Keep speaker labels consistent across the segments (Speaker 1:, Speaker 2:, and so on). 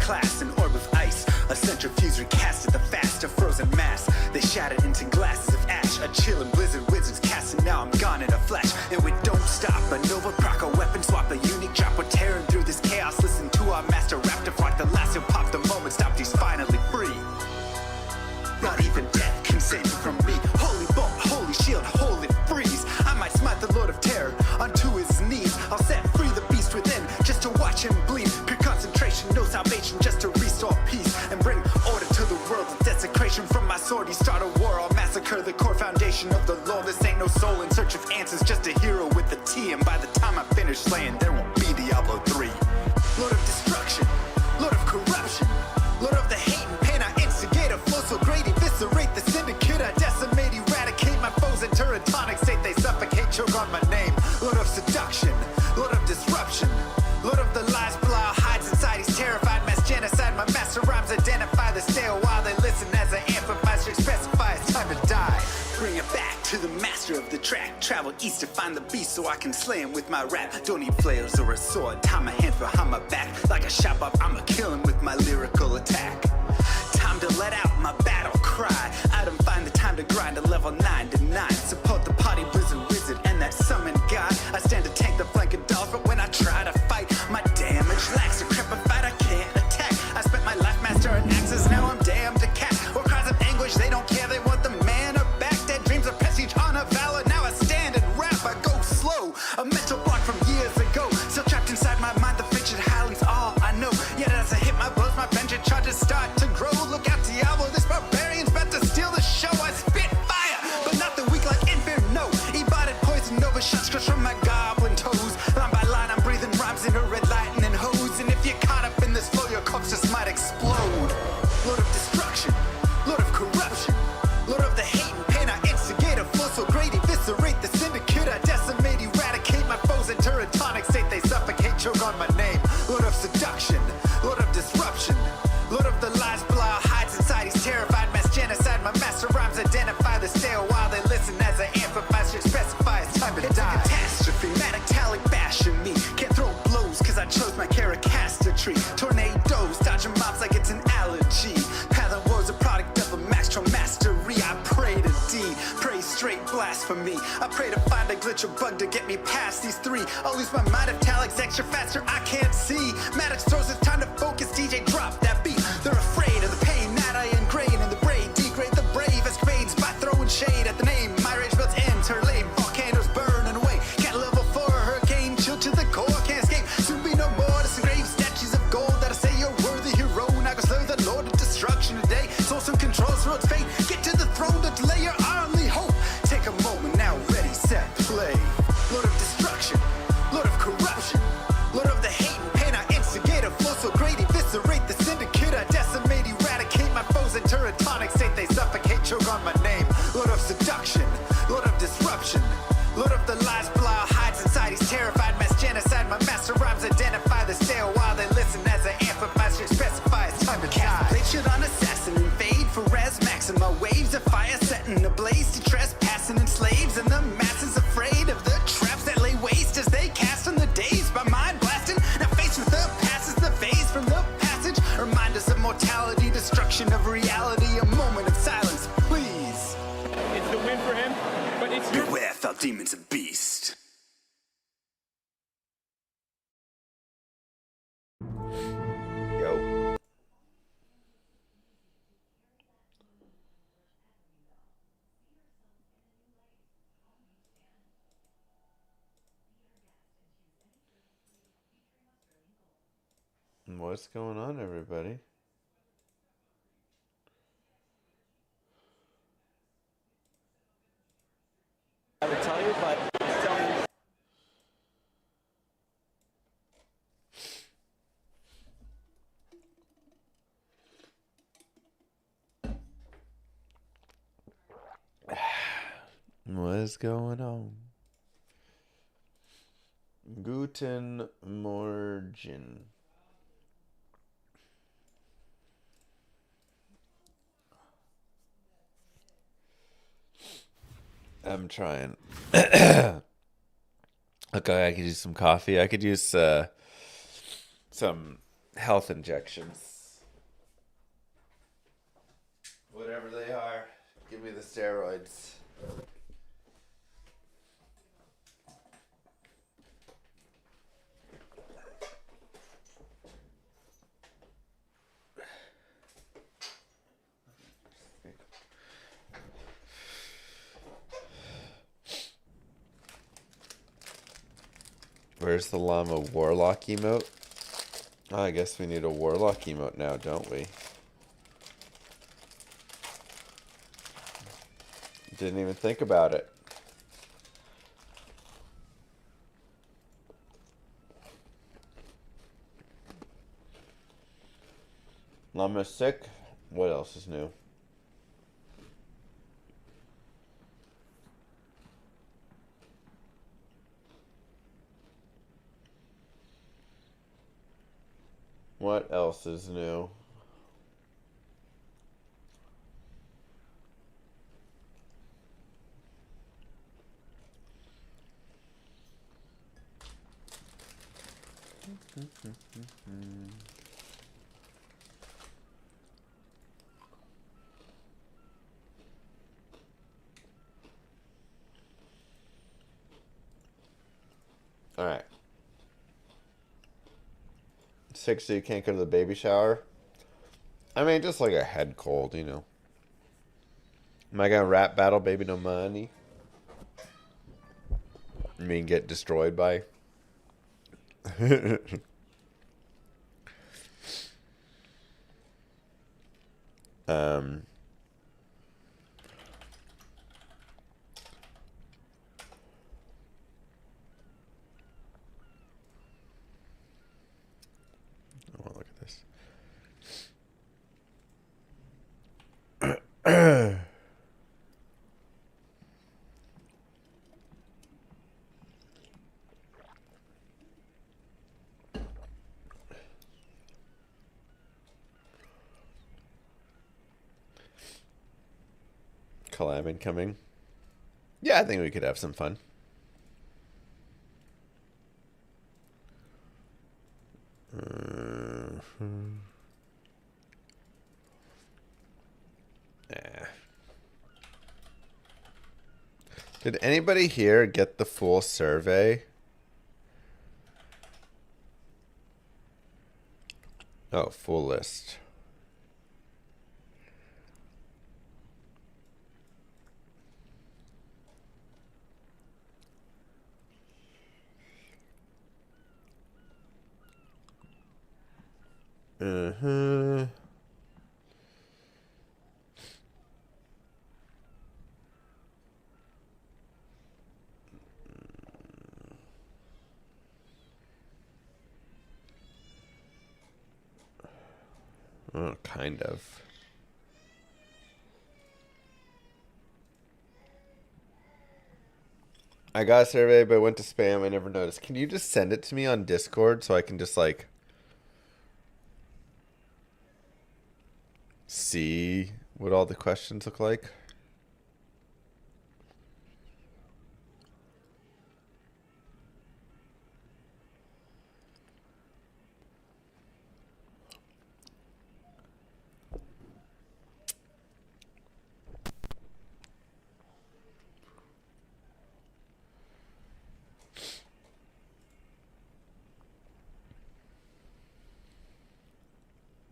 Speaker 1: class, an orb of ice. A centrifuge recasted the fast, a frozen mass. They shattered into glasses of ash. A chilling blizzard, wizards cast, and now I'm gone in a flash. And we don't stop. A Nova proc, a weapon swap, a unique drop. We're tearing through this chaos. Listen to our master rap to rock the last. He'll pop the moment, stopped, he's finally free. Not even death can save you from me. Holy bolt, holy shield, holy freeze. I might smite the Lord of Terror unto his knees. I'll set free the beast within just to watch him bleed. Pure concentration, no salvation, just to restore peace and bring order to the world. The desecration from my sword, he start a war. I'll massacre the core foundation of the law. This ain't no soul in search of answers, just a hero with a T. And by the time I finish slaying, there won't be Diablo 3. Lord of destruction, Lord of corruption, Lord of the hate and pain. I instigate a flow so great, eviscerate the syndicate. I decimate, eradicate my foes in turretonic state. They suffocate, choke on my name. Lord of seduction, Lord of disruption, Lord of the lies, Belial hides inside. He's terrified, mass genocide. My master rhymes identify the stale while they listen as I amplify. Strict specify it's time to die. Bring it back to the master of the track. Travel east to find the beast so I can slay him with my rap. Don't need flails or a sword. Tie my hands behind my back. Like a shop up, I'ma kill him with my lyrical attack. Time to let out my battle cry. I don't find the time to grind a level 9 to 9. Support the party blizzard wizard and that summon god. I stand to tank the flank of dolls, but when I try to fight, my damage lacks. Decrepified, I can't attack. I spent my life mastering axes, now I'm damned to cat. Or cries of anguish, they don't care, they want the mana back. Dead dreams of prestige, honor, valor. Now I stand and rap, I go slow. A mental block from years ago. Still trapped inside my mind, the fiction highlights all I know. Yet as I hit my blows, my vengeance charges start to grow. Look out, Diablo, this barbarian's about to steal the show. I spit fire, but not the weak like Inferno. Ebotted poison over shots crush from my goblin toes. Line by line, I'm breathing rhymes in a red lightning hose. And if you're caught up in this flow, your corpse just might explode. Lord of destruction, Lord of corruption, Lord of the hate and pain. I instigate a flow so great, eviscerate the syndicate. I decimate, eradicate my foes in turretonic state. They suffocate, choke on my name. Lord of seduction, Lord of disruption, Lord of the lies, Belial hides inside. He's terrified, mass genocide. My master rhymes identify the stale while they listen as I amplify. Strict specify it's time to die. It's a catastrophe, matactalic bashing me. Can't throw blows cause I chose my caricaster tree. Tornadoes, dodging mobs like it's an allergy. Path of war's a product of a master mastery. I pray to D, pray straight blasphemy. I pray to find a glitch or bug to get me past these three. I'll lose my mind if Talik's extra faster, I can't see. Maddox throws it's time to focus, DJ drop that beat. They're afraid of the pain that I ingrain in the brain. Degrade the brave escapades by throwing shade at the name. My rage builds enter lane, volcanoes burning away. Cat level 4, hurricane, chill to the core, can't escape. Soon be no more disengrave statues of gold that I say you're worthy hero. Now go slay the Lord of destruction today. Source and controls road's fate. Get to the throne to delay your only hope. Take a moment now, ready, set, play. Lord of destruction, Lord of corruption, Lord of the hate and pain. I instigate a flow so great, eviscerate the syndicate. I decimate, eradicate my foes in turretonic state. They suffocate, choke on my name. Lord of seduction, Lord of disruption, Lord of the lies, Belial hides inside. He's terrified, mass genocide. My master rhymes identify the stale while they listen as I amplify. Strict specify it's time to die. They should on assassin invade for res maxima. Waves of fire setting ablaze to trespassing and slaves. And the masses afraid of the traps that lay waste as they cast on the days by mind blasting. Now faced with the past is the phase from the passage. Remind us of mortality, destruction of reality. A moment of silence, please.
Speaker 2: It's the win for him, but it's your...
Speaker 1: Beware, foul demons and beast.
Speaker 3: Yo. What's going on, everybody?
Speaker 4: I would tell you, but tell me.
Speaker 3: What is going on? Guten Morgen. I'm trying. Okay, I could use some coffee. I could use some health injections. Whatever they are, give me the steroids. Where's the Llama Warlock emote? Oh, I guess we need a Warlock emote now, don't we? Didn't even think about it. Llama's sick. What else is new? What else is new? All right. 6 so you can't go to the baby shower? I mean, just like a head cold, you know. Am I gonna rap battle Baby No Money? I mean, get destroyed by? um... Oh, look at this. Collab incoming. Yeah, I think we could have some fun. Did anybody here get the full survey? Oh, full list. Uh-huh. Oh, kind of. I got a survey, but it went to spam. I never noticed. Can you just send it to me on Discord so I can just, like, see what all the questions look like?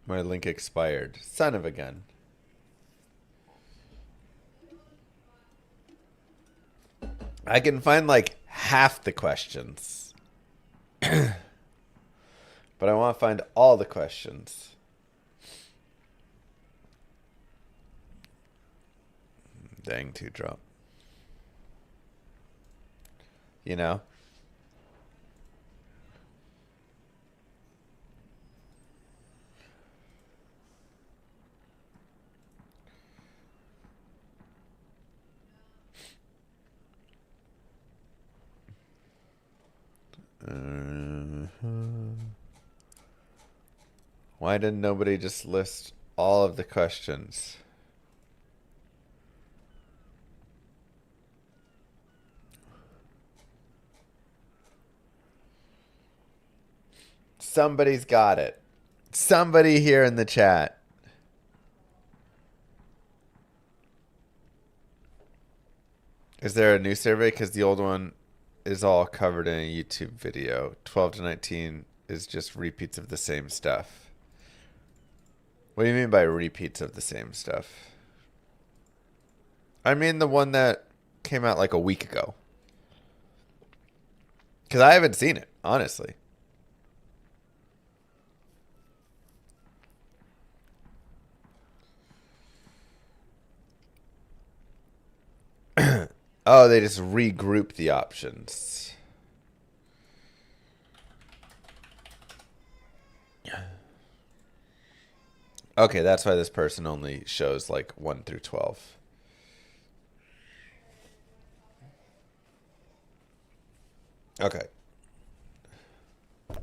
Speaker 3: My link expired. Son of a gun. I can find like half the questions. But I want to find all the questions. Dang, 2-drop. You know? Why did nobody just list all of the questions? Somebody's got it. Somebody here in the chat. Is there a new survey? Because the old one is all covered in a YouTube video. 12 to 19 is just repeats of the same stuff. What do you mean by repeats of the same stuff? I mean the one that came out like a week ago. Because I haven't seen it, honestly. Oh, they just regroup the options. Okay, that's why this person only shows like 1 through 12. Okay.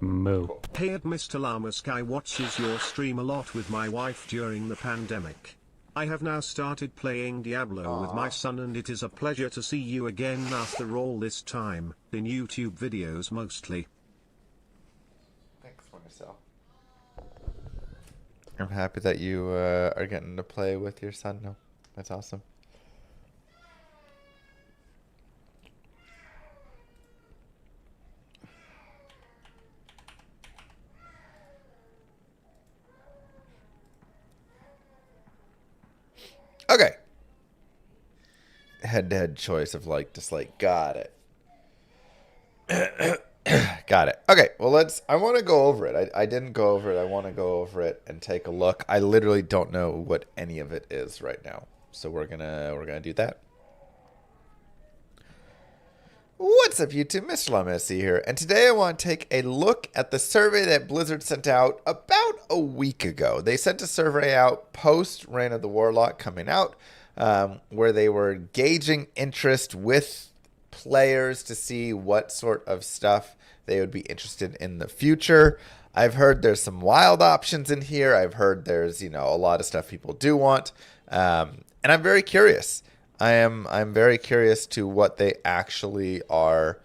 Speaker 5: Moo.
Speaker 6: Hey at Mr. Llama, I watches your stream a lot with my wife during the pandemic. I have now started playing Diablo with my son, and it is a pleasure to see you again after all this time, in YouTube videos mostly.
Speaker 3: Thanks, Marcel. I'm happy that you are getting to play with your son now. That's awesome. Okay. Head-to-head choice of like, dislike. Got it. Got it. Okay, well I want to go over it. I didn't go over it. I want to go over it and take a look. I literally don't know what any of it is right now. So we're gonna do that. What's up, YouTube? Mr. Llama here, and today I want to take a look at the survey that Blizzard sent out about a week ago. They sent a survey out post Reign of the Warlock coming out, where they were gauging interest with players to see what sort of stuff they would be interested in the future. I've heard there's some wild options in here. I've heard there's, a lot of stuff people do want, and I'm very curious. I'm very curious to what they actually are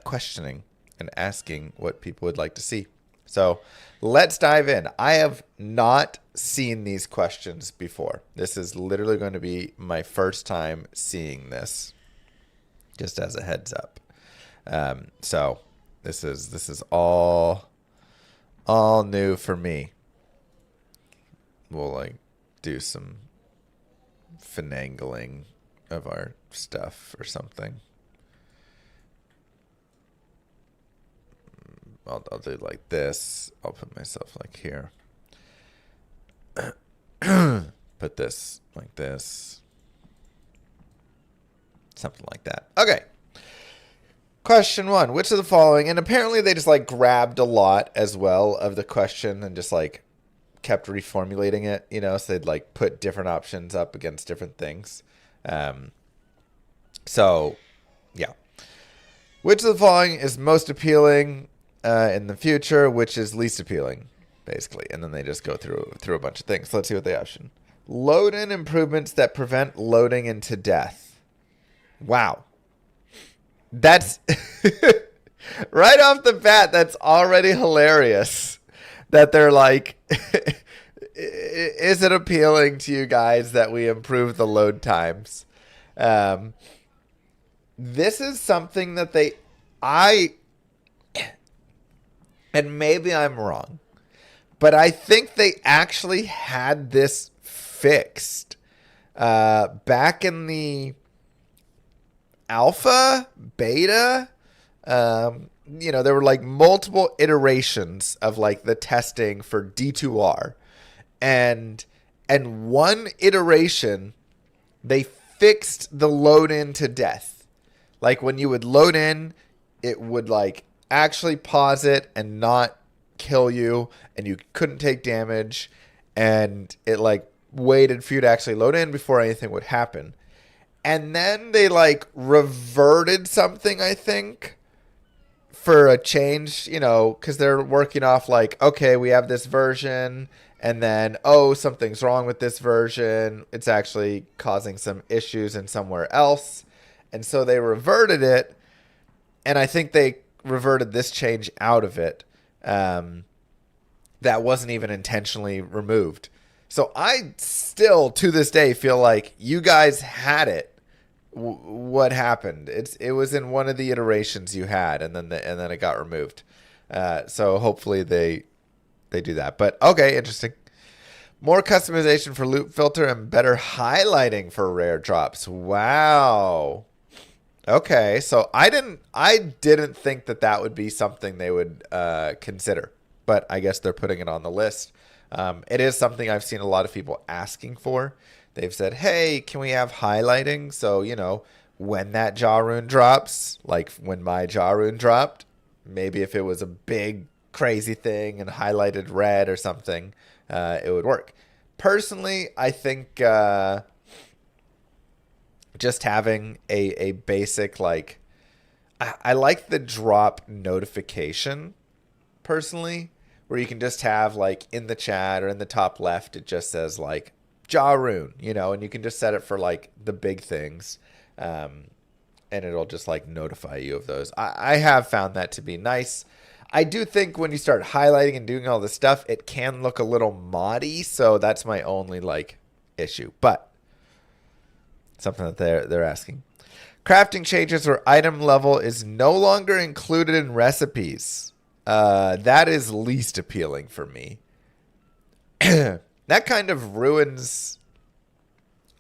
Speaker 3: questioning and asking what people would like to see. So let's dive in. I have not seen these questions before. This is literally going to be my first time seeing this, just as a heads up. So this is all new for me. We'll do some finagling of our stuff or something. I'll do like this. I'll put myself like here. Put this like this. Something like that. Okay. Question 1. Which of the following? And apparently they just grabbed a lot as well of the question and just kept reformulating it, so they'd put different options up against different things. So yeah. Which of the following is most appealing in the future? Which is least appealing, basically? And then they just go through a bunch of things. So let's see what they option. Load in improvements that prevent loading into death. Wow. That's right off the bat, that's already hilarious. That they're is it appealing to you guys that we improve the load times? This is something that and maybe I'm wrong, but I think they actually had this fixed back in the alpha, beta. There were multiple iterations of the testing for D2R, and one iteration they fixed the load in to death. When you would load in, it would actually pause it and not kill you, and you couldn't take damage, and it waited for you to actually load in before anything would happen. And then they reverted something, I think, for a change, because they're working off okay, we have this version, and then, oh, something's wrong with this version. It's actually causing some issues in somewhere else. And so they reverted it, and I think they reverted this change out of it that wasn't even intentionally removed. So I still, to this day, feel like you guys had it what happened. It was in one of the iterations you had, and then it got removed. So hopefully they do that. But okay, interesting. More customization for loot filter and better highlighting for rare drops. Wow. Okay, so I didn't think that would be something they would consider, but I guess they're putting it on the list. It is something I've seen a lot of people asking for. They've said, hey, can we have highlighting? So, you know, when that jaw rune drops, like when my jaw rune dropped, maybe if it was a big crazy thing and highlighted red or something, it would work. Personally, I think just having a basic, like, I like the drop notification, personally, where you can just have, like, in the chat or in the top left, it just says, like, jaw rune, you know, and you can just set it for, like, the big things, and it'll just, like, notify you of those. I have found that to be nice. I do think when you start highlighting and doing all this stuff, it can look a little moddy, so that's my only, like, issue, but something that they're asking. Crafting changes where item level is no longer included in recipes. That is least appealing for me. That kind of ruins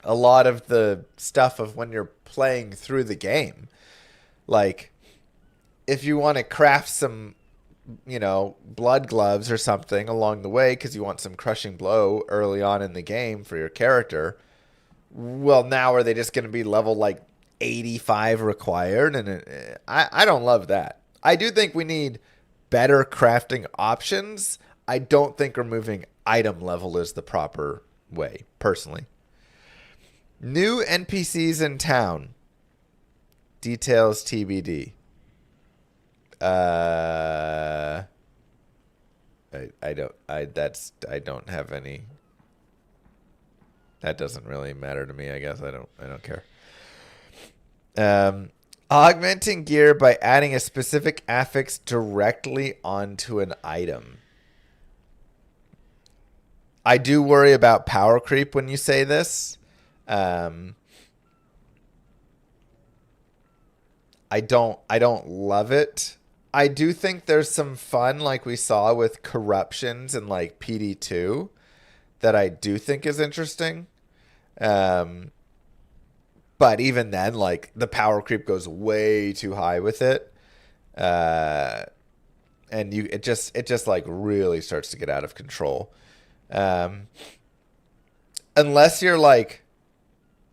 Speaker 3: a lot of the stuff of when you're playing through the game. Like, if you want to craft some, you know, blood gloves or something along the way because you want some crushing blow early on in the game for your character, well, now are they just going to be level, like, 85 required? And I don't love that. I do think we need better crafting options. I don't think removing item level is the proper way, personally. New NPCs in town. Details TBD. I don't have any. That doesn't really matter to me, I guess. I don't care. Augmenting gear by adding a specific affix directly onto an item. I do worry about power creep when you say this. I don't love it. I do think there's some fun, like we saw with corruptions and, like, PD2, that I do think is interesting. But even then, like, the power creep goes way too high with it. And it just like really starts to get out of control. Unless you're, like,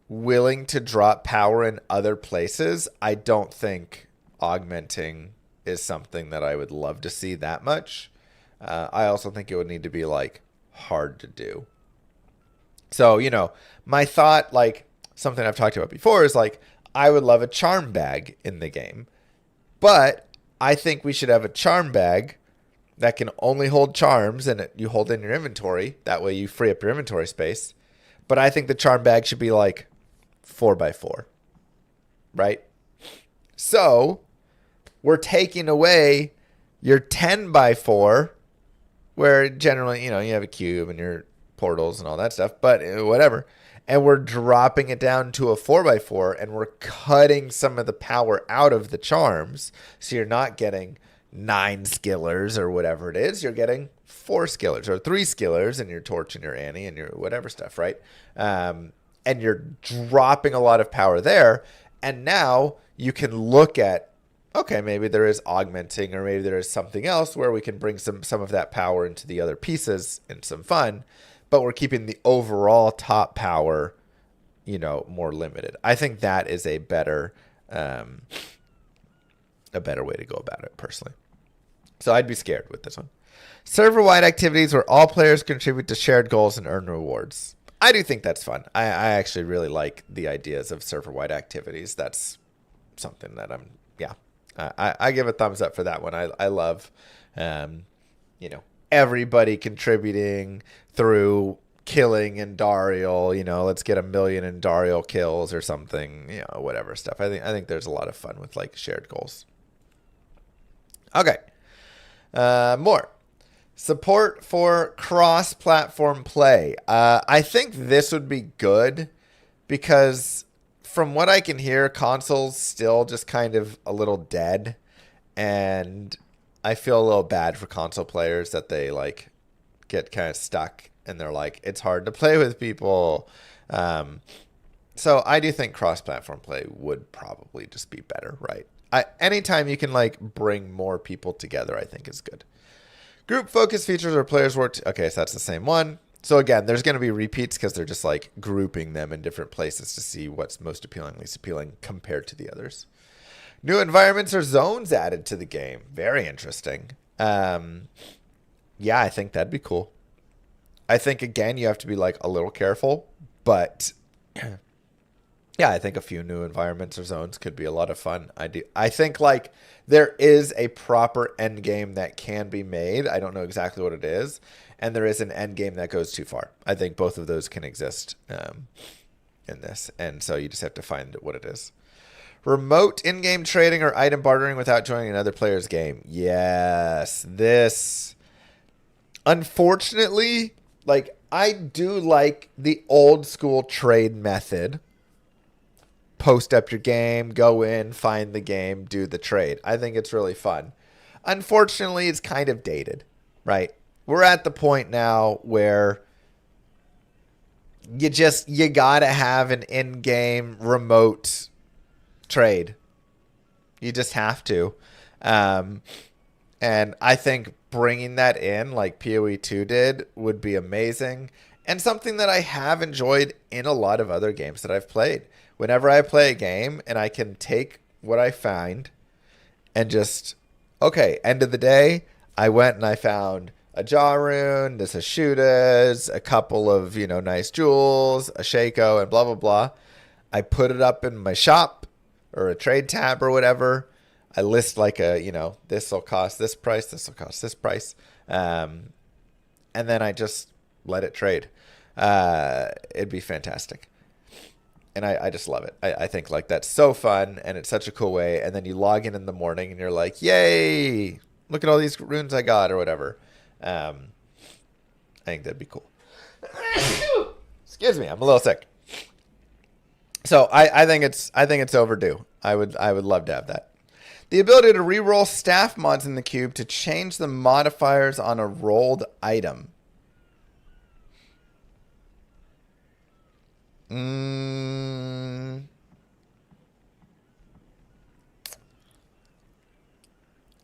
Speaker 3: willing to drop power in other places, I don't think augmenting is something that I would love to see that much. I also think it would need to be, like, hard to do. So, you know, my thought, like, something I've talked about before is, like, I would love a charm bag in the game. But I think we should have a charm bag that can only hold charms, and you hold in your inventory. That way you free up your inventory space. But I think the charm bag should be, like, 4x4. Right? So we're taking away your 10x4, where generally, you know, you have a cube and your portals and all that stuff, but whatever. And we're dropping it down to a 4x4, and we're cutting some of the power out of the charms. So you're not getting 9 skillers or whatever it is. You're getting 4 skillers or 3 skillers and your torch and your Annie and your whatever stuff, right? And you're dropping a lot of power there. And now you can look at, okay, maybe there is augmenting, or maybe there is something else where we can bring some of that power into the other pieces and some fun, but we're keeping the overall top power, you know, more limited. I think that is a better way to go about it, personally. So I'd be scared with this one. Server-wide activities where all players contribute to shared goals and earn rewards. I do think that's fun. I actually really like the ideas of server-wide activities. That's something that I give a thumbs up for that one. I love, you know, everybody contributing through killing Endariel. You know, let's get 1 million Endariel kills or something, you know, whatever stuff. I think there's a lot of fun with, like, shared goals. Okay. More. Support for cross-platform play. I think this would be good because from what I can hear, consoles still just kind of a little dead, and I feel a little bad for console players that they like get kind of stuck and they're like, it's hard to play with people. So I do think cross-platform play would probably just be better, right? Anytime you can like bring more people together, I think is good. Group focus features where players work. Okay, so that's the same one. So again, there's going to be repeats because they're just like grouping them in different places to see what's most appealing, least appealing compared to the others. New environments or zones added to the game. Very interesting. Yeah, I think that'd be cool. I think, again, you have to be like a little careful, but yeah, I think a few new environments or zones could be a lot of fun. I think like there is a proper end game that can be made. I don't know exactly what it is. And there is an end game that goes too far. I think both of those can exist in this. And so you just have to find what it is. Remote in-game trading or item bartering without joining another player's game. Yes, this. Unfortunately, like I do like the old school trade method. Post up your game, go in, find the game, do the trade. I think it's really fun. Unfortunately, it's kind of dated, right? We're at the point now where you got to have an in-game remote trade. You just have to. And I think bringing that in like PoE 2 did would be amazing. And something that I have enjoyed in a lot of other games that I've played. Whenever I play a game and I can take what I find and just, okay, end of the day, I went and I found a jaw rune, there's a shooters, a couple of, nice jewels, a Shaco, and blah, blah, blah. I put it up in my shop or a trade tab or whatever. I list like this will cost this price, this will cost this price. And then I just let it trade. It'd be fantastic. And I just love it. I think like that's so fun and it's such a cool way. And then you log in the morning and you're like, yay, look at all these runes I got or whatever. I think that'd be cool. Excuse me, I'm a little sick. So I think it's overdue. I would love to have that. The ability to reroll staff mods in the cube to change the modifiers on a rolled item.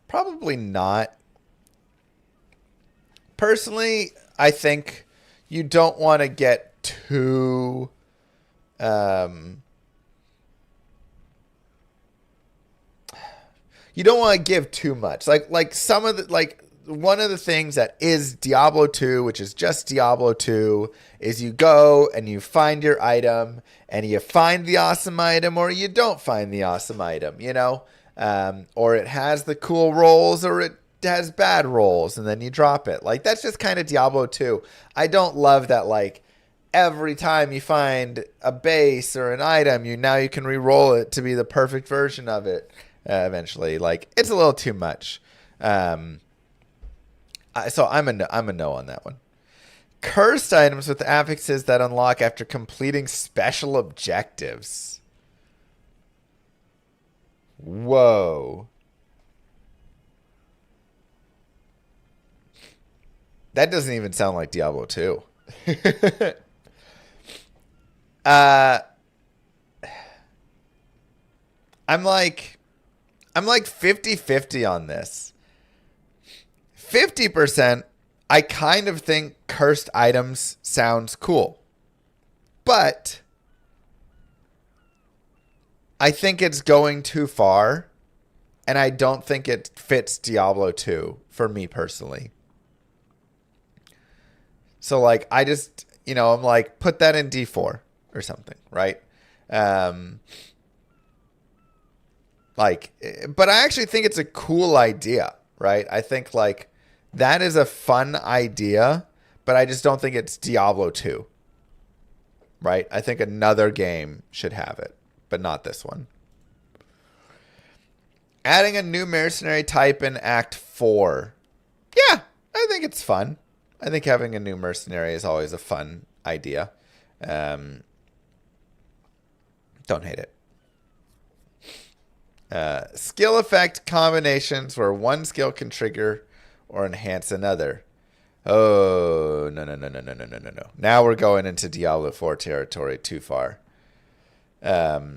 Speaker 3: Probably not. Personally, I think you don't want to get too you don't want to give too much. Like some of the one of the things that is Diablo 2, which is just Diablo 2, is you go and you find your item and you find the awesome item or you don't find the awesome item, or it has the cool rolls or it has bad rolls and then you drop it. Like that's just kind of Diablo 2. I don't love that like every time you find a base or an item, you can re-roll it to be the perfect version of it eventually. Like it's a little too much. So I'm a no on that one. Cursed items with affixes that unlock after completing special objectives. Whoa. That doesn't even sound like Diablo 2. I'm like 50-50 on this. 50%, I kind of think cursed items sounds cool. But I think it's going too far. And I don't think it fits Diablo 2 for me personally. So like, I just, I'm like, put that in D4 or something, right? But I actually think it's a cool idea, right? I think like that is a fun idea, but I just don't think it's Diablo 2, right? I think another game should have it, but not this one. Adding a new mercenary type in Act 4. Yeah, I think it's fun. I think having a new mercenary is always a fun idea. Don't hate it. Skill effect combinations where one skill can trigger or enhance another. Oh, no. Now we're going into Diablo 4 territory too far. Yeah.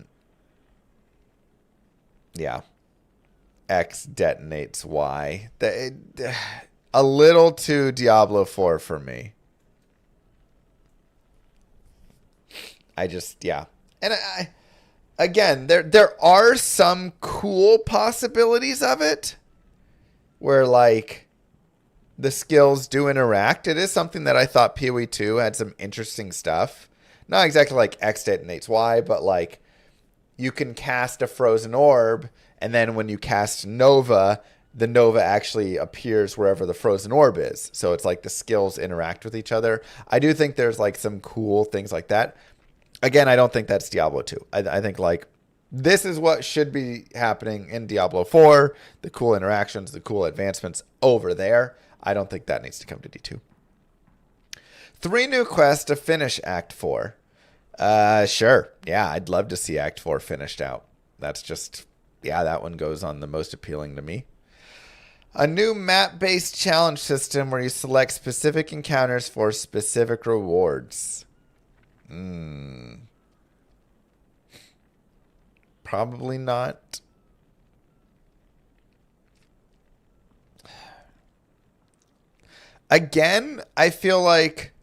Speaker 3: X detonates Y. A little too Diablo 4 for me. Yeah. And again, there are some cool possibilities of it where, like, the skills do interact. It is something that I thought PoE 2 had some interesting stuff. Not exactly like X detonates Y, but like you can cast a frozen orb, and then when you cast Nova, the Nova actually appears wherever the frozen orb is. So it's like the skills interact with each other. I do think there's like some cool things like that. Again, I don't think that's Diablo 2. I think like this is what should be happening in Diablo 4. The cool interactions, the cool advancements over there. I don't think that needs to come to D2. 3 new quests to finish Act 4. Sure. Yeah, I'd love to see Act 4 finished out. That's just, yeah, that one goes on the most appealing to me. A new map-based challenge system where you select specific encounters for specific rewards. Probably not. Again, I feel like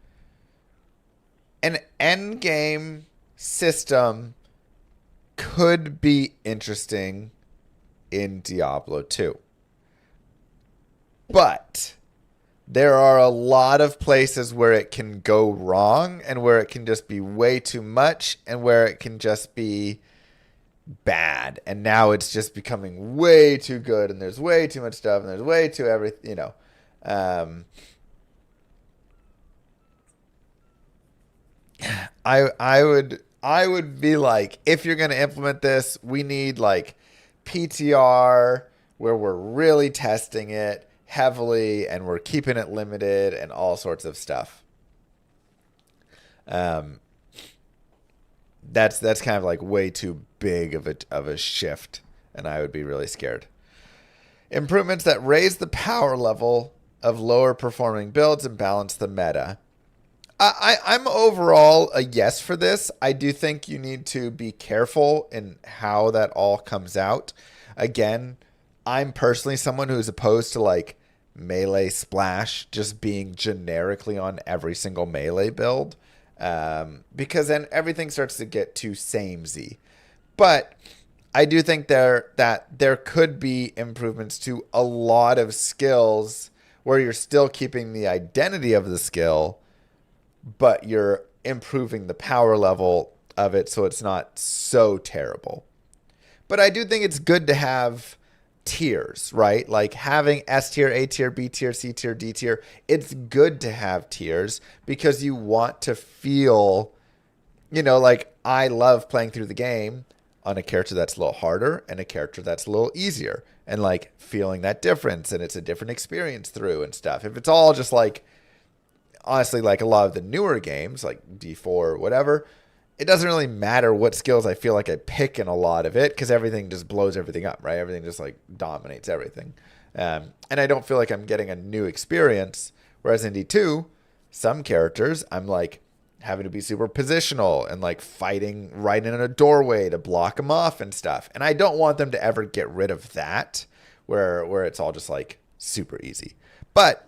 Speaker 3: an end game system could be interesting in Diablo 2. But there are a lot of places where it can go wrong and where it can just be way too much and where it can just be bad. And now it's just becoming way too good and there's way too much stuff and there's way too everything, you know. I would be like, if you're going to implement this, we need like PTR where we're really testing it heavily and we're keeping it limited and all sorts of stuff. That's kind of like way too big of a shift, and I would be really scared. Improvements that raise the power level of lower performing builds and balance the meta. I'm overall a yes for this. I do think you need to be careful in how that all comes out. Again, I'm personally someone who's opposed to like melee splash just being generically on every single melee build, because then everything starts to get too samey. But I do think there could be improvements to a lot of skills where you're still keeping the identity of the skill, but you're improving the power level of it so it's not so terrible. But I do think it's good to have tiers, right? Like having S tier, A tier, B tier, C tier, D tier. It's good to have tiers because you want to feel, you know, like I love playing through the game on a character that's a little harder and a character that's a little easier, and like feeling that difference, and it's a different experience through and stuff. If it's all just like, honestly, like a lot of the newer games like D4 or whatever, it doesn't really matter what skills I feel like I pick in a lot of it because everything just blows everything up, right? Everything just like dominates everything. And I don't feel like I'm getting a new experience. Whereas in D2, some characters I'm like having to be super positional and like fighting right in a doorway to block them off and stuff. And I don't want them to ever get rid of that where it's all just like super easy. But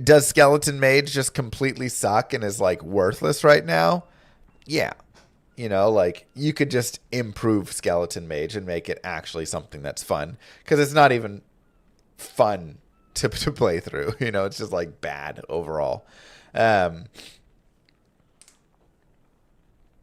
Speaker 3: does Skeleton Mage just completely suck and is like worthless right now? Yeah. You know, like you could just improve Skeleton Mage and make it actually something that's fun, because it's not even fun to play through. You know, it's just like bad overall. You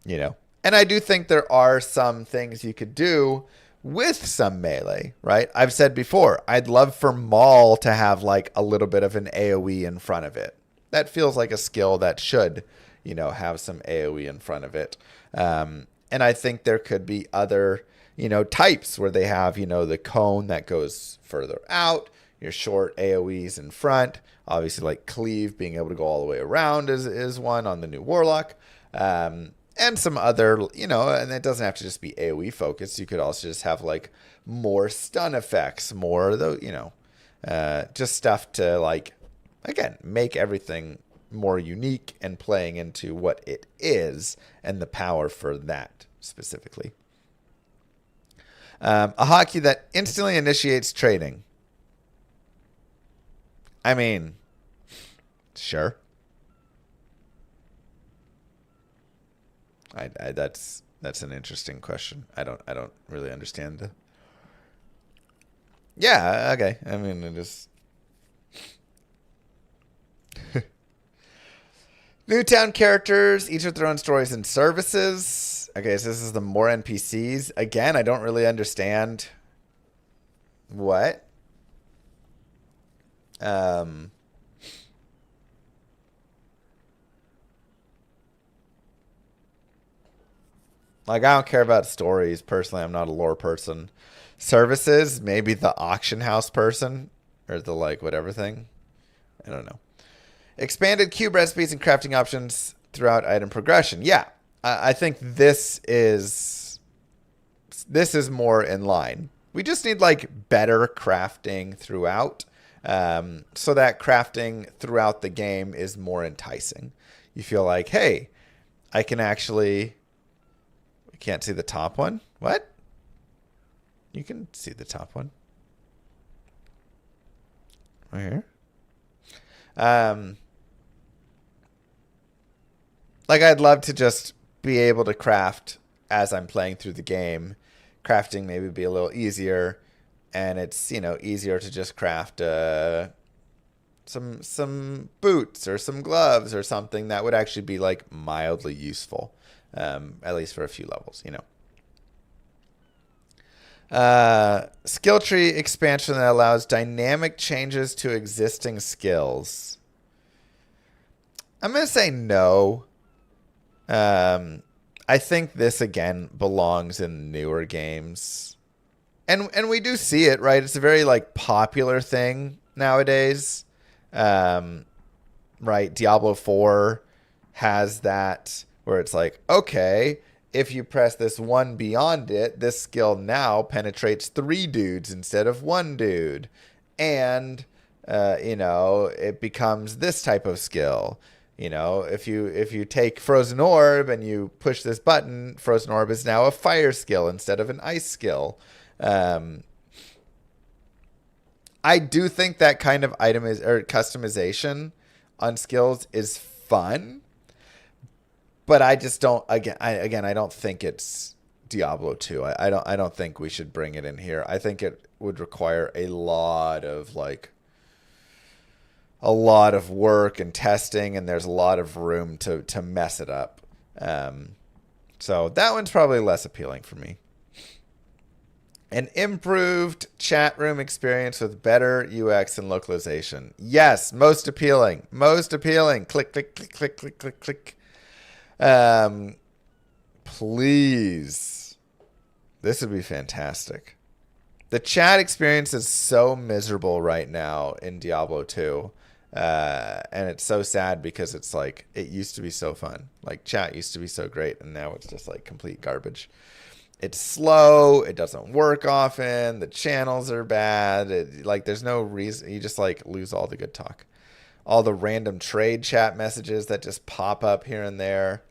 Speaker 3: know, and I do think there are some things you could do with some melee, right? I've said before, I'd love for Maul to have like a little bit of an AoE in front of it. That feels like a skill that should, you know, have some AoE in front of it. And I think there could be other, you know, types where they have, you know, the cone that goes further out, your short AoEs in front. Obviously, like Cleave being able to go all the way around is one on the new Warlock. And some other, and it doesn't have to just be AoE focused. You could also just have like more stun effects, more though, just stuff to like, again, make everything more unique and playing into what it is and the power for that specifically. A hotkey that instantly initiates trading. I mean, sure. That's an interesting question. I don't really understand the. Yeah, okay. I mean, it just Newtown characters, each with their own stories and services. Okay, so this is the more NPCs. Again, I don't really understand what. Like, I don't care about stories. Personally, I'm not a lore person. Services, maybe the auction house person. Or the, like, whatever thing. I don't know. Expanded cube recipes and crafting options throughout item progression. Yeah, I think this is more in line. We just need, like, better crafting throughout. So that crafting throughout the game is more enticing. You feel like, hey, I can actually... Can't see the top one? What? You can see the top one. Right here. Like, I'd love to just be able to craft as I'm playing through the game. Crafting maybe be a little easier. And it's, easier to just craft some boots or some gloves or something that would actually be, like, mildly useful. At least for a few levels, Skill tree expansion that allows dynamic changes to existing skills. I'm going to say no. I think this, again, belongs in newer games. And we do see it, right? It's a very, like, popular thing nowadays. Right? Diablo 4 has that... Where it's like, okay, if you press this one beyond it, this skill now penetrates 3 dudes instead of 1 dude. And, it becomes this type of skill. If you take Frozen Orb and you push this button, Frozen Orb is now a fire skill instead of an ice skill. I do think that kind of customization on skills is fun. But I just don't. I don't think it's Diablo 2. I don't think we should bring it in here. I think it would require a lot of work and testing, and there's a lot of room to mess it up. So that one's probably less appealing for me. An improved chat room experience with better UX and localization. Yes, most appealing. Most appealing. Click, click, click, click, click, click, click. Please. This would be fantastic. The chat experience is so miserable right now in Diablo 2. And it's so sad because it's like, it used to be so fun. Like, chat used to be so great, and now it's just like complete garbage. It's slow. It doesn't work often. The channels are bad. There's no reason. You just like lose all the good talk. All the random trade chat messages that just pop up here and there.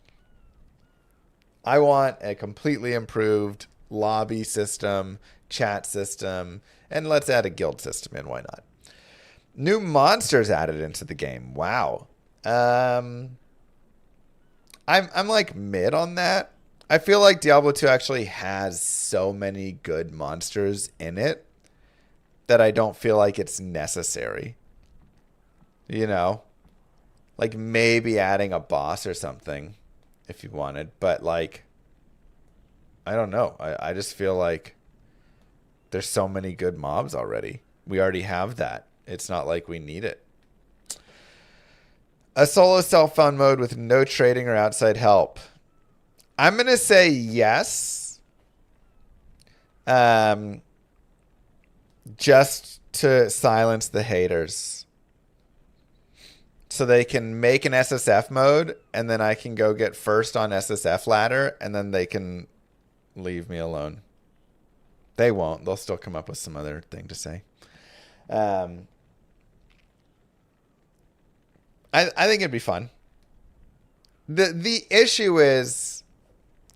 Speaker 3: I want a completely improved lobby system, chat system, and let's add a guild system in. Why not? New monsters added into the game. Wow. I'm like mid on that. I feel like Diablo 2 actually has so many good monsters in it that I don't feel like it's necessary. Like maybe adding a boss or something if you wanted, but like, I don't know. I just feel like there's so many good mobs already. We already have that. It's not like we need it. A solo self-found mode with no trading or outside help. I'm going to say yes. Just to silence the haters. so they can make an SSF mode, and then I can go get first on SSF ladder, and then they can leave me alone. They won't. They'll still come up with some other thing to say. I think it'd be fun. The issue is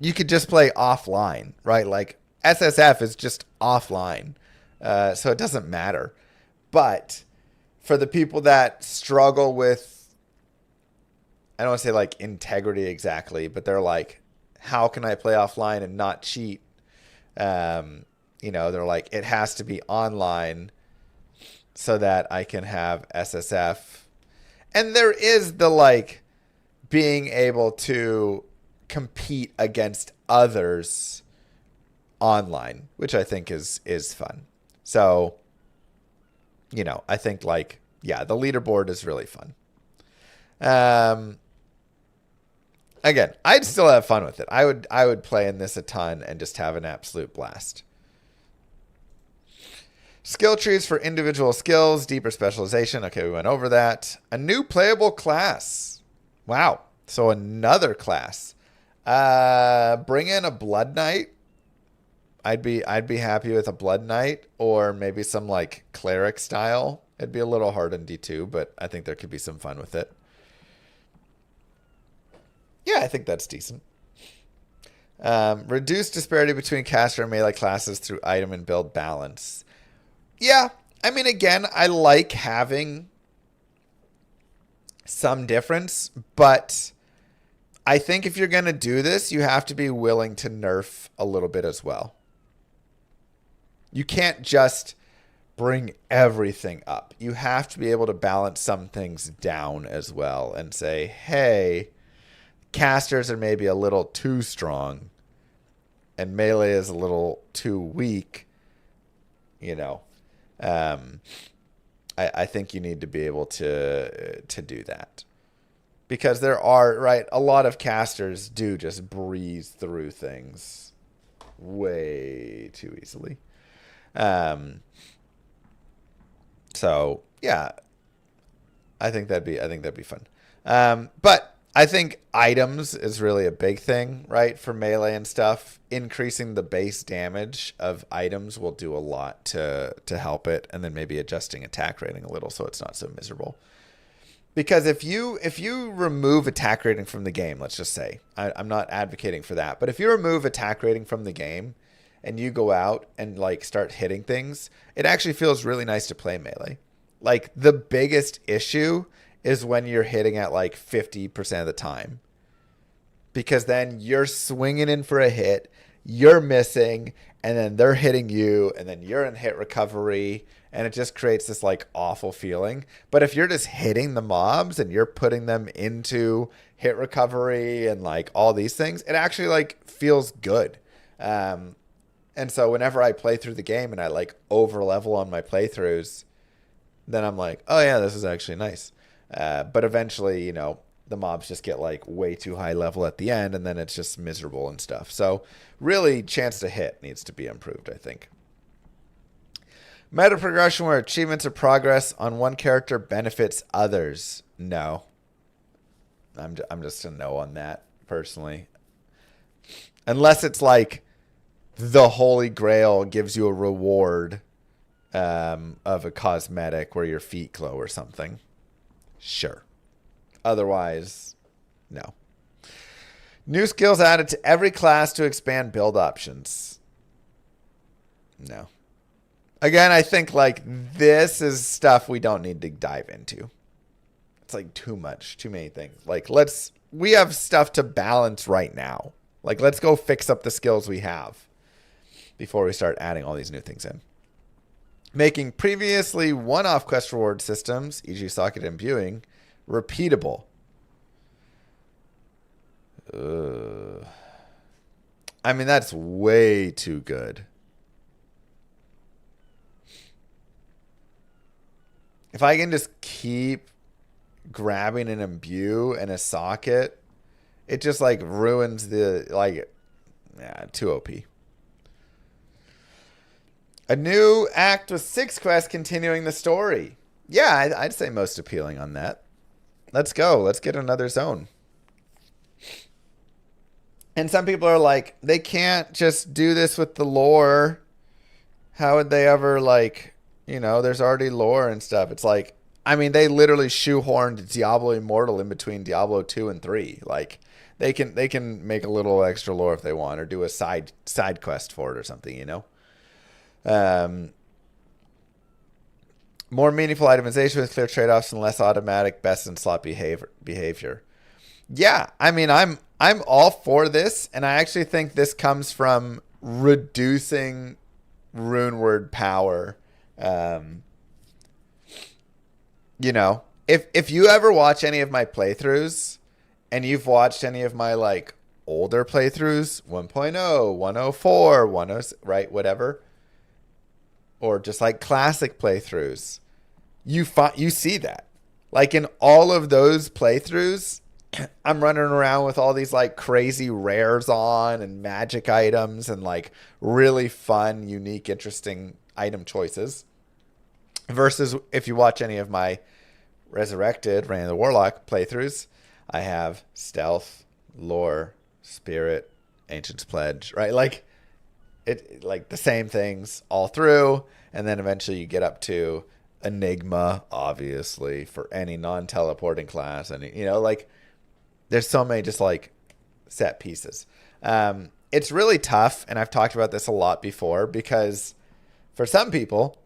Speaker 3: you could just play offline, right? Like SSF is just offline, so it doesn't matter. But for the people that struggle with, I don't want to say like integrity exactly, but they're like, how can I play offline and not cheat? You know, they're like, it has to be online so that I can have SSF. And there is the like being able to compete against others online, which I think is fun. So, you know, I think like, yeah, the leaderboard is really fun. Again, I'd still have fun with it. I would play in this a ton and just have an absolute blast. Skill trees for individual skills, deeper specialization. Okay, we went over that. A new playable class. Wow. So another class. Bring in a Blood Knight. I'd be happy with a Blood Knight, or maybe some like cleric style. It'd be a little hard in D2, but I think there could be some fun with it. Yeah, I think that's decent. Reduce disparity between caster and melee classes through item and build balance. Yeah, I mean, again, I like having some difference, but I think if you're going to do this, you have to be willing to nerf a little bit as well. You can't just bring everything up. You have to be able to balance some things down as well and say, hey, casters are maybe a little too strong and melee is a little too weak. You know, I think you need to be able to do that, because there are, right, a lot of casters do just breeze through things way too easily. So yeah, I think that'd be fun. But I think items is really a big thing, right? For melee and stuff, increasing the base damage of items will do a lot to help it, and then maybe adjusting attack rating a little so it's not so miserable. Because if you remove attack rating from the game, let's just say, I'm not advocating for that, but if you remove attack rating from the game and you go out and like start hitting things, it actually feels really nice to play melee. Like the biggest issue is when you're hitting at like 50% of the time, because then you're swinging in for a hit, you're missing, and then they're hitting you, and then you're in hit recovery, and it just creates this like awful feeling. But if you're just hitting the mobs and you're putting them into hit recovery and like all these things, it actually like feels good. And so whenever I play through the game and I like over level on my playthroughs, then I'm like, oh yeah, this is actually nice. But eventually, you know, the mobs just get like way too high level at the end, and then it's just miserable and stuff. So really, chance to hit needs to be improved, I think. Meta progression where achievements or progress on one character benefits others. No. I'm just a no on that, personally. Unless it's like the Holy Grail gives you a reward of a cosmetic where your feet glow or something. Sure. Otherwise, no. New skills added to every class to expand build options. No. Again, I think like this is stuff we don't need to dive into. It's like too much, too many things. Like we have stuff to balance right now. Like let's go fix up the skills we have before we start adding all these new things in. Making previously one-off quest reward systems, e.g. socket imbuing, repeatable. I mean, that's way too good. If I can just keep grabbing an imbue and a socket, it just like ruins the, like, yeah, too OP. A new act with 6 quests continuing the story. Yeah, I'd say most appealing on that. let's go. Let's get another zone. And some people are like, they can't just do this with the lore. How would they ever, like, you know, there's already lore and stuff. It's like, I mean, they literally shoehorned Diablo Immortal in between Diablo 2 and 3. Like, they can make a little extra lore if they want, or do a side quest for it or something, you know? More meaningful itemization with clear trade-offs and less automatic best in slot behavior. Yeah, I mean, I'm all for this, and I actually think this comes from reducing rune word power. You know, if you ever watch any of my playthroughs, and you've watched any of my like older playthroughs, 1.0, 104, 10, right, whatever, or just like classic playthroughs, you see that. Like in all of those playthroughs, I'm running around with all these like crazy rares on and magic items and like really fun, unique, interesting item choices. Versus if you watch any of my Resurrected, Reign of the Warlock playthroughs, I have stealth, lore, spirit, Ancient's Pledge, right? Like it, like the same things all through, and then eventually you get up to Enigma, obviously, for any non-teleporting class, and you know, like there's so many just like set pieces. It's really tough, and I've talked about this a lot before, because for some people,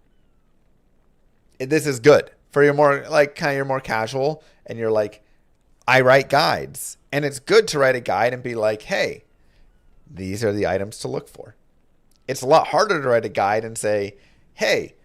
Speaker 3: this is good. For your more like kind of your more casual, and you're like, I write guides, and it's good to write a guide and be like, hey, these are the items to look for. It's a lot harder to write a guide and say, hey,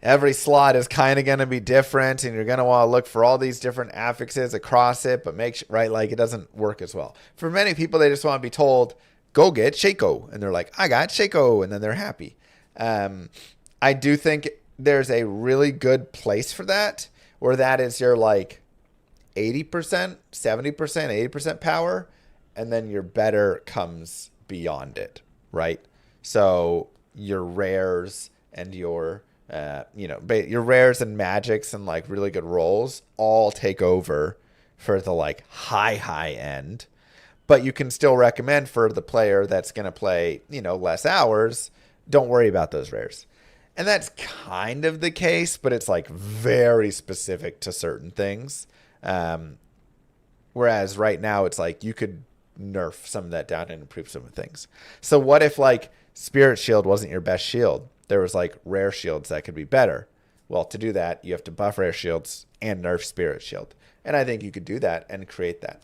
Speaker 3: every slot is kind of going to be different, and you're going to want to look for all these different affixes across it, but make sure, right, like it doesn't work as well. For many people, they just want to be told, go get Shaco, and they're like, I got Shaco, and then they're happy. I do think there's a really good place for that, where that is your like 80%, 70%, 80% power, and then your better comes beyond it, right? So your rares and your your rares and magics and like really good rolls all take over for the like high end, but you can still recommend for the player that's going to play, less hours, don't worry about those rares. And that's kind of the case, but it's like very specific to certain things. Whereas right now it's like you could nerf some of that down and improve some of the things. So what if like Spirit Shield wasn't your best shield? There was like rare shields that could be better. Well, to do that, you have to buff rare shields and nerf Spirit Shield. And I think you could do that and create that.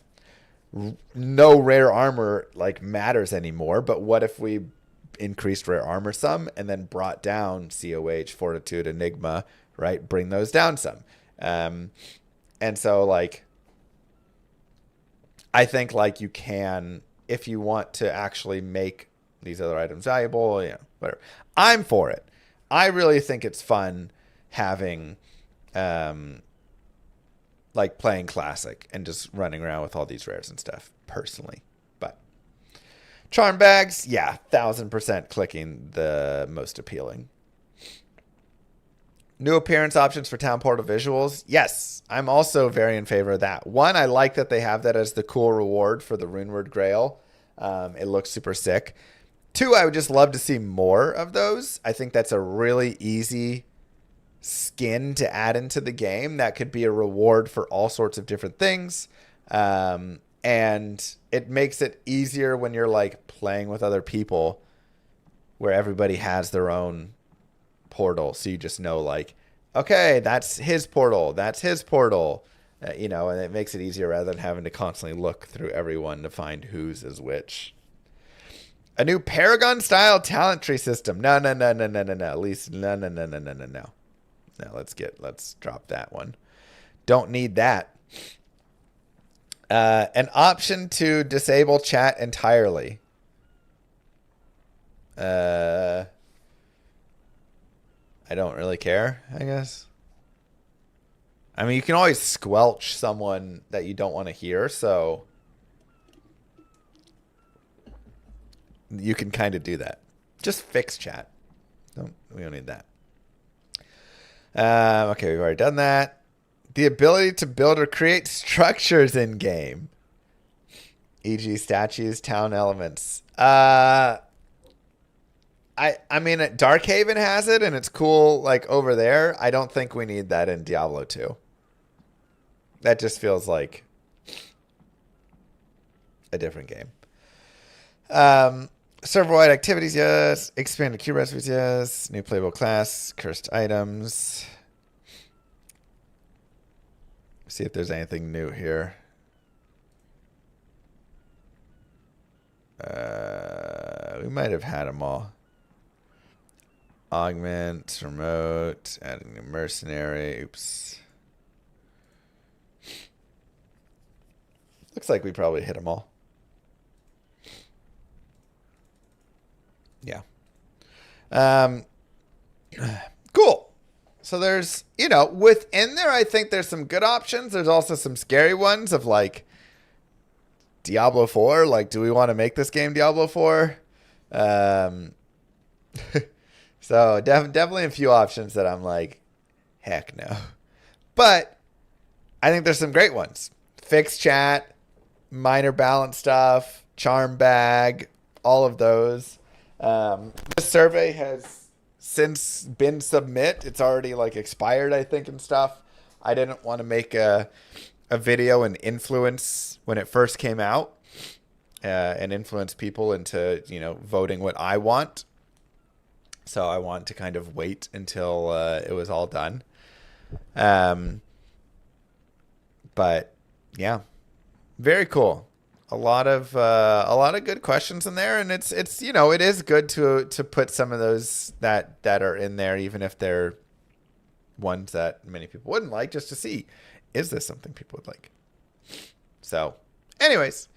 Speaker 3: No rare armor like matters anymore, but what if we increased rare armor some and then brought down COH, Fortitude, Enigma, right? Bring those down some. And so like, I think like you can, if you want to actually make these other items valuable, whatever. I'm for it. I really think it's fun having, like playing classic and just running around with all these rares and stuff personally. But charm bags, yeah, 1000% clicking the most appealing. New appearance options for town portal visuals. Yes, I'm also very in favor of that. One, I like that they have that as the cool reward for the Runeward Grail. It looks super sick. Two, I would just love to see more of those. I think that's a really easy skin to add into the game. That could be a reward for all sorts of different things. And it makes it easier when you're like playing with other people where everybody has their own portal. So you just know like, okay, that's his portal. That's his portal. And it makes it easier rather than having to constantly look through everyone to find whose is which. A new Paragon style talent tree system. No. At least no. No, let's drop that one. Don't need that. An option to disable chat entirely. I don't really care, I guess. I mean, you can always squelch someone that you don't want to hear, so you can kind of do that. Just fix chat. We don't need that. Okay, we've already done that. The ability to build or create structures in game, e.g., statues, town elements. I mean, Darkhaven has it, and it's cool. Like over there, I don't think we need that in Diablo 2. That just feels like a different game. Server-wide activities, yes. Expanded queue recipes, yes. New playable class, cursed items. See if there's anything new here. We might have had them all. Augment, remote, adding a mercenary. Oops. Looks like we probably hit them all. Yeah. Cool. So there's, you know, within there, I think there's some good options. There's also some scary ones of like Diablo 4. Like, do we want to make this game Diablo 4? So definitely a few options that I'm like, heck no. But I think there's some great ones. Fixed chat, minor balance stuff, charm bag, all of those. This survey has since been submit. It's already like expired, I think, and stuff. I didn't want to make a video and influence when it first came out and influence people into, you know, voting what I want. So I want to kind of wait until it was all done. But yeah, very cool. A lot of good questions in there, and it's you know, it is good to put some of those that are in there, even if they're ones that many people wouldn't like, just to see, is this something people would like? So, anyways,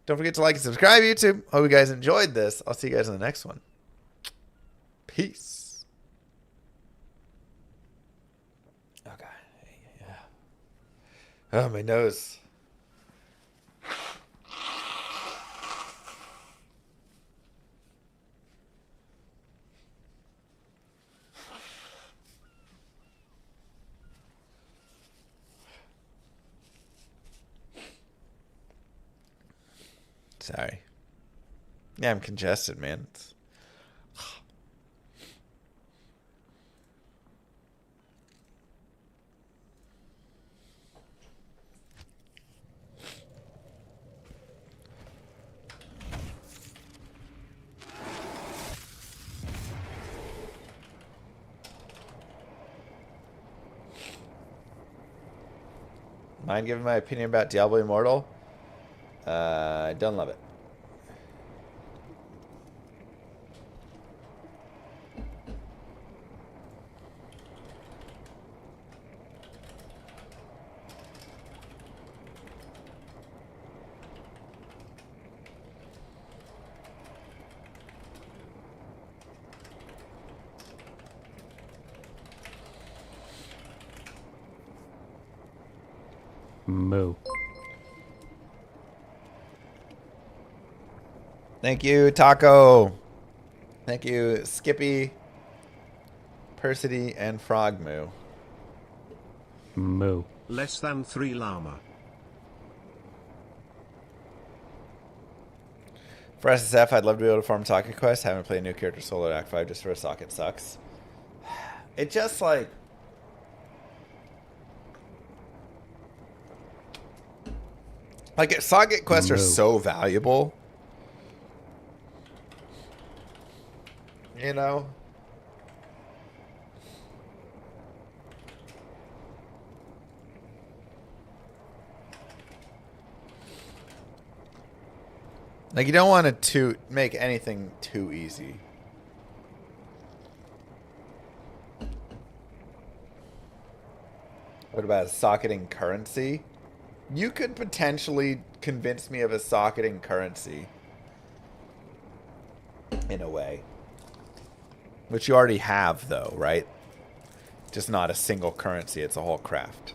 Speaker 3: don't forget to like and subscribe, YouTube. Hope you guys enjoyed this. I'll see you guys in the next one. Peace. Okay. Yeah. Oh, my nose. Sorry. Yeah, I'm congested, man. Mind giving my opinion about Diablo Immortal? I don't love it.
Speaker 2: Moo.
Speaker 3: Thank you, Taco. Thank you, Skippy, Persody, and Frogmoo.
Speaker 2: Moo.
Speaker 6: Less than 3 llama.
Speaker 3: For SSF, I'd love to be able to farm socket quests. Haven't played a new character solo at Act 5 just for a socket sucks. It just like... Like, socket quests are so valuable. You know? Like, you don't want to make anything too easy. What about socketing currency? You could potentially convince me of a socketing currency. In a way. Which you already have, though, right? Just not a single currency, it's a whole craft.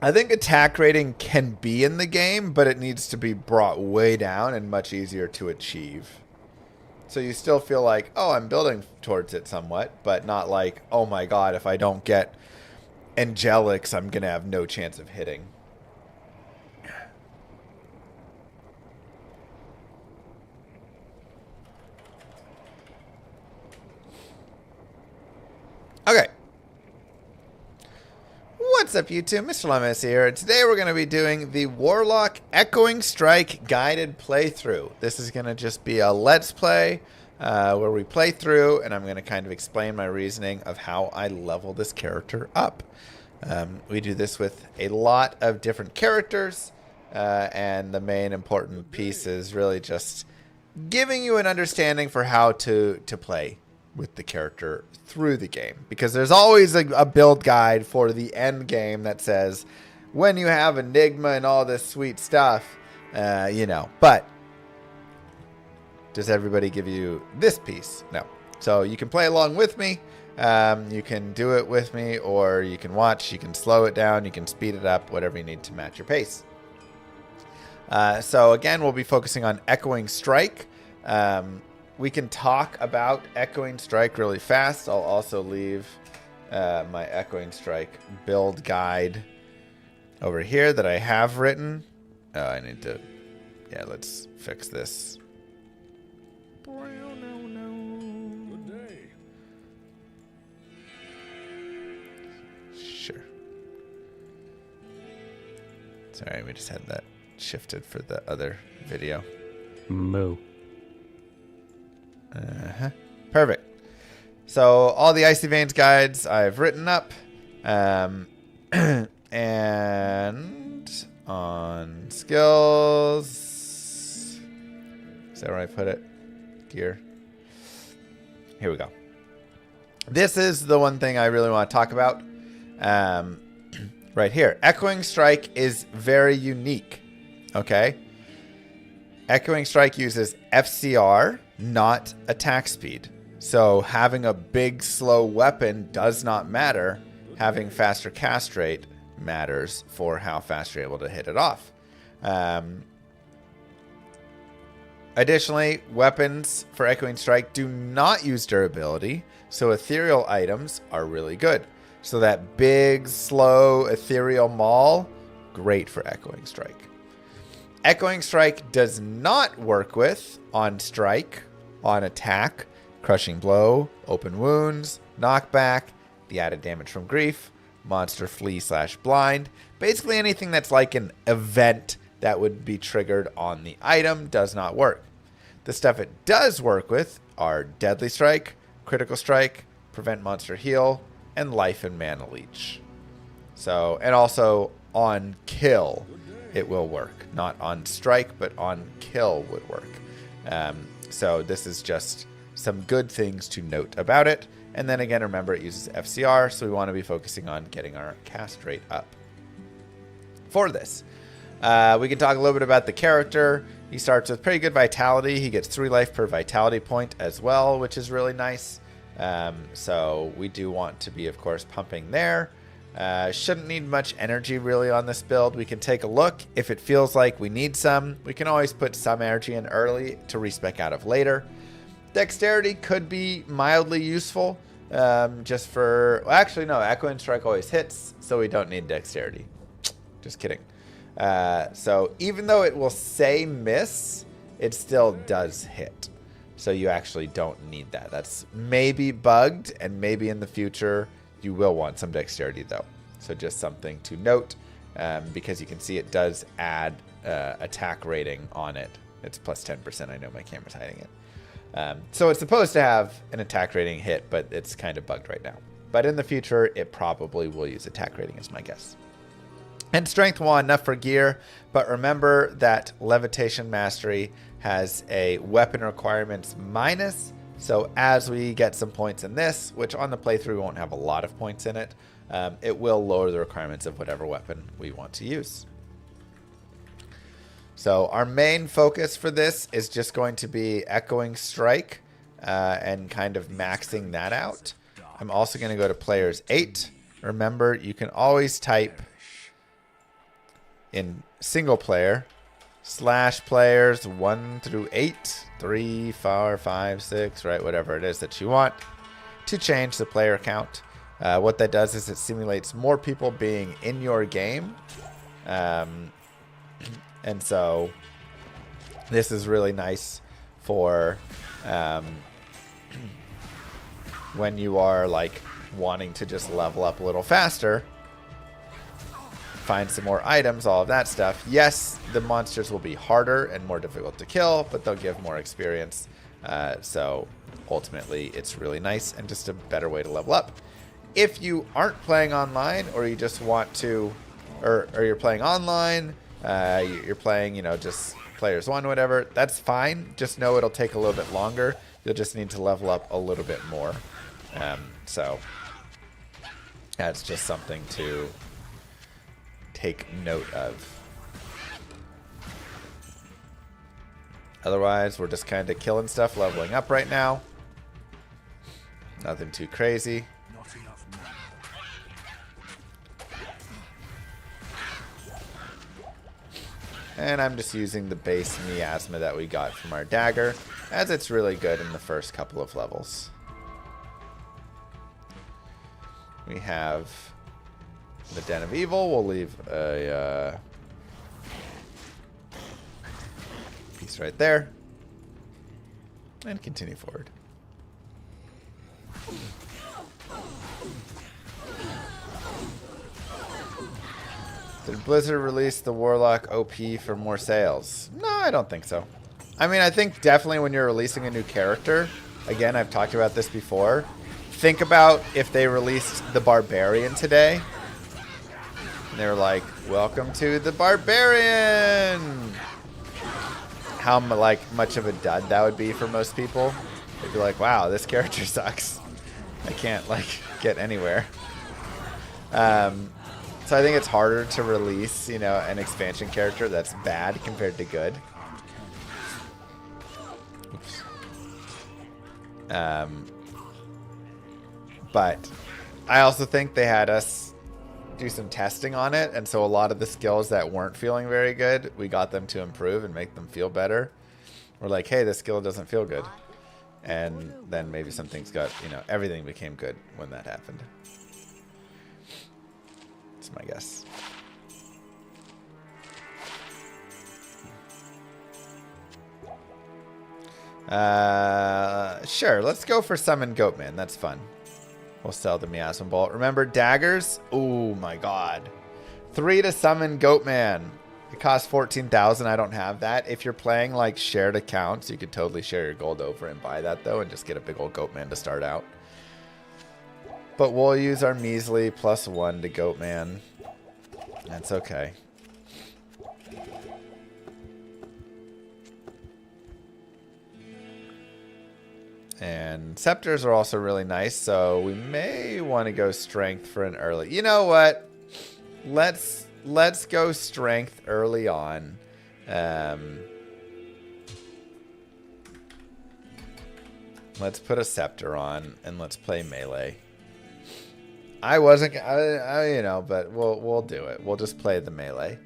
Speaker 3: I think attack rating can be in the game, but it needs to be brought way down and much easier to achieve. So you still feel like, oh, I'm building towards it somewhat, but not like, oh my god, if I don't get Angelics, I'm going to have no chance of hitting. Okay. What's up, YouTube? Mr. Llama here, and today we're going to be doing the Warlock Echoing Strike guided playthrough. This is going to just be a let's play where we play through, and I'm going to kind of explain my reasoning of how I level this character up. We do this with a lot of different characters, and the main important piece is really just giving you an understanding for how to play with the character through the game, because there's always a build guide for the end game that says when you have Enigma and all this sweet stuff, you know, but does everybody give you this piece? No. So you can play along with me, you can do it with me, or you can watch, you can slow it down, you can speed it up, whatever you need to match your pace. So again, we'll be focusing on Echoing Strike. We can talk about Echoing Strike really fast. I'll also leave my Echoing Strike build guide over here that I have written. Oh, I need to... Yeah, let's fix this. Sure. Sorry, we just had that shifted for the other video.
Speaker 5: Moo.
Speaker 3: Perfect. So all the Icy Veins guides I've written up, and on skills, is that where I put it? Gear. Here we go. This is the one thing I really want to talk about. Right here. Echoing Strike is very unique. Okay. Echoing Strike uses FCR, not attack speed. So having a big, slow weapon does not matter. Having faster cast rate matters for how fast you're able to hit it off. Additionally, weapons for Echoing Strike do not use durability, so ethereal items are really good. So that big, slow, ethereal maul, great for Echoing Strike. Echoing Strike does not work with on strike, on attack, crushing blow, open wounds, knockback, the added damage from grief, monster flee / blind. Basically anything that's like an event that would be triggered on the item does not work. The stuff it does work with are deadly strike, critical strike, prevent monster heal, and life and mana leech. So, and also on kill it will work. Not on strike, but on kill would work. So this is just some good things to note about it. And then again, remember it uses FCR, so we want to be focusing on getting our cast rate up. For this, we can talk a little bit about the character. He starts with pretty good vitality. He gets 3 life per vitality point as well, which is really nice. So we do want to be, of course, pumping there. Shouldn't need much energy really on this build. We can take a look. If it feels like we need some, we can always put some energy in early to respec out of later. Dexterity could be mildly useful, just for... Well, actually, no. Echoing Strike always hits, so we don't need dexterity. Just kidding. So even though it will say miss, it still does hit. So you actually don't need that. That's maybe bugged, and maybe in the future... You will want some dexterity, though. So just something to note, because you can see it does add attack rating on it. It's plus 10%. I know my camera's hiding it. So it's supposed to have an attack rating hit, but it's kind of bugged right now. But in the future, it probably will use attack rating, is my guess. And strength 1, enough for gear. But remember that Levitation Mastery has a weapon requirements minus. So as we get some points in this, which on the playthrough won't have a lot of points in it, it will lower the requirements of whatever weapon we want to use. So our main focus for this is just going to be Echoing Strike and kind of maxing that out. I'm also going to go to Players 8. Remember, you can always type in single player / players 1 through 8, 3, 4, 5, 6, right? Whatever it is that you want to change the player count. What that does is it simulates more people being in your game. And so this is really nice for when you are like wanting to just level up a little faster, find some more items, all of that stuff. Yes, the monsters will be harder and more difficult to kill, but they'll give more experience. So ultimately, it's really nice and just a better way to level up. If you aren't playing online, or you just want to, or you're playing online, you're playing, you know, just players 1, whatever, that's fine. Just know it'll take a little bit longer. You'll just need to level up a little bit more. So that's just something to take note of. Otherwise, we're just kind of killing stuff, leveling up right now. Nothing too crazy. And I'm just using the base miasma that we got from our dagger, as it's really good in the first couple of levels. We have the Den of Evil. We'll leave a piece right there and continue forward. Did Blizzard release the Warlock OP for more sales? No, I don't think so. I mean, I think definitely when you're releasing a new character, again, I've talked about this before, think about if they released the Barbarian today. And they were like, welcome to the Barbarian! How much of a dud that would be for most people. They'd be like, wow, this character sucks. I can't, get anywhere. So I think it's harder to release, you know, an expansion character that's bad compared to good. Oops. But I also think they had us do some testing on it, and so a lot of the skills that weren't feeling very good, we got them to improve and make them feel better. We're like, hey, this skill doesn't feel good. And then maybe some things got, you know, everything became good when that happened. That's my guess. Sure, let's go for Summon Goatman. That's fun. We'll sell the Miasma Bolt. Remember daggers? Oh my god. 3 to summon Goatman. It costs 14,000. I don't have that. If you're playing like shared accounts, you could totally share your gold over and buy that though, and just get a big old Goatman to start out. But we'll use our measly +1 to Goatman. That's okay. And scepters are also really nice, so we may want to go strength for an early. You know what? Let's go strength early on. Let's put a scepter on and let's play melee. I wasn't, you know, but we'll do it. We'll just play the melee.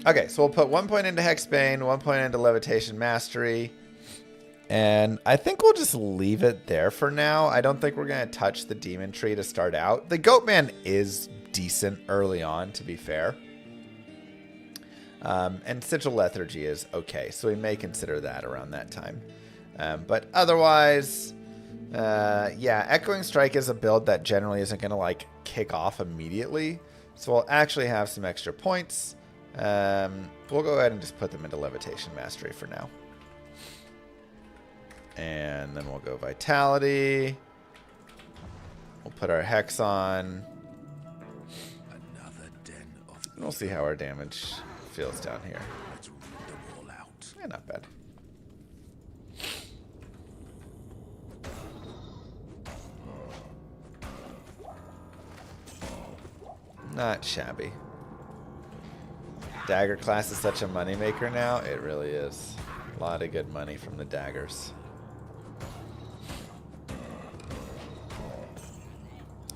Speaker 3: Okay, so we'll put 1 point into Hexbane, 1 point into Levitation Mastery. And I think we'll just leave it there for now. I don't think we're going to touch the Demon Tree to start out. The Goatman is decent early on, to be fair. And Sigil Lethargy is okay, so we may consider that around that time. But otherwise, yeah, Echoing Strike is a build that generally isn't going to, kick off immediately. So we'll actually have some extra points. We'll go ahead and just put them into Levitation Mastery for now. And then we'll go Vitality. We'll put our Hex on. And we'll see how our damage feels down here. Yeah, not bad. Not shabby. Dagger class is such a moneymaker now. It really is. A lot of good money from the daggers.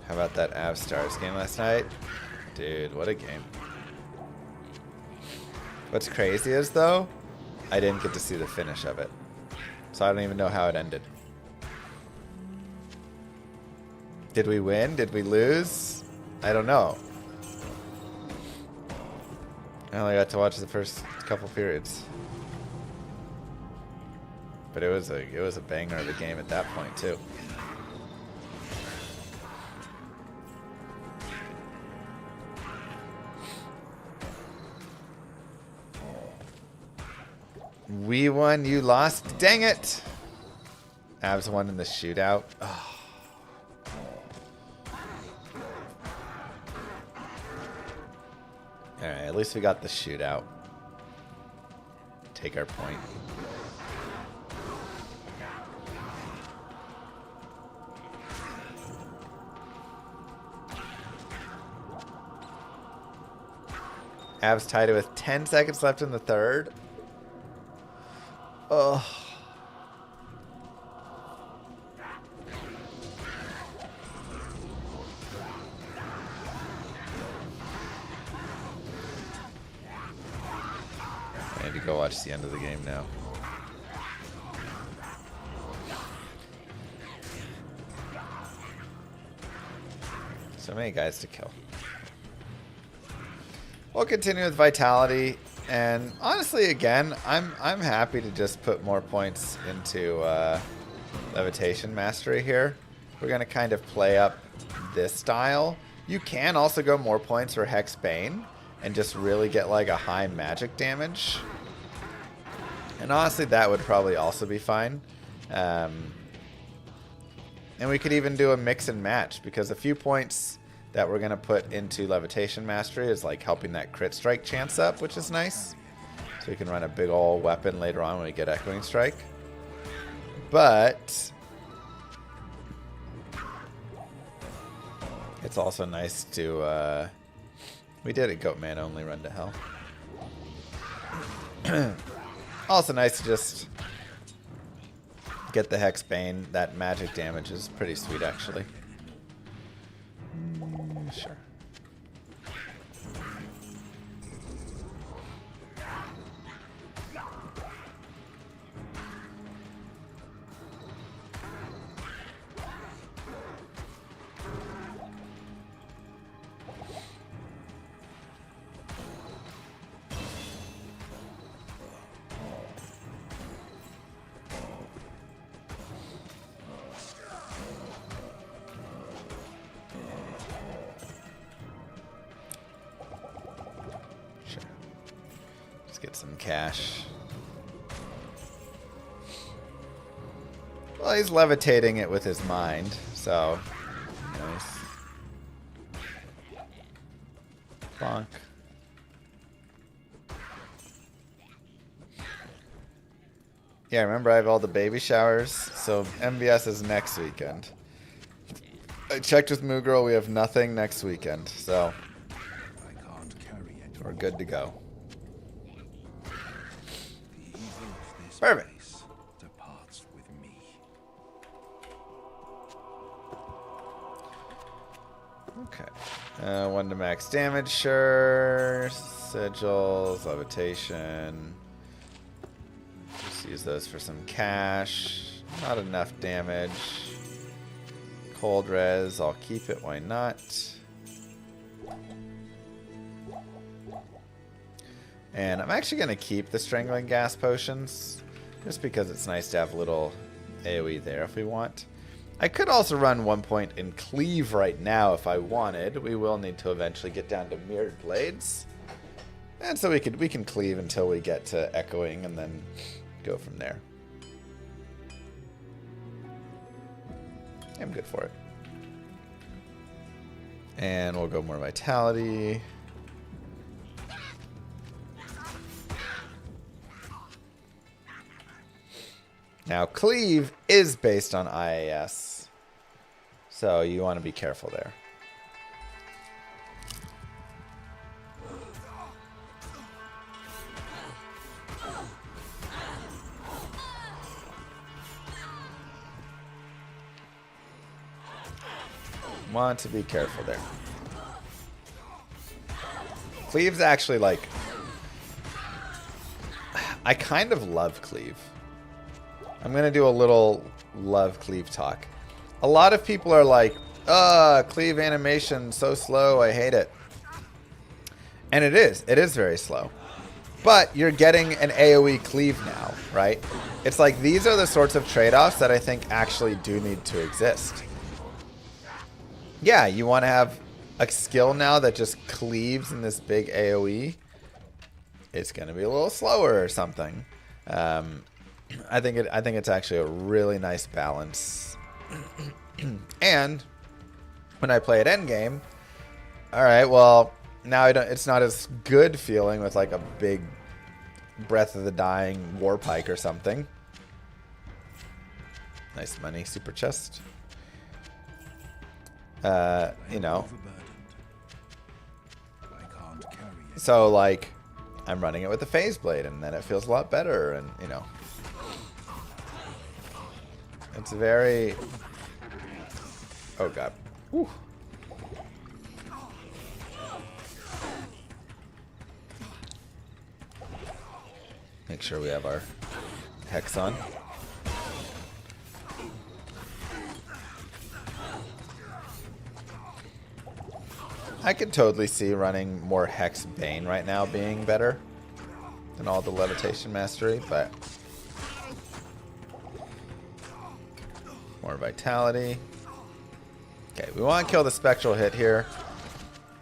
Speaker 3: How about that Avstars game last night? Dude, what a game. What's crazy is, though, I didn't get to see the finish of it. So I don't even know how it ended. Did we win? Did we lose? I don't know. I only got to watch the first couple periods. But it was a banger of a game at that point, too. We won, you lost. Dang it! Avs won in the shootout. Oh. Alright, at least we got the shootout. Take our point. Avs tied it with 10 seconds left in the third. Oh. I need to go watch the end of the game now. So many guys to kill. We'll continue with Vitality, and honestly, again, I'm happy to just put more points into Levitation Mastery here. We're gonna kind of play up this style. You can also go more points for Hex Bane and just really get like a high magic damage. And honestly, that would probably also be fine. And we could even do a mix and match, because a few points that we're going to put into Levitation Mastery is like helping that crit strike chance up, which is nice. So we can run a big ol' weapon later on when we get Echoing Strike. But it's also nice to... we did a Goatman only run to hell. Also nice to just get the Hex Bane. That magic damage is pretty sweet, actually. Sure. Get some cash. Well, he's levitating it with his mind, so nice. Bonk. Yeah, remember I have all the baby showers, so MVS is next weekend. I checked with Moo Girl, we have nothing next weekend, so we're good to go. Perfect.
Speaker 1: Departs with me.
Speaker 3: Okay. 1 to max damage, sure. Sigils, levitation. Just use those for some cash. Not enough damage. Cold res, I'll keep it, why not? And I'm actually going to keep the Strangling Gas potions, just because it's nice to have a little AoE there if we want. I could also run 1 point in Cleave right now if I wanted. We will need to eventually get down to Mirrored Blades. And so we can Cleave until we get to Echoing and then go from there. I'm good for it. And we'll go more Vitality. Now, Cleave is based on IAS, so you want to be careful there. Want to be careful there. Cleave's actually like... I kind of love Cleave. I'm going to do a little love Cleave talk. A lot of people are like, Cleave animation, so slow, I hate it. And it is. It is very slow. But you're getting an AoE Cleave now, right? It's like these are the sorts of trade-offs that I think actually do need to exist. Yeah, you want to have a skill now that just cleaves in this big AoE. It's going to be a little slower or something. I think it's actually a really nice balance. And when I play at endgame, all right, well, now it's not as good feeling with like a big Breath of the Dying war pike or something. Nice money, super chest. You know. So like, I'm running it with the phase blade, and then it feels a lot better, and you know, it's very. Oh god. Whew. Make sure we have our hex on. I could totally see running more Hex Bane right now being better than all the Levitation Mastery, but more Vitality. Okay, we want to kill the Spectral hit here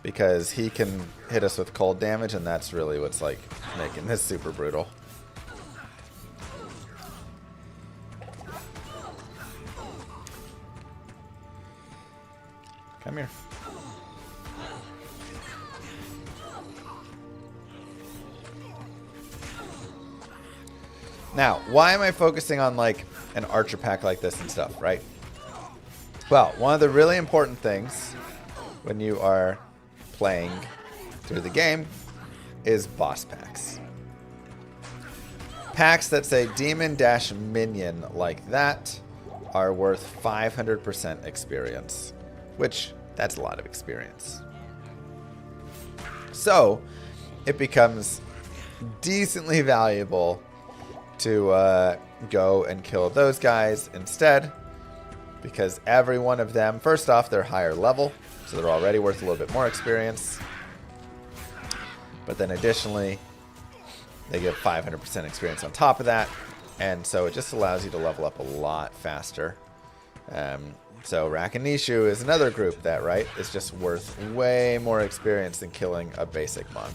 Speaker 3: because he can hit us with cold damage, and that's really what's like making this super brutal. Come here. Now, why am I focusing on like an archer pack like this and stuff, right? Well, one of the really important things when you are playing through the game is boss packs. Packs that say demon dash minion like that are worth 500% experience, which that's a lot of experience. So it becomes decently valuable to go and kill those guys instead, because every one of them, first off, they're higher level, so they're already worth a little bit more experience, but then additionally they give 500% experience on top of that, and so it just allows you to level up a lot faster. So Rakanishu is another group that, right, is just worth way more experience than killing a basic mon.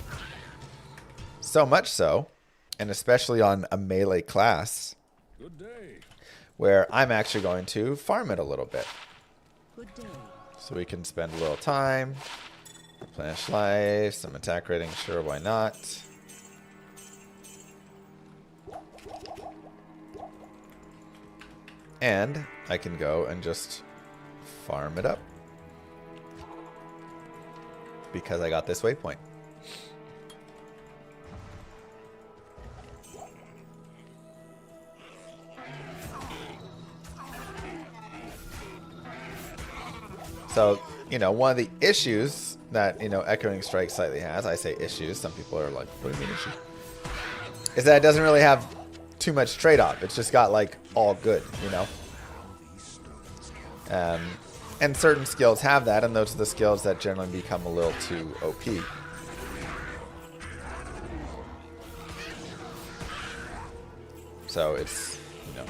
Speaker 3: So much so, and especially on a melee class, where I'm actually going to farm it a little bit. So we can spend a little time, replenish life, some attack rating, sure, why not? And I can go and just farm it up because I got this waypoint. So, you know, one of the issues that, you know, Echoing Strike slightly has, I say issues, some people are like, what do you mean issue? Is that it doesn't really have too much trade-off. It's just got, like, all good, you know? And certain skills have that, and those are the skills that generally become a little too OP. So it's, you know,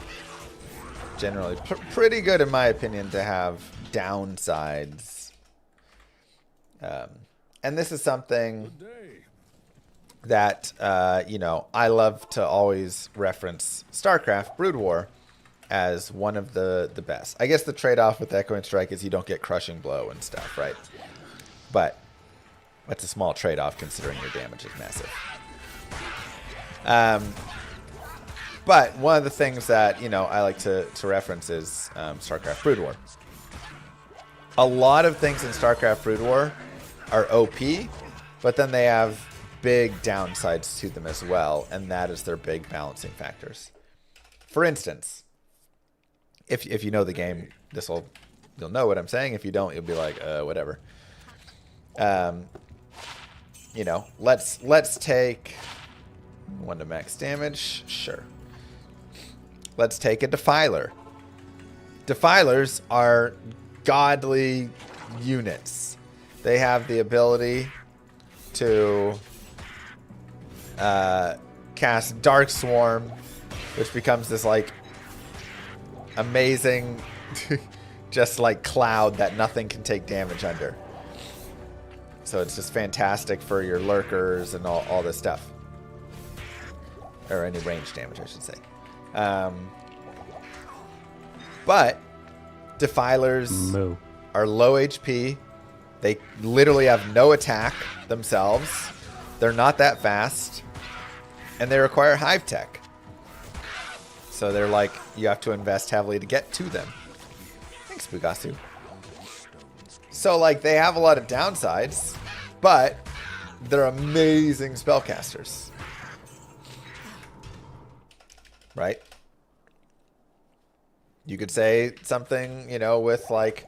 Speaker 3: generally pretty good, in my opinion, to have downsides. And this is something that, you know, I love to always reference StarCraft Brood War as one of the best. I guess the trade-off with Echoing Strike is you don't get Crushing Blow and stuff, right? But that's a small trade-off considering your damage is massive. But one of the things that, you know, I like to reference is StarCraft Brood War. A lot of things in StarCraft Brood War are OP, but then they have big downsides to them as well, and that is their big balancing factors. For instance, if you know the game, you'll know what I'm saying. If you don't, you'll be like, whatever. you know, let's take 1 to max damage. Sure. Let's take a Defiler. Defilers are godly units. They have the ability to cast Dark Swarm, which becomes this like amazing just like cloud that nothing can take damage under. So it's just fantastic for your lurkers and all this stuff. Or any range damage, I should say. But Defilers are low HP. They literally have no attack themselves. They're not that fast. And they require Hive Tech. So they're like, you have to invest heavily to get to them. Thanks, Bugasu. So like, they have a lot of downsides, but they're amazing spellcasters. Right? You could say something, you know, with like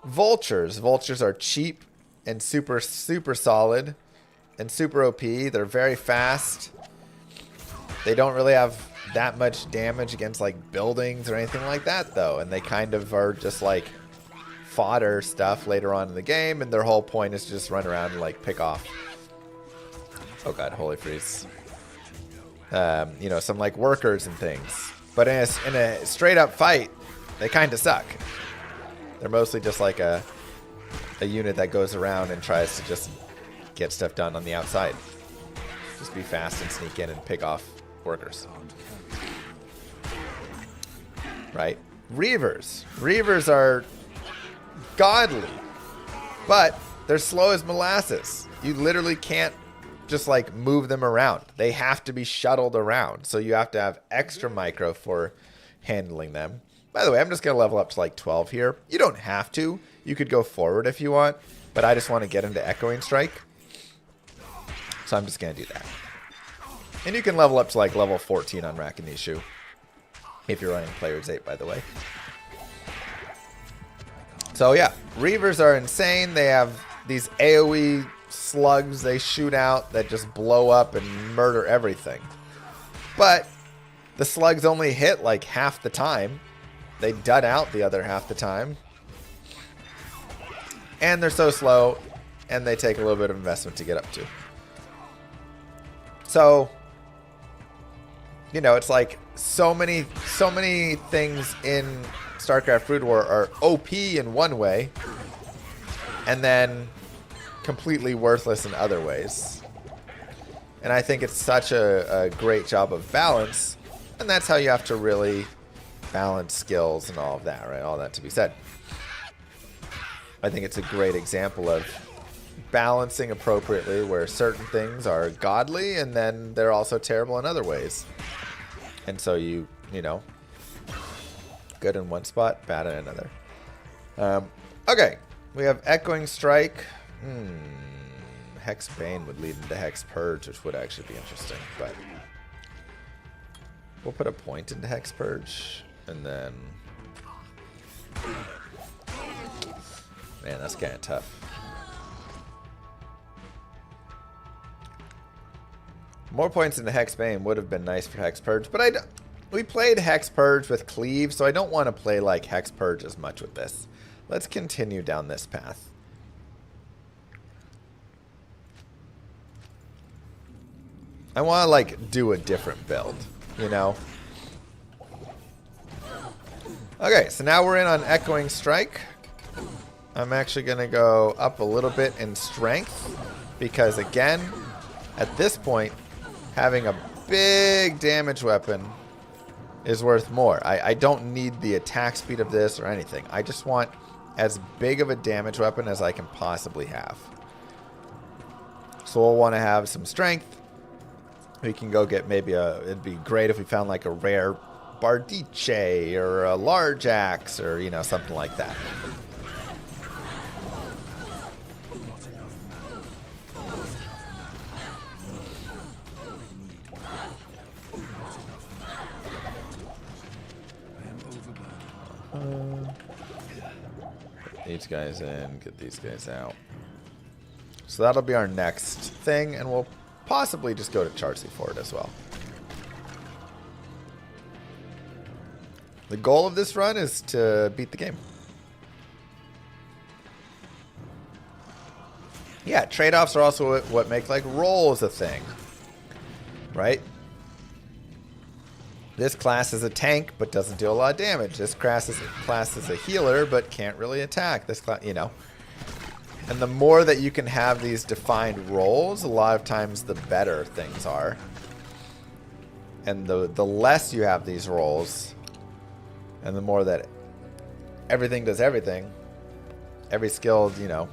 Speaker 3: Vultures. Vultures are cheap and super solid and super OP. They're very fast. They don't really have that much damage against like buildings or anything like that though. And they kind of are just like fodder stuff later on in the game. And their whole point is to just run around and like pick off. Oh god, Holy Freeze. You know, some like workers and things. But in a straight up fight, they kind of suck. They're mostly just like a unit that goes around and tries to just get stuff done on the outside. Just be fast and sneak in and pick off workers. Right? Reavers. Reavers are godly, but they're slow as molasses. You literally can't just like move them around. They have to be shuttled around. So you have to have extra micro for handling them. By the way, I'm just going to level up to like 12 here. You don't have to. You could go forward if you want, but I just want to get into Echoing Strike. So I'm just going to do that. And you can level up to like level 14 on Rakinishu. If you're running Player's 8, by the way. So yeah, Reavers are insane. They have these AoE slugs they shoot out that just blow up and murder everything. But the slugs only hit like half the time. They dud out the other half the time. And they're so slow, and they take a little bit of investment to get up to. So, you know, it's like so many things in StarCraft Brood War are OP in one way, and then completely worthless in other ways. And I think it's such a great job of balance, and that's how you have to really balance skills and all of that, right? All that to be said. I think it's a great example of balancing appropriately where certain things are godly and then they're also terrible in other ways. And so you know, good in one spot, bad in another. Okay, we have Echoing Strike. Hex Bane would lead into Hex Purge, which would actually be interesting, but we'll put a point into Hex Purge, and then man, that's kind of tough. More points into Hex Bane would have been nice for Hex Purge, but we played Hex Purge with Cleave, so I don't want to play like Hex Purge as much with this. Let's continue down this path. I want to like do a different build, you know? Okay, so now we're in on Echoing Strike. I'm actually going to go up a little bit in strength because, again, at this point, having a big damage weapon is worth more. I don't need the attack speed of this or anything. I just want as big of a damage weapon as I can possibly have. So we'll want to have some strength. We can go get maybe it'd be great if we found like a rare Bardiche or a large axe or, you know, something like that. Put these guys in, get these guys out. So that'll be our next thing, and we'll possibly just go to Charcy for it as well. The goal of this run is to beat the game. Yeah, trade-offs are also what make like rolls a thing, right? This class is a tank, but doesn't deal a lot of damage. This class is a healer, but can't really attack. This class, you know. And the more that you can have these defined roles, a lot of times the better things are. And the less you have these roles, and the more that everything does everything, every skill, you know,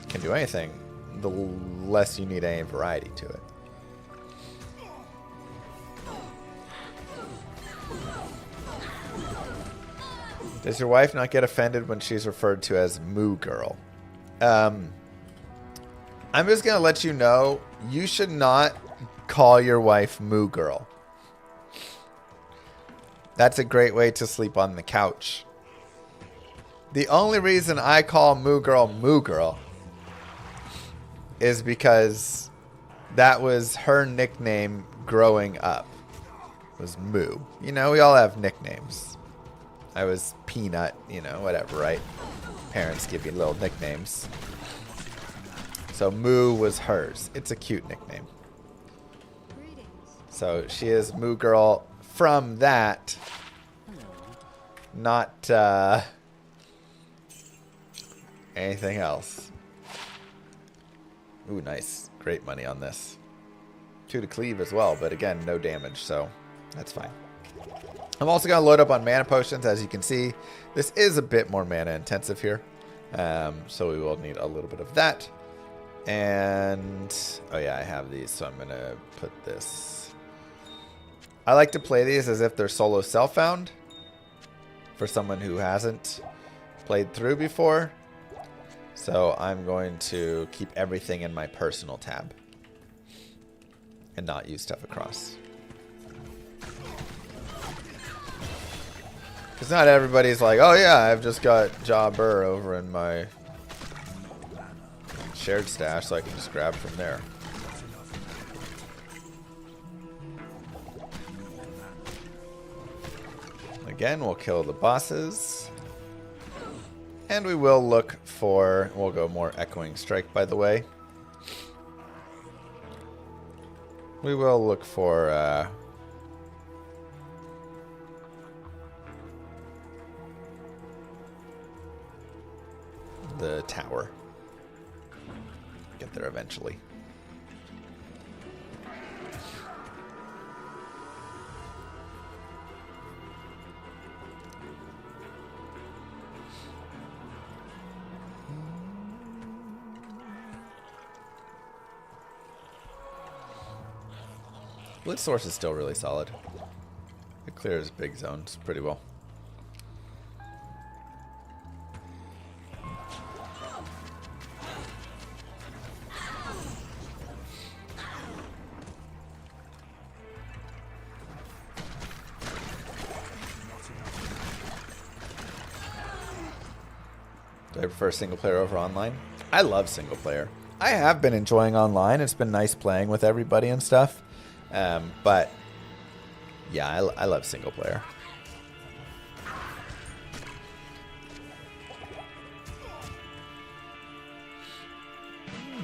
Speaker 3: can do anything, the less you need any variety to it. Does your wife not get offended when she's referred to as Moo Girl? I'm just going to let you know, you should not call your wife Moo Girl. That's a great way to sleep on the couch. The only reason I call Moo Girl is because that was her nickname growing up. Was Moo. You know, we all have nicknames. I was Peanut, you know, whatever, right? Parents give you little nicknames. So Moo was hers. It's a cute nickname. So she is Moo Girl from that. Not anything else. Ooh, nice. Great money on this. 2 to cleave as well, but again, no damage, so that's fine. I'm also going to load up on mana potions. As you can see, this is a bit more mana intensive here. So we will need a little bit of that. And, oh yeah, I have these, so I'm going to put this. I like to play these as if they're solo self-found for someone who hasn't played through before. So I'm going to keep everything in my personal tab and not use stuff across. Because not everybody's like, oh yeah, I've just got Jobber over in my shared stash, so I can just grab from there. Again, we'll kill the bosses. And we will look for, we'll go more Echoing Strike, by the way. We will look for the tower. Get there eventually. Blitz Source is still really solid. It clears big zones pretty well. Do I prefer single player over online? I love single player. I have been enjoying online. It's been nice playing with everybody and stuff. But yeah, I love single player.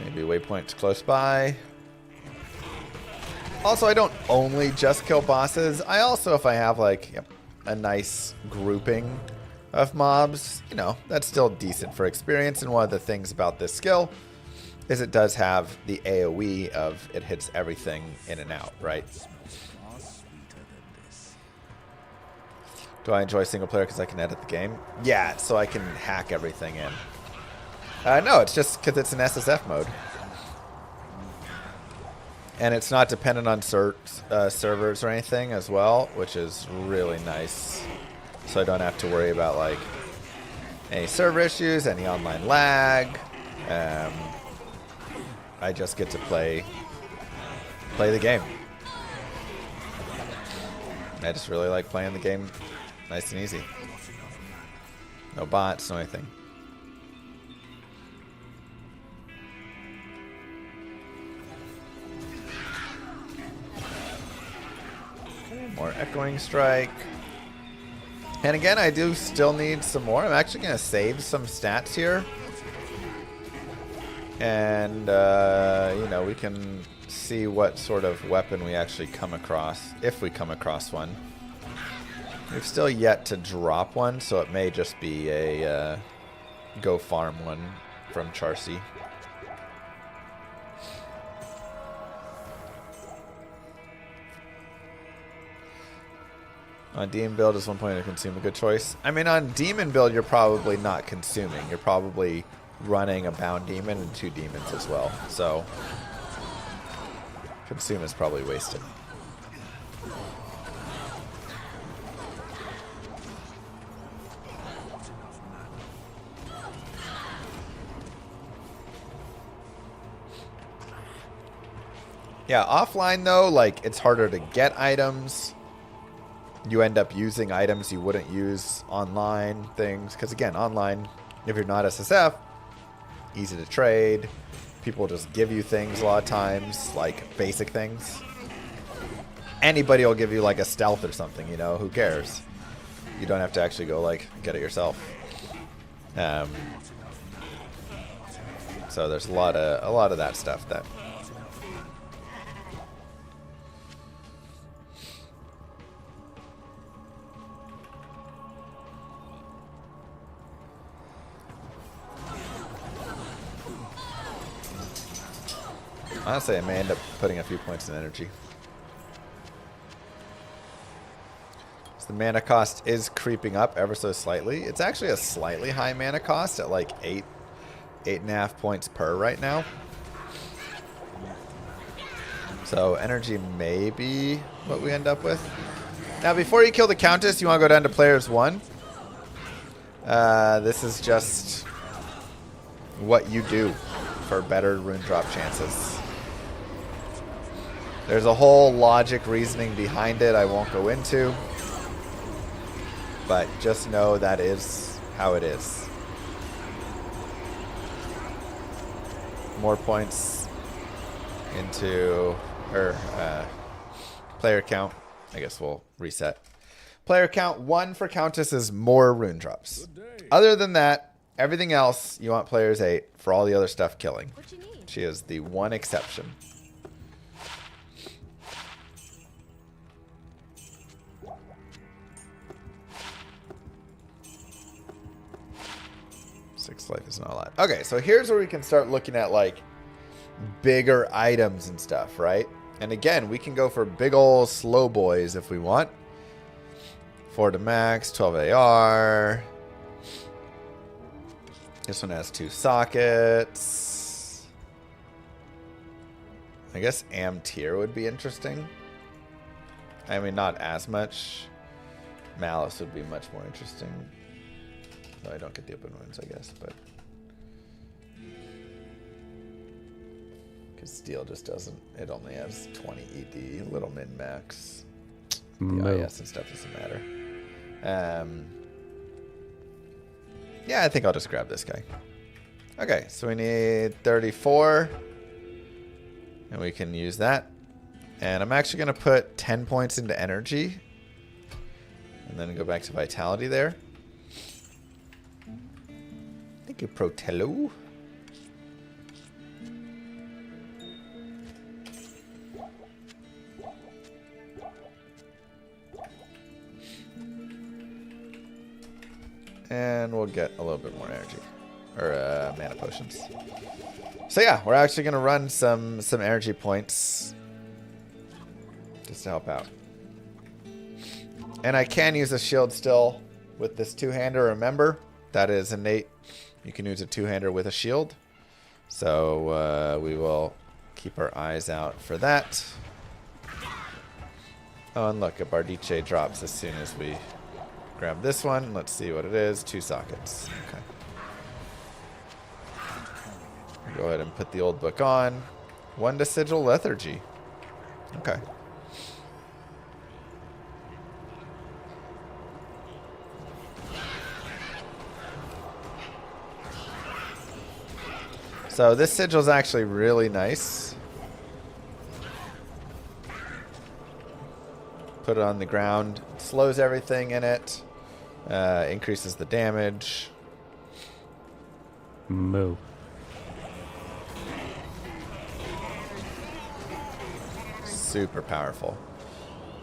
Speaker 3: Maybe waypoints close by. Also, I don't only just kill bosses. I also, if I have like a nice grouping of mobs, you know, that's still decent for experience. And one of the things about this skill is it does have the AoE of it hits everything in and out, right? Do I enjoy single player because I can edit the game? Yeah, so I can hack everything in. No, it's just because it's an SSF mode. And it's not dependent on servers or anything as well, which is really nice. So I don't have to worry about like any server issues, any online lag. I just get to play the game. I just really like playing the game nice and easy. No bots, no anything. more Echoing Strike. And again, I do still need some more. I'm actually going to save some stats here. And, you know, we can see what sort of weapon we actually come across, if we come across one. We've still yet to drop one, so it may just be a go farm one from Charcy. On Demon build is one point to consume, a good choice. I mean, on Demon build, you're probably not consuming. You're probably running a Bound Demon and 2 Demons as well. So, consume is probably wasted. Yeah, offline though, like, it's harder to get items. You end up using items you wouldn't use online, things. Because again, online, if you're not SSF, easy to trade. People just give you things a lot of times, like basic things. Anybody will give you like a stealth or something, you know, who cares? You don't have to actually go like get it yourself. So there's a lot of that stuff that honestly, I may end up putting a few points in energy. So the mana cost is creeping up ever so slightly. It's actually a slightly high mana cost at like 8.5 points per right now. So energy may be what we end up with. Now, before you kill the Countess, you want to go down to players 1. This is just what you do for better rune drop chances. There's a whole logic reasoning behind it I won't go into. But just know that is how it is. More points into player count. I guess we'll reset. Player count 1 for Countess is more rune drops. Other than that, everything else you want players 8 for all the other stuff killing. She is the one exception. Life is not a lot. Okay, so here's where we can start looking at like bigger items and stuff, right? And again, we can go for big ol' slow boys if we want. 4 to max, 12 AR. This one has 2 sockets. I guess Am tier would be interesting. I mean, not as much. Malice would be much more interesting. No, I don't get the open wounds, I guess, but because steel just doesn't. It only has 20 ED, little min max. The IS and stuff doesn't matter. Yeah, I think I'll just grab this guy. Okay, so we need 34, and we can use that. And I'm actually going to put 10 points into energy, and then go back to vitality there. Thank you, Protello. And we'll get a little bit more energy. Or mana potions. So yeah, we're actually going to run some energy points. Just to help out. And I can use a shield still with this two-hander, remember. That is innate. You can use a two-hander with a shield. So we will keep our eyes out for that. Oh, and look, a Bardiche drops as soon as we grab this one. Let's see what it is. 2 sockets. Okay. Go ahead and put the old book on. 1 to Sigil Lethargy. Okay. So this sigil is actually really nice. put it on the ground. Slows everything in it. Increases the damage.
Speaker 5: Moo.
Speaker 3: Super powerful.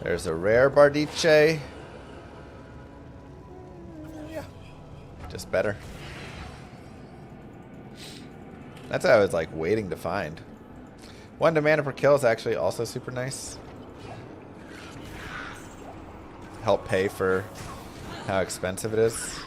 Speaker 3: There's a rare Bardiche. Yeah. Just better. That's what I was like waiting to find. 1 mana per kill is actually also super nice. Help pay for how expensive it is.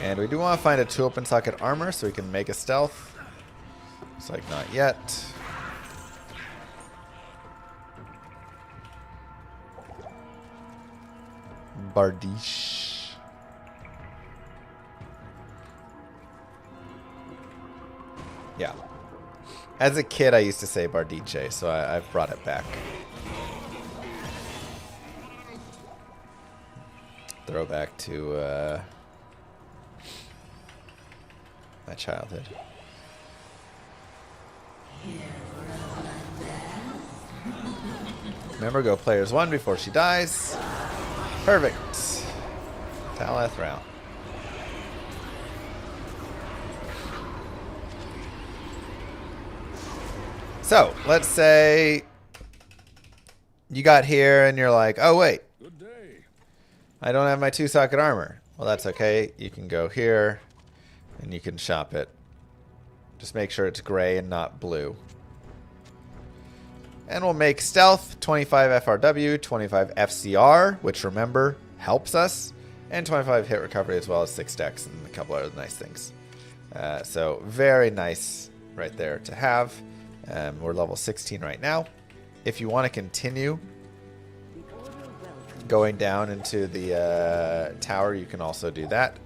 Speaker 3: And we do want to find a 2 open socket armor so we can make a stealth. It's like not yet. Bardiche. Yeah. As a kid, I used to say Bardiche, so I've brought it back. Throwback to my childhood. Remember, go players 1 before she dies. Perfect. Taleth round. So, let's say you got here and you're like, oh wait, I don't have my 2 socket armor. Well, that's okay. You can go here and you can shop it. Just make sure it's gray and not blue. And we'll make stealth, 25 FRW, 25 FCR, which remember, helps us, and 25 hit recovery as well as 6 dex and a couple other nice things. So very nice right there to have. We're level 16 right now. If you want to continue going down into the tower, you can also do that.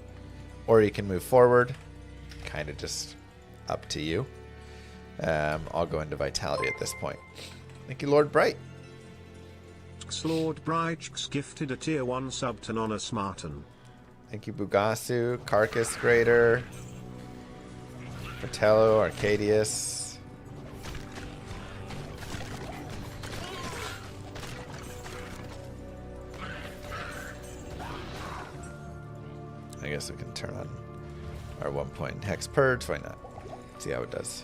Speaker 3: Or you can move forward. Kind of just up to you. I'll go into Vitality at this point. Thank you, Lord Bright.
Speaker 6: Lord Bright gifted a tier 1 sub to Nonna Smarten.
Speaker 3: Thank you, Bugasu, Carcass Grader, Fratello, Arcadius. I guess we can turn on our 1 point Hex Purge. Why not? See how it does.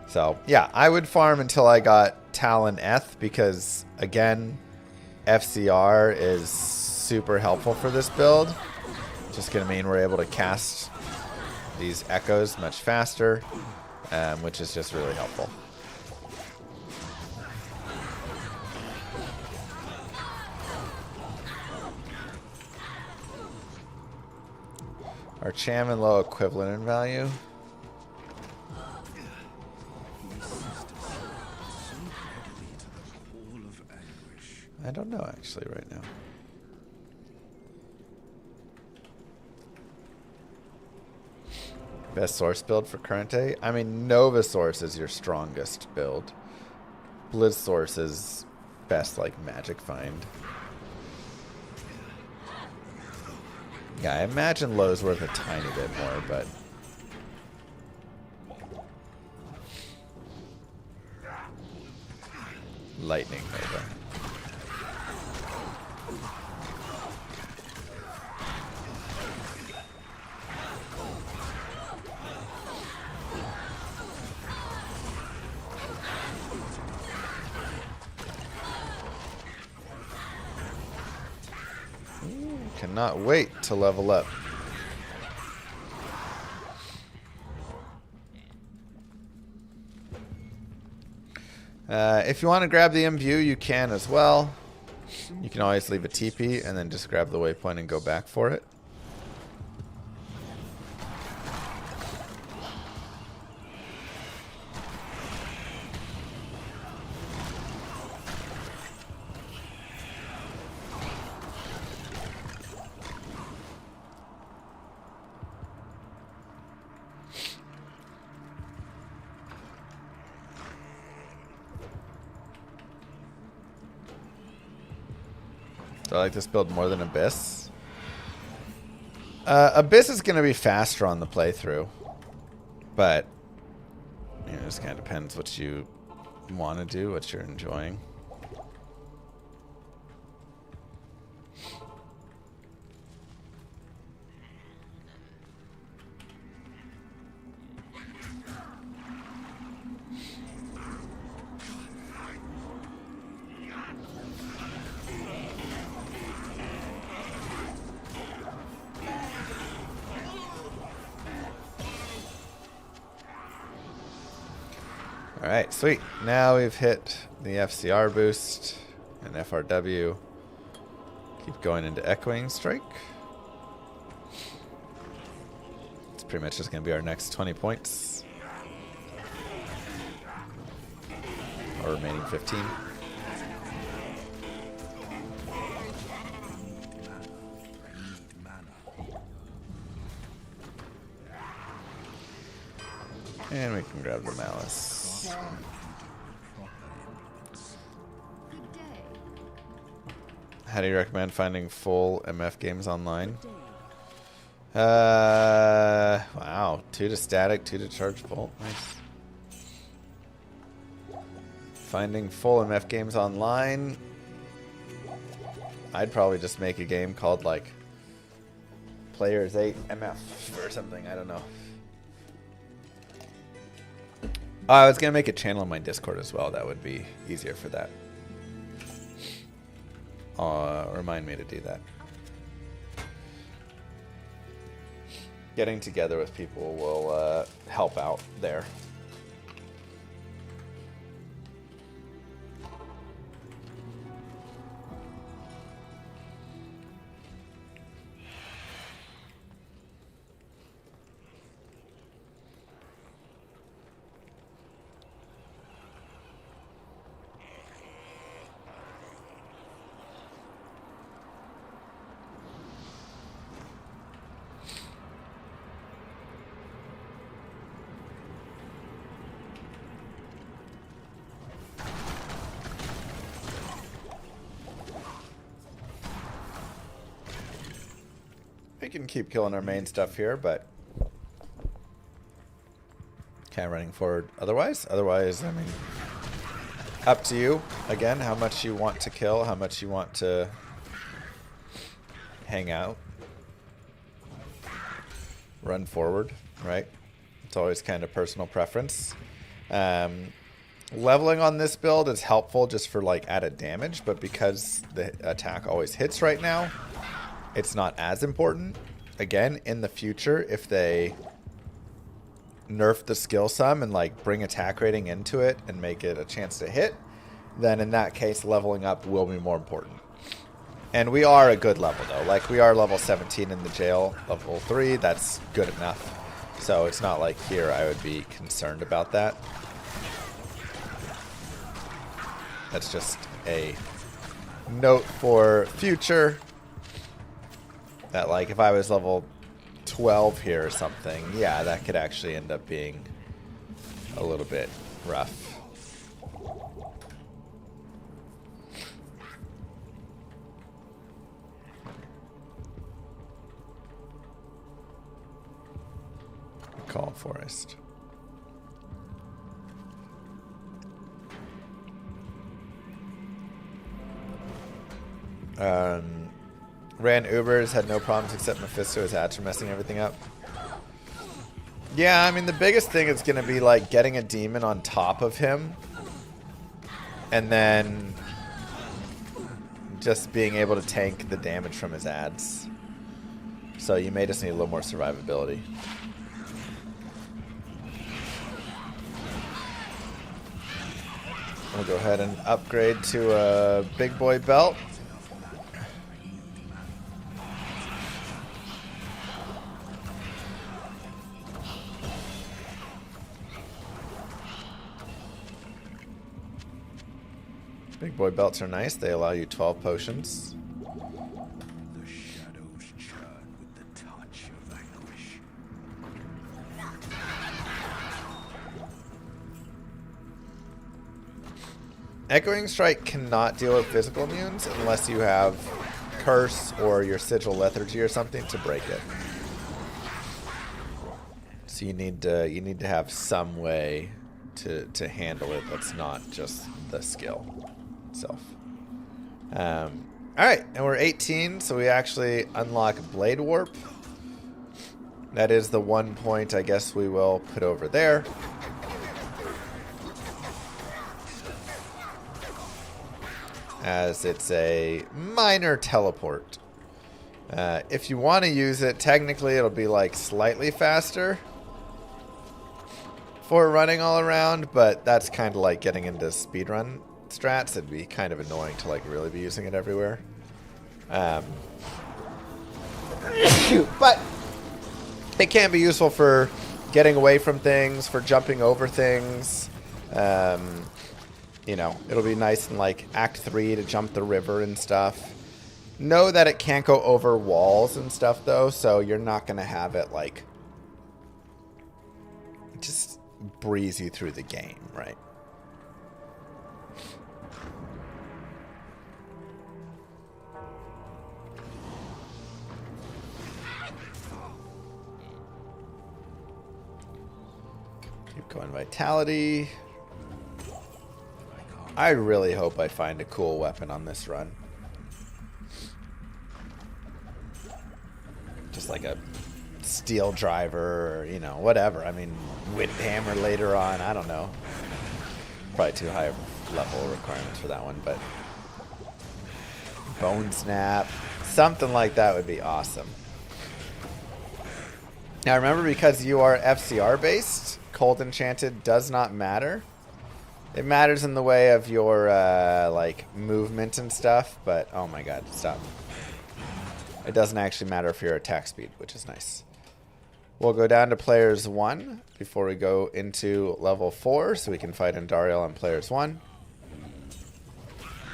Speaker 3: So, yeah, I would farm until I got Talon Eth because, again, FCR is super helpful for this build. Just going to mean we're able to cast these echoes much faster, which is just really helpful. Our Cham and low equivalent in value. I don't know actually right now. Best source build for current day? I mean, Nova Source is your strongest build. Blizz Source is best like Magic Find. Yeah, I imagine Low's worth a tiny bit more, but Lightning Nova. Cannot wait to level up. If you want to grab the imbue, you can as well. You can always leave a TP and then just grab the waypoint and go back for it. Do I like this build more than Abyss? Abyss is going to be faster on the playthrough. But, you know, it just kind of depends what you want to do, what you're enjoying. Alright, sweet. Now we've hit the FCR boost and FRW. Keep going into Echoing Strike. It's pretty much just going to be our next 20 points. Our remaining 15. And we can grab the Malice. How do you recommend finding full MF games online? Wow. 2 to static, 2 to charge bolt. Nice. Finding full MF games online. I'd probably just make a game called like Players 8 MF or something. I don't know. I was going to make a channel in my Discord as well. That would be easier for that. Remind me to do that. Getting together with people will help out there. We can keep killing our main stuff here, but kind of running forward otherwise. Otherwise, I mean, up to you. Again, how much you want to kill, how much you want to hang out. Run forward, right? It's always kind of personal preference. Leveling on this build is helpful just for like added damage, but because the attack always hits right now, it's not as important. Again, in the future, if they nerf the skill some and like bring attack rating into it and make it a chance to hit, then in that case, leveling up will be more important. And we are a good level though. Like we are level 17 in the jail, level 3, that's good enough. So it's not like here I would be concerned about that. That's just a note for future. That like if I was level 12 here or something, yeah, that could actually end up being a little bit rough. Calm Forest. Ran Ubers, had no problems except Mephisto's ads for messing everything up. Yeah, I mean, the biggest thing is going to be, like, getting a demon on top of him. And then just being able to tank the damage from his ads. So you may just need a little more survivability. We'll go ahead and upgrade to a big boy belt. Big boy belts are nice. They allow you 12 potions.
Speaker 1: The shadows churn with the touch of anguish.
Speaker 3: Echoing Strike cannot deal with physical immunes unless you have curse or your sigil lethargy or something to break it. So you need to have some way to handle it that's not just the skill itself. All right, and we're 18, so we actually unlock Blade Warp. That is the 1 point I guess we will put over there. As it's a minor teleport. If you want to use it, technically it'll be like slightly faster for running all around, but that's kind of like getting into speedrun strats. It'd be kind of annoying to like really be using it everywhere. But it can be useful for getting away from things, for jumping over things. You know, it'll be nice in like Act 3 to jump the river and stuff. Know that it can't go over walls and stuff though, so you're not going to have it like just breeze you through the game, right? Keep going vitality. I really hope I find a cool weapon on this run. Just like a steel driver or, you know, whatever. I mean, wind hammer later on. I don't know. Probably too high of level requirements for that one, but bone snap. Something like that would be awesome. Now remember, because you are FCR based, cold enchanted does not matter. It matters in the way of your like movement and stuff, but oh my god, stop. It doesn't actually matter for your attack speed, which is nice. We'll go down to players 1 before we go into level 4, so we can fight Andariel on players 1.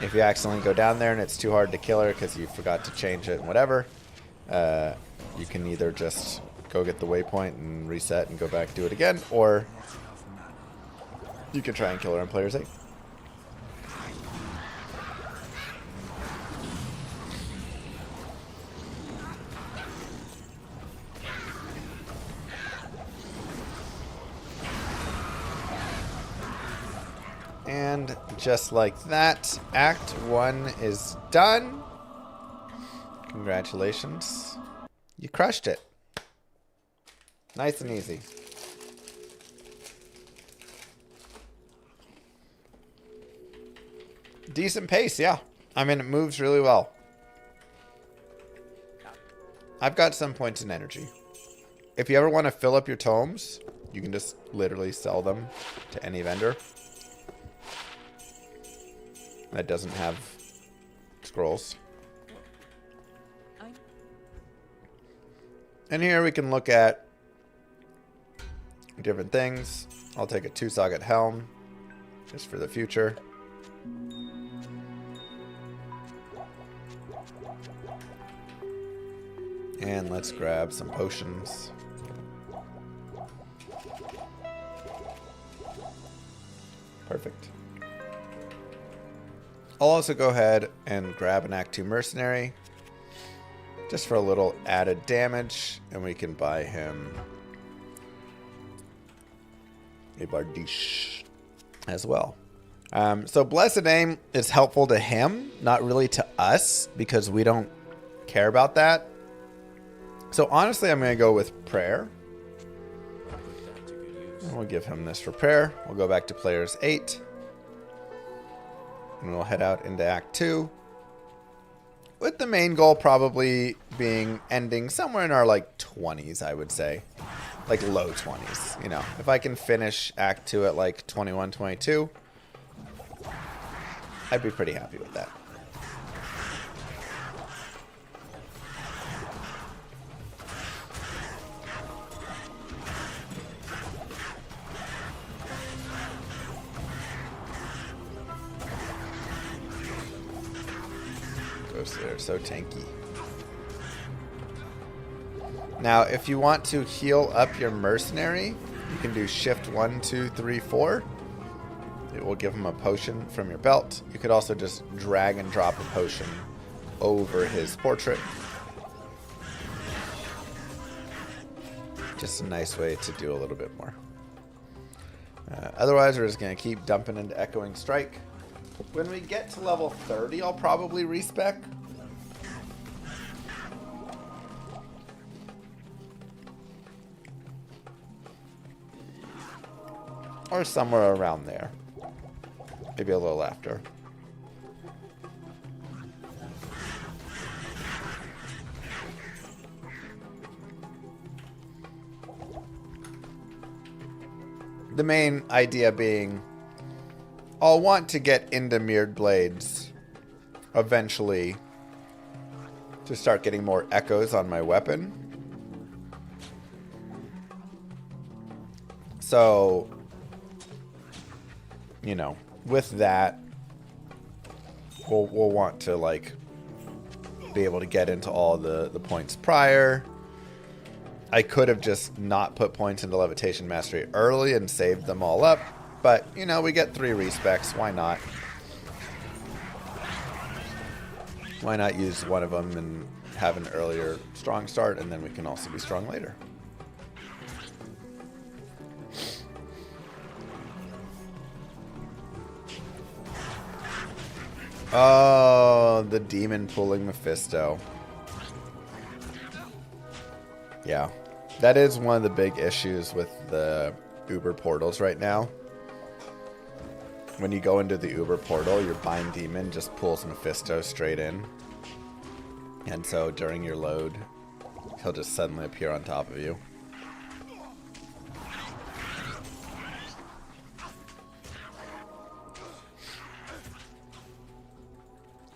Speaker 3: If you accidentally go down there and it's too hard to kill her because you forgot to change it and whatever, you can either just go get the waypoint and reset and go back and do it again, or you can try and kill her on players 8. And just like that, Act 1 is done. Congratulations. You crushed it. Nice and easy. Decent pace, yeah. I mean, it moves really well. I've got some points in energy. If you ever want to fill up your tomes, you can just literally sell them to any vendor that doesn't have scrolls. And here we can look at different things. I'll take a 2-socket helm just for the future. And let's grab some potions. Perfect. I'll also go ahead and grab an Act 2 mercenary just for a little added damage, and we can buy him a Bardiche as well. So Blessed Aim is helpful to him, not really to us, because we don't care about that. So honestly, I'm going to go with Prayer. And we'll give him this for Prayer. We'll go back to players 8. And we'll head out into Act 2. With the main goal probably being ending somewhere in our like 20s, I would say. Like low 20s, you know. If I can finish Act 2 at like 21, 22, I'd be pretty happy with that. They're so tanky. Now, if you want to heal up your mercenary, you can do Shift 1, 2, 3, 4. It will give him a potion from your belt. You could also just drag and drop a potion over his portrait. Just a nice way to do a little bit more. Otherwise, we're just going to keep dumping into Echoing Strike. When we get to level 30, I'll probably respec. Or somewhere around there. Maybe a little after. The main idea being, I'll want to get into Mirrored Blades eventually to start getting more echoes on my weapon. So, you know, with that, we'll want to like be able to get into all the points prior. I could have just not put points into Levitation Mastery early and saved them all up, but you know, we get 3 respecs. Why not? Why not use one of them and have an earlier strong start, and then we can also be strong later. Oh, the demon pulling Mephisto. Yeah, that is one of the big issues with the Uber portals right now. When you go into the Uber portal, your Bind Demon just pulls Mephisto straight in. And so during your load, he'll just suddenly appear on top of you.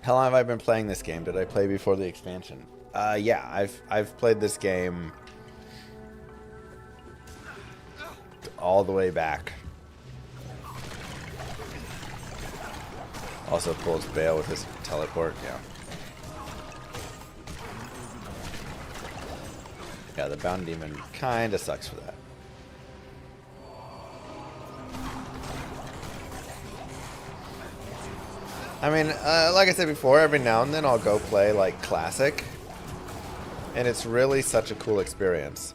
Speaker 3: How long have I been playing this game? Did I play before the expansion? Yeah, I've played this game all the way back. Also pulls Bale with his teleport, yeah. Yeah, the Bound Demon kinda sucks for that. I mean, like I said before, every now and then I'll go play like Classic. And it's really such a cool experience.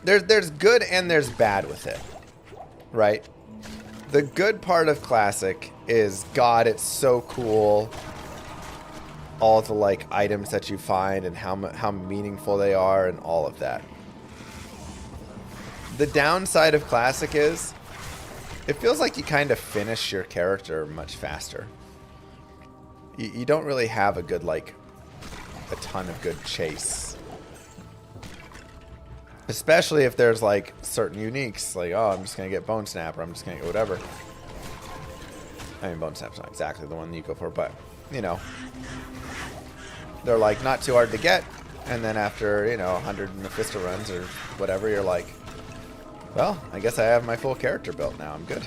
Speaker 3: There's good and there's bad with it. Right? The good part of Classic is, God, it's so cool. All the like items that you find and how meaningful they are and all of that. The downside of Classic is, it feels like you kind of finish your character much faster. You don't really have a good, like, a ton of good chase. Especially if there's, like, certain uniques. Like, oh, I'm just going to get Bone Snap, or I'm just going to get whatever. I mean, Bone Snap's not exactly the one that you go for, but, you know. They're, like, not too hard to get. And then after, you know, 100 Mephisto runs or whatever, you're like, well, I guess I have my full character built now. I'm good.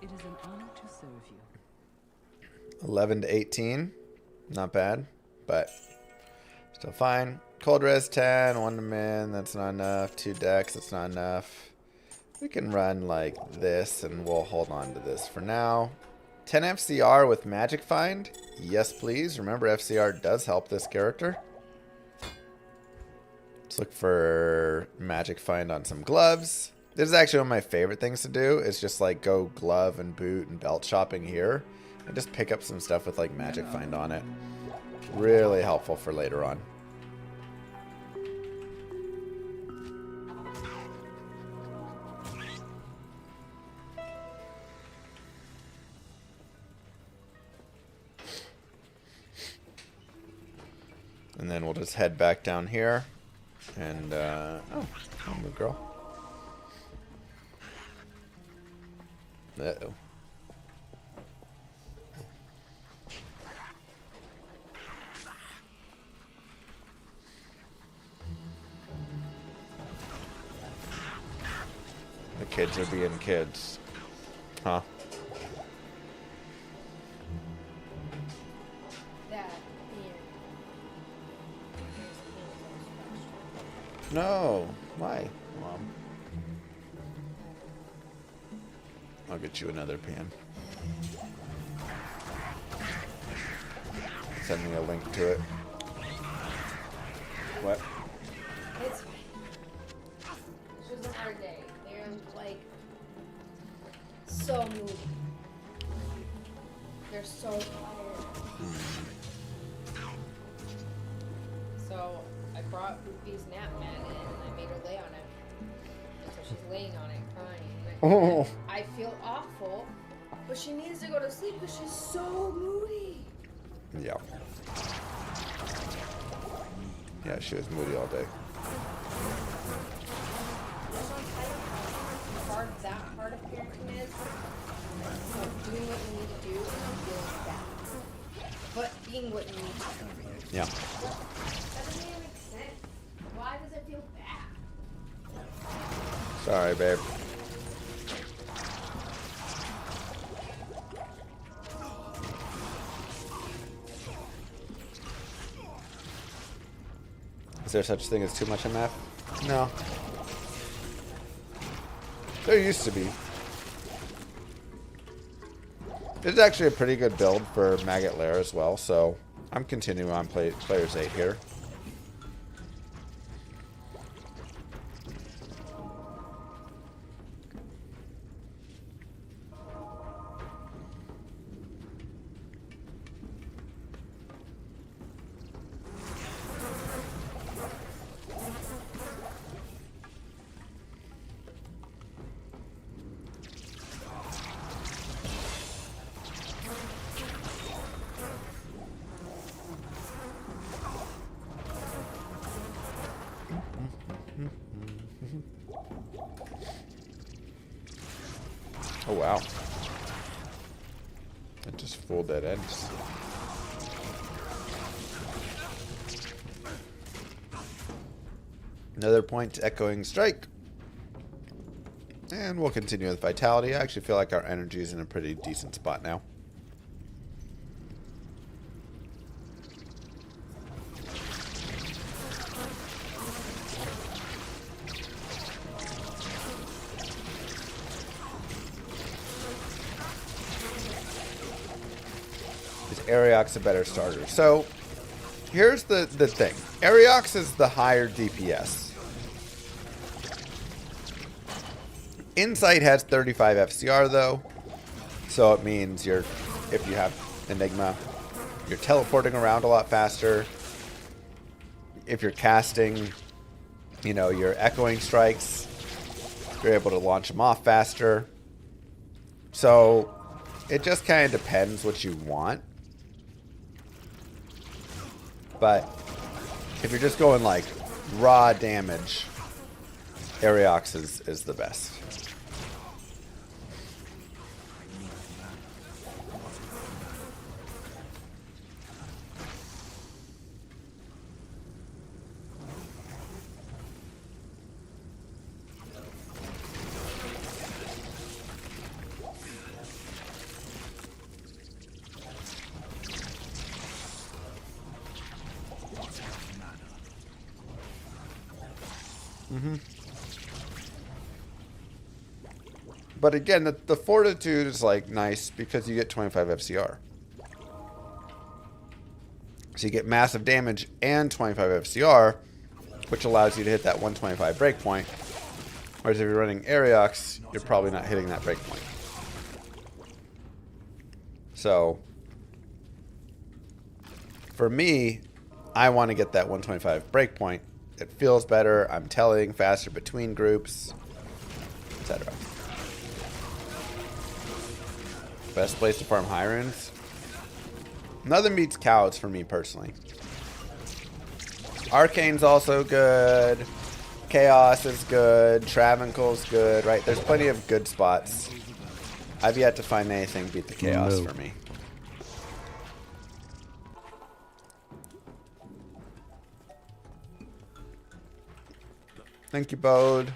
Speaker 5: It is an honor to serve you.
Speaker 3: 11 to 18. Not bad, but still fine. Cold res 10, 1 to min, that's not enough. 2 decks, that's not enough. We can run like this and we'll hold on to this for now. 10 FCR with Magic Find. Yes, please. Remember, FCR does help this character. Let's look for Magic Find on some gloves. This is actually one of my favorite things to do. Is just like go glove and boot and belt shopping here. And just pick up some stuff with like Magic Find on it. Really helpful for later on. And then we'll just head back down here. And, oh, I'm a girl. Uh-oh. The kids are being kids. Huh? No. Why, Mom? I'll get you another pan. Send me a link to it. What?
Speaker 7: It's fine. It was a hard day. They're like so moody. They're so tired. So I brought Ruby's nap mat in and I made her lay on it. And so she's laying on it crying. And I feel awful, but she needs to go to sleep because she's so moody.
Speaker 3: Yeah. Yeah, she was moody all day.
Speaker 7: That's what I'm tired of how hard that part of parenting is. Doing what you need to do and feeling bad. But being what you need to do.
Speaker 3: Yeah.
Speaker 7: That doesn't even make sense. Why does it feel bad?
Speaker 3: Sorry, babe. Is there such thing as too much MF? No. There used to be. It's actually a pretty good build for Maggot Lair as well, so I'm continuing on Players 8 here. Oh wow. It just full dead ends. Another point to Echoing Strike. And we'll continue with Vitality. I actually feel like our energy is in a pretty decent spot now. Ariox a better starter. So here's the thing. Ariox is the higher DPS. Insight has 35 FCR though. So it means if you have Enigma, you're teleporting around a lot faster. If you're casting, your echoing strikes, you're able to launch them off faster. So it just kind of depends what you want. But if you're just going like raw damage, Ariox is the best. But again, the fortitude is like nice because you get 25 FCR. So you get massive damage and 25 FCR, which allows you to hit that 125 breakpoint. Whereas if you're running Ariox, you're probably not hitting that breakpoint. So for me, I want to get that 125 breakpoint. It feels better. I'm telling faster between groups, etc. Best place to farm high runes? Nothing beats cows for me personally. Arcane's also good. Chaos is good. Travancore's good, right? There's plenty of good spots. I've yet to find anything beat the Chaos for me. Thank you, Bode.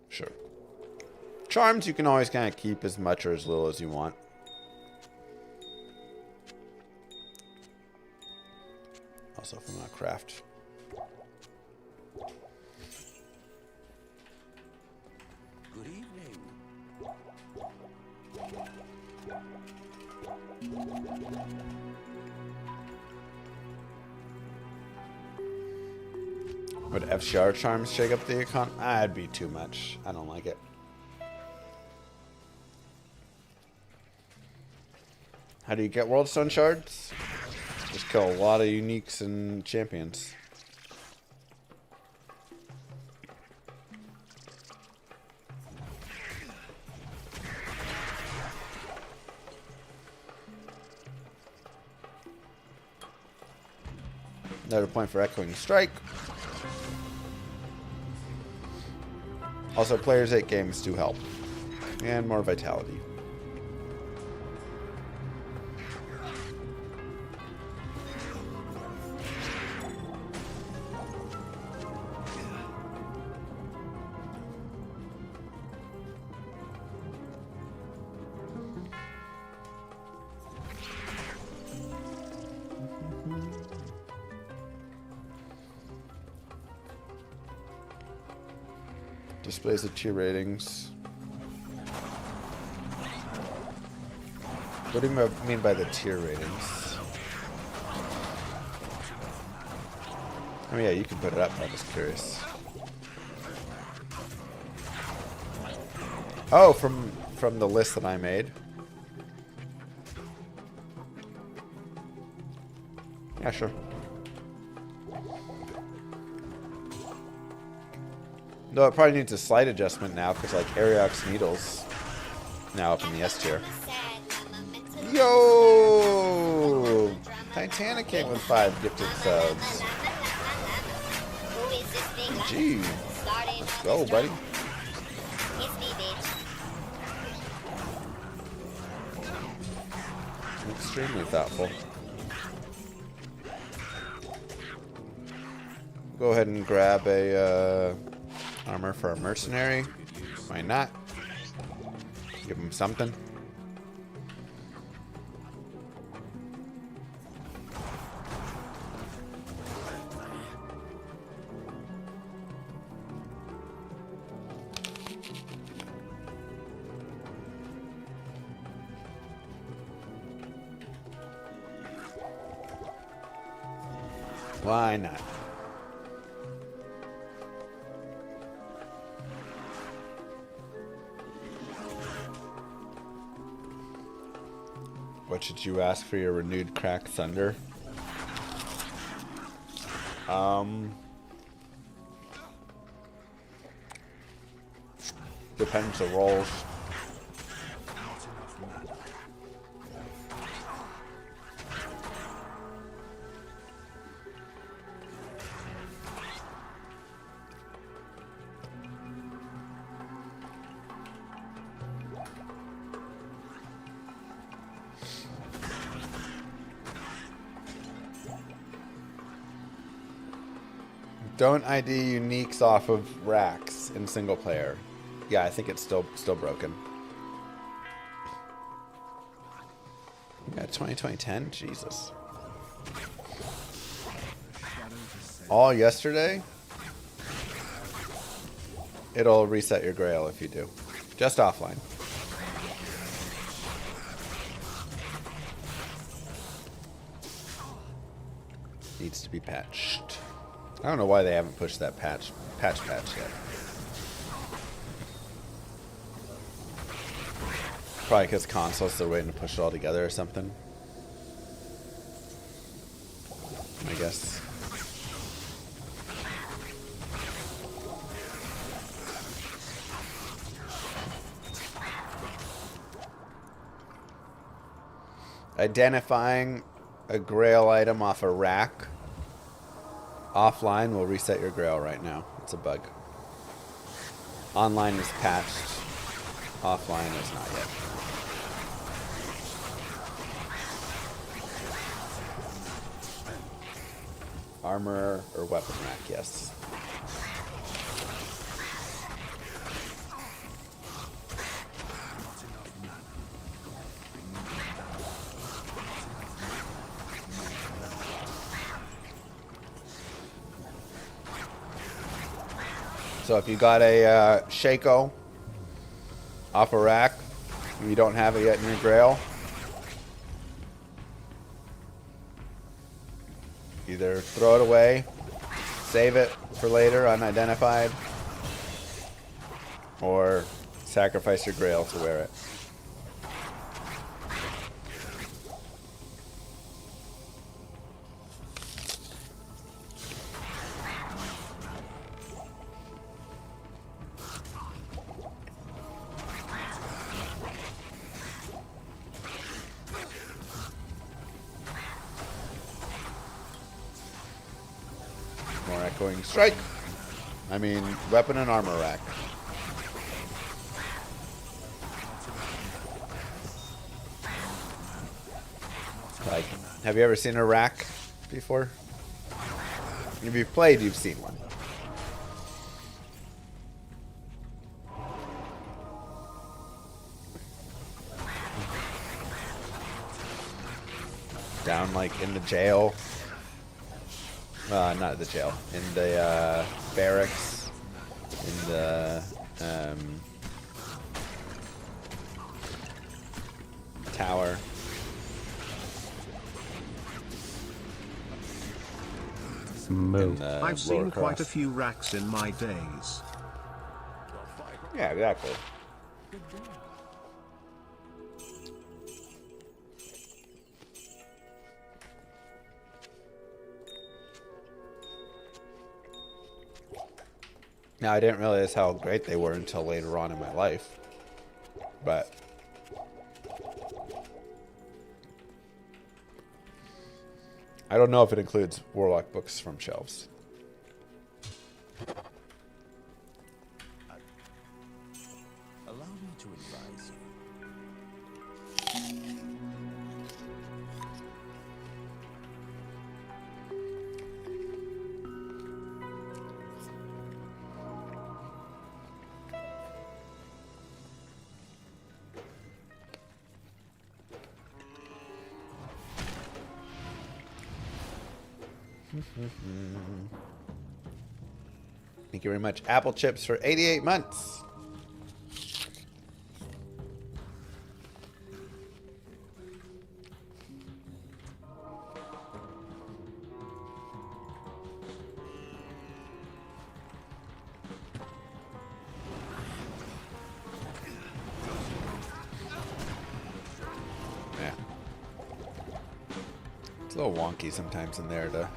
Speaker 3: Sure.
Speaker 8: Charms you can always kind of keep as much or as little as you want. Also from a craft.
Speaker 4: Good evening.
Speaker 8: Would FCR charms shake up the econ? That'd be too much. I don't like it. How do you get World Stone Shards? Just kill a lot of uniques and champions. Another point for Echoing Strike. Also, players 8 games do help. And more vitality. Displays the tier ratings. What do you mean by the tier ratings? Oh yeah, you can put it up. I'm just curious. Oh, from the list that I made. Yeah, sure. No, it probably needs a slight adjustment now because like Ariok's Needles now up in the S tier. Yo! Titanic came with 5 gifted subs. Gee. Let's go, buddy. Extremely thoughtful. Go ahead and grab a armor for a mercenary. Why not? Give him something. Why not? What should you ask for your renewed Crack Thunder? Depends the rolls. Don't ID uniques off of racks in single player. Yeah, I think it's still broken. Yeah, 2010? Jesus. All yesterday? It'll reset your grail if you do. Just offline. Needs to be patched. I don't know why they haven't pushed that patch yet. Probably because consoles are waiting to push it all together or something. I guess. Identifying a grail item off a rack offline will reset your grail right now. It's a bug. Online is patched. Offline is not yet. Armor or weapon rack, yes. So if you got a Shaco off a rack, and you don't have it yet in your grail, either throw it away, save it for later, unidentified, or sacrifice your grail to wear it. More echoing strike. I mean, weapon and armor rack. Like, have you ever seen a rack before? If you've played, you've seen one. Down, like, in the jail. Not at the jail. In the barracks. In the tower.
Speaker 2: Move.
Speaker 6: I've seen quite a few racks in my days.
Speaker 8: Yeah, exactly. Now, I didn't realize how great they were until later on in my life. But I don't know if it includes Warlock books from shelves.
Speaker 4: Allow me to advise you.
Speaker 8: Thank you very much. Apple Chips for 88 months. Yeah. It's a little wonky sometimes in there to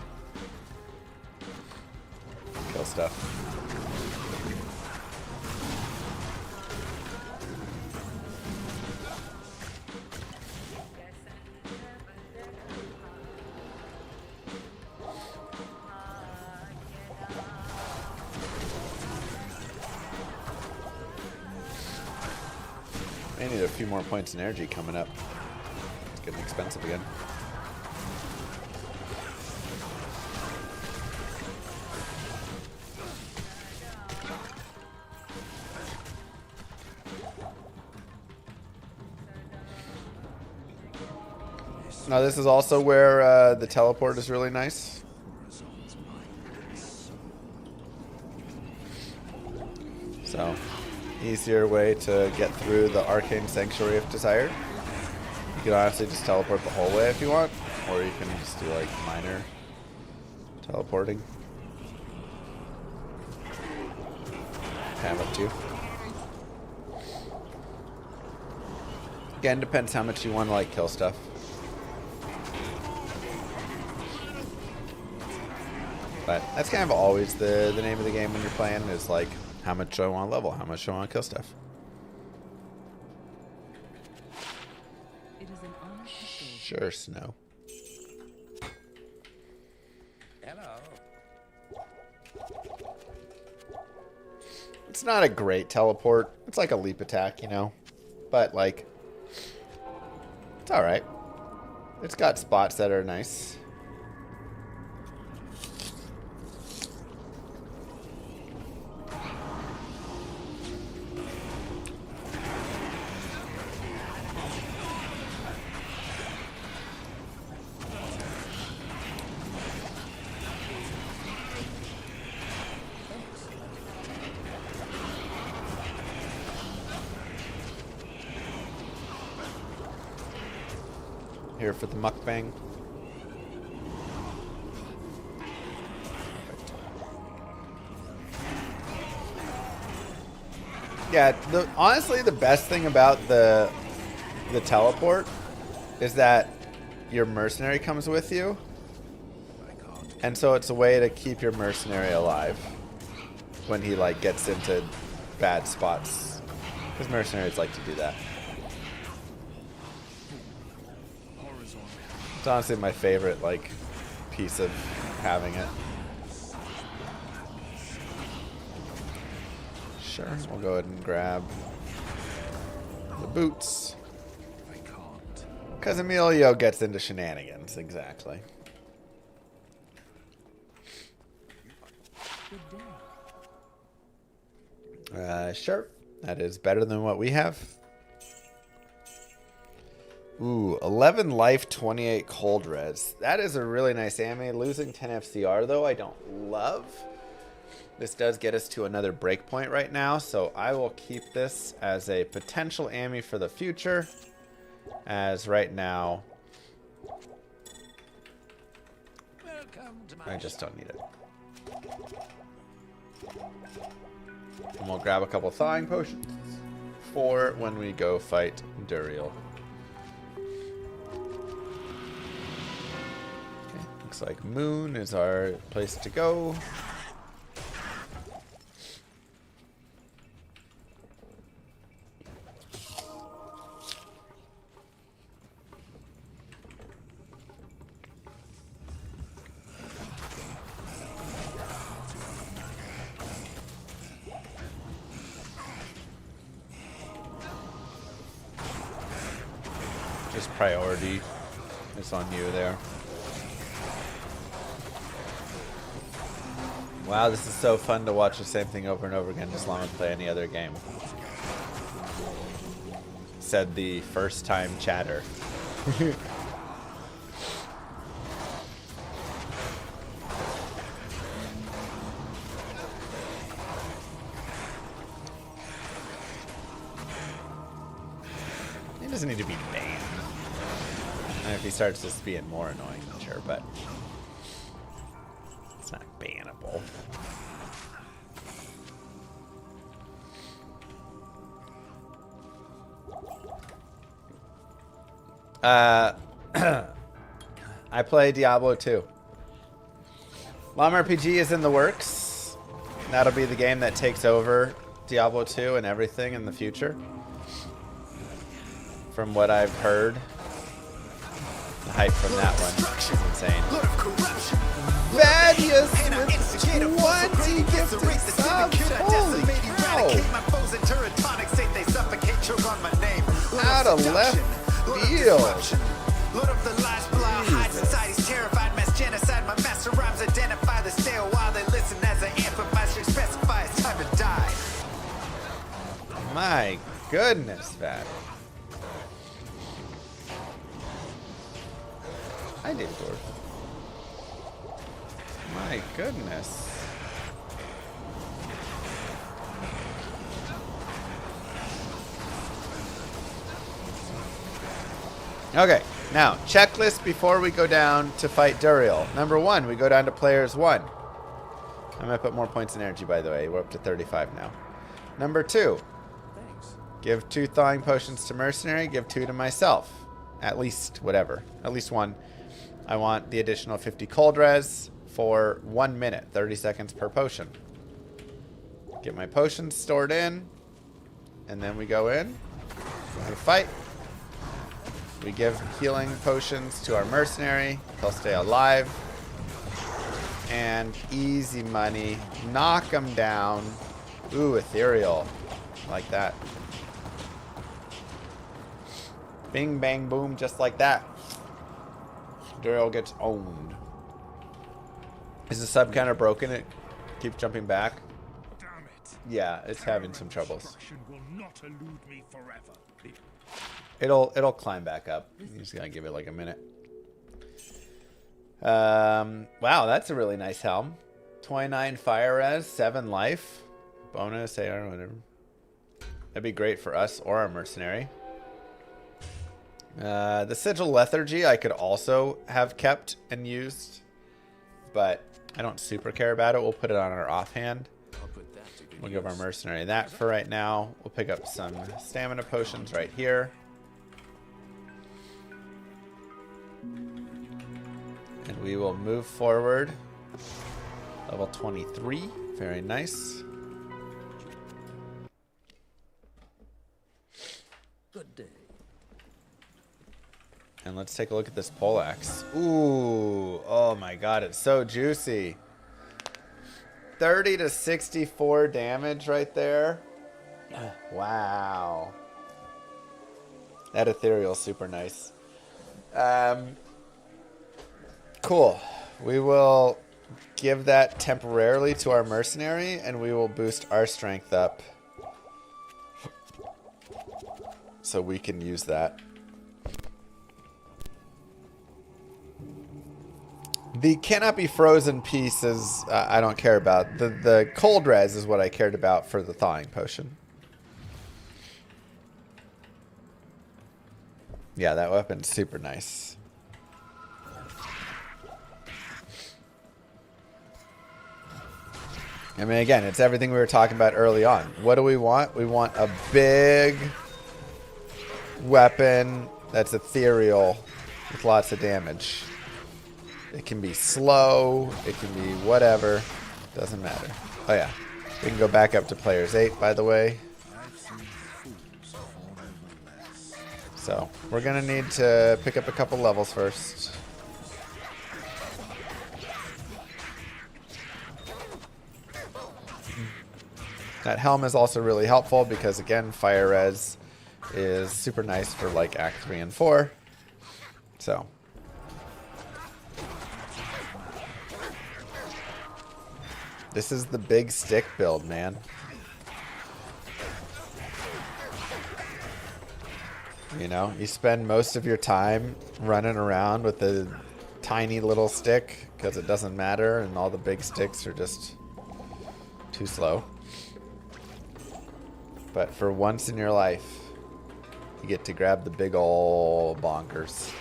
Speaker 8: kill stuff. I need a few more points in energy coming up. It's getting expensive again. Now this is also where the teleport is really nice. So, easier way to get through the Arcane Sanctuary if desired. You can honestly just teleport the whole way if you want, or you can just do like minor teleporting. Have up to. Again, depends how much you want to like kill stuff. But that's kind of always the name of the game when you're playing is like, how much do I want to level? How much do I want to kill stuff?
Speaker 5: It is an honor to serve.
Speaker 8: Sure, Snow.
Speaker 4: Hello.
Speaker 8: It's not a great teleport. It's like a leap attack, you know? But like, it's alright. It's got spots that are nice. Here for the mukbang. Yeah, honestly, the best thing about the teleport is that your mercenary comes with you. And so it's a way to keep your mercenary alive when he like gets into bad spots. Because mercenaries like to do that. It's honestly my favorite like piece of having it. Sure, we'll go ahead and grab the boots. Because Emilio gets into shenanigans, exactly. Sure. That is better than what we have. Ooh, 11 life, 28 cold res. That is a really nice AMA. Losing 10 FCR, though, I don't love. This does get us to another breakpoint right now, so I will keep this as a potential AMI for the future. As right now, I just don't need it. And we'll grab a couple thawing potions for when we go fight Duriel. Okay, looks like Moon is our place to go. Priority is on you there. Wow, this is so fun to watch the same thing over and over again, just Llama play any other game. Said the first time chatter. He doesn't need to be banned. And if he starts just being more annoying, sure, but it's not bannable. I play Diablo 2. Llama RPG is in the works. That'll be the game that takes over Diablo 2 and everything in the future. From what I've heard. The hype from that one is insane. Vadius with 20 gifted subs. Holy cow. Out of left field. Lord of the lies, blow high society's terrified mass genocide. My master rhymes identify the stale while they listen as I amplify, specify it's time to die. My goodness, Vad. I did, Lord. My goodness. Okay, now, checklist before we go down to fight Duriel. Number 1, we go down to players 1. I'm going to put more points in energy, by the way. We're up to 35 now. Number 2, give 2 thawing potions to Mercenary, give 2 to myself. At least, whatever. At least 1. I want the additional 50 cold res for 1 minute, 30 seconds per potion. Get my potions stored in, and then we go in, we fight. We give healing potions to our mercenary. He'll stay alive. And easy money. Knock him down. Ooh, ethereal. Like that. Bing, bang, boom, just like that. Duriel gets owned. Is the sub counter broken? It keeps jumping back.
Speaker 9: Damn it.
Speaker 8: Yeah, it's having some troubles.
Speaker 9: Destruction will not elude me forever.
Speaker 8: It'll climb back up. You just gotta give it like a minute. Wow, that's a really nice helm. 29 fire res, 7 life. Bonus, AR, whatever. That'd be great for us or our mercenary. The Sigil Lethargy I could also have kept and used, but I don't super care about it. We'll put it on our offhand.
Speaker 4: I'll put that to good
Speaker 8: We'll give our
Speaker 4: use.
Speaker 8: mercenary that for right now. We'll pick up some stamina potions right here. And we will move forward. Level 23. Very nice.
Speaker 4: Good day.
Speaker 8: And let's take a look at this poleaxe. Ooh, oh my god, it's so juicy. 30 to 64 damage right there. Wow. That ethereal's super nice. Cool. We will give that temporarily to our mercenary, and we will boost our strength up so we can use that. The cannot be frozen pieces I don't care about. The cold res is what I cared about for the thawing potion. Yeah, that weapon's super nice. I mean, again, it's everything we were talking about early on. What do we want? We want a big weapon that's ethereal with lots of damage. It can be slow. It can be whatever. Doesn't matter. Oh, yeah. We can go back up to players 8, by the way. So, we're going to need to pick up a couple levels first. That helm is also really helpful because, again, fire res is super nice for, like, Act 3 and 4. So. This is the big stick build, man. You know, you spend most of your time running around with a tiny little stick because it doesn't matter, and all the big sticks are just too slow. But for once in your life, you get to grab the big ol' bonkers.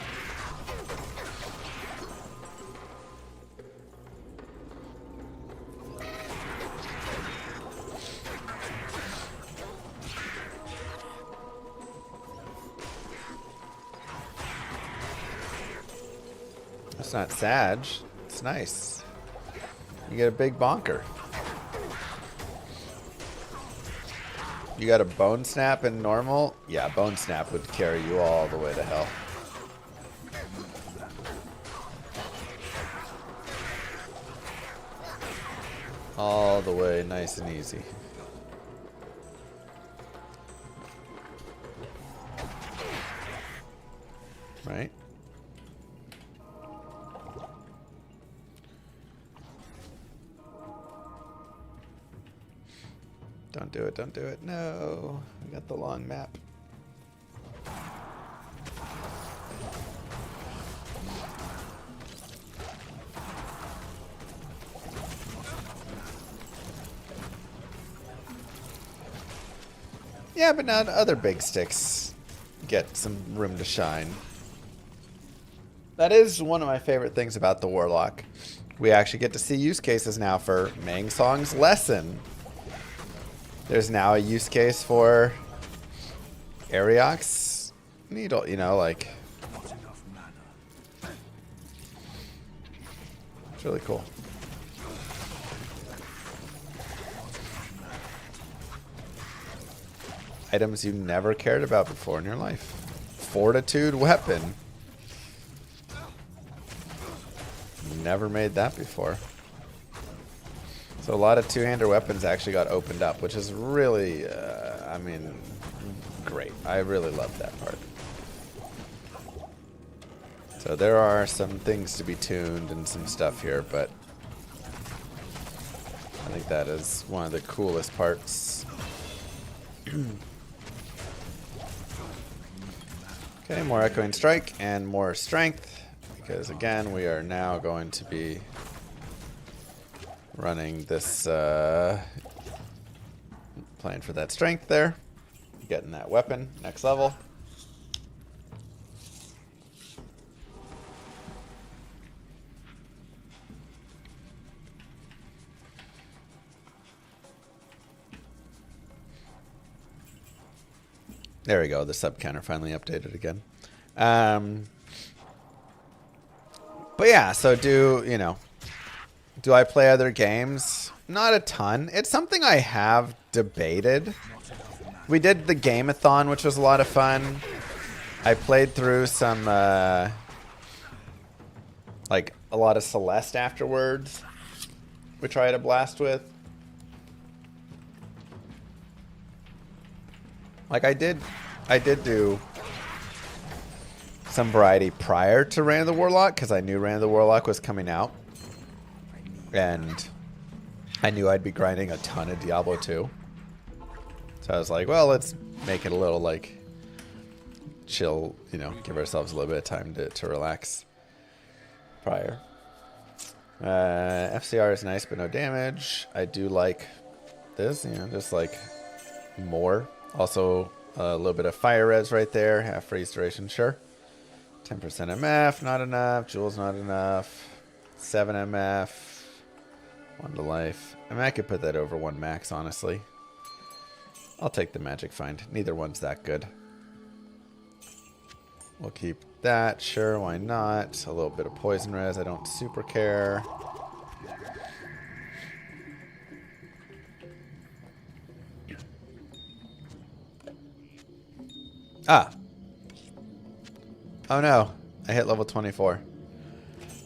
Speaker 8: It's not Sag. It's nice. You get a big bonker. You got a bone snap in normal? Yeah, bone snap would carry you all the way to hell. All the way nice and easy. Right? Don't do it, don't do it. No, I got the long map. Yeah, but now the other big sticks get some room to shine. That is one of my favorite things about the Warlock. We actually get to see use cases now for Mang Song's lesson. There's now a use case for Arioch's needle, you know, like. It's really cool. Items you never cared about before in your life. Fortitude weapon. Never made that before. So a lot of two-hander weapons actually got opened up, which is really, I mean, great. I really love that part. So there are some things to be tuned and some stuff here, but I think that is one of the coolest parts. Okay, more Echoing Strike and more Strength, because again, we are now going to be running this, playing for that strength there. Getting that weapon, next level. There we go. The sub counter finally updated again. But yeah, so do I play other games? Not a ton. It's something I have debated. We did the game-a-thon, which was a lot of fun. I played through some, like, a lot of Celeste afterwards, which I had a blast with. Like, I did do some variety prior to Reign of the Warlock, because I knew Reign of the Warlock was coming out. And I knew I'd be grinding a ton of Diablo 2. So I was like, well, let's make it a little, like, chill, give ourselves a little bit of time to relax prior. FCR is nice, but no damage. I do like this, just like more. Also, a little bit of fire res right there. Half freeze duration, sure. 10% MF, not enough. Jewels, not enough. 7 MF. 1 to life. I mean, I could put that over 1 max, honestly. I'll take the magic find. Neither one's that good. We'll keep that. Sure, why not? A little bit of poison res. I don't super care. Ah. Oh no. I hit level 24.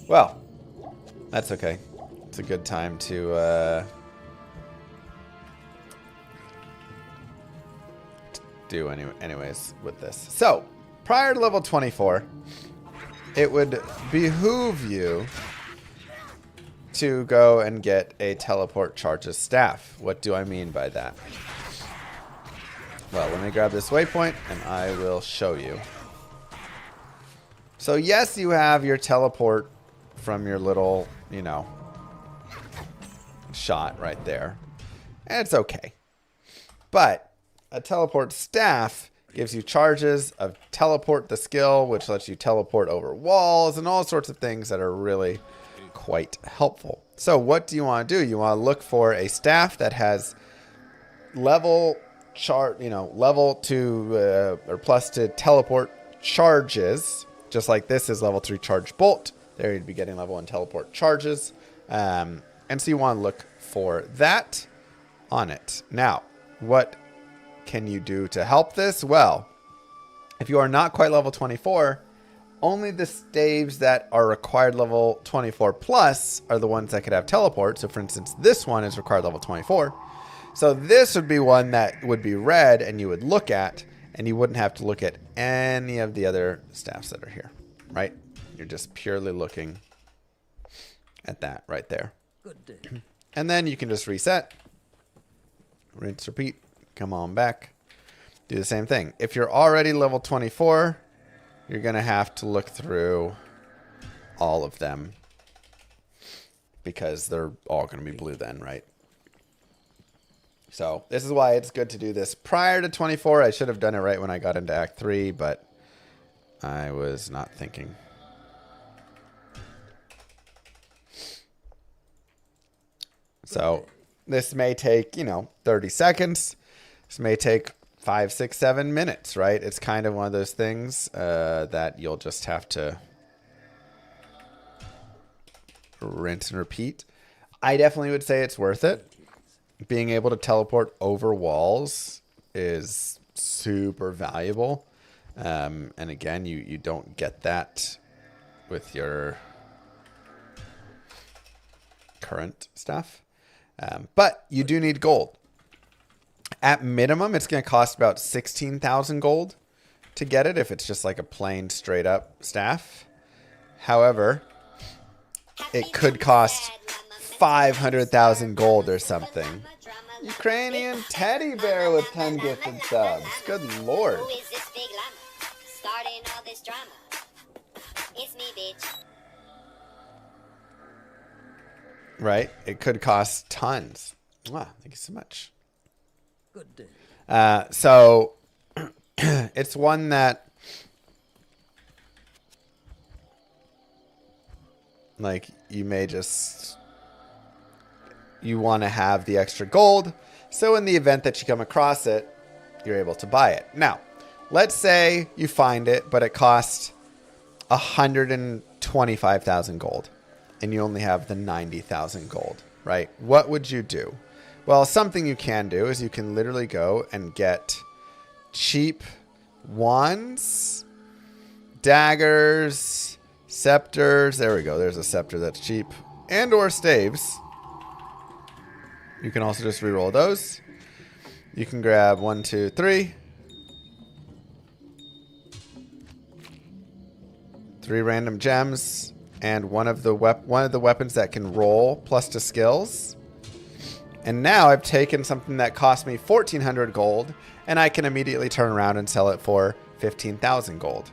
Speaker 8: Well, that's okay. It's a good time to do anyways with this. So, prior to level 24, it would behoove you to go and get a teleport charges staff. What do I mean by that? Well, let me grab this waypoint and I will show you. So yes, you have your teleport from your little, shot right there. And it's okay. But a teleport staff gives you charges of teleport the skill, which lets you teleport over walls and all sorts of things that are really quite helpful. So what do you want to do? You want to look for a staff that has level to or plus to teleport charges, just like this is level 3 charge bolt. There you'd be getting level 1 teleport charges. And so you want to look for that on it. Now, what can you do to help this? Well, if you are not quite level 24, only the staves that are required level 24 plus are the ones that could have teleport. So for instance, this one is required level 24. So this would be one that would be red and you would look at, and you wouldn't have to look at any of the other staffs that are here, right? You're just purely looking at that right there.
Speaker 4: Good day.
Speaker 8: And then you can just reset, rinse, repeat, come on back, do the same thing. If you're already level 24, you're going to have to look through all of them because they're all going to be blue then, right? So this is why it's good to do this prior to 24. I should have done it right when I got into Act 3, but I was not thinking. So this may take, 30 seconds. This may take 5, 6, 7 minutes, right? It's kind of one of those things that you'll just have to rinse and repeat. I definitely would say it's worth it. Being able to teleport over walls is super valuable. And again, you don't get that with your current stuff. But you do need gold. At minimum, it's going to cost about 16,000 gold to get it if it's just like a plain straight up staff. However, it could cost 500,000 gold or something. Ukrainian teddy bear with 10 gifted subs. Good lord.
Speaker 10: Who is this big llama? Starting all this drama. It's me, bitch.
Speaker 8: Right? It could cost tons. Wow, thank you so much.
Speaker 4: Good day.
Speaker 8: So it's one that like you may just you want to have the extra gold, so in the event that you come across it, you're able to buy it. Now, let's say you find it, but it costs 125,000 gold, and you only have the 90,000 gold, right? What would you do? Well, something you can do is you can literally go and get cheap wands, daggers, scepters. There we go. There's a scepter that's cheap. And or staves. You can also just reroll those. You can grab 1, 2, 3. 3 random gems and one of the weapons that can roll plus to skills. And now I've taken something that cost me 1,400 gold, and I can immediately turn around and sell it for 15,000 gold.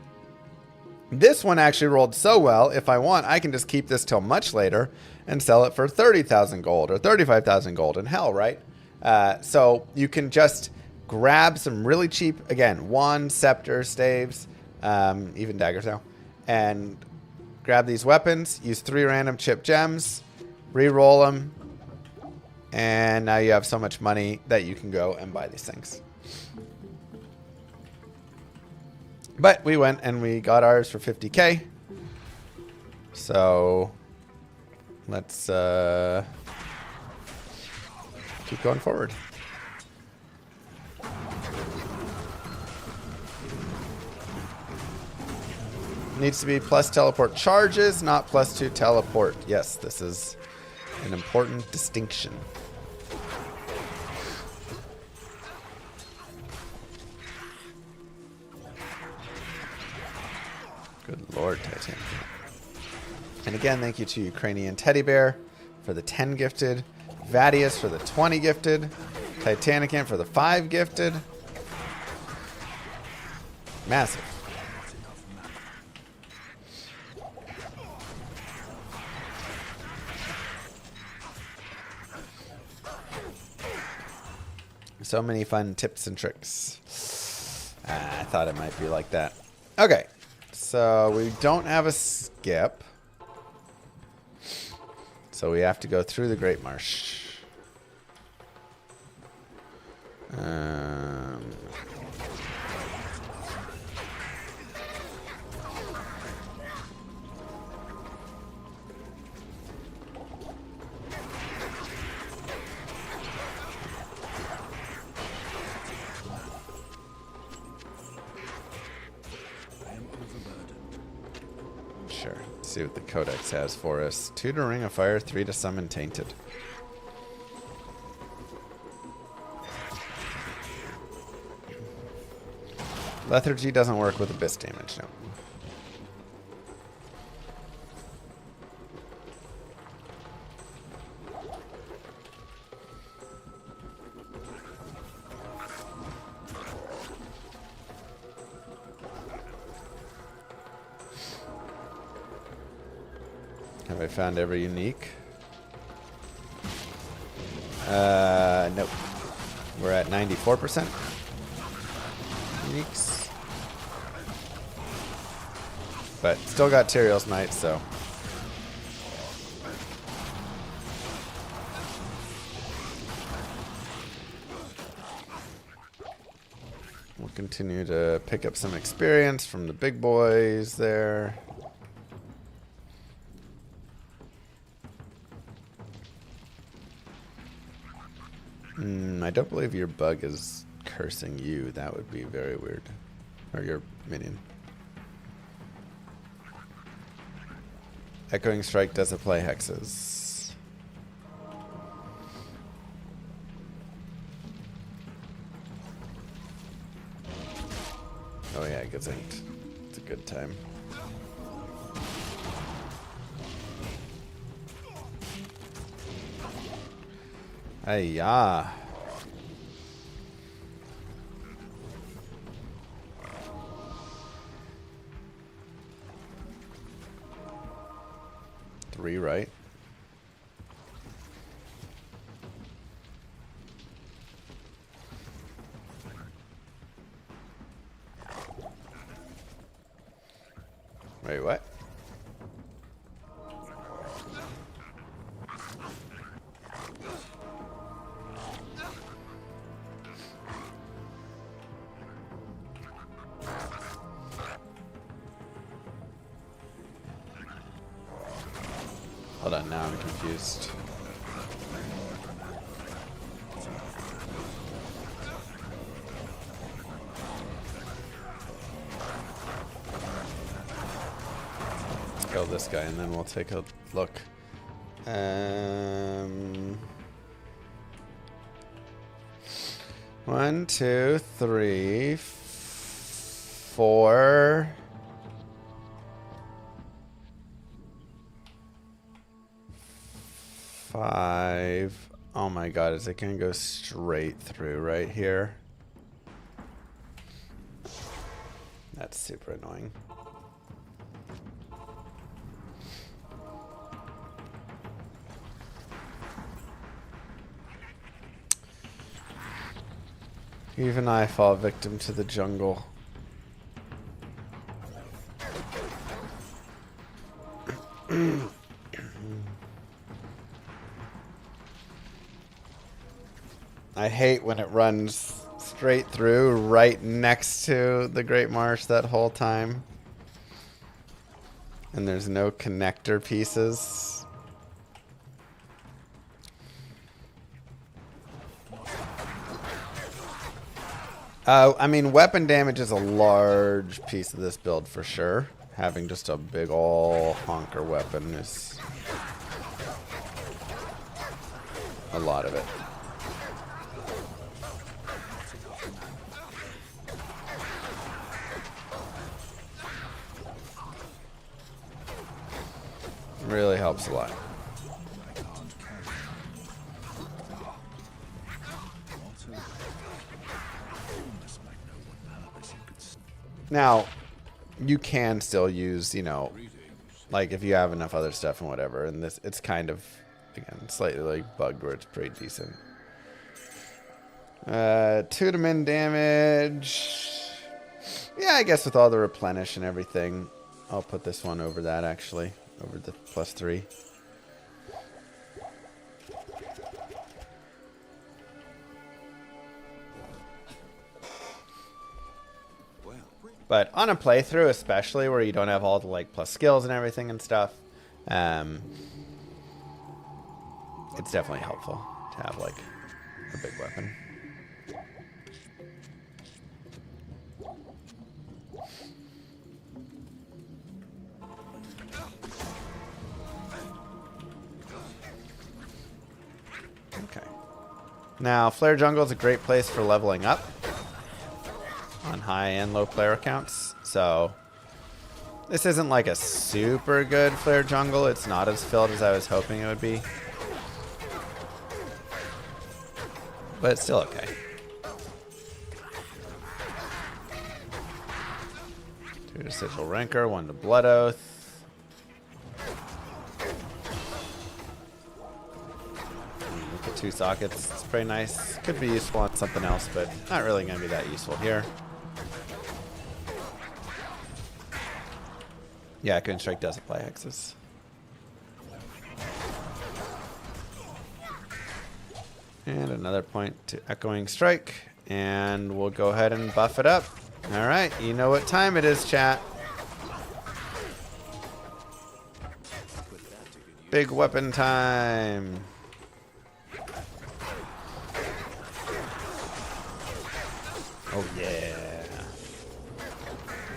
Speaker 8: This one actually rolled so well, if I want, I can just keep this till much later and sell it for 30,000 gold or 35,000 gold in hell, right? So you can just grab some really cheap, again, wands, scepters, staves, even daggers now, and grab these weapons, use 3 random chip gems, re-roll them, and now you have so much money that you can go and buy these things. But we went and we got ours for 50k. So let's keep going forward. Needs to be plus teleport charges, not +2 teleport. Yes, this is an important distinction. Good Lord, Titanic. And again, thank you to Ukrainian Teddy Bear for the 10 gifted, Vadius for the 20 gifted, Titanican for the 5 gifted. Massive. So many fun tips and tricks. I thought it might be like that. Okay. So we don't have a skip. So we have to go through the Great Marsh. Sure. Let's see what the Codex has for us. 2 to Ring of Fire, 3 to Summon Tainted. Lethargy doesn't work with abyss damage, no. Have I found every unique? Nope. We're at 94% uniques. But still got Tyrael's Might, so. We'll continue to pick up some experience from the big boys there. I don't believe your bug is cursing you. That would be very weird. Or your minion. Echoing Strike does apply hexes. Oh yeah, it gets inked. It's a good time. Hey-ya. Three, right? Wait, what? Hold on, now I'm confused. Let's kill this guy and then we'll take a look. 1, 2, 3, 4. 5. Oh my god, is it gonna go straight through right here? That's super annoying. Even I fall victim to the jungle. I hate when it runs straight through right next to the Great Marsh that whole time. And there's no connector pieces. I mean, weapon damage is a large piece of this build for sure. Having just a big ol' honker weapon is a lot of it. Really helps a lot. Now, you can still use, you know, like if you have enough other stuff and whatever, and this, it's kind of, again, slightly like bugged where it's pretty decent. 2 to min damage. Yeah, I guess with all the replenish and everything, I'll put this one over that actually, over the +3. But on a playthrough, especially where you don't have all the like plus skills and everything and stuff, it's definitely helpful to have like a big weapon. Okay. Now, Flare Jungle is a great place for leveling up on high and low player accounts. So this isn't like a super good Flare Jungle. It's not as filled as I was hoping it would be. But it's still okay. Two to Sigil Rancor, 1 to Blood Oath. With the 2 sockets, it's pretty nice. Could be useful on something else, but not really going to be that useful here. Yeah, Echoing Strike does apply hexes. And another point to Echoing Strike. And we'll go ahead and buff it up. Alright, you know what time it is, chat. Big weapon time. Oh yeah.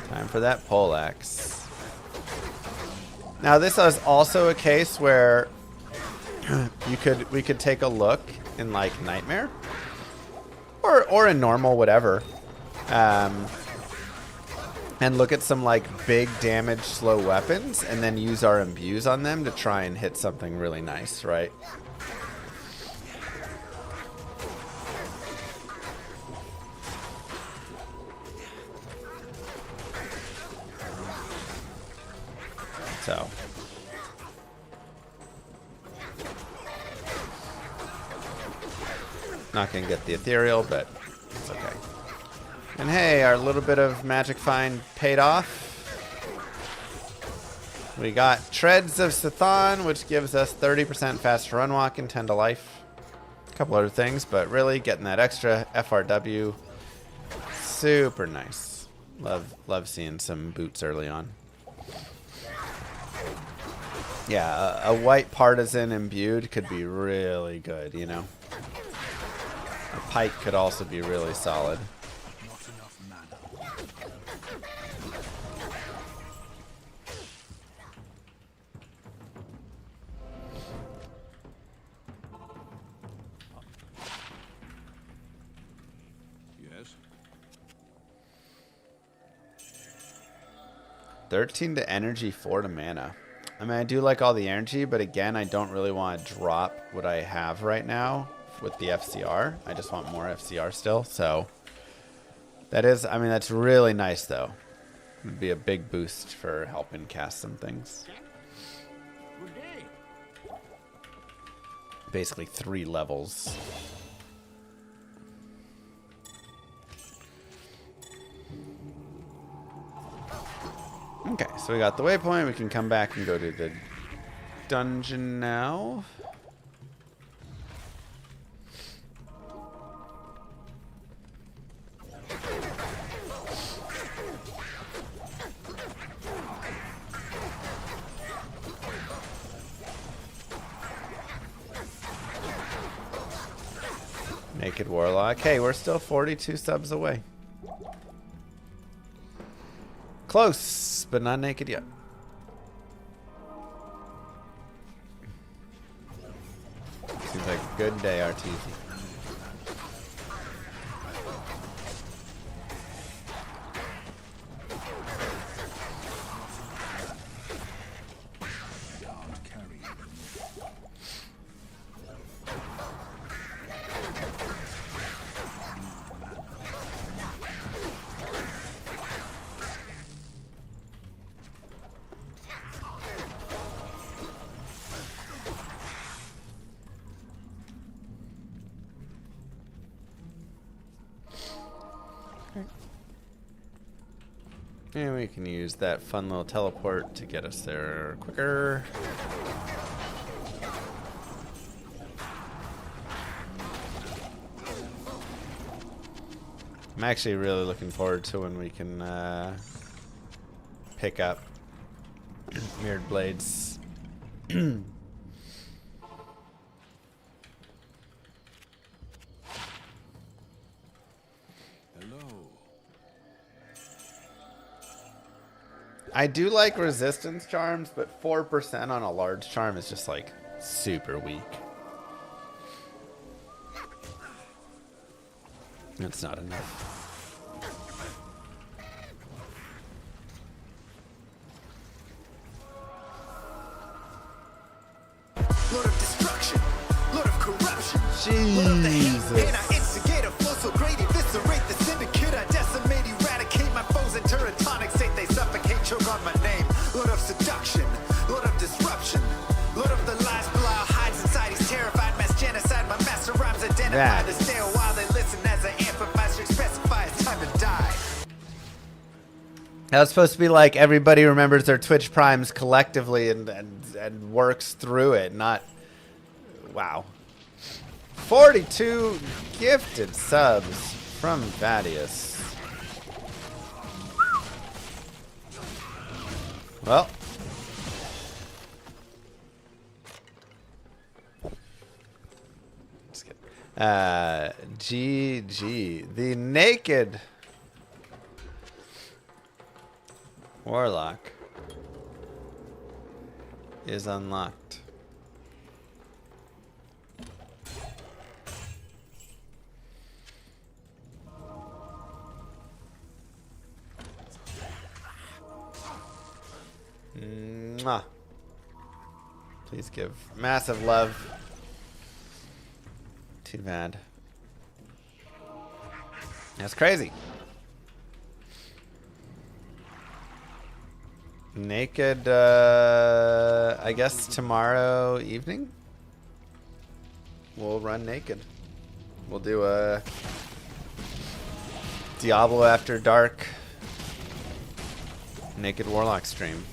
Speaker 8: Time for that poleaxe. Now this is also a case where we could take a look in like Nightmare or in normal whatever, and look at some like big damage slow weapons and then use our imbues on them to try and hit something really nice, right? So not gonna get the ethereal, but it's okay. And hey, our little bit of magic find paid off. We got Treads of Sithon, which gives us 30% faster run walk and 10 to life. A couple other things, but really getting that extra FRW, super nice. Love seeing some boots early on. Yeah, a white partisan imbued could be really good, you know. A pike could also be really solid.
Speaker 9: Not enough mana. Yes.
Speaker 8: 13 to energy, 4 to mana. I mean, I do like all the energy, but again, I don't really want to drop what I have right now with the FCR. I just want more FCR still, so that is, I mean, that's really nice though. It would be a big boost for helping cast some things.
Speaker 9: Good day.
Speaker 8: Basically 3 levels. Okay, so we got the waypoint. We can come back and go to the dungeon now. Naked Warlock. Hey, we're still 42 subs away. Close, but not naked yet. Seems like a good day, RTZ. And we can use that fun little teleport to get us there quicker. I'm actually really looking forward to when we can pick up Mirrored Blades. I do like resistance charms, but 4% on a large charm is just like super weak. That's not enough.
Speaker 1: Lord of destruction, Lord of corruption.
Speaker 8: Jesus.
Speaker 1: And I instigate a flow so great, eviscerate the syndicate. I decimate, eradicate my foes and turretonic state. They suffocate, choke on my name. Lord of seduction, Lord of disruption, Lord of the lies, Belial hides inside. He's terrified, mass genocide. My master rhymes identify the stale while they listen as I amplify, strict specify it's time to die.
Speaker 8: That was supposed to be like everybody remembers their Twitch primes collectively and works through it, not... Wow. 42 gifted subs from Vadius. Well. Just kidding. GG. The naked Warlock is unlocked. Mwah. Please give massive love. Too bad. That's crazy. Naked, I guess tomorrow evening we'll run naked. We'll do a Diablo After Dark Naked Warlock stream.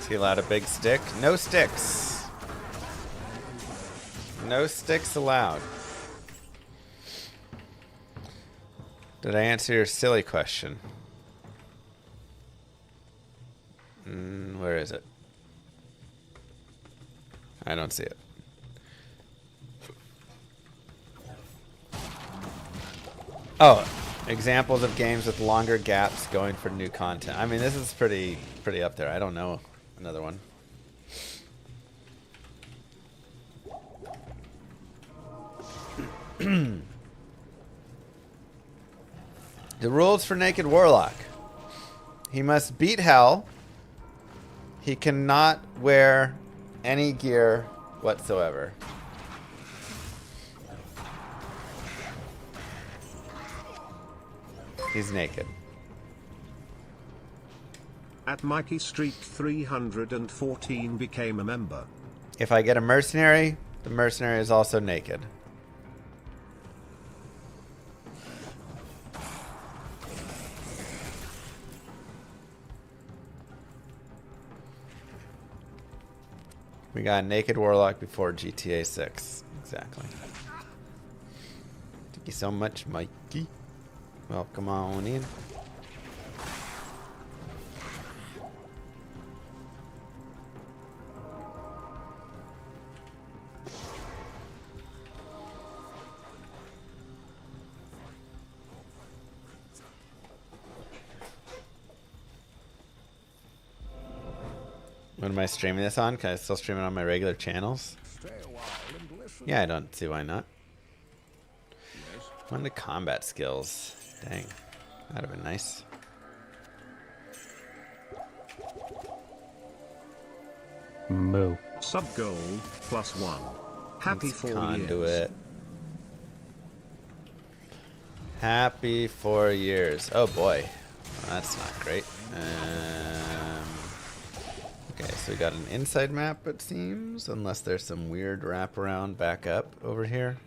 Speaker 8: Is he allowed a big stick? No sticks. No sticks allowed. Did I answer your silly question? Where is it? I don't see it. Oh, examples of games with longer gaps going for new content. I mean, this is pretty up there. I don't know another one. The rules for Naked Warlock. He must beat hell. He cannot wear any gear whatsoever. He's naked.
Speaker 6: At Mikey Street 314 became a member.
Speaker 8: If I get a mercenary, the mercenary is also naked. We got a naked warlock before GTA 6. Exactly. Thank you so much, Mikey. Welcome on in. What am I streaming this on? Can I still stream it on my regular channels? Yeah, I don't see why not. One of the combat skills. Dang. That'd have been nice.
Speaker 2: Moo.
Speaker 6: Sub gold +1. Happy
Speaker 8: It's
Speaker 6: 4
Speaker 8: conduit.
Speaker 6: years.
Speaker 8: Happy 4 years. Oh boy. Well, that's not great. Okay, so we got an inside map, it seems, unless there's some weird wraparound back up over here.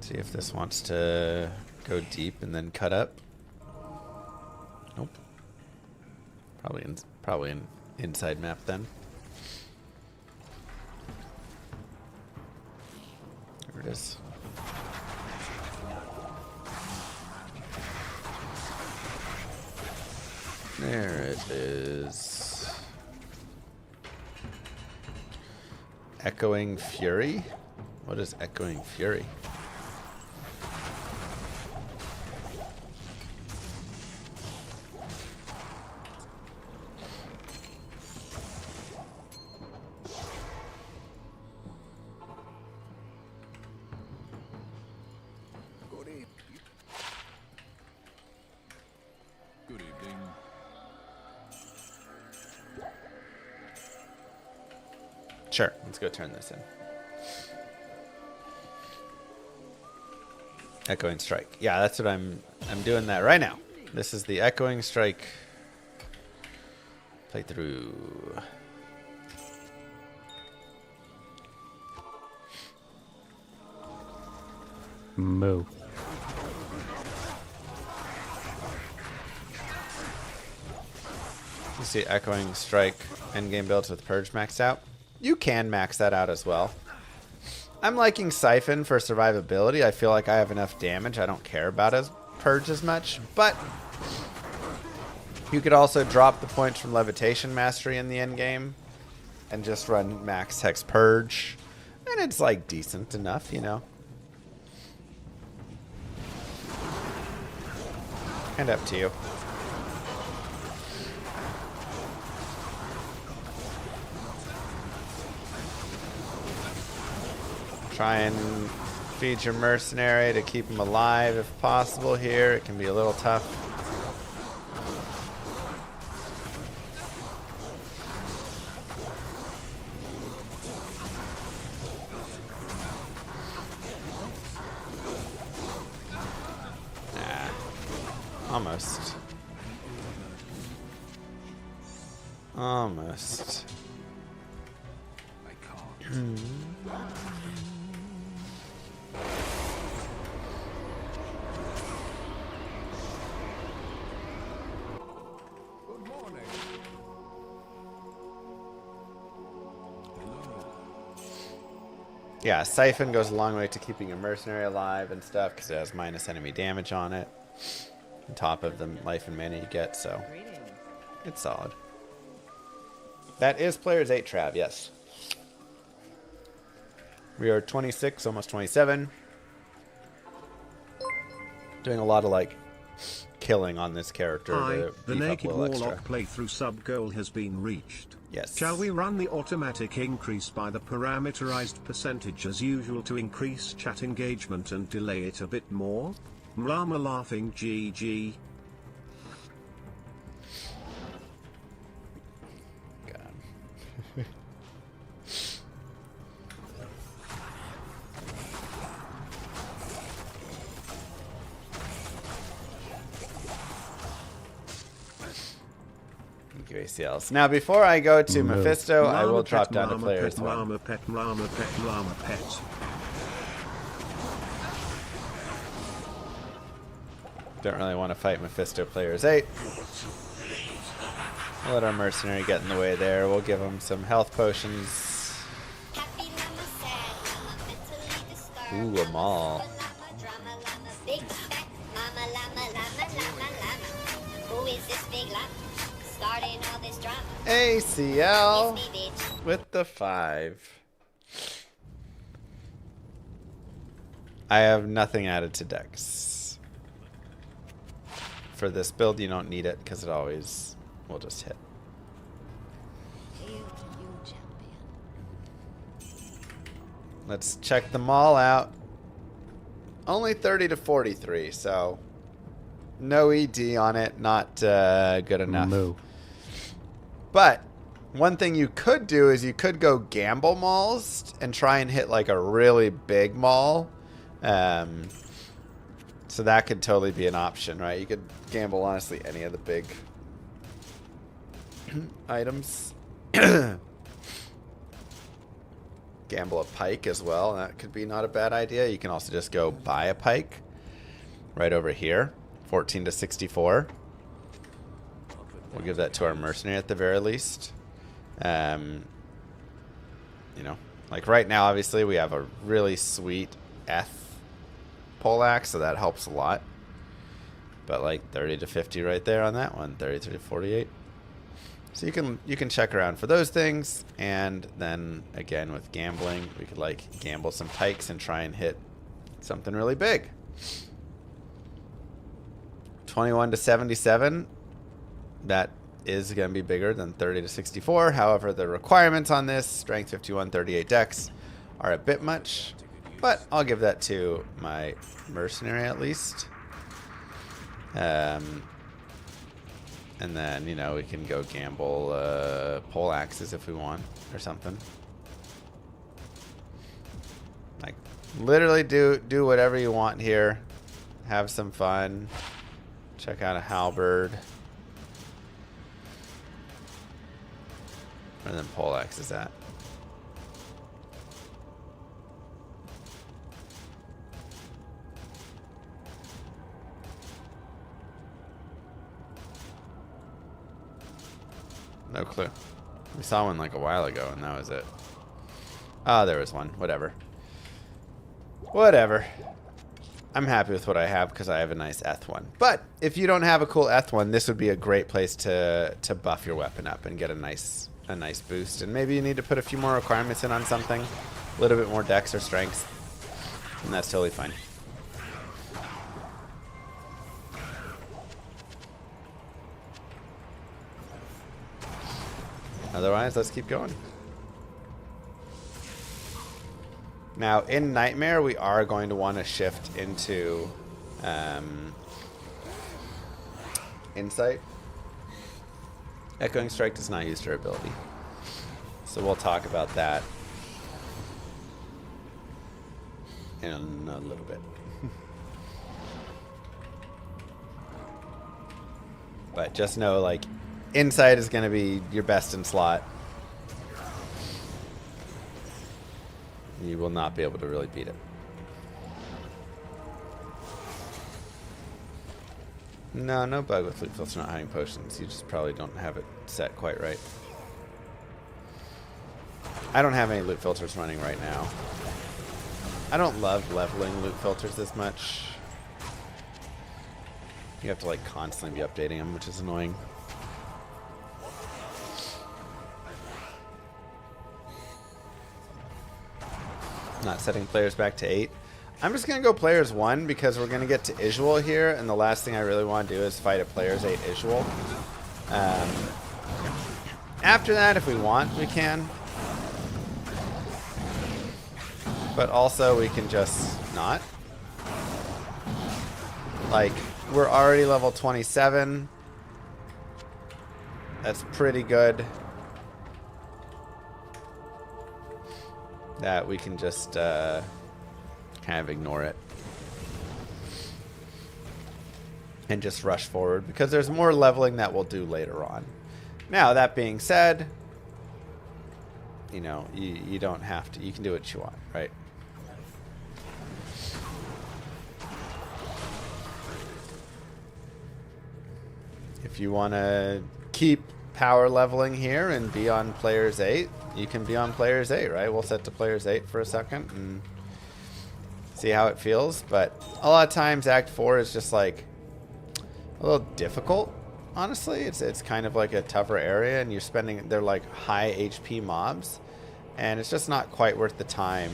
Speaker 8: See if this wants to go deep and then cut up. Nope. Probably an inside map then. There it is. There it is. Echoing Fury? What is Echoing Fury?
Speaker 9: Good evening.
Speaker 8: Sure, let's go turn this in. Echoing Strike. Yeah, that's what I'm doing that right now. This is the Echoing Strike playthrough.
Speaker 2: Moo.
Speaker 8: You see Echoing Strike endgame builds with Purge maxed out. You can max that out as well. I'm liking Siphon for survivability. I feel like I have enough damage. I don't care about Purge as much. But you could also drop the points from Levitation Mastery in the endgame and just run max Hex Purge. And it's like decent enough, you know. And up to you. Try and feed your mercenary to keep him alive if possible here. It can be a little tough. Nah. Almost. Almost.
Speaker 9: I can't. Good morning.
Speaker 8: Yeah, Siphon goes a long way to keeping a mercenary alive and stuff because it has minus enemy damage on it. On top of the life and mana you get, so it's solid. That is player's 8 Trav, yes. We are 26, almost 27. Doing a lot of like killing on this character.
Speaker 6: Hi,
Speaker 8: to
Speaker 6: the
Speaker 8: beef up
Speaker 6: naked
Speaker 8: a little
Speaker 6: Warlock
Speaker 8: extra.
Speaker 6: playthrough sub goal has been reached.
Speaker 8: Yes.
Speaker 6: Shall we run the automatic increase by the parameterized percentage as usual to increase chat engagement and delay it a bit more? Llama laughing GG.
Speaker 8: God. Thank you, ACLs. Now, before I go to Mephisto, I will drop down to players one.
Speaker 6: Llama pet, llama pet, llama pet.
Speaker 8: Don't really want to fight Mephisto players 8. We'll let our mercenary get in the way there. We'll give him some health potions.
Speaker 10: Happy llama, sad llama, mentally disturbed.
Speaker 8: Ooh, a maul.
Speaker 10: Drama llama, big fat mama llama, llama, llama, llama. Who is this big llama? Starting all this drama.
Speaker 8: ACL
Speaker 10: It's me, bitch.
Speaker 8: with the 5. I have nothing added to Dex. For this build, you don't need it because it always will just hit. Let's check them all out. Only 30 to 43, so no ED on it. Not good enough.
Speaker 2: Moo.
Speaker 8: But one thing you could do is you could go gamble mauls and try and hit like a really big maul. So that could totally be an option, right? You could gamble, honestly, any of the big items. Gamble a pike as well. That could be not a bad idea. You can also just go buy a pike right over here. 14 to 64. We'll give that to our mercenary at the very least. You know, like right now, obviously, we have a really sweet F poleaxe, so that helps a lot. But like 30 to 50 right there on that one. 33 to 48. So you can check around for those things, and then again with gambling, we could like gamble some pikes and try and hit something really big. 21 to 77. That is going to be bigger than 30 to 64. However, the requirements on this, strength 51, 38 dex, are a bit much. But I'll give that to my mercenary at least. And then, you know, we can go gamble pole axes if we want or something. Like, literally do whatever you want here. Have some fun. Check out a halberd. Where then pole axe is at? No clue. We saw one like a while ago and that was it. Oh, there was one. Whatever. Whatever. I'm happy with what I have because I have a nice Eth one. But if you don't have a cool Eth one, this would be a great place to buff your weapon up and get a nice boost. And maybe you need to put a few more requirements in on something. A little bit more dex or strength. And that's totally fine. Otherwise, let's keep going. Now, in Nightmare, we are going to want to shift into Insight. Echoing Strike does not use durability. So we'll talk about that in a little bit. But just know, like, Insight is going to be your best in slot. You will not be able to really beat it. No bug with loot filter not hiding potions. You just probably don't have it set quite right. I don't have any loot filters running right now. I don't love leveling loot filters as much. You have to like constantly be updating them, which is annoying. Not setting players back to 8. I'm just going to go players 1 because we're going to get to Isual here, and the last thing I really want to do is fight a players 8 Isual. After that, if we want, we can. But also, we can just not. Like, we're already level 27. That's pretty good. That we can just kind of ignore it. And just rush forward, because there's more leveling that we'll do later on. Now, that being said, you know, you don't have to. You can do what you want, right? If you want to keep power leveling here and be on players 8, you can be on players 8, right? We'll set to players 8 for a second and see how it feels. But a lot of times Act 4 is just like a little difficult, honestly. It's kind of like a tougher area, and you're spending, they're like high HP mobs, and it's just not quite worth the time.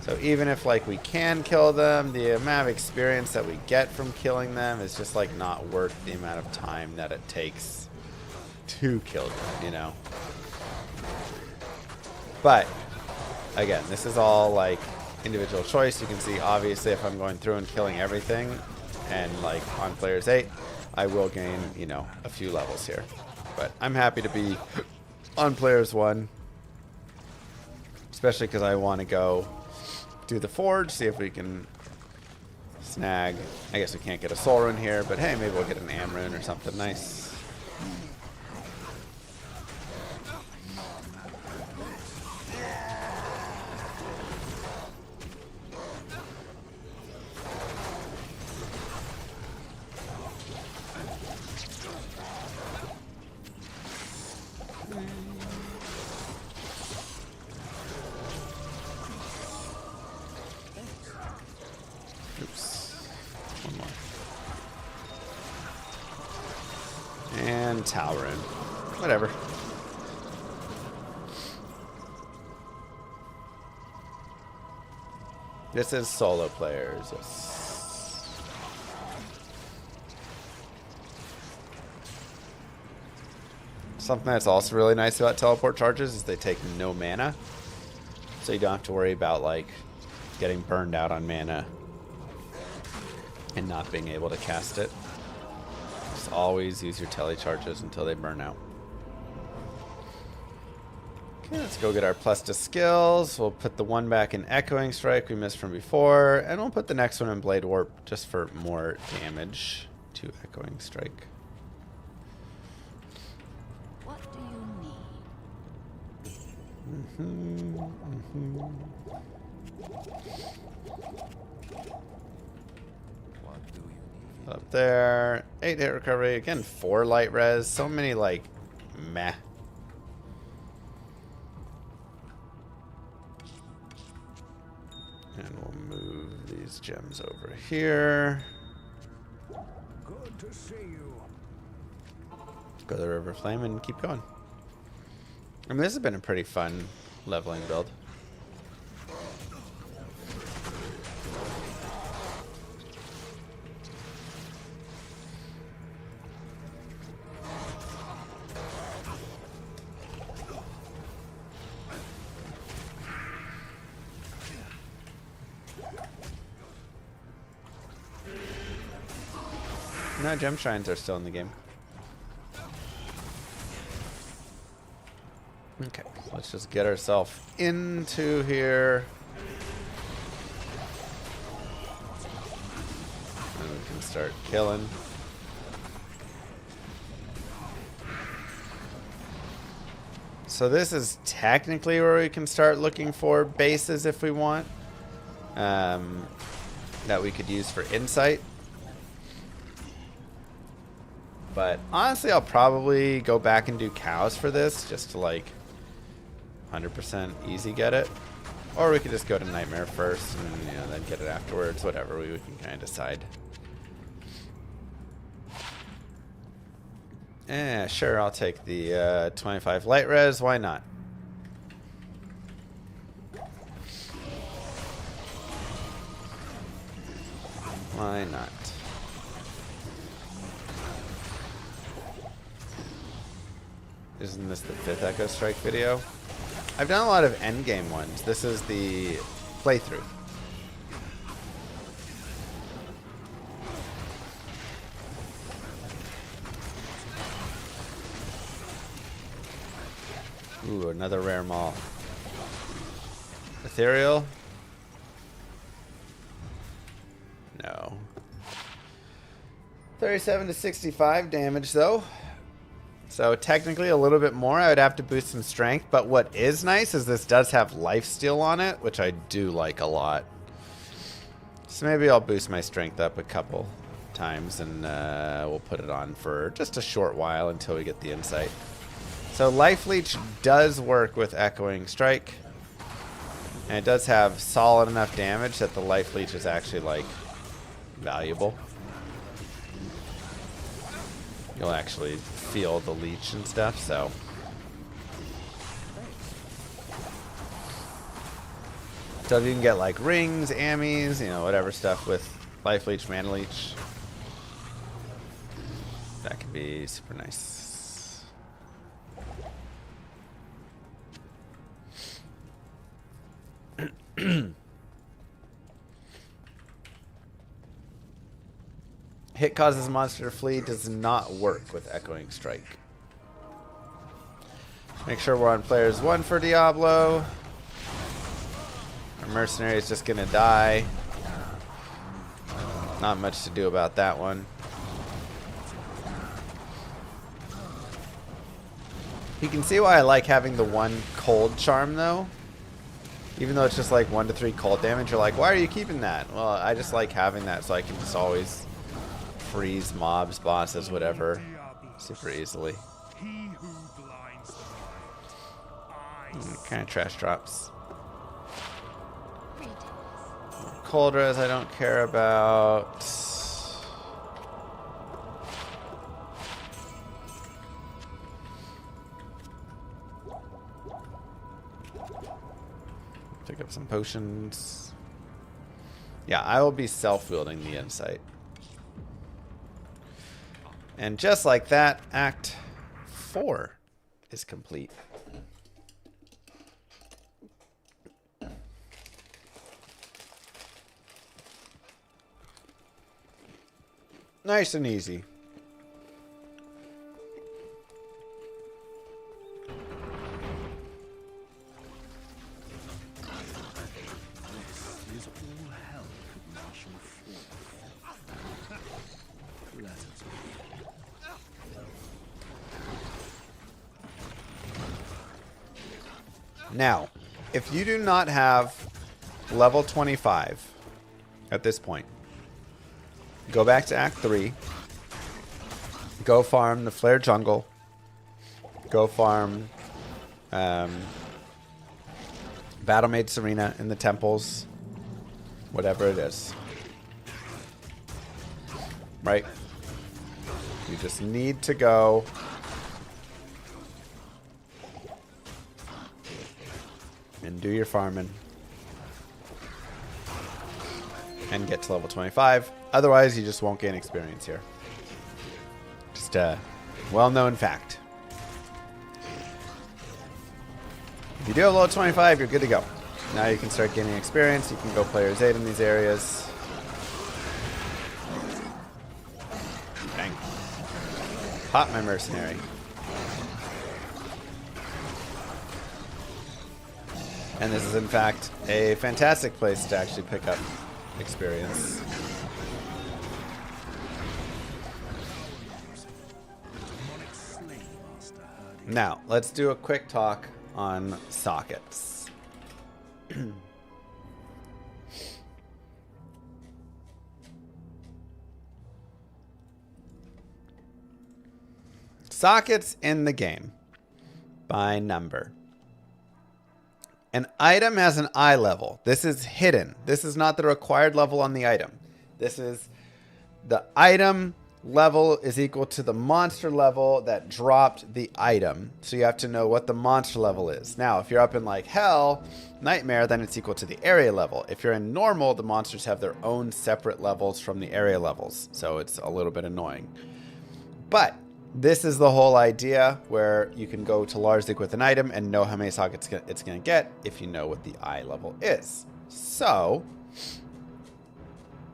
Speaker 8: So even if like we can kill them, the amount of experience that we get from killing them is just like not worth the amount of time that it takes to kill them, you know. But again, this is all like individual choice. You can see obviously if I'm going through and killing everything and like on players 8, I will gain, you know, a few levels here. But I'm happy to be on players 1, especially because I want to go do the forge, see if we can snag. I guess we can't get a soul rune here, but hey, maybe we'll get an am rune or something nice. And tower in. Whatever. This is solo players. Yes. Something that's also really nice about teleport charges is they take no mana. So you don't have to worry about like getting burned out on mana and not being able to cast it. Just always use your tele charges until they burn out. Okay, let's go get our plus to skills. We'll put the one back in Echoing Strike we missed from before, and we'll put the next one in Blade Warp just for more damage to Echoing Strike.
Speaker 5: What do you need?
Speaker 8: Up there, 8 hit recovery again, 4 light res. So many like meh. And we'll move these gems over here.
Speaker 9: Good to see you.
Speaker 8: Go to the River Flame and keep going. I mean, this has been a pretty fun leveling build. No, gem shrines are still in the game. Okay, let's just get ourselves into here. And we can start killing. So this is technically where we can start looking for bases if we want. That we could use for insight. But honestly, I'll probably go back and do cows for this just to like 100% easy get it. Or we could just go to Nightmare first and then get it afterwards. Whatever, we can kind of decide. Sure, I'll take the 25 light res. Why not? Why not? Isn't this the 5th Echo Strike video? I've done a lot of endgame ones. This is the playthrough. Ooh, another rare maul. Ethereal? No. 37 to 65 damage though. So technically a little bit more. I would have to boost some strength. But what is nice is this does have lifesteal on it, which I do like a lot. So maybe I'll boost my strength up a couple times and we'll put it on for just a short while until we get the insight. So Life Leech does work with Echoing Strike. And it does have solid enough damage that the Life Leech is actually like valuable. You'll actually feel the leech and stuff, so. So if you can get like rings, ammies, whatever stuff with Life Leech, Mana Leech, that could be super nice. Hit causes monster to flee does not work with Echoing Strike. Make sure we're on players 1 for Diablo. Our mercenary is just gonna die. Not much to do about that one. You can see why I like having the 1 cold charm though. Even though it's just like 1 to 3 cold damage, you're like, why are you keeping that? Well, I just like having that so I can just always freeze mobs, bosses, whatever, super easily. Kind of trash drops. Cold res I don't care about. Pick up some potions. Yeah, I will be self-wielding the insight. And just like that, Act 4 is complete. Nice and easy. Now, if you do not have level 25 at this point, go back to Act 3, go farm the Flare Jungle, go farm Battlemaid's Arena in the temples, whatever it is. Right? You just need to go and do your farming and get to level 25. Otherwise, you just won't gain experience here. Just a well-known fact. If you do have level 25, you're good to go. Now you can start gaining experience. You can go players 8 in these areas. Bang. Pop my mercenary. And this is, in fact, a fantastic place to actually pick up experience. Now, let's do a quick talk on sockets. Sockets in the game by number. An item has an eye level. This is hidden. This is not the required level on the item. This is the item level is equal to the monster level that dropped the item. So you have to know what the monster level is. Now, if you're up in like hell, nightmare, then it's equal to the area level. If you're in normal, the monsters have their own separate levels from the area levels. So it's a little bit annoying. But this is the whole idea where you can go to Larzik with an item and know how many sockets it's going to get if you know what the eye level is. So,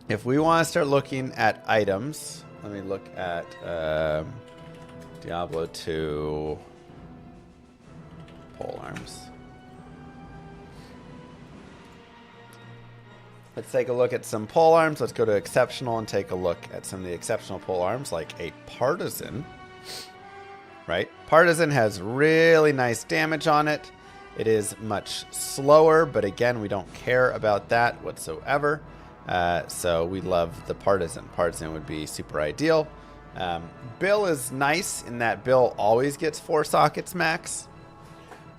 Speaker 8: if we want to start looking at items, let me look at Diablo 2 pole arms. Let's take a look at some pole arms. Let's go to exceptional and take a look at some of the exceptional pole arms, like a partisan. Right? Partisan has really nice damage on it. It is much slower, but again, we don't care about that whatsoever. So we love the partisan. Partisan would be super ideal. Bill is nice in that Bill always gets 4 sockets max.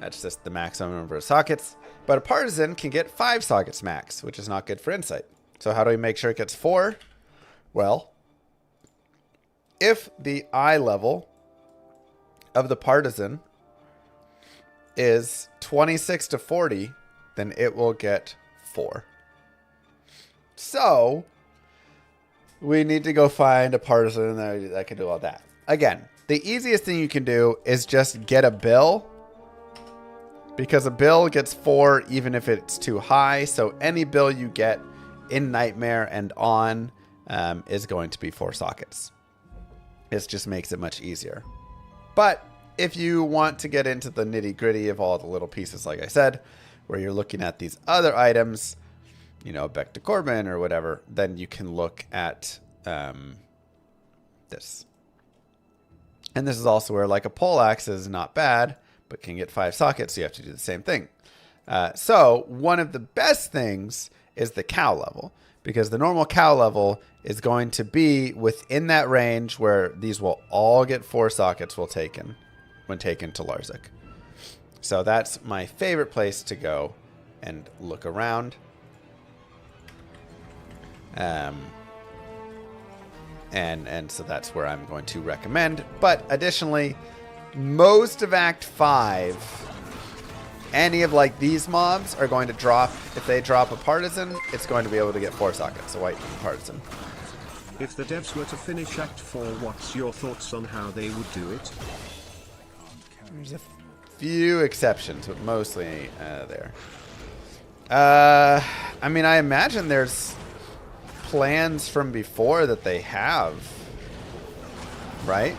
Speaker 8: That's just the maximum number of sockets. But a partisan can get 5 sockets max, which is not good for insight. So how do we make sure it gets 4? Well, if the eye level of the partisan is 26 to 40, then it will get 4. So we need to go find a partisan that can do all that. Again, the easiest thing you can do is just get a bill, because a bill gets 4 even if it's too high. So any bill you get in Nightmare and on is going to be 4 sockets. This just makes it much easier. But if you want to get into the nitty gritty of all the little pieces, like I said, where you're looking at these other items, you know, back to Corbin or whatever, then you can look at this. And this is also where like a pole axe is not bad, but can get 5 sockets, so you have to do the same thing. So one of the best things is the cow level, because the normal cow level is going to be within that range where these will all get 4 sockets when taken to Larzik. So that's my favorite place to go and look around. And so that's where I'm going to recommend. But additionally, most of Act 5, any of like these mobs are going to drop. If they drop a partisan, it's going to be able to get 4 sockets, a white partisan.
Speaker 6: If the devs were to finish Act 4, what's your thoughts on how they would do it?
Speaker 8: There's a few exceptions, but mostly there. I mean, I imagine there's plans from before that they have, right?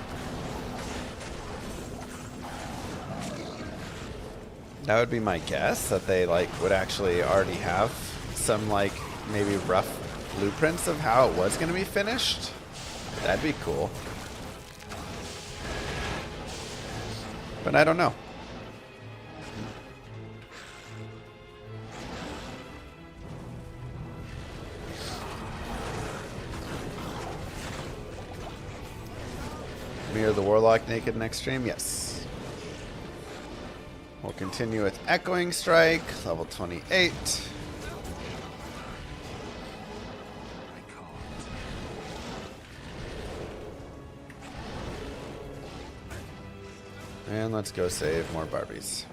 Speaker 8: That would be my guess, that they like would actually already have some like maybe rough blueprints of how it was going to be finished. That'd be cool. But I don't know. Mirror the Warlock naked next stream? Yes. We'll continue with Echoing Strike, level 28. And let's go save more Barbies.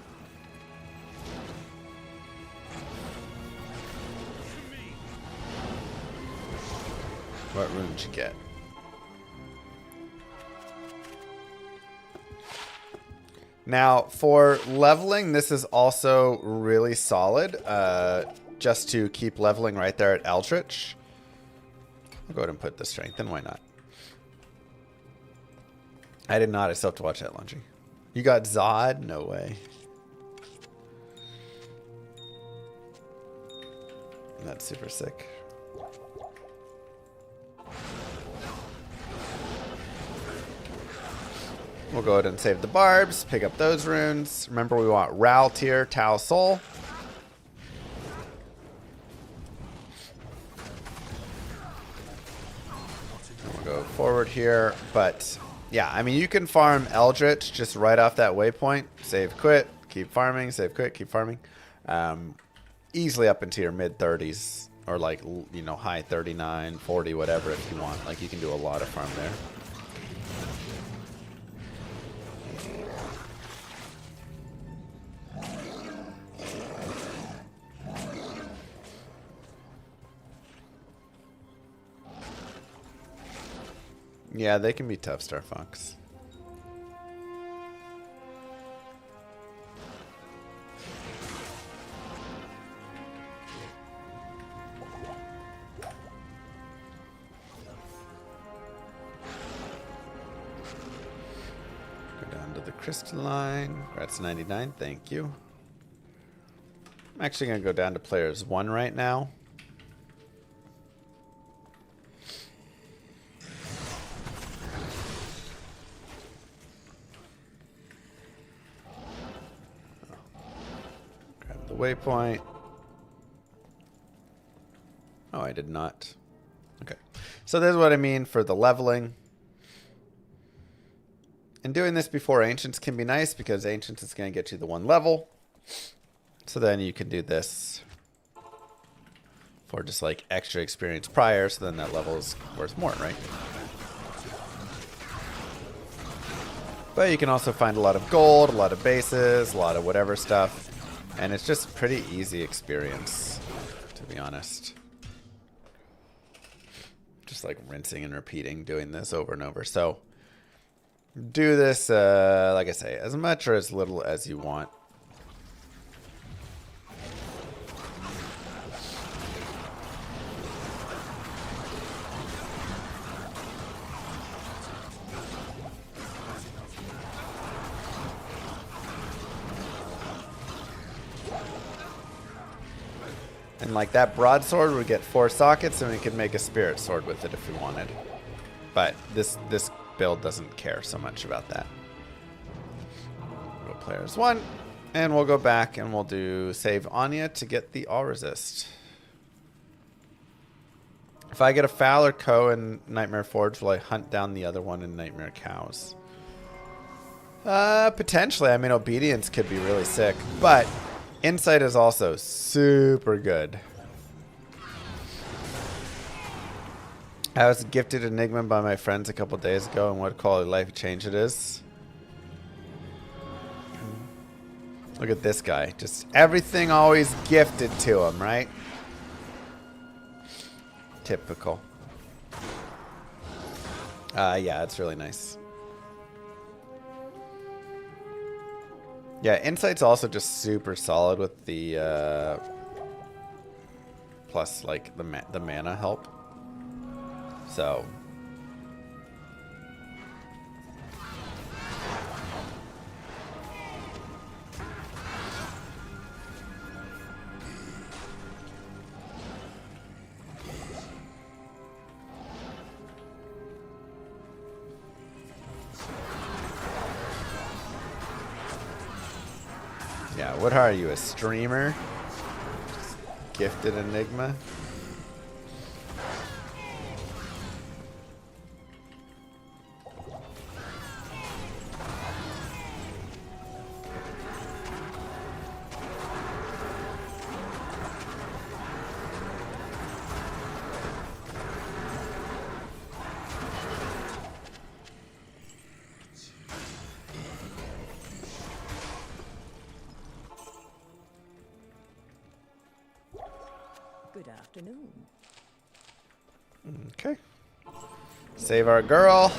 Speaker 8: What room did you get? Now, for leveling, this is also really solid. Just to keep leveling right there at Eldritch. I'll go ahead and put the strength in. Why not? I did not. I still have to watch that laundry. You got Zod? No way. That's super sick. We'll go ahead and save the barbs, pick up those runes. Remember, we want Ral tier, Tau Soul. And we'll go forward here, but yeah, I mean, you can farm Eldritch just right off that waypoint. Save, quit, keep farming, save, quit, keep farming. Easily up into your mid 30s or like, you know, high 39, 40, whatever if you want. Like you can do a lot of farm there. Yeah, they can be tough, Star Fox. Go down to the crystalline. That's 99. Thank you. I'm actually going to go down to players 1 right now. Waypoint. Oh, I did not. Okay. So this is what I mean for the leveling. And doing this before Ancients can be nice because Ancients is going to get you the 1 level. So then you can do this for just like extra experience prior. So then that level is worth more, right? But you can also find a lot of gold, a lot of bases, a lot of whatever stuff. And it's just pretty easy experience, to be honest. Just like rinsing and repeating, doing this over and over. So do this, like I say, as much or as little as you want. And like that broadsword would get 4 sockets and we could make a spirit sword with it if we wanted. But this build doesn't care so much about that. Go players 1. And we'll go back and we'll do save Anya to get the all resist. If I get a Foul or Co in Nightmare Forge, will I hunt down the other one in Nightmare Cows? Potentially. I mean, Obedience could be really sick. But Insight is also super good. I was gifted Enigma by my friends a couple days ago, and what quality of life change it is. Look at this guy. Just everything always gifted to him, right? Typical. Yeah, it's really nice. Yeah, Insight's also just super solid with the plus like the mana help. So yeah, what are you, a streamer? Just gifted Enigma?
Speaker 4: Good afternoon.
Speaker 8: Okay. Save our girl.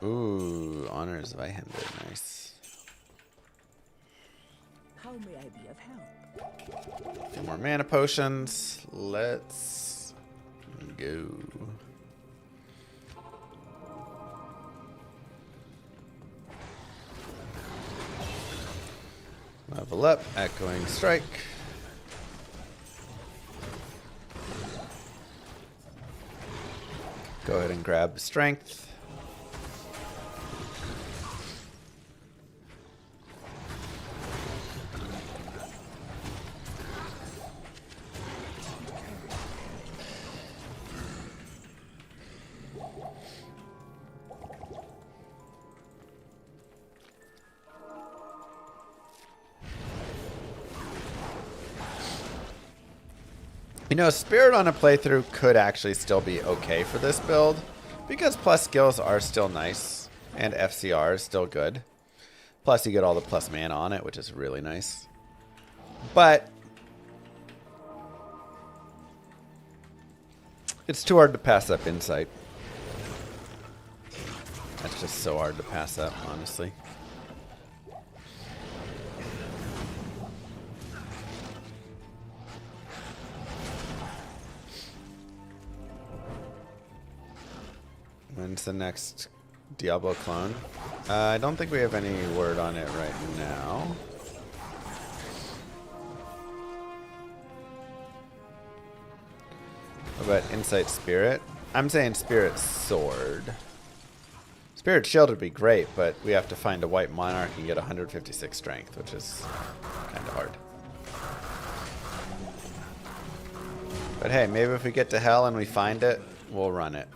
Speaker 8: Ooh, honors Vihender, nice.
Speaker 4: How may I be of help?
Speaker 8: A few more mana potions. Let's go. Level up, Echoing Strike. Go ahead and grab Strength. You know, Spirit on a playthrough could actually still be okay for this build, because plus skills are still nice, and FCR is still good. Plus you get all the plus mana on it, which is really nice. But it's too hard to pass up Insight. That's just so hard to pass up, honestly. When's the next Diablo clone? I don't think we have any word on it right now. What about Insight Spirit? I'm saying Spirit Sword. Spirit Shield would be great, but we have to find a White Monarch and get 156 strength, which is kind of hard. But hey, maybe if we get to Hell and we find it, we'll run it.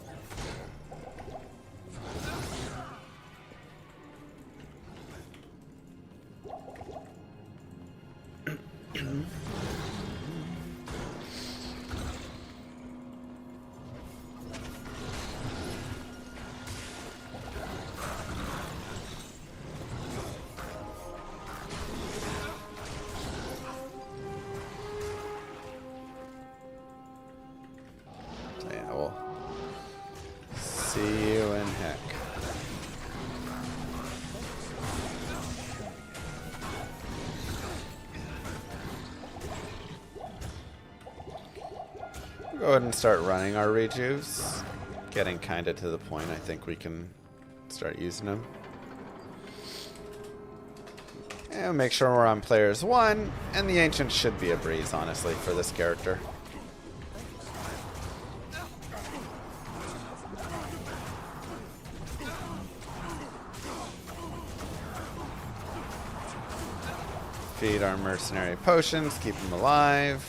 Speaker 8: See you in heck. We'll go ahead and start running our rejuves. Getting kind of to the point I think we can start using them. And make sure we're on players 1, and the Ancient should be a breeze, honestly, for this character. Feed our mercenary potions, keep them alive.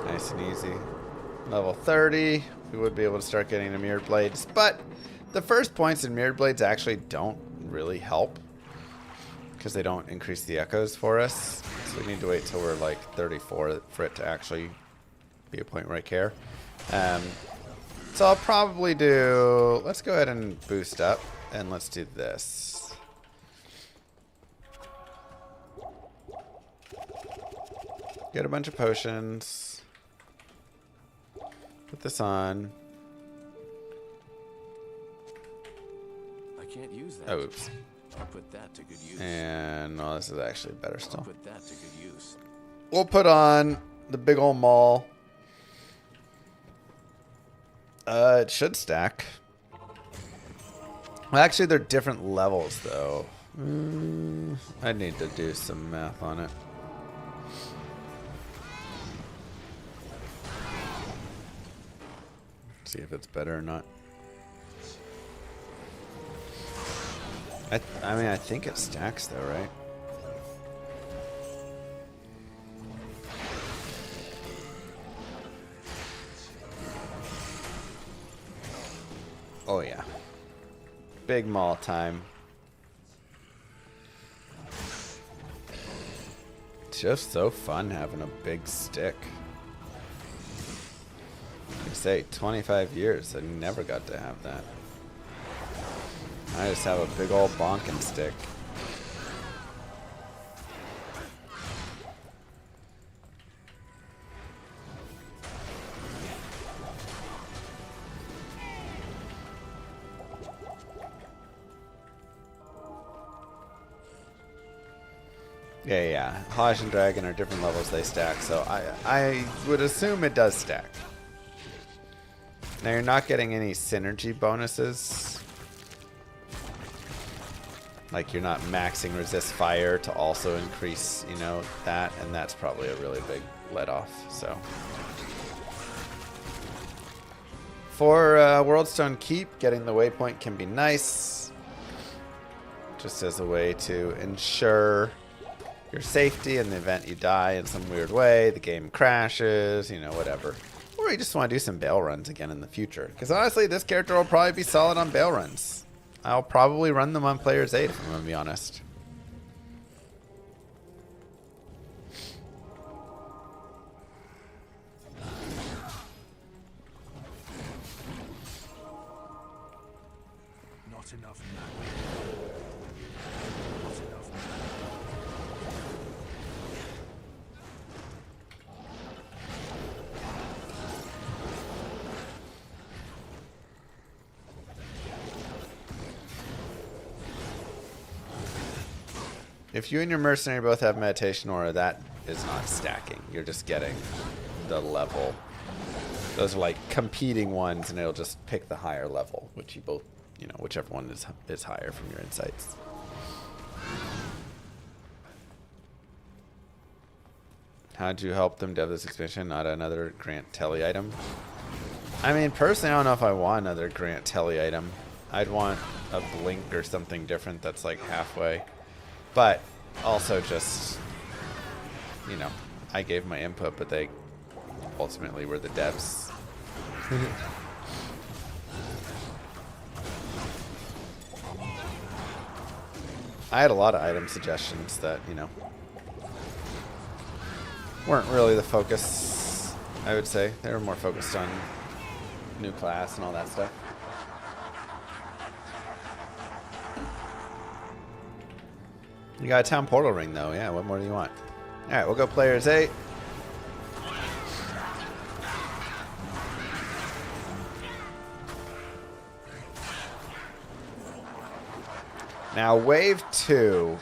Speaker 8: Nice and easy. Level 30, we would be able to start getting the Mirrored Blades, but the first points in Mirrored Blades actually don't really help because they don't increase the echoes for us. So we need to wait till we're like 34 for it to actually be a point where I care. So I'll probably do, let's go ahead and boost up, and let's do this. Get a bunch of potions. Put this on.
Speaker 11: I can't use that.
Speaker 8: Oh, oops.
Speaker 11: I'll put that to good use.
Speaker 8: And, well, this is actually better still.
Speaker 11: I'll put that to good use.
Speaker 8: We'll put on the big old maul. It should stack. Well, actually, they're different levels, though. I need to do some math on it. See if it's better or not. I mean, I think it stacks, though, right? Oh, yeah. Big maul time. It's just so fun having a big stick. I say, 25 years, I never got to have that. I just have a big old bonking stick. Yeah. Hajj and Dragon are different levels, they stack, so I would assume it does stack. Now you're not getting any synergy bonuses. Like you're not maxing resist fire to also increase, you know, that, and that's probably a really big let off, so. For Worldstone Keep, getting the waypoint can be nice. Just as a way to ensure your safety in the event you die in some weird way, the game crashes, you know, whatever. Or we just want to do some bail runs again in the future. Because honestly, this character will probably be solid on bail runs. I'll probably run them on players 8 if I'm going to be honest.
Speaker 9: Not enough mana. Not enough mana.
Speaker 8: If you and your mercenary both have meditation aura, that is not stacking. You're just getting the level. Those are like competing ones, and it'll just pick the higher level, which you both, you know, whichever one is higher from your insights. How'd you help them dev this expansion? Not another Grant Telly item? I mean, personally, I don't know if I want another Grant Telly item. I'd want a blink or something different that's like halfway. But also just, you know, I gave my input, but they ultimately were the devs. I had a lot of item suggestions that, you know, weren't really the focus, I would say. They were more focused on new class and all that stuff. You got a town portal ring, though. Yeah, what more do you want? All right, we'll go players 8. Now, wave 2.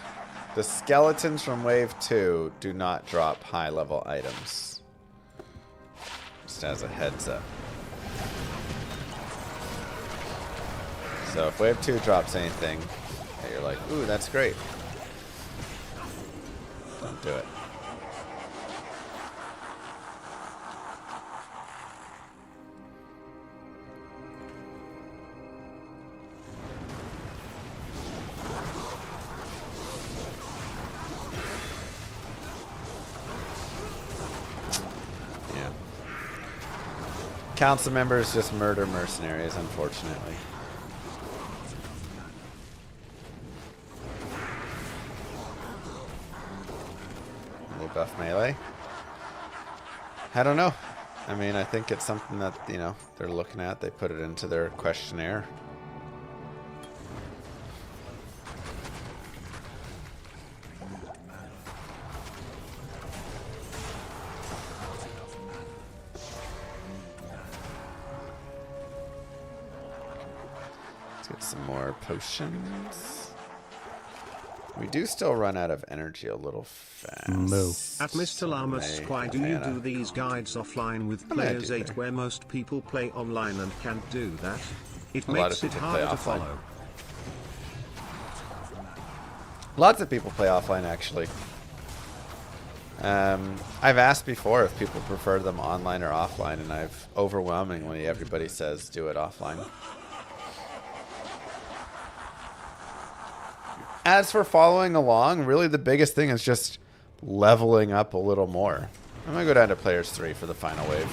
Speaker 8: The skeletons from wave 2 do not drop high-level items. Just as a heads up. So if wave 2 drops anything, you're like, ooh, that's great. Don't do it. Yeah. Council members just murder mercenaries, unfortunately. Buff melee. I don't know. I mean, I think it's something that, you know, they're looking at. They put it into their questionnaire. Let's get some more potions. We do still run out of energy a little fast.
Speaker 2: Moo.
Speaker 6: At Mr. Llama, why do you do these guides offline with players 8 where most people play online and can't do that? It makes it harder to follow.
Speaker 8: Lots of people play offline, actually. I've asked before if people prefer them online or offline, and I've overwhelmingly everybody says do it offline. As for following along, really the biggest thing is just leveling up a little more. I'm going to go down to players 3 for the final wave.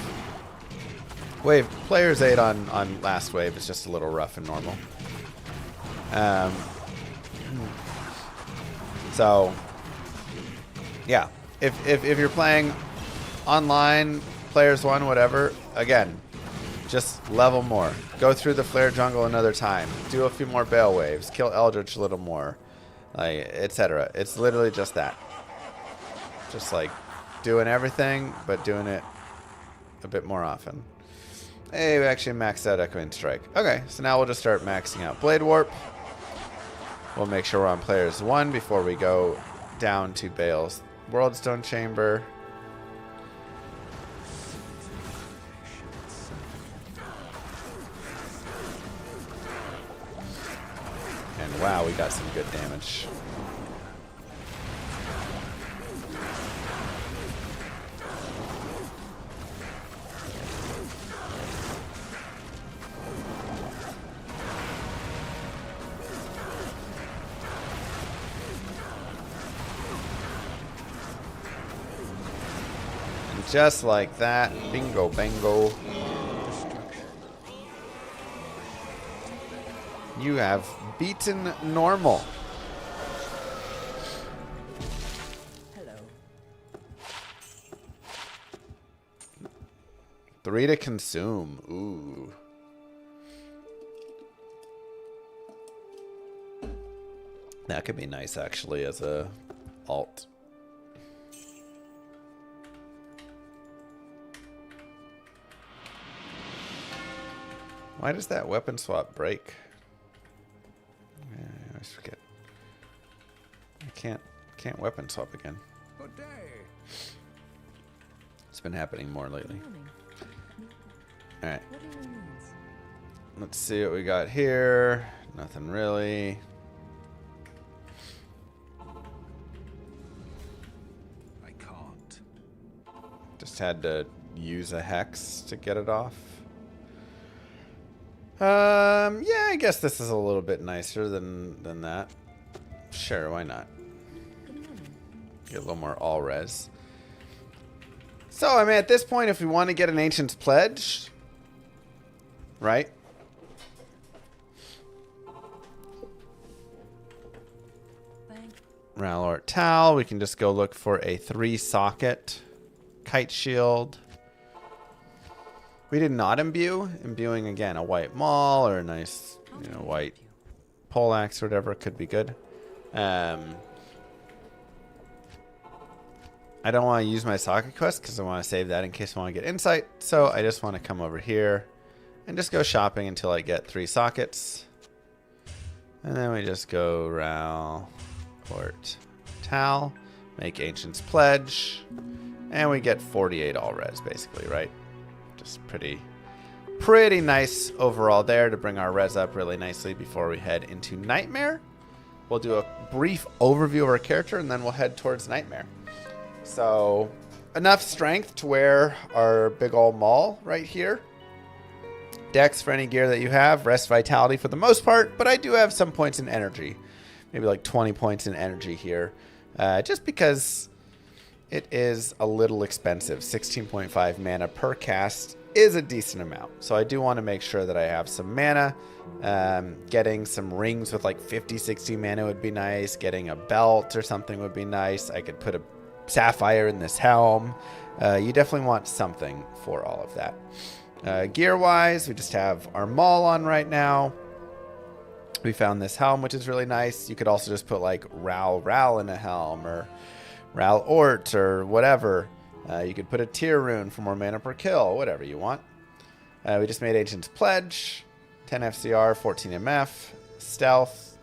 Speaker 8: Players 8 on last wave is just a little rough and normal. So, yeah. If you're playing online, players 1, whatever, again, just level more. Go through the Flare Jungle another time. Do a few more Bale Waves. Kill Eldritch a little more. Like, etc. It's literally just that. Just like doing everything, but doing it a bit more often. Hey, we actually maxed out Echoing Strike. Okay, so now we'll just start maxing out Blade Warp. We'll make sure we're on players 1 before we go down to Bale's Worldstone Chamber. And wow, we got some good damage. just like that. Bingo, bango. You have beaten normal.
Speaker 4: Hello.
Speaker 8: 3 to consume. Ooh. That could be nice, actually, as a alt. Why does that weapon swap break? Yeah, I always forget. I can't weapon swap again.
Speaker 9: Good day.
Speaker 8: It's been happening more lately. All right.
Speaker 5: What are your needs?
Speaker 8: Let's see what we got here. Nothing really.
Speaker 9: I can't.
Speaker 8: Just had to use a hex to get it off. Yeah, I guess this is a little bit nicer than that. Sure, why not? Get a little more all res. So, I mean, at this point, if we want to get an Ancient's Pledge, right? Ralort Tal, we can just go look for a 3-socket kite shield. We did not imbue. Imbuing, again, a white maul or a nice, white poleaxe or whatever could be good. I don't want to use my socket quest because I want to save that in case I want to get insight. So I just want to come over here and just go shopping until I get 3 sockets. And then we just go Ralort Tal, make Ancient's Pledge, and we get 48 all res basically, right? Just pretty nice overall there to bring our res up really nicely before we head into Nightmare. We'll do a brief overview of our character and then we'll head towards Nightmare. So enough strength to wear our big old maul right here. Dex for any gear that you have. Rest vitality for the most part, but I do have some points in energy. Maybe like 20 points in energy here. Just because it is a little expensive. 16.5 mana per cast is a decent amount. So I do want to make sure that I have some mana. Getting some rings with like 50, 60 mana would be nice. Getting a belt or something would be nice. I could put a sapphire in this helm. You definitely want something for all of that. Gear-wise, we just have our maul on right now. We found this helm, which is really nice. You could also just put like Ral in a helm or Ralort or whatever. You could put a tier rune for more mana per kill, whatever you want. We just made Ancient's Pledge, 10 FCR, 14 MF, stealth,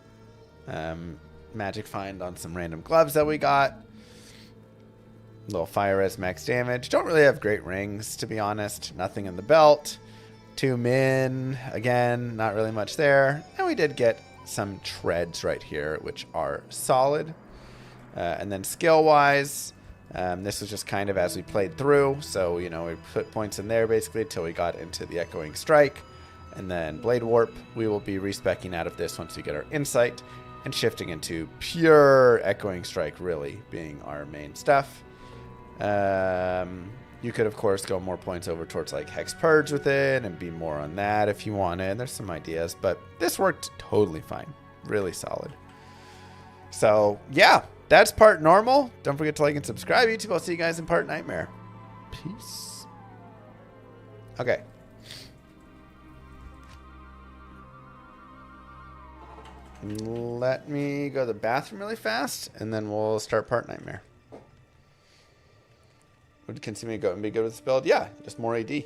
Speaker 8: magic find on some random gloves that we got. Little fire res max damage. Don't really have great rings, to be honest. Nothing in the belt. 2 min. Again, not really much there. And we did get some treads right here, which are solid. And then skill-wise, this was just kind of as we played through. So, we put points in there basically until we got into the Echoing Strike. And then Blade Warp, we will be respecking out of this once we get our Insight. And shifting into pure Echoing Strike, really being our main stuff. You could, of course, go more points over towards like Hex Purge with it and be more on that if you wanted. There's some ideas, but this worked totally fine. Really solid. So, yeah, that's part normal. Don't forget to like and subscribe, YouTube. I'll see you guys in part Nightmare. Peace. Okay. Let me go to the bathroom really fast, and then we'll start part Nightmare. Would continue to go and be good with this build? Yeah, just more AD.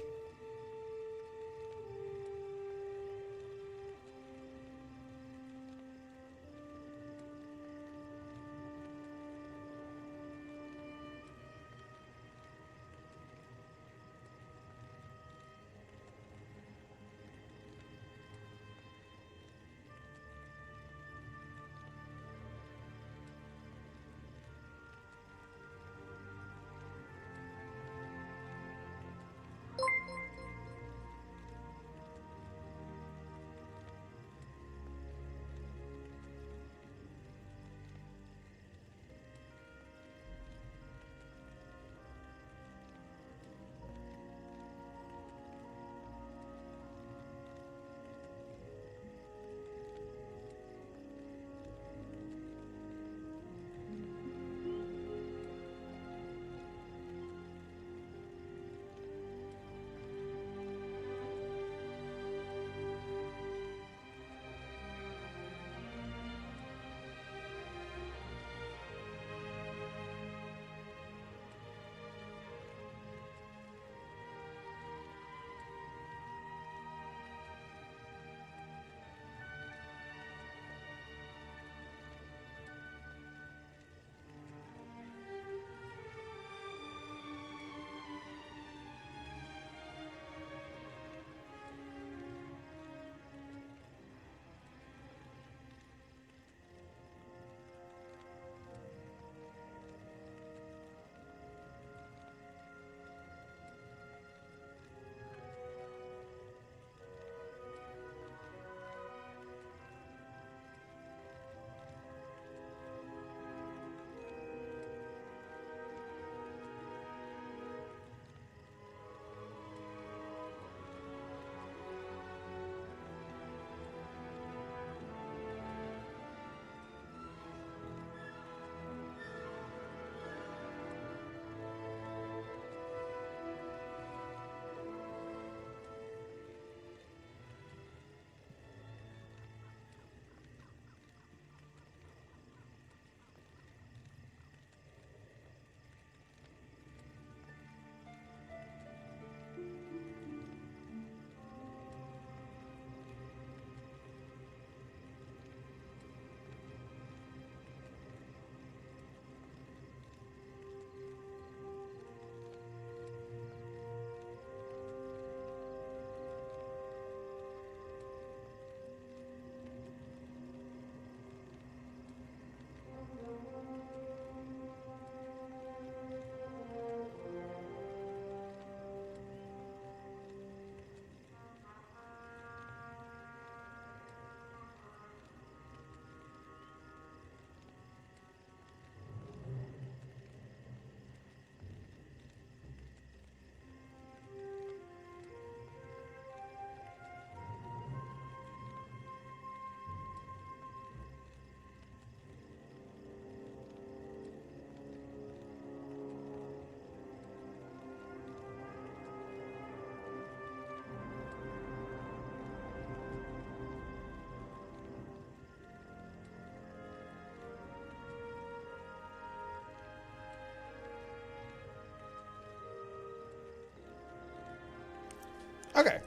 Speaker 3: Okay.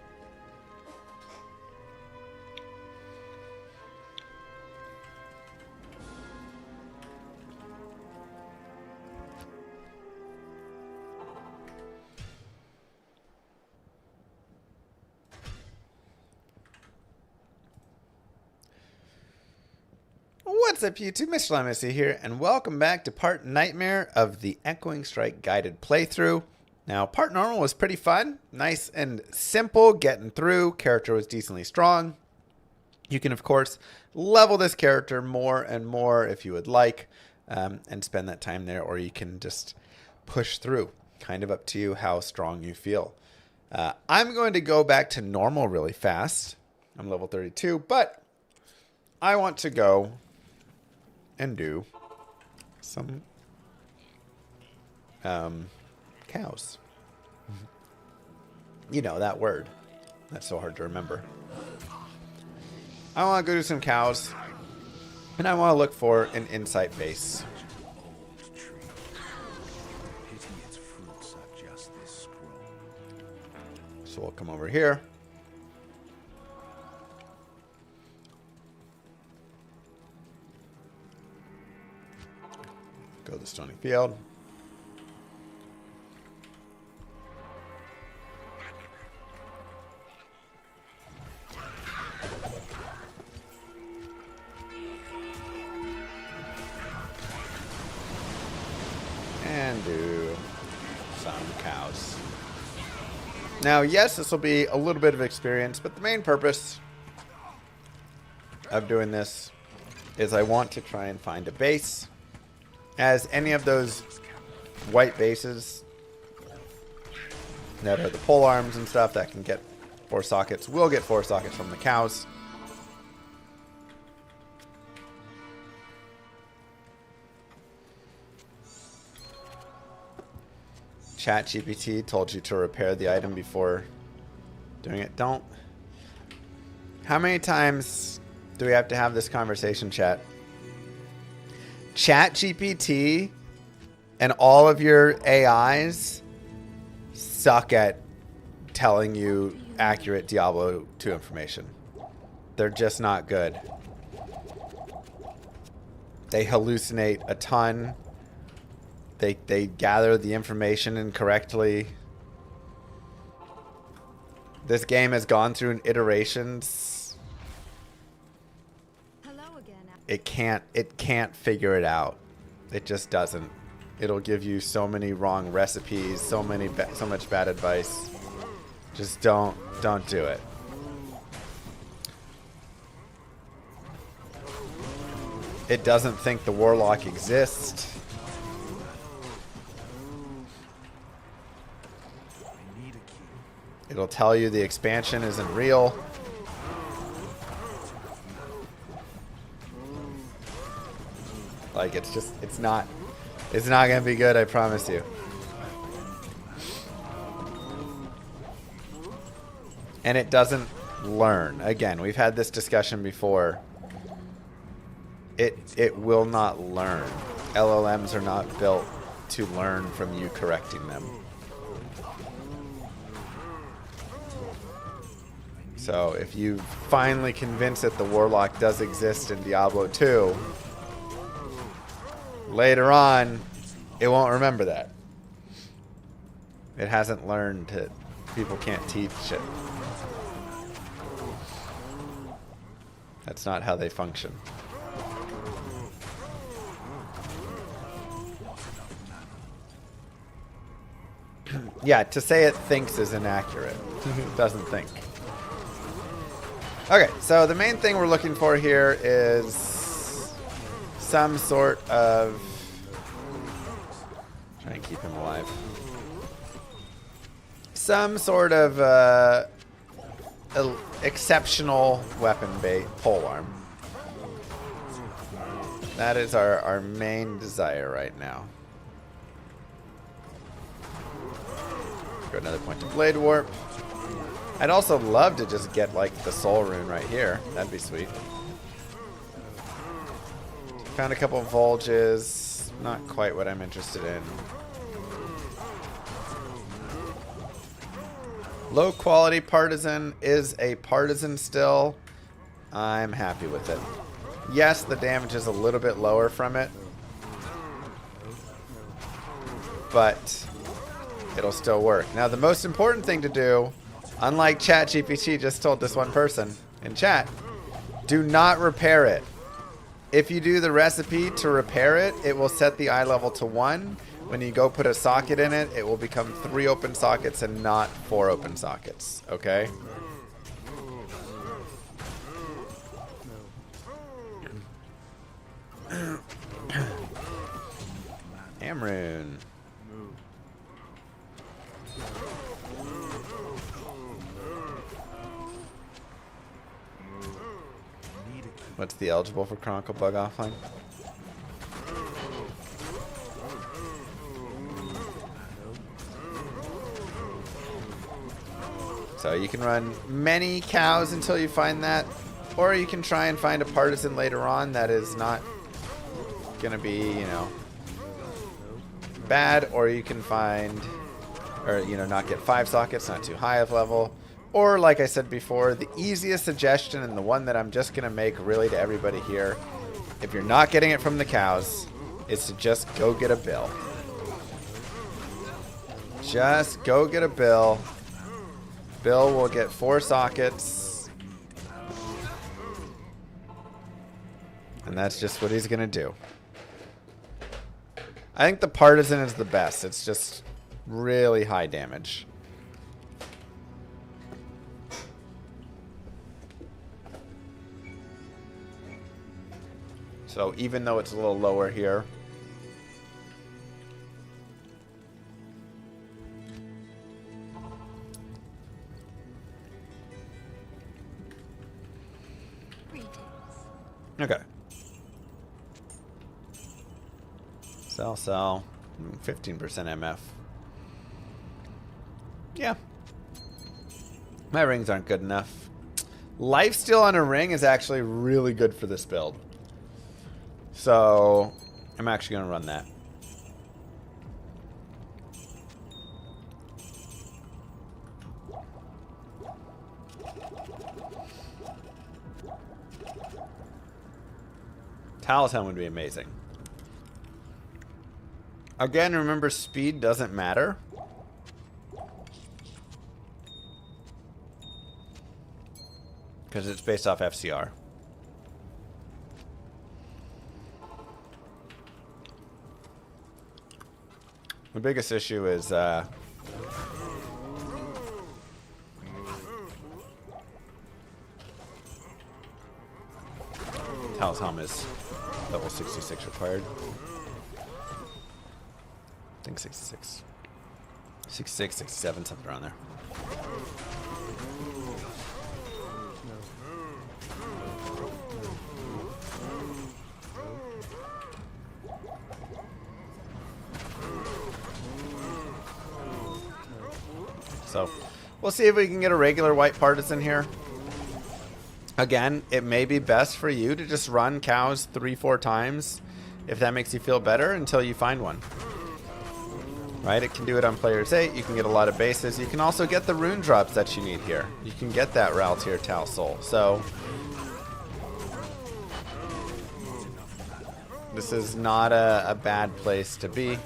Speaker 3: What's up, YouTube? Mr. Llama here, and welcome back to part Nightmare of the Echoing Strike guided playthrough. Now, part normal was pretty fun, nice and simple, getting through. Character was decently strong. You can, of course, level this character more and more if you would like, and spend that time there, or you can just push through. Kind of up to you how strong you feel. I'm going to go back to normal really fast. I'm level 32, but I want to go and do some cows. You know, that word. That's so hard to remember. I want to go do some cows, and I want to look for an insight base. So we'll come over here. Go to the stony field. And do some cows. Now, yes, this will be a little bit of experience, but the main purpose of doing this is I want to try and find a base. As any of those white bases that are the pole arms and stuff that can get 4 sockets will get 4 sockets from the cows. ChatGPT told you to repair the item before doing it. Don't. How many times do we have to have this conversation, chat? ChatGPT and all of your AIs suck at telling you accurate Diablo 2 information. They're just not good. They hallucinate a ton. They gather the information incorrectly. This game has gone through iterations.
Speaker 4: Hello again.
Speaker 3: It can't figure it out. It just doesn't. It'll give you so many wrong recipes, so much bad advice. Just don't do it. It doesn't think the Warlock exists. It'll tell you the expansion isn't real. Like, it's not gonna be good, I promise you. And it doesn't learn. Again, we've had this discussion before. It will not learn. LLMs are not built to learn from you correcting them. So if you finally convince it the Warlock does exist in Diablo 2, later on, it won't remember that. It hasn't learned that people can't teach it. That's not how they function. Yeah, to say it thinks is inaccurate. It doesn't think. Okay, so the main thing we're looking for here is some sort of... Try and keep him alive. Some sort of exceptional weapon bait polearm. That is our main desire right now. Got another point of blade warp. I'd also love to just get like the soul rune right here. That'd be sweet. Found a couple of Volges. Not quite what I'm interested in.
Speaker 8: Low quality partisan is a partisan still. I'm happy with it. Yes, the damage is a little bit lower from it, but it'll still work. Now, the most important thing to do, unlike ChatGPT just told this one person in chat, do not repair it. If you do the recipe to repair it, it will set the eye level to 1. When you go put a socket in it, it will become 3 open sockets and not 4 open sockets. Okay? Amrune. What's the eligible for Chronicle Bug offline? So you can run many cows until you find that, or you can try and find a partisan later on that is not gonna be, you know, bad, or you can find, or, you know, not get 5 sockets, not too high of level. Or, like I said before, the easiest suggestion, and the one that I'm just going to make really to everybody here, if you're not getting it from the cows, is to just go get a bill. Just go get a bill. Bill will get 4 sockets. And that's just what he's going to do. I think the partisan is the best. It's just really high damage. So even though it's a little lower here, okay. Sell. 15% MF. Yeah. My rings aren't good enough. Lifesteal on a ring is actually really good for this build. So, I'm actually going to run that. Talisman would be amazing. Again, remember, speed doesn't matter. Because it's based off FCR. The biggest issue is Talisman is level 66 required. I think 66. 66, 67, something around there. So, we'll see if we can get a regular white partisan here. Again, it may be best for you to just run cows 3-4 times, if that makes you feel better, until you find one. Right? It can do it on players 8. You can get a lot of bases. You can also get the rune drops that you need here. You can get that Raltier Tal Soul. So, this is not a bad place to be.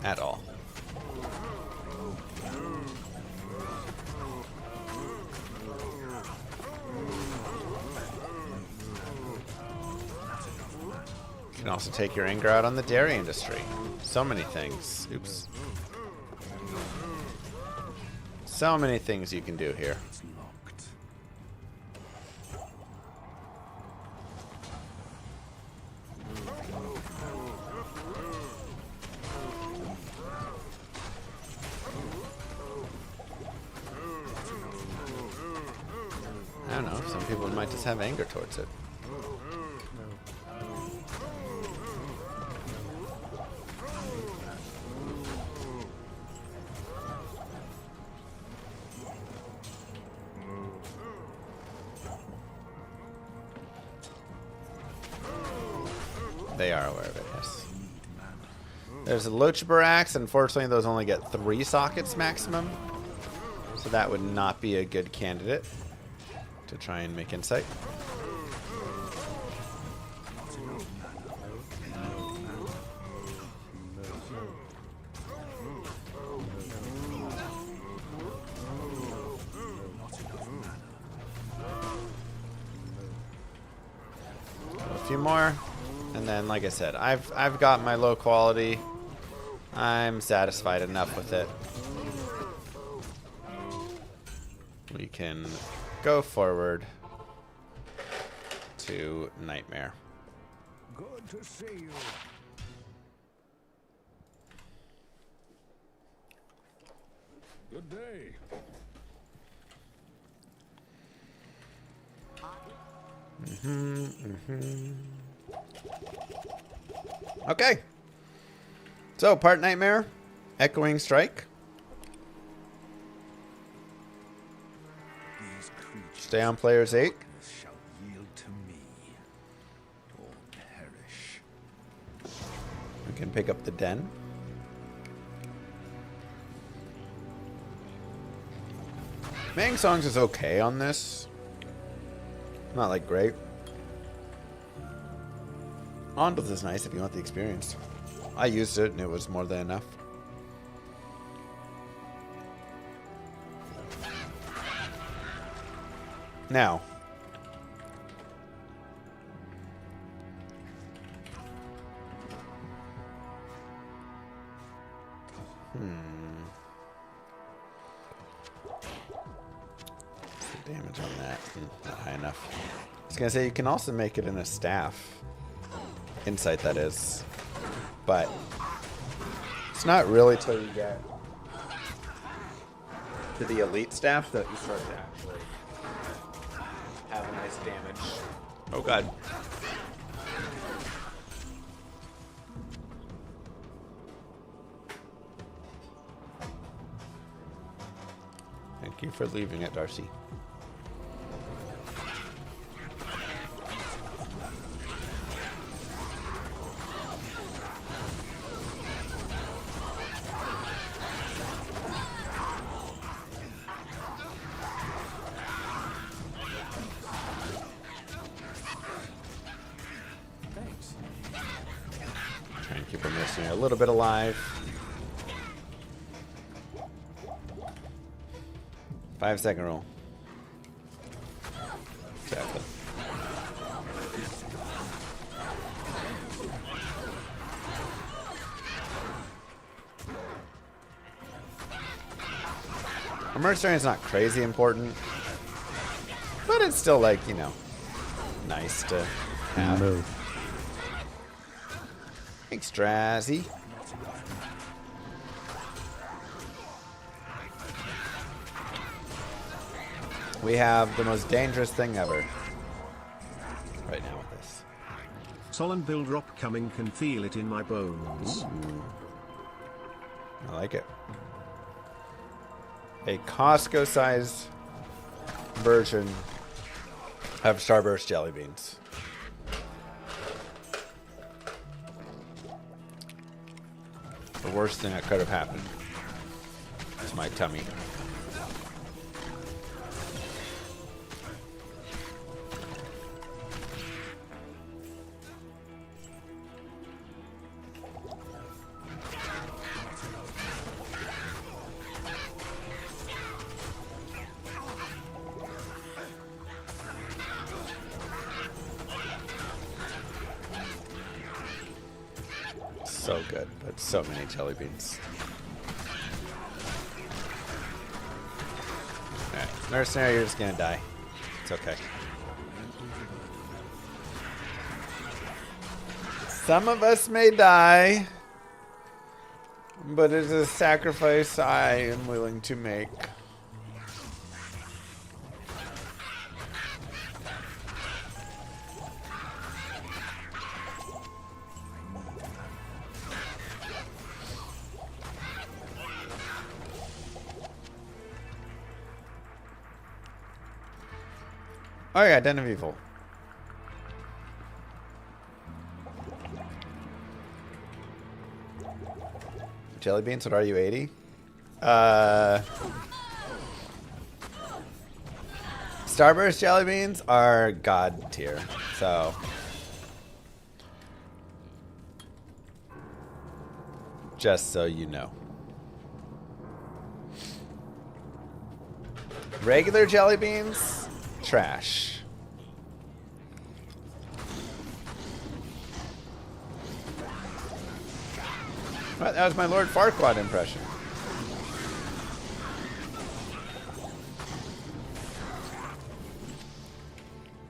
Speaker 8: At all. You can also take your anger out on the dairy industry. So many things. Oops. So many things you can do here. I don't know. Some people might just have anger towards it. They are aware of it, yes. There's a Lochaber axe. Unfortunately, those only get 3 sockets maximum. So that would not be a good candidate to try and make insight. A few more, and then, like I said, I've got my low quality. I'm satisfied enough with it. We can go forward to Nightmare.
Speaker 9: Good to see you. Good day.
Speaker 8: Okay. So, part Nightmare, Echoing Strike.
Speaker 9: These creatures
Speaker 8: Stay on players 8.
Speaker 9: shall yield to me or perish.
Speaker 8: We can pick up the Den. Mang Songs is okay on this. Not like great. Ondos is nice if you want the experience. I used it and it was more than enough. Now. What's the damage on that? Not high enough. I was going to say, you can also make it in a staff. Insight, that is. But it's not really till you get to the elite staff that you start to actually have a nice damage. Oh god. Thank you for leaving it, Darcy. Try and keep our mercenary a little bit alive. 5-second roll. Exactly. Our mercenary is not crazy important, but it's still, like, you know, nice to have.
Speaker 2: Move.
Speaker 8: Thanks, Drazzy. We have the most dangerous thing ever right now with this.
Speaker 6: Solon build drop coming, can feel it in my bones.
Speaker 8: Ooh. I like it. A Costco-sized version of Starburst jelly beans. The worst thing that could have happened to my tummy. So good, but so many jelly beans. Alright, mercenary, you're just gonna die. It's okay. Some of us may die, but it is a sacrifice I am willing to make. Oh yeah, Den of Evil. Jelly beans, what are you, 80? Starburst jelly beans are god tier, so just so you know. Regular jelly beans, trash. What? That was my Lord Farquaad impression.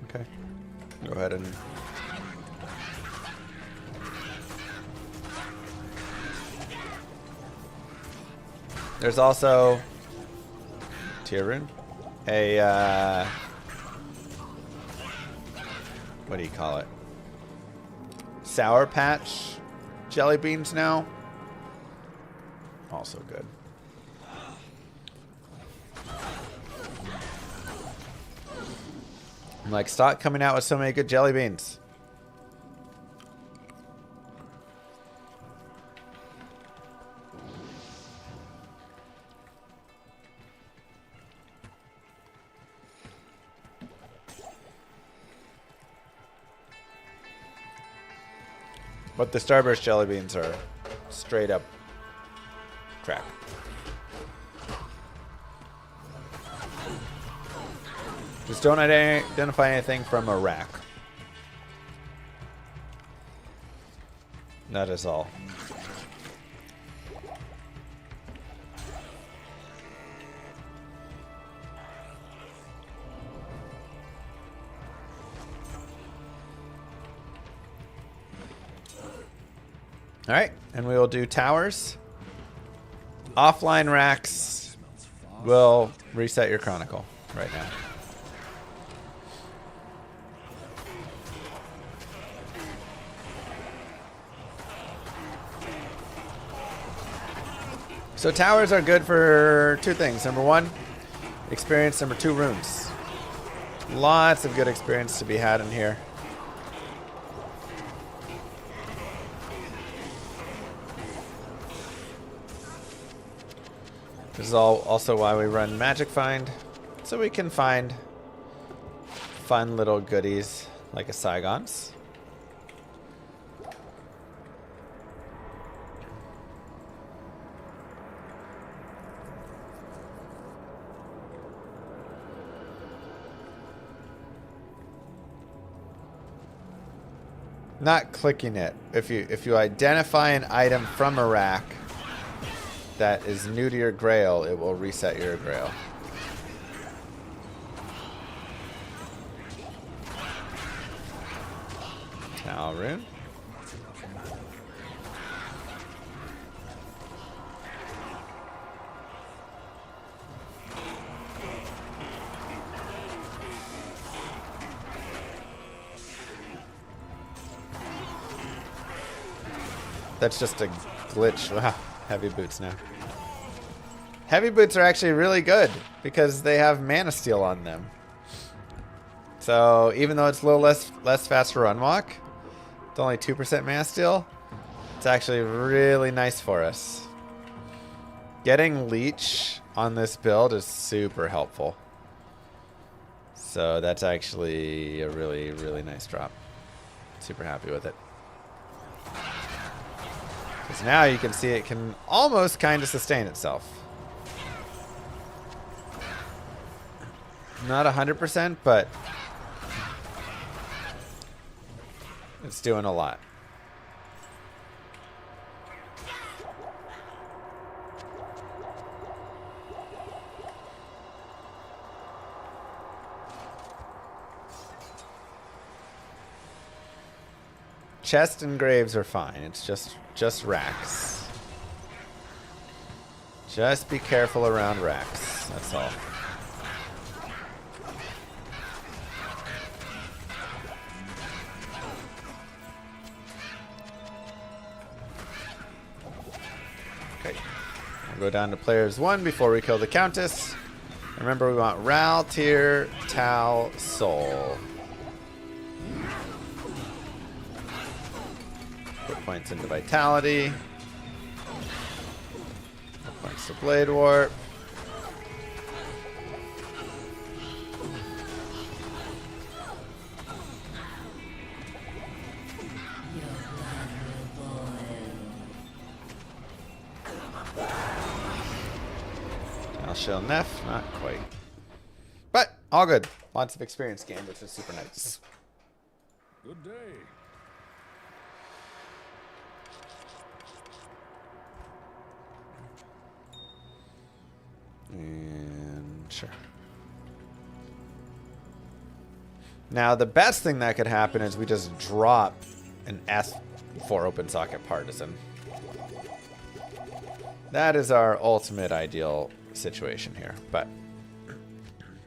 Speaker 8: Okay. Go ahead and... There's also... Tyrun. A, what do you call it? Sour Patch jelly beans now. Also good. I'm like, stop coming out with so many good jelly beans. But the Starburst jelly beans are straight up crap. Just don't identify anything from a rack. That is all. All right, and we will do towers. Offline racks will reset your chronicle right now. So towers are good for two things. Number one, experience. Number two, runes. Lots of good experience to be had in here. This is also why we run Magic Find, so we can find fun little goodies like a Saigons. Not clicking it. If you identify an item from a rack that is new to your grail, it will reset your grail. Now, rune. That's just a glitch. Wow. Heavy boots now. Heavy boots are actually really good because they have mana steal on them. So even though it's a little less fast to run walk, it's only 2% mana steal. It's actually really nice for us. Getting leech on this build is super helpful. So that's actually a really, really nice drop. Super happy with it. Because now you can see it can almost kind of sustain itself. Not 100%, but it's doing a lot. Chest and graves are fine. It's just racks. Just be careful around racks. That's all. Okay. We'll go down to players 1 before we kill the Countess. Remember, we want Ral, Tyr, Tal, Soul. Put points into Vitality. Points to Blade Warp. I'll show Neff, not quite. But all good. Lots of experience gained, which is super nice.
Speaker 9: Good day.
Speaker 8: And sure. Now the best thing that could happen is we just drop an S4 open socket partisan. That is our ultimate ideal situation here, but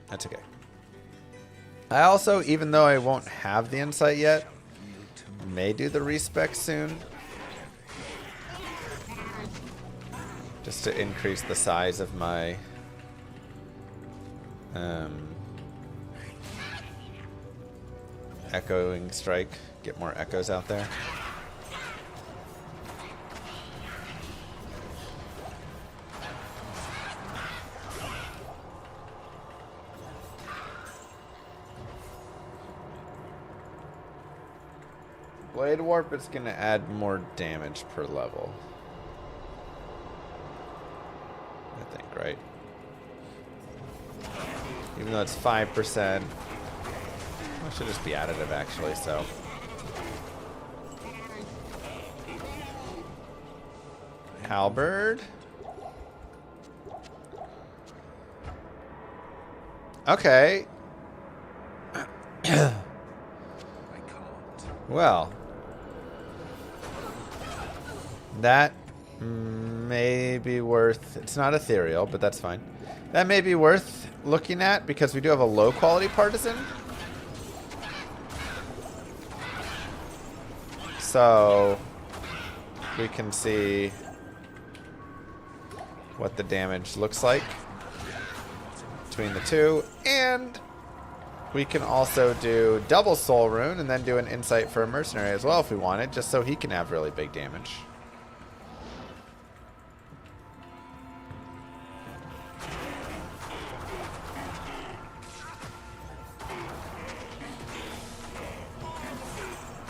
Speaker 8: that's okay. I also, even though I won't have the insight yet, may do the respec soon. Just to increase the size of my echoing strike, get more echoes out there. Blade Warp is going to add more damage per level. I think, right? Even though it's 5%. It should just be additive, actually, so. Halberd. Okay. Well. That may be worth... It's not ethereal, but that's fine. That may be worth looking at because we do have a low quality partisan. So we can see what the damage looks like between the two. And we can also do double soul rune and then do an insight for a mercenary as well if we wanted, just so he can have really big damage.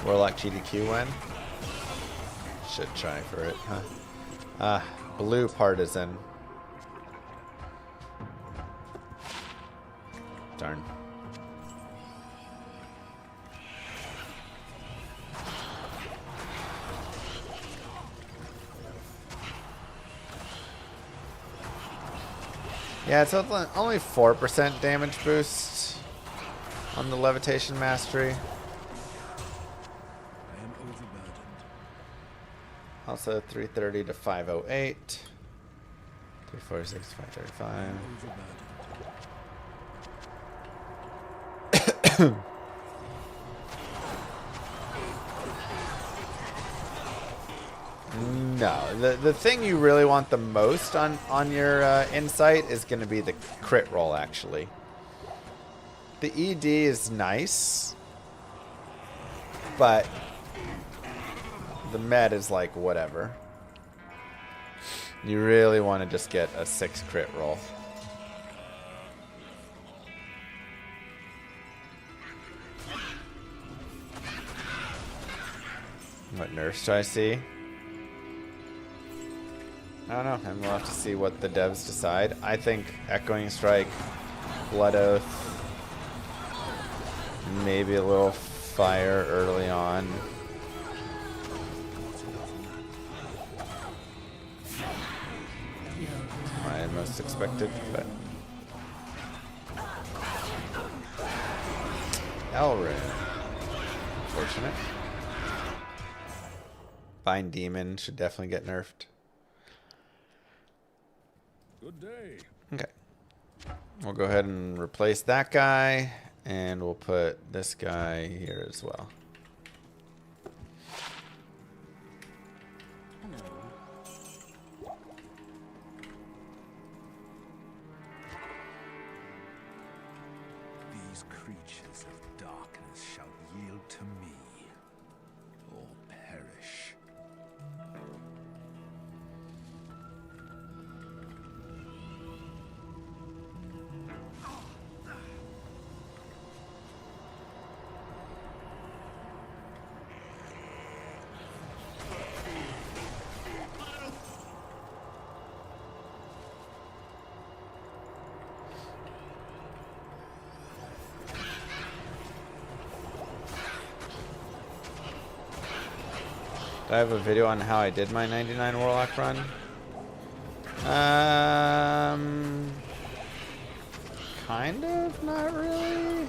Speaker 8: Warlock GDQ win. Should try for it, huh? Blue partisan. Darn. Yeah, it's only 4% damage boost on the levitation mastery. Also 330 to 508. 346, 535. No, the thing you really want the most on your insight is going to be the crit roll, actually. The ED is nice, but the med is like whatever. You really want to just get a 6 crit roll. What nerfs do I see? I don't know, and we'll have to see what the devs decide. I think Echoing Strike, Blood Oath, maybe a little fire early on. My most expected, but Elrin. Unfortunate. Bind Demon should definitely get nerfed.
Speaker 9: Good day.
Speaker 8: Okay. We'll go ahead and replace that guy, and we'll put this guy here as well.
Speaker 9: These creatures of darkness shall yield to me, or perish.
Speaker 8: Do I have a video on how I did my 99 Warlock run? Kind of, not really.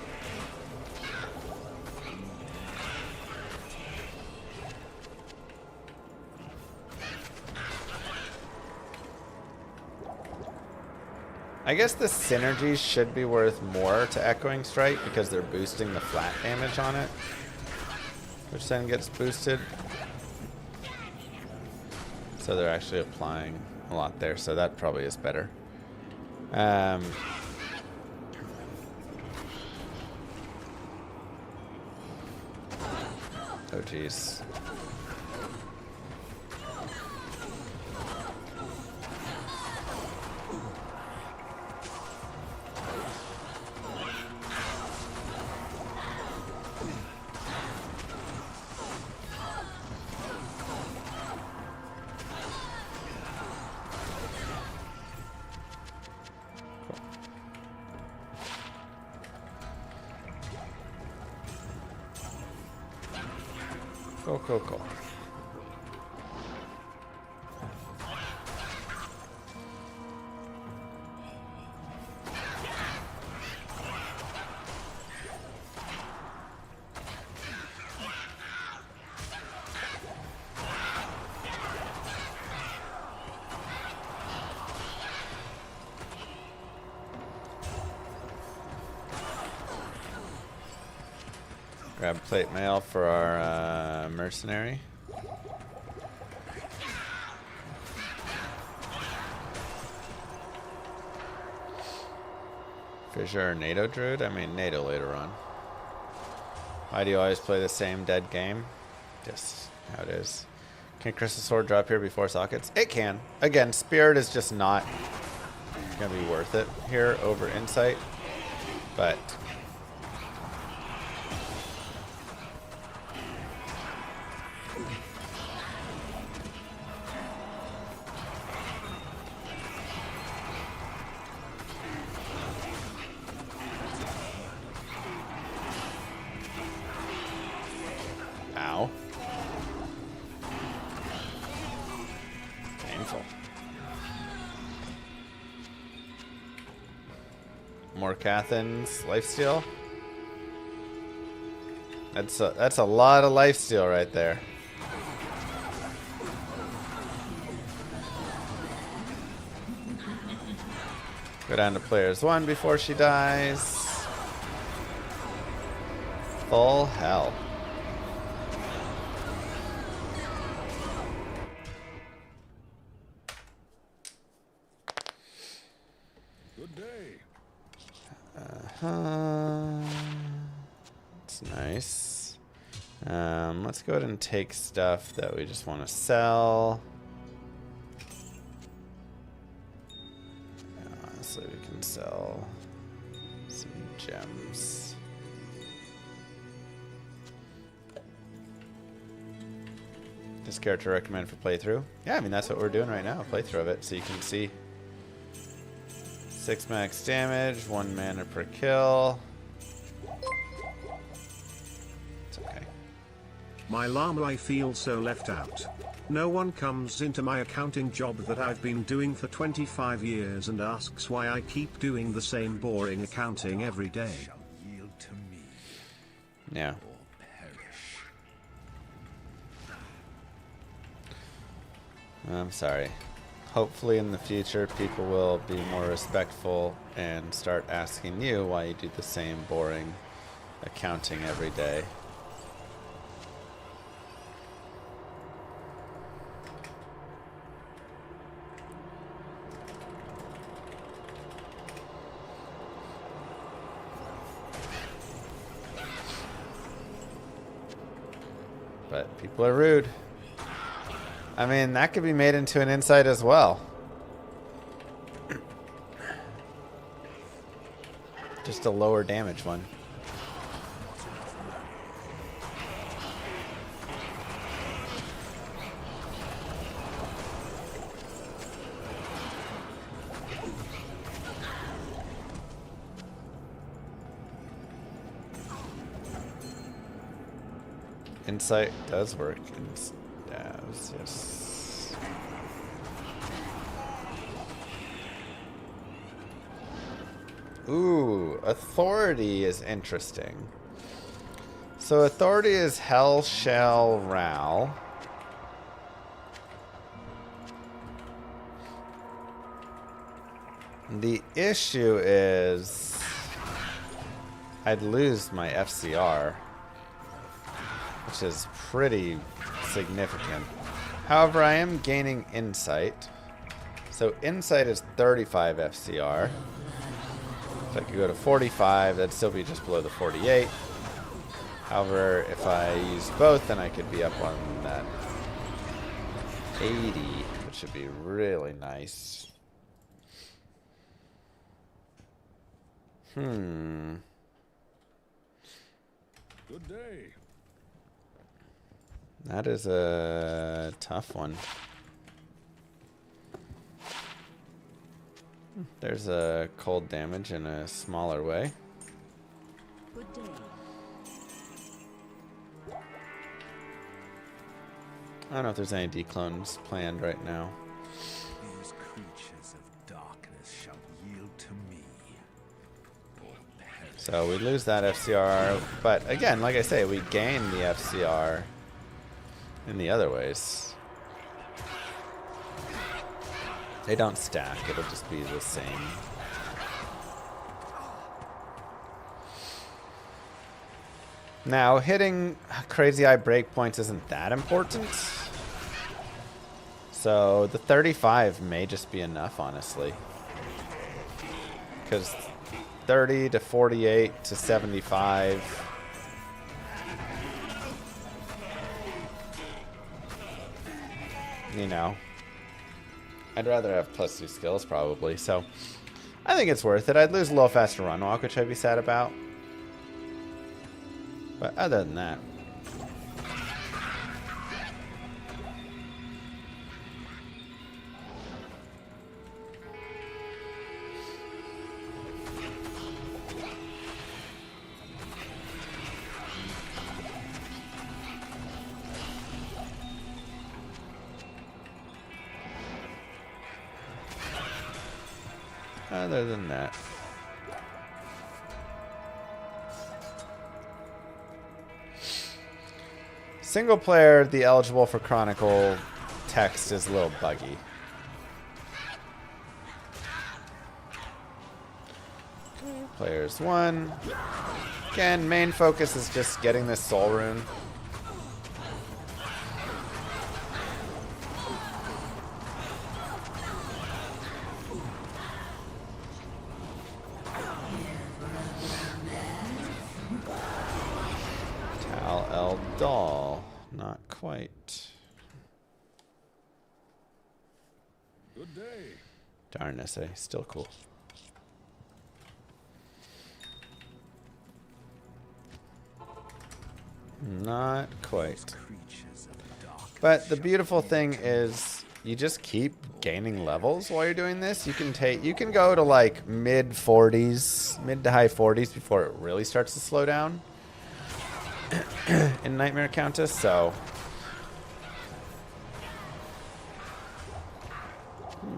Speaker 8: I guess the synergies should be worth more to Echoing Strike because they're boosting the flat damage on it, which then gets boosted. So they're actually applying a lot there, so that probably is better. Oh geez. Cool. Grab plate mail for our mercenary. Fissure or NATO druid? I mean NATO later on. Why do you always play the same dead game? Just how it is. Can Crystal Sword drop here before sockets? It can. Again, Spirit is just not gonna be worth it here over Insight. But more Cathan's lifesteal. That's a lot of lifesteal right there. Go down to players 1 before she dies. Full hell.
Speaker 9: Good day.
Speaker 8: It's nice. Let's go ahead and take stuff that we just want to sell. So we can sell some gems. This character recommend for playthrough? Yeah, I mean that's what we're doing right now, a playthrough of it, so you can see 6 max damage, 1 mana per kill. It's okay.
Speaker 6: My llama, I feel so left out. No one comes into my accounting job that I've been doing for 25 years and asks why I keep doing the same boring accounting every day.
Speaker 9: Yield to me.
Speaker 8: Yeah.
Speaker 9: Or perish.
Speaker 8: I'm sorry. Hopefully in the future people will be more respectful and start asking you why you do the same boring accounting every day. But people are rude. I mean, that could be made into an insight as well. Just a lower damage one. Insight does work in stab. yes. Ooh, authority is interesting. So authority is Hell Shall Ral. The issue is I'd lose my FCR, which is pretty significant. However, I am gaining insight. So insight is 35 FCR. So I could go to 45, that'd still be just below the 48. However, if I use both, then I could be up on that 80, which would be really nice.
Speaker 9: Good day.
Speaker 8: That is a tough one. There's a cold damage in a smaller way.
Speaker 5: Good day.
Speaker 8: I don't know if there's any declones planned right now.
Speaker 9: These creatures of darkness shall yield to me.
Speaker 8: So we lose that FCR, but again, like I say, we gain the FCR in the other ways. They don't stack, it'll just be the same. Now, hitting Crazy Eye breakpoints isn't that important. So the 35 may just be enough, honestly. Because 30 to 48 to 75. You know. I'd rather have +2 skills, probably. So I think it's worth it. I'd lose a little faster run walk, which I'd be sad about. But other than that. Other than that. Single player, the eligible for Chronicle text is a little buggy. Players 1. Again, main focus is just getting this soul rune. Doll. Not quite.
Speaker 9: Good day.
Speaker 8: Darn essay. Still cool. Not quite. But the beautiful thing is you just keep gaining levels while you're doing this. You can go to like mid 40s, mid to high 40s before it really starts to slow down. In Nightmare Countess, so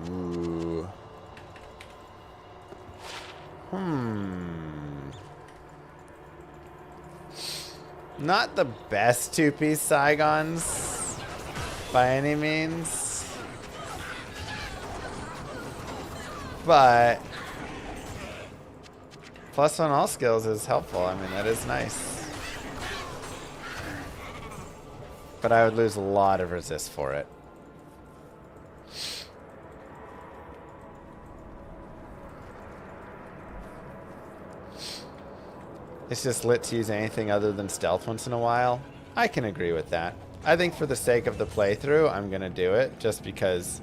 Speaker 8: ooh. Not the best 2-piece Saigons by any means, but +1 all skills is helpful. I mean, that is nice. But I would lose a lot of resist for it. It's just lit to use anything other than stealth once in a while. I can agree with that. I think for the sake of the playthrough, I'm going to do it just because,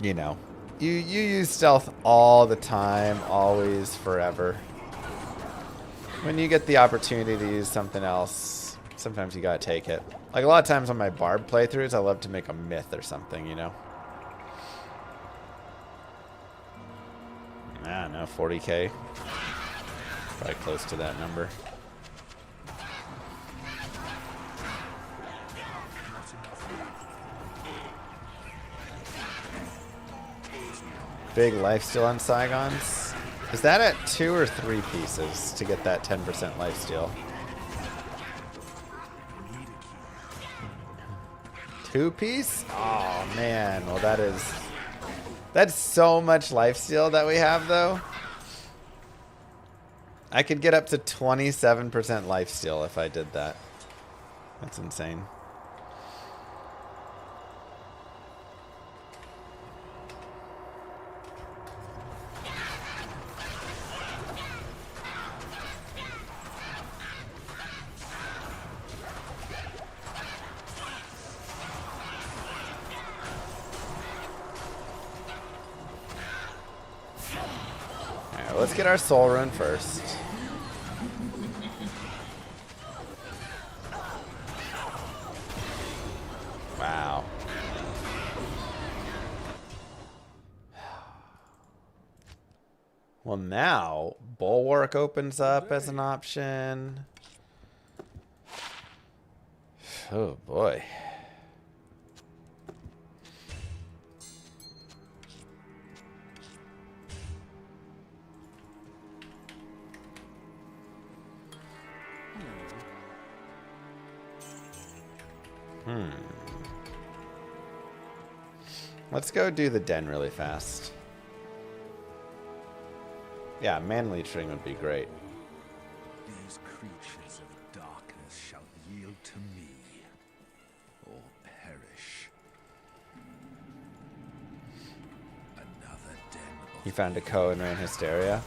Speaker 8: you know, you use stealth all the time, always, forever. When you get the opportunity to use something else, sometimes you gotta take it. Like a lot of times on my barb playthroughs, I love to make a myth or something, you know? I don't know, 40k. Probably close to that number. big lifesteal on Saigons. Is that at 2 or 3 pieces to get that 10% lifesteal? 2 piece? Oh man, well that's so much lifesteal that we have though. I could get up to 27% lifesteal if I did that. That's insane. Alright, let's get our soul rune first. Wow. Well, now Bulwark opens up as an option. Oh boy. Let's go do the den really fast. Yeah, man leeching would be great.
Speaker 9: These creatures of darkness shall yield to me, or perish. Another den of
Speaker 8: He found a Ko and ran Hysteria.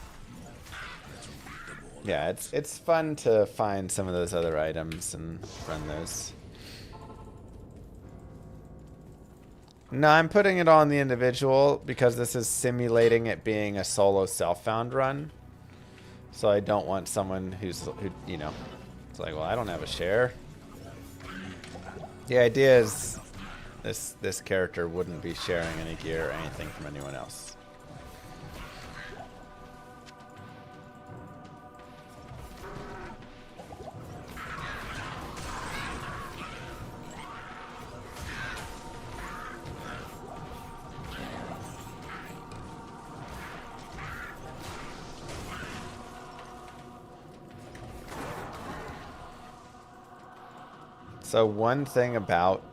Speaker 8: Yeah, it's fun to find some of those other items and run those. No, I'm putting it on the individual because this is simulating it being a solo self-found run. So I don't want someone who, you know, it's like, well, I don't have a share. The idea is this character wouldn't be sharing any gear or anything from anyone else. So one thing about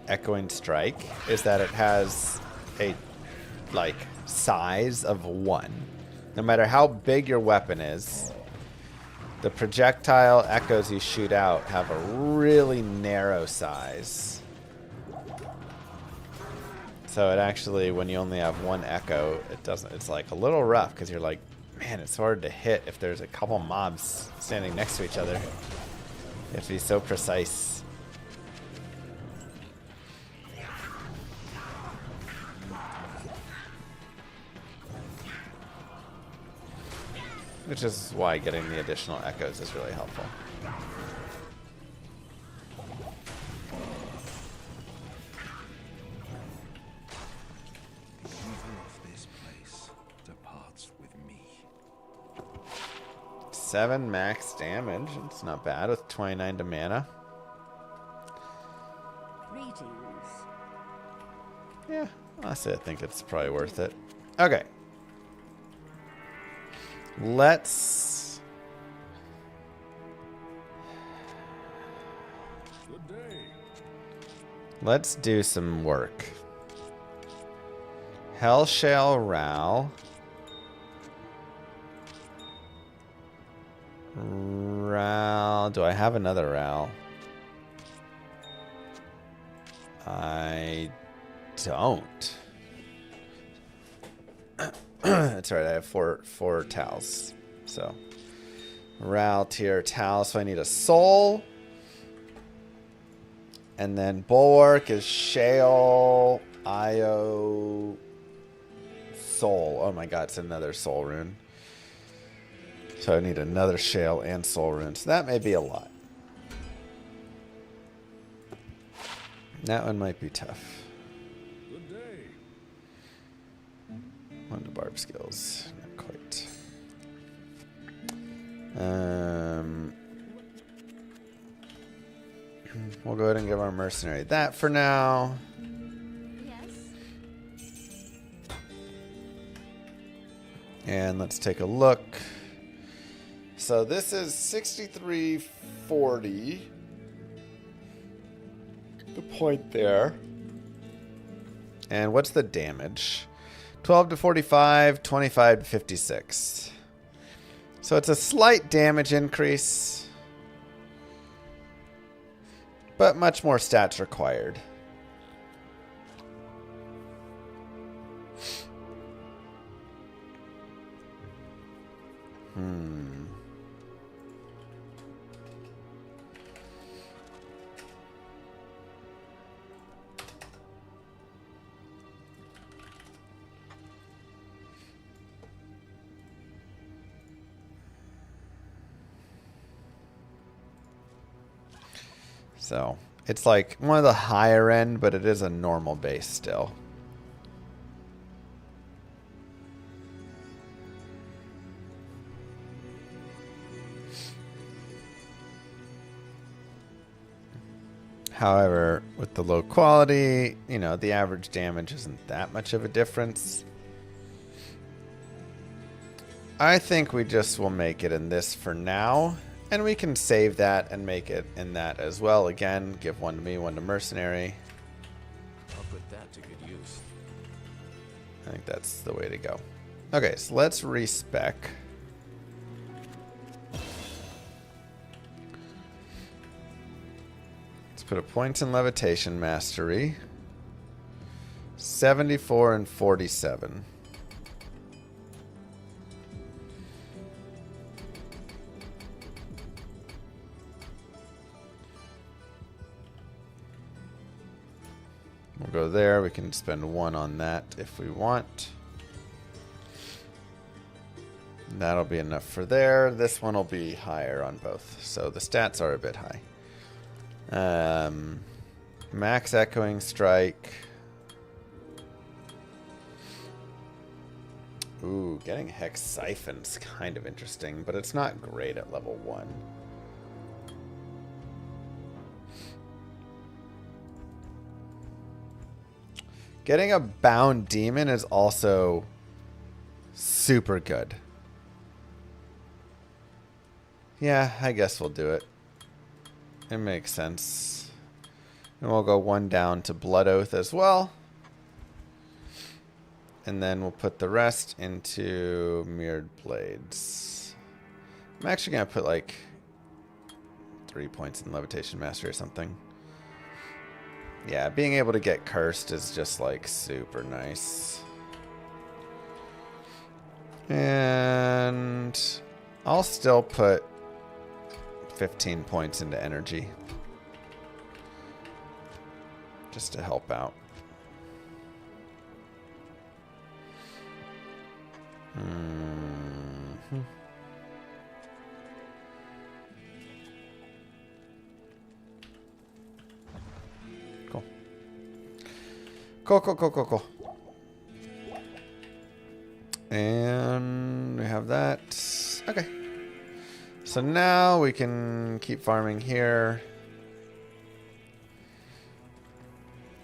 Speaker 8: Echoing Strike is that it has a size of 1. No matter how big your weapon is, the projectile echoes you shoot out have a really narrow size. So it actually, when you only have 1 echo, it's like a little rough because you're like, man, it's hard to hit if there's a couple mobs standing next to each other. You have to be so precise. Which is why getting the additional echoes is really helpful.
Speaker 9: the evil of this place departs with me.
Speaker 8: 7 max damage. It's not bad with 29 to mana.
Speaker 4: Greetings.
Speaker 8: Yeah, honestly, I think it's probably worth it. Okay. Let's... Let's do some work. Hellshale Ral. Ral. Do I have another Ral? I don't. That's right, I have four towels. So, Ral tier towel, so I need a soul. And then Bulwark is Shale, Io, Soul. Oh my god, it's another soul rune. So I need another Shale and soul rune. So that may be a lot. That one might be tough. One to barb skills. Not quite. We'll go ahead and give our mercenary that for now.
Speaker 4: Yes.
Speaker 8: And let's take a look. So this is 6340. The point there. And what's the damage? 12 to 45, 25 to 56. So it's a slight damage increase, but much more stats required. So it's like one of the higher end, but it is a normal base still. However, with the low quality, you know, the average damage isn't that much of a difference. I think we just will make it in this for now. And we can save that and make it in that as well. Again, give one to me, one to Mercenary.
Speaker 11: I'll put that to good use.
Speaker 8: I think that's the way to go. Okay, so let's respec. Let's put a point in Levitation Mastery. 74 and 47. We'll go there. We can spend 1 on that if we want. That'll be enough for there. This one will be higher on both. So the stats are a bit high. Max Echoing Strike. Ooh, getting Hex Siphon's kind of interesting, but it's not great at level 1. Getting a Bound Demon is also super good. Yeah, I guess we'll do it. It makes sense. And we'll go 1 down to Blood Oath as well. And then we'll put the rest into Mirrored Blades. I'm actually going to put like 3 points in Levitation Mastery or something. Yeah, being able to get cursed is just like super nice. And I'll still put 15 points into energy. Just to help out. Cool. And we have that. Okay. So now we can keep farming here.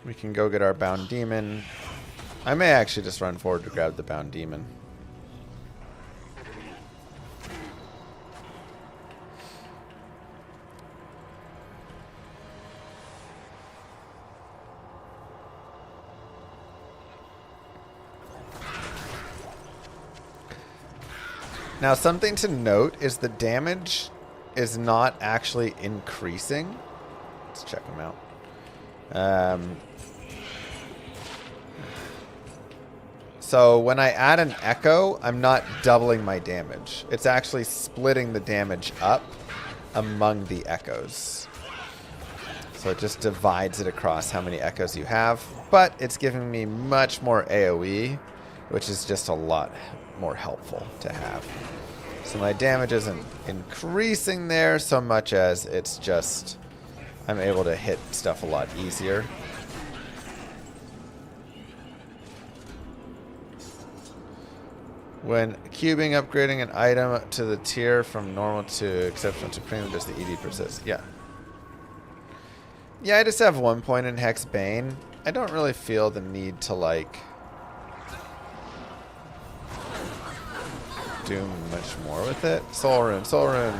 Speaker 8: We can go get our Bound Demon. I may actually just run forward to grab the Bound Demon. Now, something to note is the damage is not actually increasing. Let's check them out. So when I add an echo, I'm not doubling my damage. It's actually splitting the damage up among the echoes. So it just divides it across how many echoes you have. But it's giving me much more AoE, which is just a lot more helpful to have. So my damage isn't increasing there so much as it's just I'm able to hit stuff a lot easier. When cubing, upgrading an item to the tier from normal to exceptional to premium, does the ED persist? Yeah. Yeah, I just have 1 point in Hex Bane. I don't really feel the need to like
Speaker 3: do much more with it. Soul Rune, Soul Rune.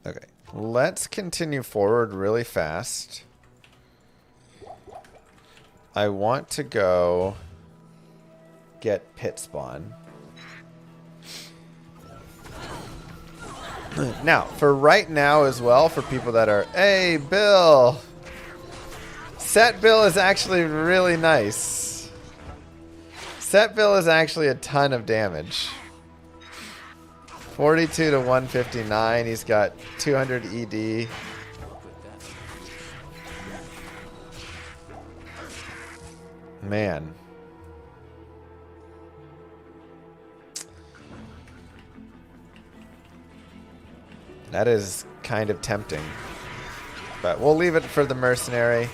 Speaker 3: Okay, let's continue forward really fast. I want to go get pit spawn. Now, for right now as well, for people that are, hey, Bill. Set Bill is actually really nice. Set Bill is actually a ton of damage. 42 to 159. He's got 200 ED. Man. That is kind of tempting. But we'll leave it for the mercenary.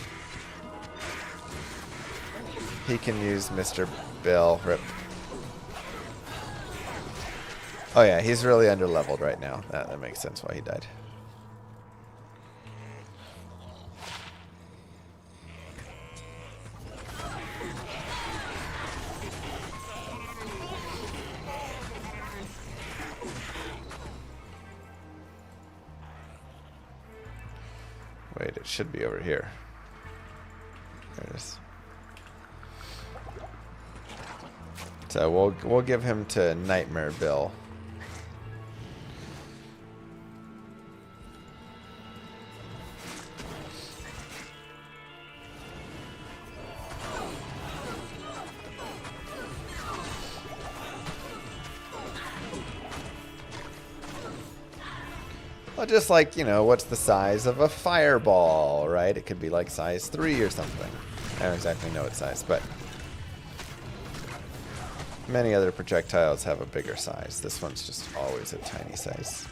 Speaker 3: He can use Mr. Bill. Rip. Oh yeah, he's really underleveled right now. That makes sense why he died. Wait, it should be over here. There it is. So we'll give him to Nightmare Bill. Well, just like, you know, what's the size of a fireball, right? It could be like size 3 or something. I don't exactly know what size, but many other projectiles have a bigger size. This one's just always a tiny size.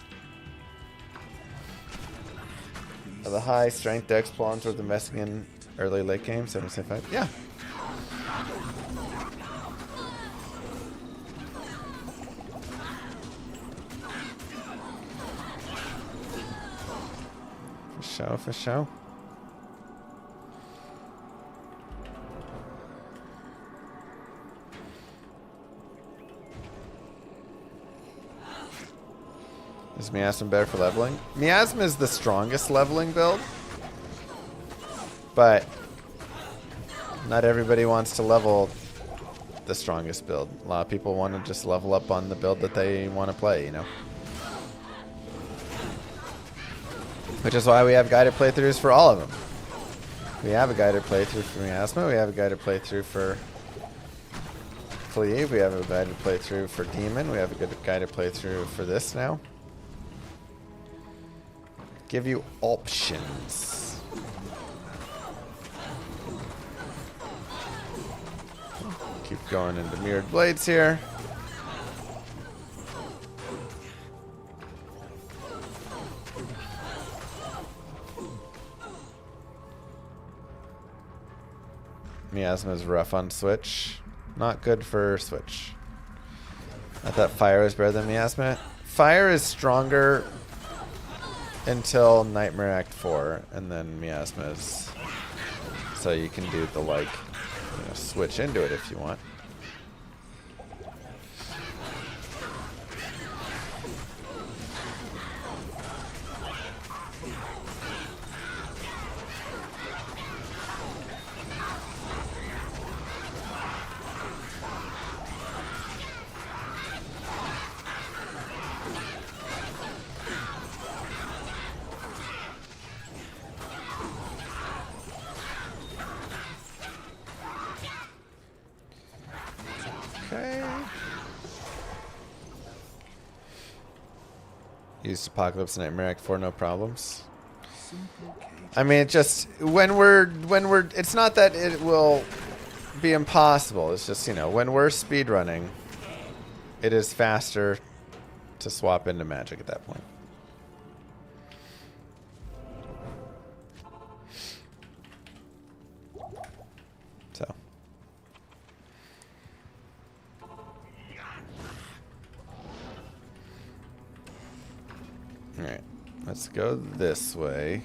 Speaker 3: Are the high strength dex spawns worth investing in early late game? 775? Yeah. For show. Is Miasma better for leveling? Miasma is the strongest leveling build, but not everybody wants to level the strongest build. A lot of people want to just level up on the build that they want to play, you know. Which is why we have guided playthroughs for all of them. We have a guided playthrough for Miasma. We have a guided playthrough for Cleave. We have a guided playthrough for Demon. We have a good guided playthrough for this now. Give you options. Keep going into Mirrored Blades here. Miasma is rough on Switch. Not good for Switch. I thought Fire was better than Miasma. Fire is stronger until Nightmare Act 4, and then Miasma is... So you can do the, like, you know, switch into it if you want. Used Apocalypse Nightmare Act 4, no problems. I mean, it just when we're it's not that it will be impossible. It's just, you know, when we're speedrunning, it is faster to swap into magic at that point. So. Alright, let's go this way.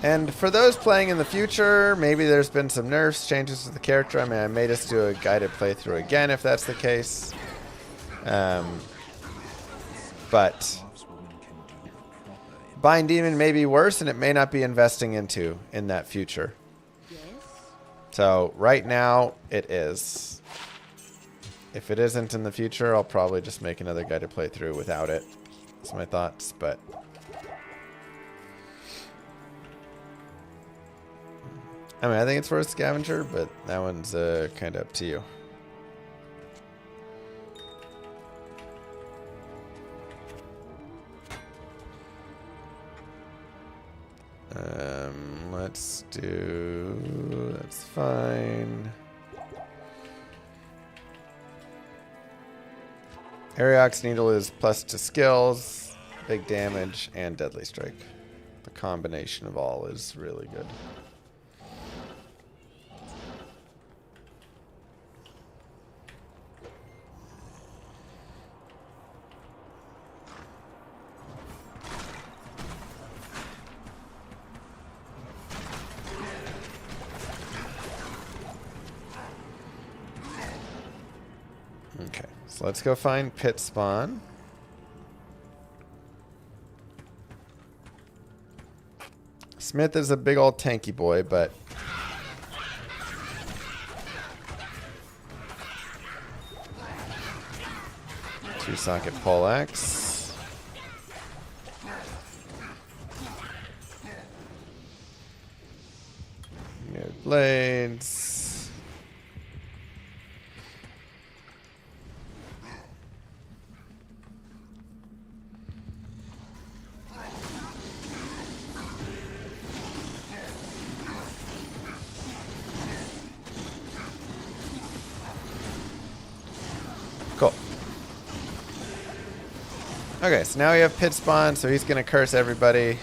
Speaker 8: And for those playing in the future, maybe there's been some nerfs, changes to the character. I mean, I may just do a guided playthrough again if that's the case. But Bind Demon may be worse, and it may not be investing into in that future. So right now, it is. If it isn't in the future, I'll probably just make another guided playthrough without it. That's my thoughts, but... I mean, I think it's for a scavenger, but that one's kind of up to you. Let's do... That's fine. Ariox Needle is plus to skills, big damage, and deadly strike. The combination of all is really good. Okay, so let's go find pit spawn. Smith is a big old tanky boy, but two socket poleaxe. New blades. Cool. Okay, so now we have pit spawn, so he's going to curse everybody.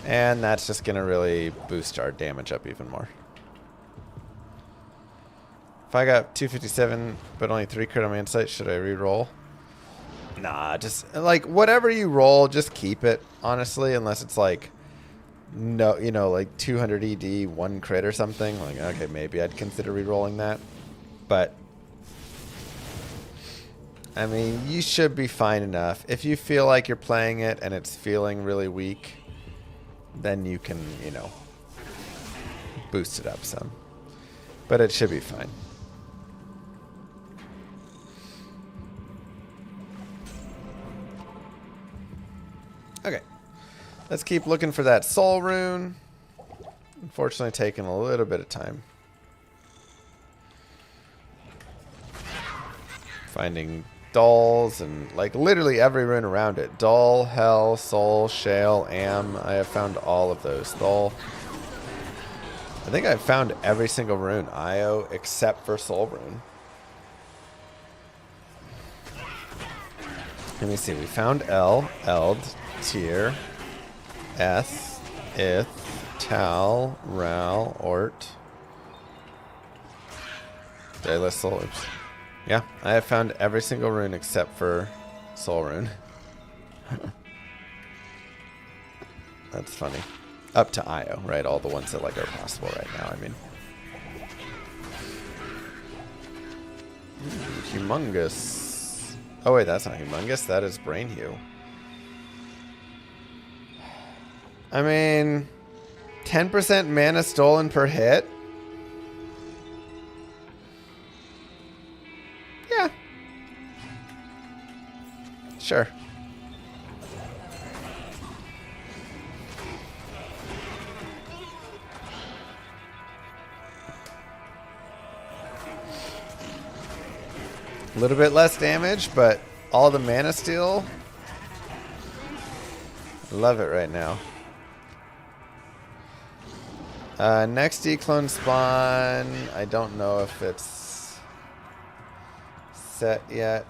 Speaker 8: And that's just going to really boost our damage up even more. If I got 257, but only 3 crit on my insight, should I re-roll? Nah, just, like, whatever you roll, just keep it, honestly, unless it's, like, no, you know, like 200 ED, 1 crit or something. Like, okay, maybe I'd consider re-rolling that. But... I mean, you should be fine enough. If you feel like you're playing it and it's feeling really weak, then you can, you know, boost it up some. But it should be fine. Okay. Let's keep looking for that soul rune. Unfortunately, taking a little bit of time. Finding dolls and like literally every rune around it. Doll, Hell, Soul, Shale, Am. I have found all of those. Thol. I think I've found every single rune. Io except for Soul Rune. Let me see. We found L, Eld, Tyr, Eth, Ith, Tal, Ral, Ort. Did I list Soul? Oops. Yeah, I have found every single rune except for Soul Rune. That's funny. Up to Io, right? All the ones that like are possible right now, I mean. Ooh, humongous. Oh wait, that's not humongous. That is Brain Hue. I mean, 10% mana stolen per hit? Yeah. Sure. A little bit less damage, but all the mana steal. Love it right now. Next declone spawn. I don't know if it's set yet.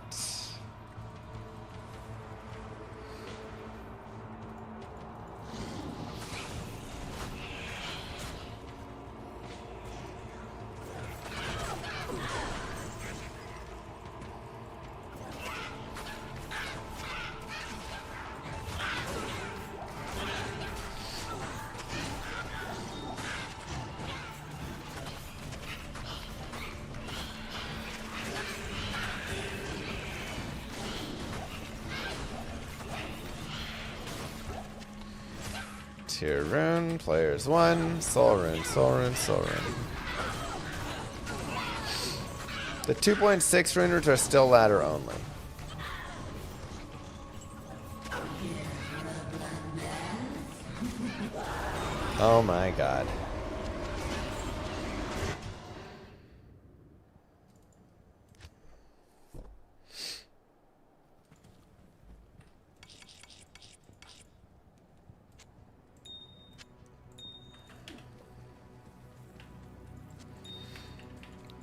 Speaker 8: Tier rune, players 1, soul rune, soul rune, soul rune. The 2.6 runers are still ladder only. Oh my god.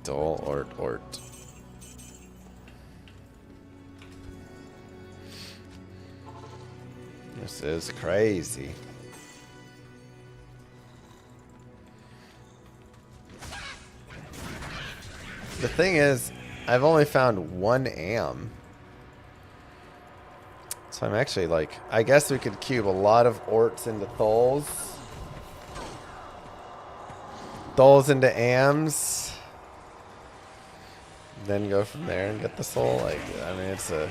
Speaker 8: Dole Ort. This is crazy. The thing is, I've only found one am. So I'm actually like, I guess we could cube a lot of orts into tholes. Tholes into ams. Then go from there and get the soul. Like, I mean, it's a...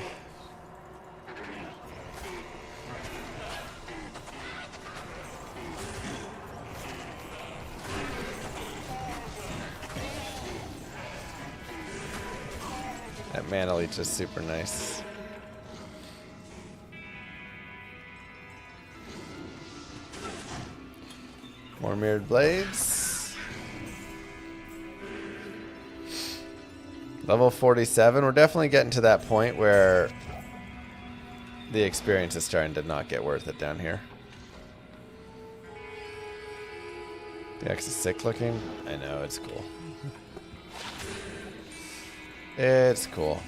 Speaker 8: That mana leech is super nice. More mirrored blades. Level 47. We're definitely getting to that point where the experience is starting to not get worth it down here. The X is sick looking. I know, it's cool. It's cool.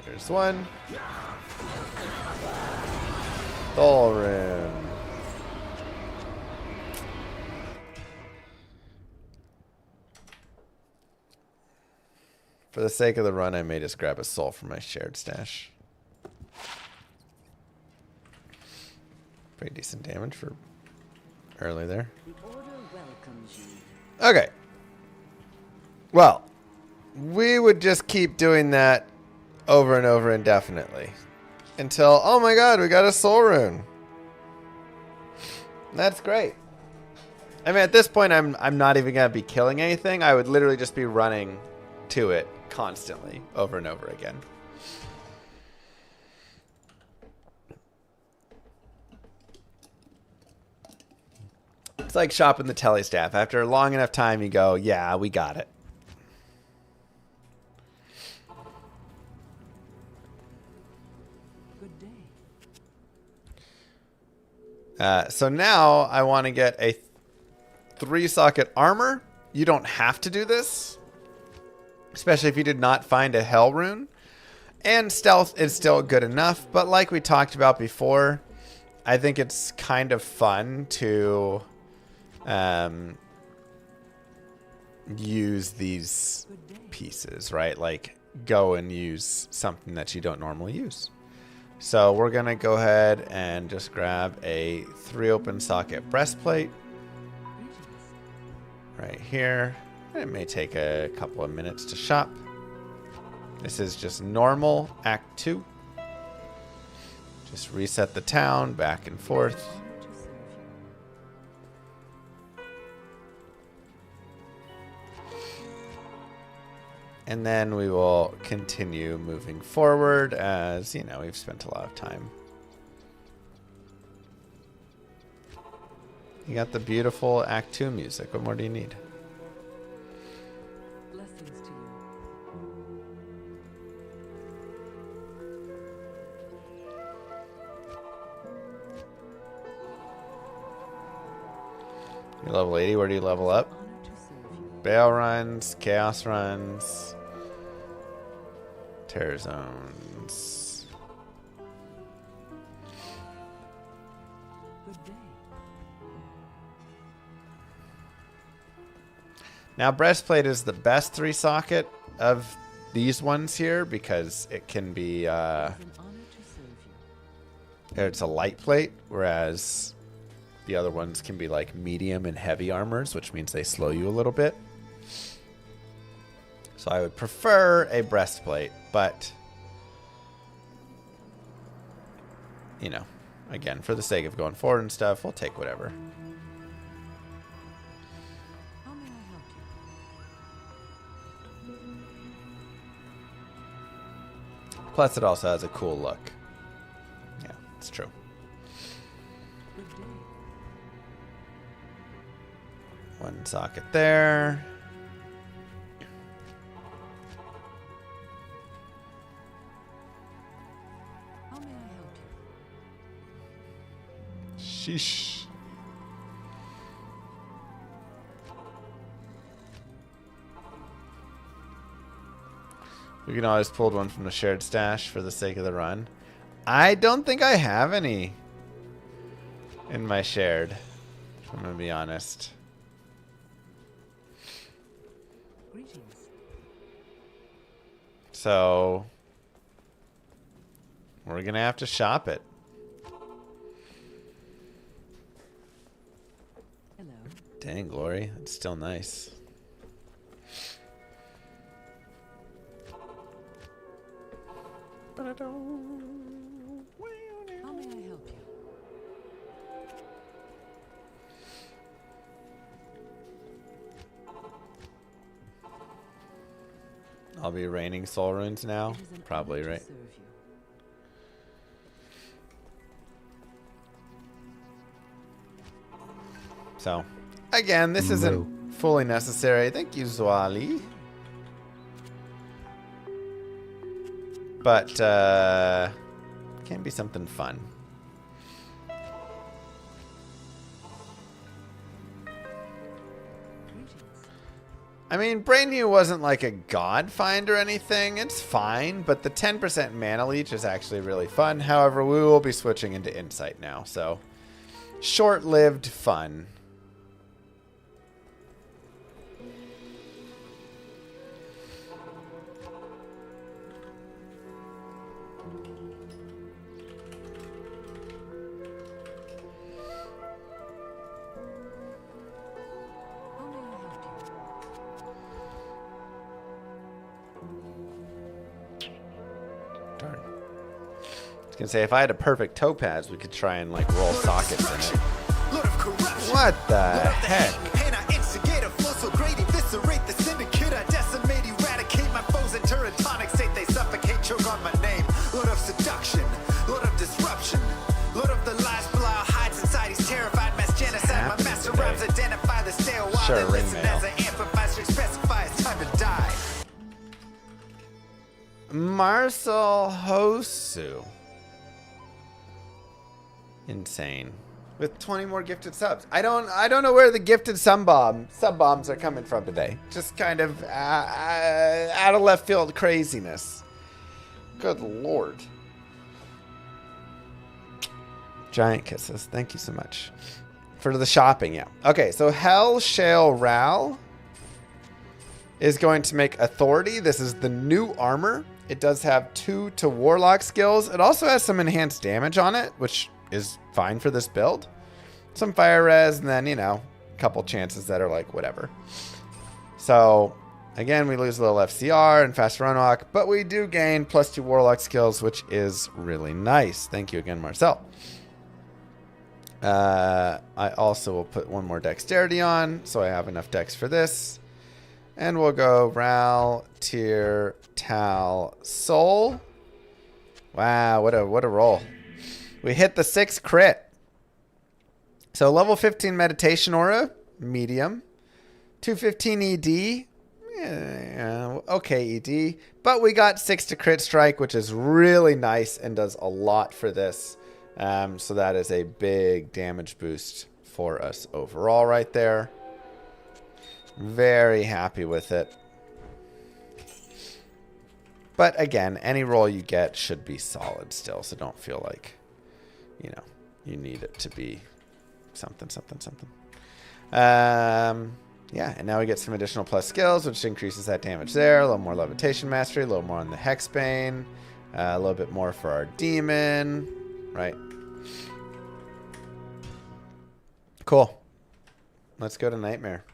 Speaker 8: There's one. Thulrun. For the sake of the run, I may just grab a soul from my shared stash. Pretty decent damage for early there. Okay. Well, we would just keep doing that over and over indefinitely until, oh my god, we got a soul rune. That's great. I mean, at this point, I'm not even gonna be killing anything. I would literally just be running to it constantly over and over again. It's like shopping the telly staff. After a long enough time, you go, yeah, we got it.
Speaker 5: Good day.
Speaker 8: So now I want to get a 3-socket armor. You don't have to do this, especially if you did not find a hell rune. And stealth is still good enough, but like we talked about before, I think it's kind of fun to use these pieces, right? Like go and use something that you don't normally use. So we're gonna go ahead and just grab a 3-open socket breastplate right here. It may take a couple of minutes to shop. This is just normal Act 2. Just reset the town back and forth. And then we will continue moving forward as, you know, we've spent a lot of time. You got the beautiful Act 2 music. What more do you need?
Speaker 5: Blessings to you.
Speaker 8: You're level 80. Where do you level up?
Speaker 5: Honor to serve you.
Speaker 8: Bale runs, Chaos runs, Terror zones.
Speaker 5: Good day.
Speaker 8: Now, breastplate is the best 3-socket of these ones here because it can be,
Speaker 5: It's an honor to serve you.
Speaker 8: it's a light plate, whereas the other ones can be like medium and heavy armors, which means they slow you a little bit. So I would prefer a breastplate, but, you know, again, for the sake of going forward and stuff, we'll take whatever.
Speaker 5: How may I help you?
Speaker 8: Plus, it also has a cool look. Yeah, it's true.
Speaker 5: Good day.
Speaker 8: One socket there.
Speaker 5: How may I help you?
Speaker 8: Sheesh. We can always pull one from the shared stash for the sake of the run. I don't think I have any in my shared, if I'm going to be honest.
Speaker 5: Greetings.
Speaker 8: So, we're going to have to shop it.
Speaker 5: Hello.
Speaker 8: Dang, Glory. It's still nice.
Speaker 5: How may I help you?
Speaker 8: I'll be raining soul runes now.
Speaker 5: It is an
Speaker 8: Probably,
Speaker 5: honor to
Speaker 8: right?
Speaker 5: serve you.
Speaker 8: So, again, this isn't fully necessary. Thank you, Zwali. But, can be something fun.
Speaker 5: Greetings.
Speaker 8: I mean, Brain New wasn't like a god find or anything. It's fine, but the 10% mana leech is actually really fun. However, we will be switching into Insight now, so short-lived fun.
Speaker 5: How may I help you?
Speaker 8: Darn. I was gonna say, if I had a perfect topaz, we could try and like roll sockets in it.
Speaker 1: Lord of corruption.
Speaker 8: What the
Speaker 1: Lord of the
Speaker 8: heck?
Speaker 1: hate, I instigate a flow so great, eviscerate the syndicate. I decimate, eradicate my foes and teratonic state. They suffocate, choke on my name. Lord of seduction, Lord of disruption, Lord of the lies, Belial hides inside. He's terrified, mass genocide. My master rhymes identify the stale while
Speaker 8: Sure,
Speaker 1: they listen
Speaker 8: ring mail.
Speaker 1: as I amplify, specify it's time to die.
Speaker 8: Marcel Hosu. Insane. With 20 more gifted subs. I don't know where the gifted sub bombs are coming from today. Just kind of out of left field craziness. Good lord. Giant kisses. Thank you so much. For the shopping, yeah. Okay, so Hell Shale Ral is going to make Authority. This is the new armor. It does have 2 to Warlock skills. It also has some enhanced damage on it, which is fine for this build. Some fire res, and then, you know, a couple chances that are like whatever. So, again, we lose a little FCR and fast run walk, but we do gain +2 Warlock skills, which is really nice. Thank you again, Marcel. I also will put 1 more dexterity on, so I have enough dex for this. And we'll go Ral, Tier, Tal, Soul. Wow, what a roll. We hit the 6 crit. So level 15 Meditation Aura, medium. 215 ED, okay ED. But we got 6 to crit strike, which is really nice and does a lot for this. So that is a big damage boost for us overall right there. Very happy with it. But again, any roll you get should be solid still, so don't feel like, you know, you need it to be something. Yeah, and now we get some additional plus skills, which increases that damage there. A little more levitation mastery, a little more on the Hexbane, a little bit more for our demon, right? Cool. Let's go to Nightmare.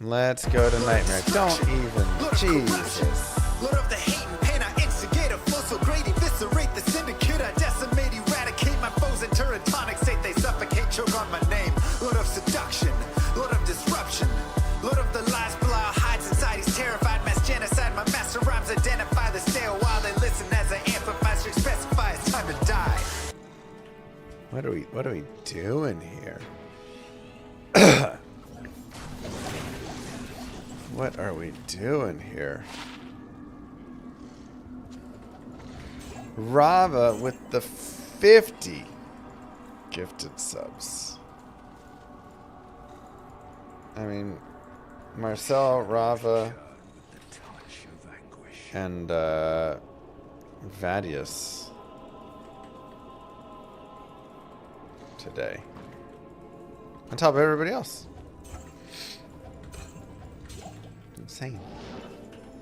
Speaker 8: Let's go to Nightmare. Don't even. Jesus.
Speaker 1: Lord of the hate and pain, I instigate a flow so great, eviscerate the syndicate, I decimate, eradicate my foes, enter a tonic state, they suffocate, choke on my name. Lord of seduction, Lord of disruption, Lord of the lies, Belial hides inside, he's terrified, mass genocide, my master rhymes identify the stale while they listen as I amplify, strict specify, it's time to die.
Speaker 8: What are we doing here? What are we doing here? Rava with the 50 gifted subs. I mean, Marcel, Rava, and Vadius today. On top of everybody else. Insane.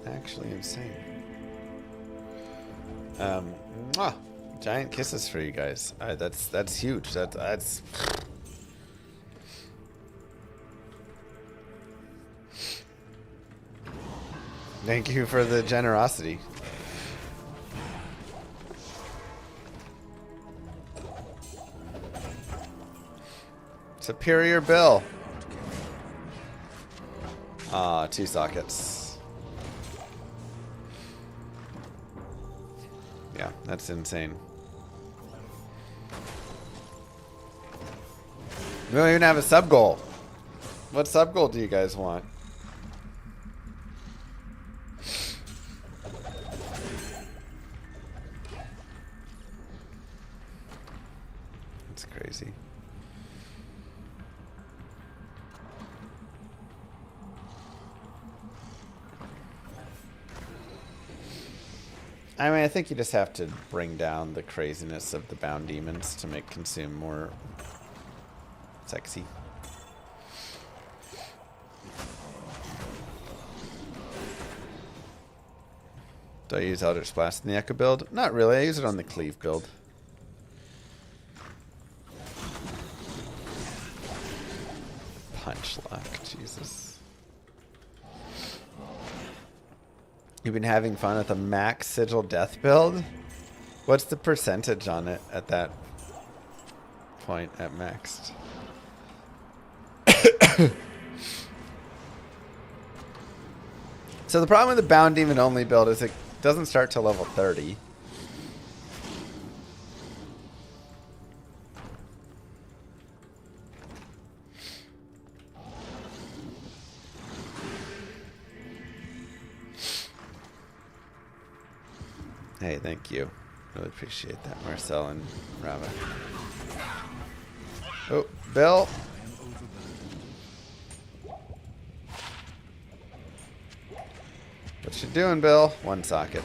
Speaker 8: Actually insane. Mwah. Giant kisses for you guys. That's huge. That's Thank you for the generosity. Superior Bill. Ah, 2 sockets. Yeah, that's insane. We don't even have a sub goal. What sub goal do you guys want? That's crazy. I mean, I think you just have to bring down the craziness of the bound demons to make consume more sexy. Do I use Eldritch Blast in the Echo build? Not really. I use it on the Cleave build. Punch luck. Jesus. You've been having fun with a max sigil death build? What's the percentage on it at that point at maxed? So the problem with the bound demon only build is it doesn't start till level 30. Hey, thank you. Really appreciate that, Marcel and Rava. Oh, Bill. What you doing, Bill? 1 socket.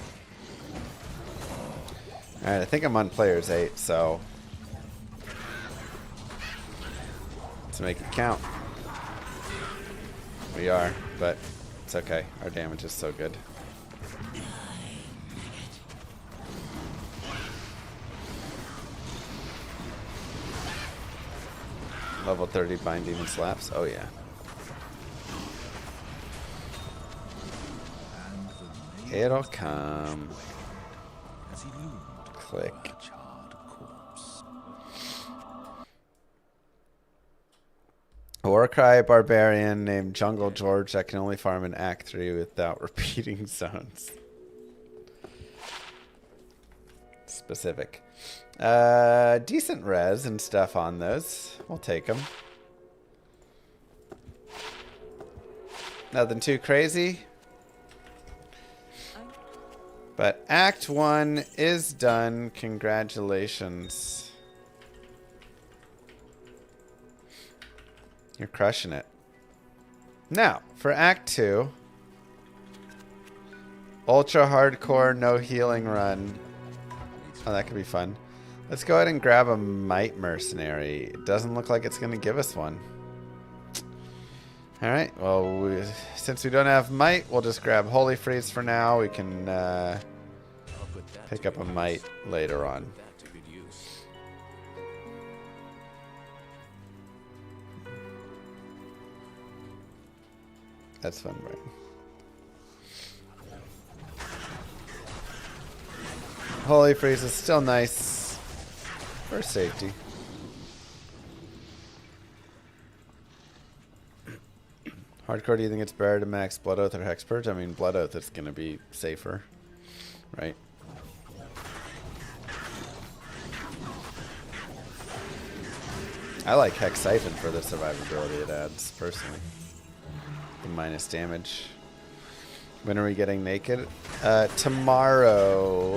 Speaker 8: Alright, I think I'm on players 8, so let's make it count. We are, but it's okay. Our damage is so good. Level 30 bind demon slaps. Oh yeah. It'll come. Click. Warcry barbarian named Jungle George that can only farm in Act 3 without repeating zones. Specific. Decent res and stuff on those. We'll take them. Nothing too crazy. But Act 1 is done. Congratulations. You're crushing it. Now, for Act 2. Ultra hardcore, no healing run. Oh, that could be fun. Let's go ahead and grab a Might Mercenary. It doesn't look like it's going to give us one. Alright, well, since we don't have Might, we'll just grab Holy Freeze for now. We can pick up a Might later on. That's fun, Brian. Holy Freeze is still nice for safety. Hardcore, do you think it's better to max Blood Oath or Hex Purge? I mean, Blood Oath is going to be safer, right? I like Hex Siphon for the survivability it adds, personally. The minus damage. When are we getting naked? Tomorrow.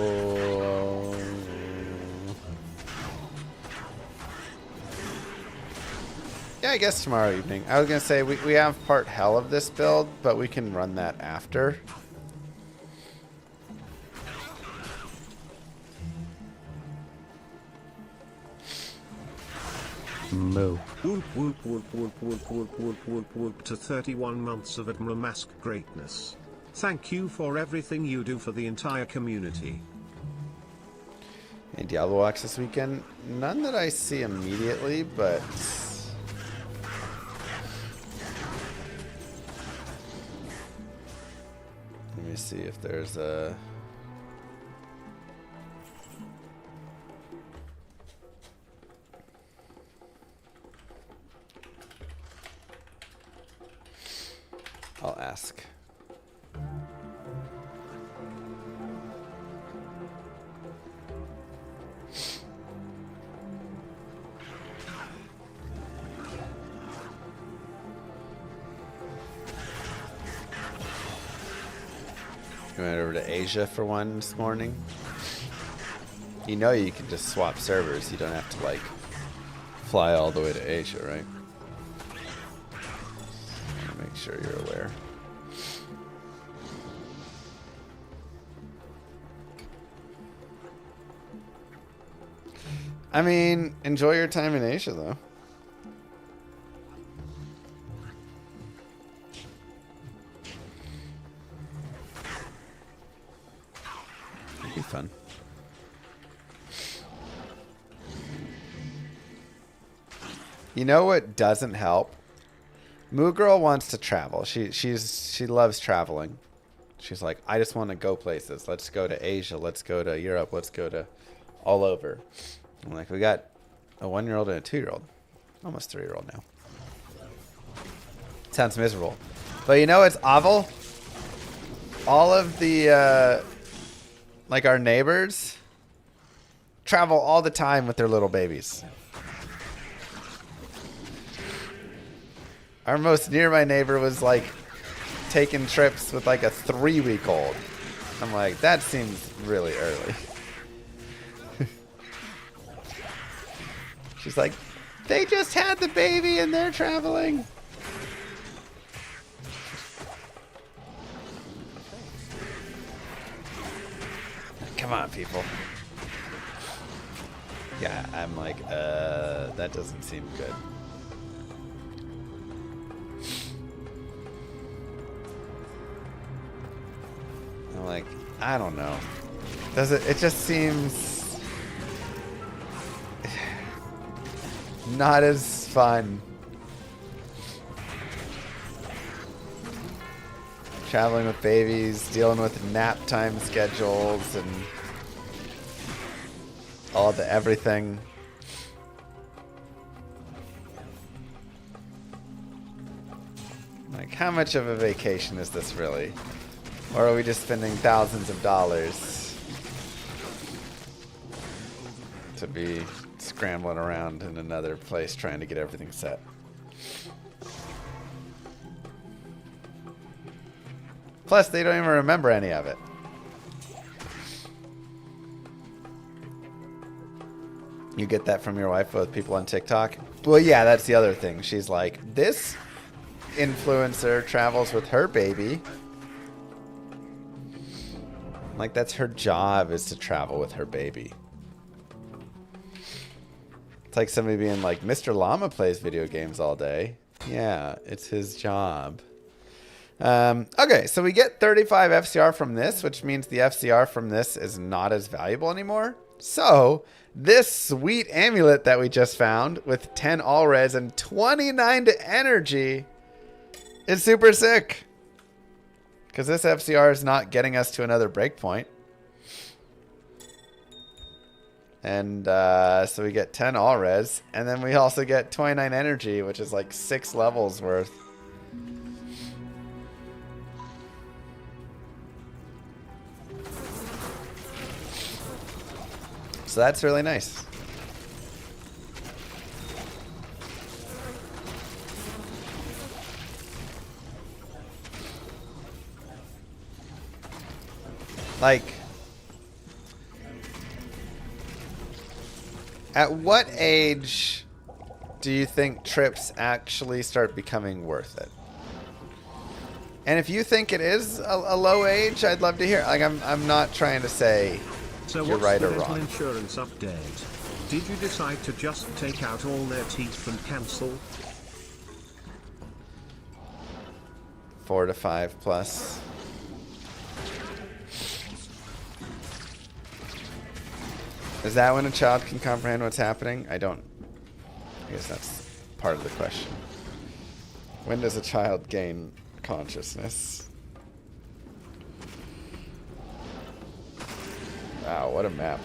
Speaker 8: Yeah, I guess tomorrow evening. I was going to say, we have part hell of this build, but we can run that after.
Speaker 2: Moo.
Speaker 6: Whoop whoop whoop whoop whoop whoop whoop whoop whoop to 31 months of Admiral Mask greatness. Thank you for everything you do for the entire community.
Speaker 8: Any Diablo walks this weekend? None that I see immediately, but... let me see if there's a... I'll ask. We went over to Asia for one this morning. You know you can just swap servers. You don't have to like fly all the way to Asia, right? Make sure you're aware. I mean, enjoy your time in Asia, though. It'd be fun. You know what doesn't help? Moo Girl wants to travel. She loves traveling. She's like, I just want to go places. Let's go to Asia. Let's go to Europe. Let's go to all over. I'm like, we got a 1-year-old and a 2-year-old. Almost 3-year-old now. Sounds miserable. But you know what's awful? All of the, like our neighbors travel all the time with their little babies. Our most nearby neighbor was like taking trips with like a 3-week-old. I'm like, that seems really early. She's like, they just had the baby and they're traveling. Come on, people. Yeah, I'm like, that doesn't seem good. I'm like, I don't know. Does it? It just seems not as fun. Traveling with babies, dealing with nap time schedules, and all the everything. Like, how much of a vacation is this really? Or are we just spending thousands of dollars to be scrambling around in another place trying to get everything set? Plus, they don't even remember any of it. You get that from your wife with people on TikTok? Well, yeah, that's the other thing. She's like, this influencer travels with her baby. Like, that's her job, is to travel with her baby. It's like somebody being like, Mr. Llama plays video games all day. Yeah, it's his job. Okay, so we get 35 FCR from this, which means the FCR from this is not as valuable anymore. So, this sweet amulet that we just found with 10 all res and 29 to energy is super sick. Because this FCR is not getting us to another breakpoint. And so we get 10 all res. And then we also get 29 energy, which is like 6 levels worth. So that's really nice. Like, at what age do you think trips actually start becoming worth it? And if you think it is a low age, I'd love to hear. Like, I'm not trying to say
Speaker 6: So
Speaker 8: you're
Speaker 6: what's
Speaker 8: right
Speaker 6: the
Speaker 8: or
Speaker 6: dental
Speaker 8: wrong.
Speaker 6: insurance update? Did you decide to just take out all their teeth and cancel?
Speaker 8: 4 to 5 plus. Is that when a child can comprehend what's happening? I guess that's part of the question. When does a child gain consciousness? Wow, what a map.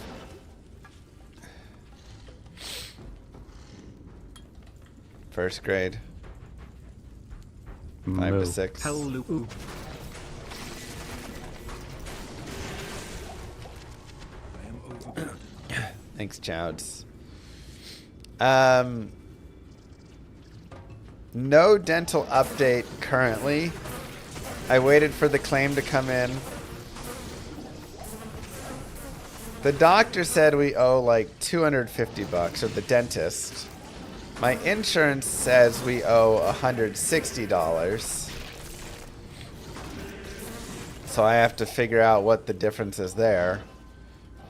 Speaker 8: First grade. 5 to
Speaker 2: Moo.
Speaker 8: 6.
Speaker 6: Hello.
Speaker 8: Thanks, Chowds. No dental update currently. I waited for the claim to come in. The doctor said we owe like $250, or the dentist. My insurance says we owe $160. So I have to figure out what the difference is there.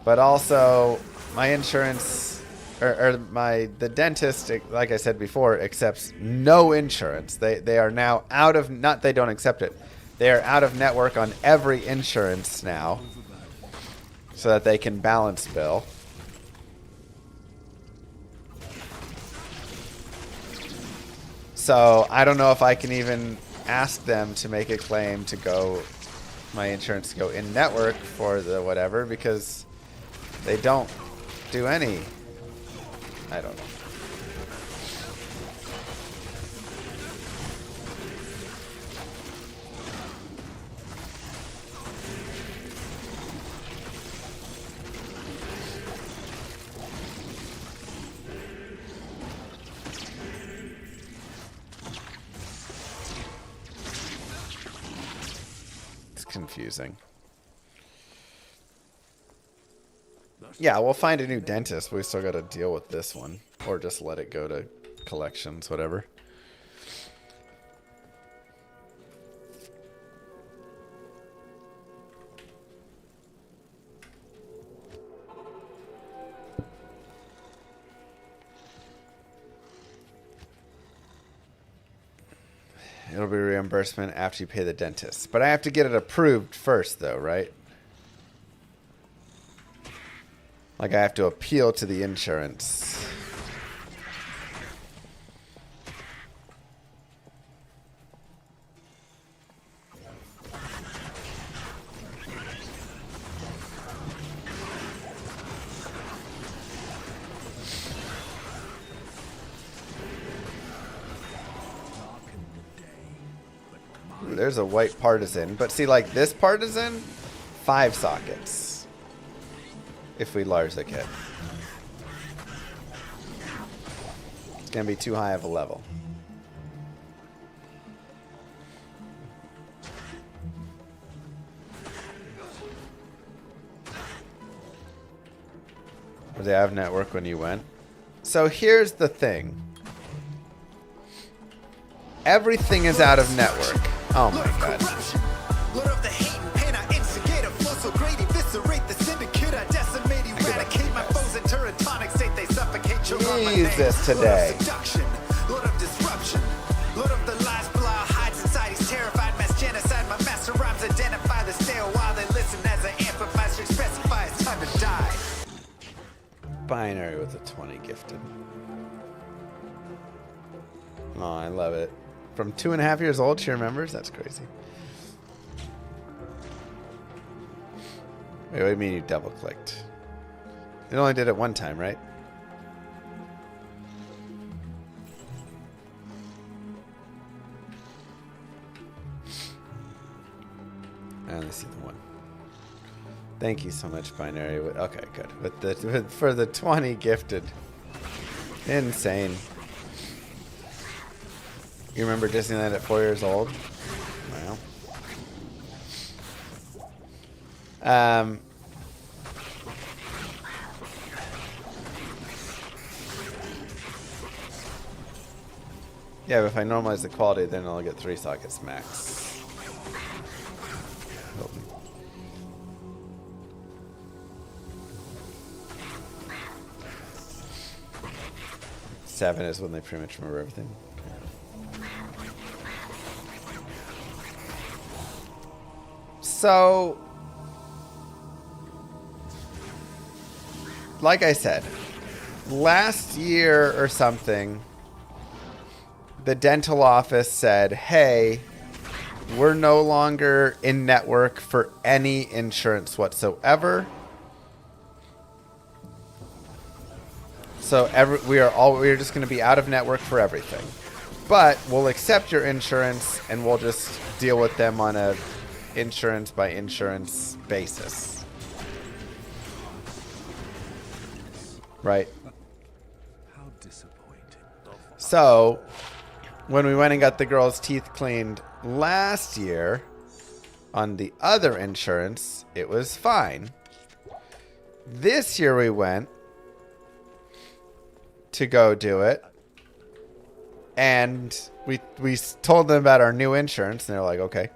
Speaker 8: But also, my insurance, the dentist, like I said before, accepts no insurance. They are now out of, not they don't accept it, they are out of network on every insurance now, so that they can balance bill. So I don't know if I can even ask them to make a claim to go, my insurance to go in network for the whatever, because they don't do any. I don't know. It's confusing. Yeah, we'll find a new dentist. We still got to deal with this one. Or just let it go to collections, whatever. It'll be reimbursement after you pay the dentist. But I have to get it approved first, though, right? Like, I have to appeal to the insurance. Ooh, there's a white partisan. But see, like, this partisan, 5 sockets. If we Larzik it. It's going to be too high of a level. Or they have network when you went. So here's the thing. Everything is out of network. Oh my god.
Speaker 1: Load up the hate and pain, I instigate a flow so great, eviscerate the syndicate, I decimate, eradicate my foes and turn tonic state, they suffocate, choke on my name.
Speaker 8: Jesus today.
Speaker 1: Load up seduction, load up disruption, load up the lies, blah, hides inside, he's terrified, mass genocide, my master rhymes identify the stale while they listen as I amplify, to specify it's time to die.
Speaker 8: Binary with a 20 gifted. Oh, I love it. From 2.5 years old, she remembers? That's crazy. Wait, what do you mean you double clicked? It only did it one time, right? I only see the one. Thank you so much, Binary. Okay, good. For the 20 gifted. Insane. You remember Disneyland at 4 years old? Wow. Yeah, but if I normalize the quality, then I'll get 3 sockets max. Oh. 7 is when they pretty much remember everything. So, like I said, last year or something, the dental office said, hey, we're no longer in network for any insurance whatsoever. So we're just going to be out of network for everything. But we'll accept your insurance and we'll just deal with them on a insurance by insurance basis. Right?
Speaker 9: How disappointing.
Speaker 8: So, when we went and got the girl's teeth cleaned last year on the other insurance, it was fine. This year we went to go do it, and we told them about our new insurance, and they're like, okay.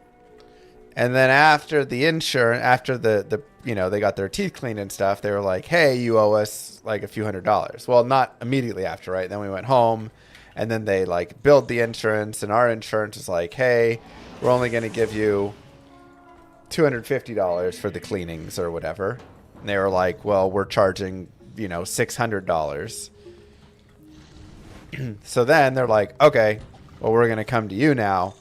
Speaker 8: And then after the insurance, after the they got their teeth cleaned and stuff, they were like, hey, you owe us like a few $100s. Well, not immediately after, right? Then we went home, and then they like billed the insurance, and our insurance was like, hey, we're only going to give you $250 for the cleanings or whatever. And they were like, well, we're charging, $600. So then they're like, okay, well, we're going to come to you now.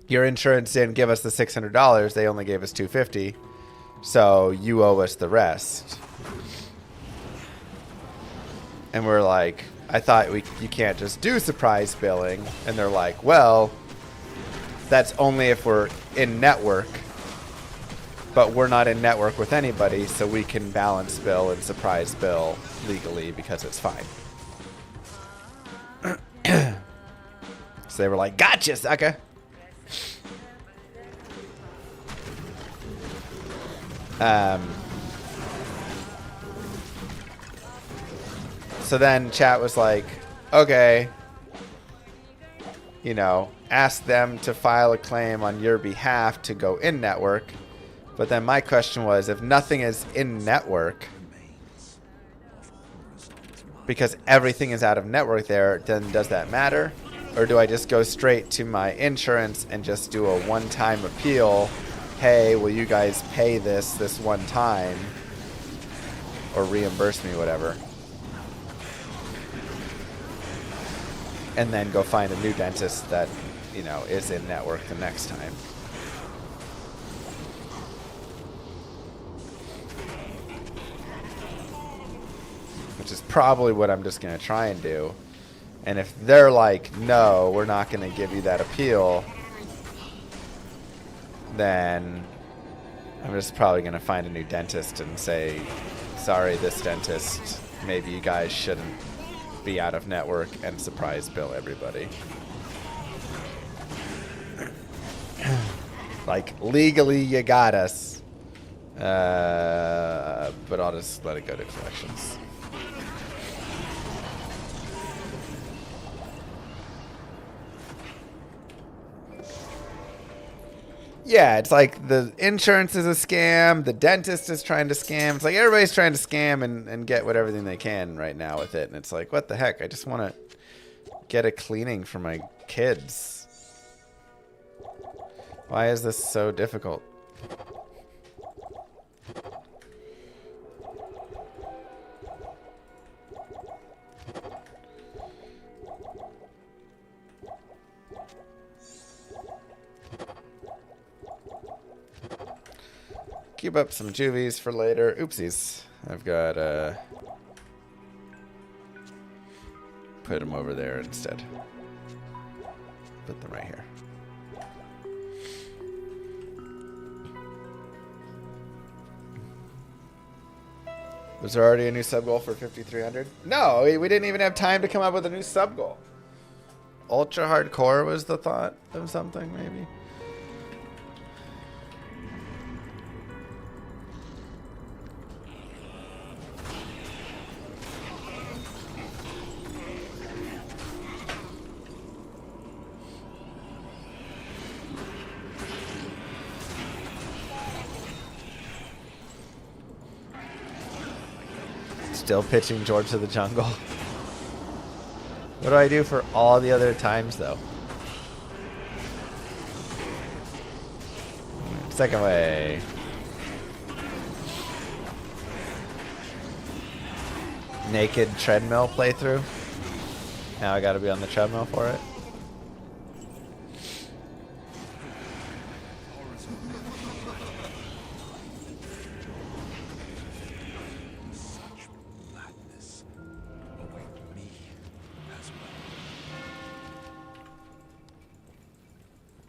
Speaker 8: Your insurance didn't give us the $600. They only gave us $250. So you owe us the rest. And we're like, I thought you can't just do surprise billing. And they're like, well, that's only if we're in network. But we're not in network with anybody, so we can balance bill and surprise bill legally because it's fine. So they were like, gotcha, sucker. So then chat was like, okay, ask them to file a claim on your behalf to go in network. But then my question was, if nothing is in network, because everything is out of network there, then does that matter? Or do I just go straight to my insurance and just do a one-time appeal? Hey, will you guys pay this one time? Or reimburse me, whatever. And then go find a new dentist that, is in network the next time. Which is probably what I'm just going to try and do. And if they're like, no, we're not going to give you that appeal, then I'm just probably going to find a new dentist and say, sorry, this dentist, maybe you guys shouldn't be out of network and surprise bill everybody. Like, legally you got us. But I'll just let it go to collections. Yeah, it's like the insurance is a scam, the dentist is trying to scam. It's like everybody's trying to scam and get everything they can right now with it. And it's like, what the heck? I just want to get a cleaning for my kids. Why is this so difficult? Keep up some juvies for later. Oopsies. I've got put them over there instead. Put them right here. Was there already a new sub goal for 5,300? No, we didn't even have time to come up with a new sub goal. Ultra hardcore was the thought of something, maybe. Still pitching George to the jungle. What do I do for all the other times, though? Second way. Naked treadmill playthrough. Now I gotta be on the treadmill for it.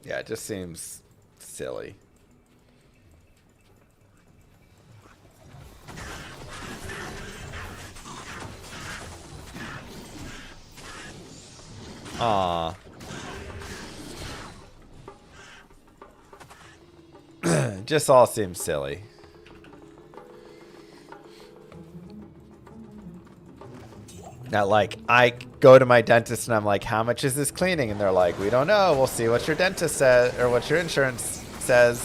Speaker 8: Yeah, it just seems silly. Aw. Just all seems silly. Now, like, I go to my dentist and I'm like, how much is this cleaning? And they're like, we don't know. We'll see what your dentist says or what your insurance says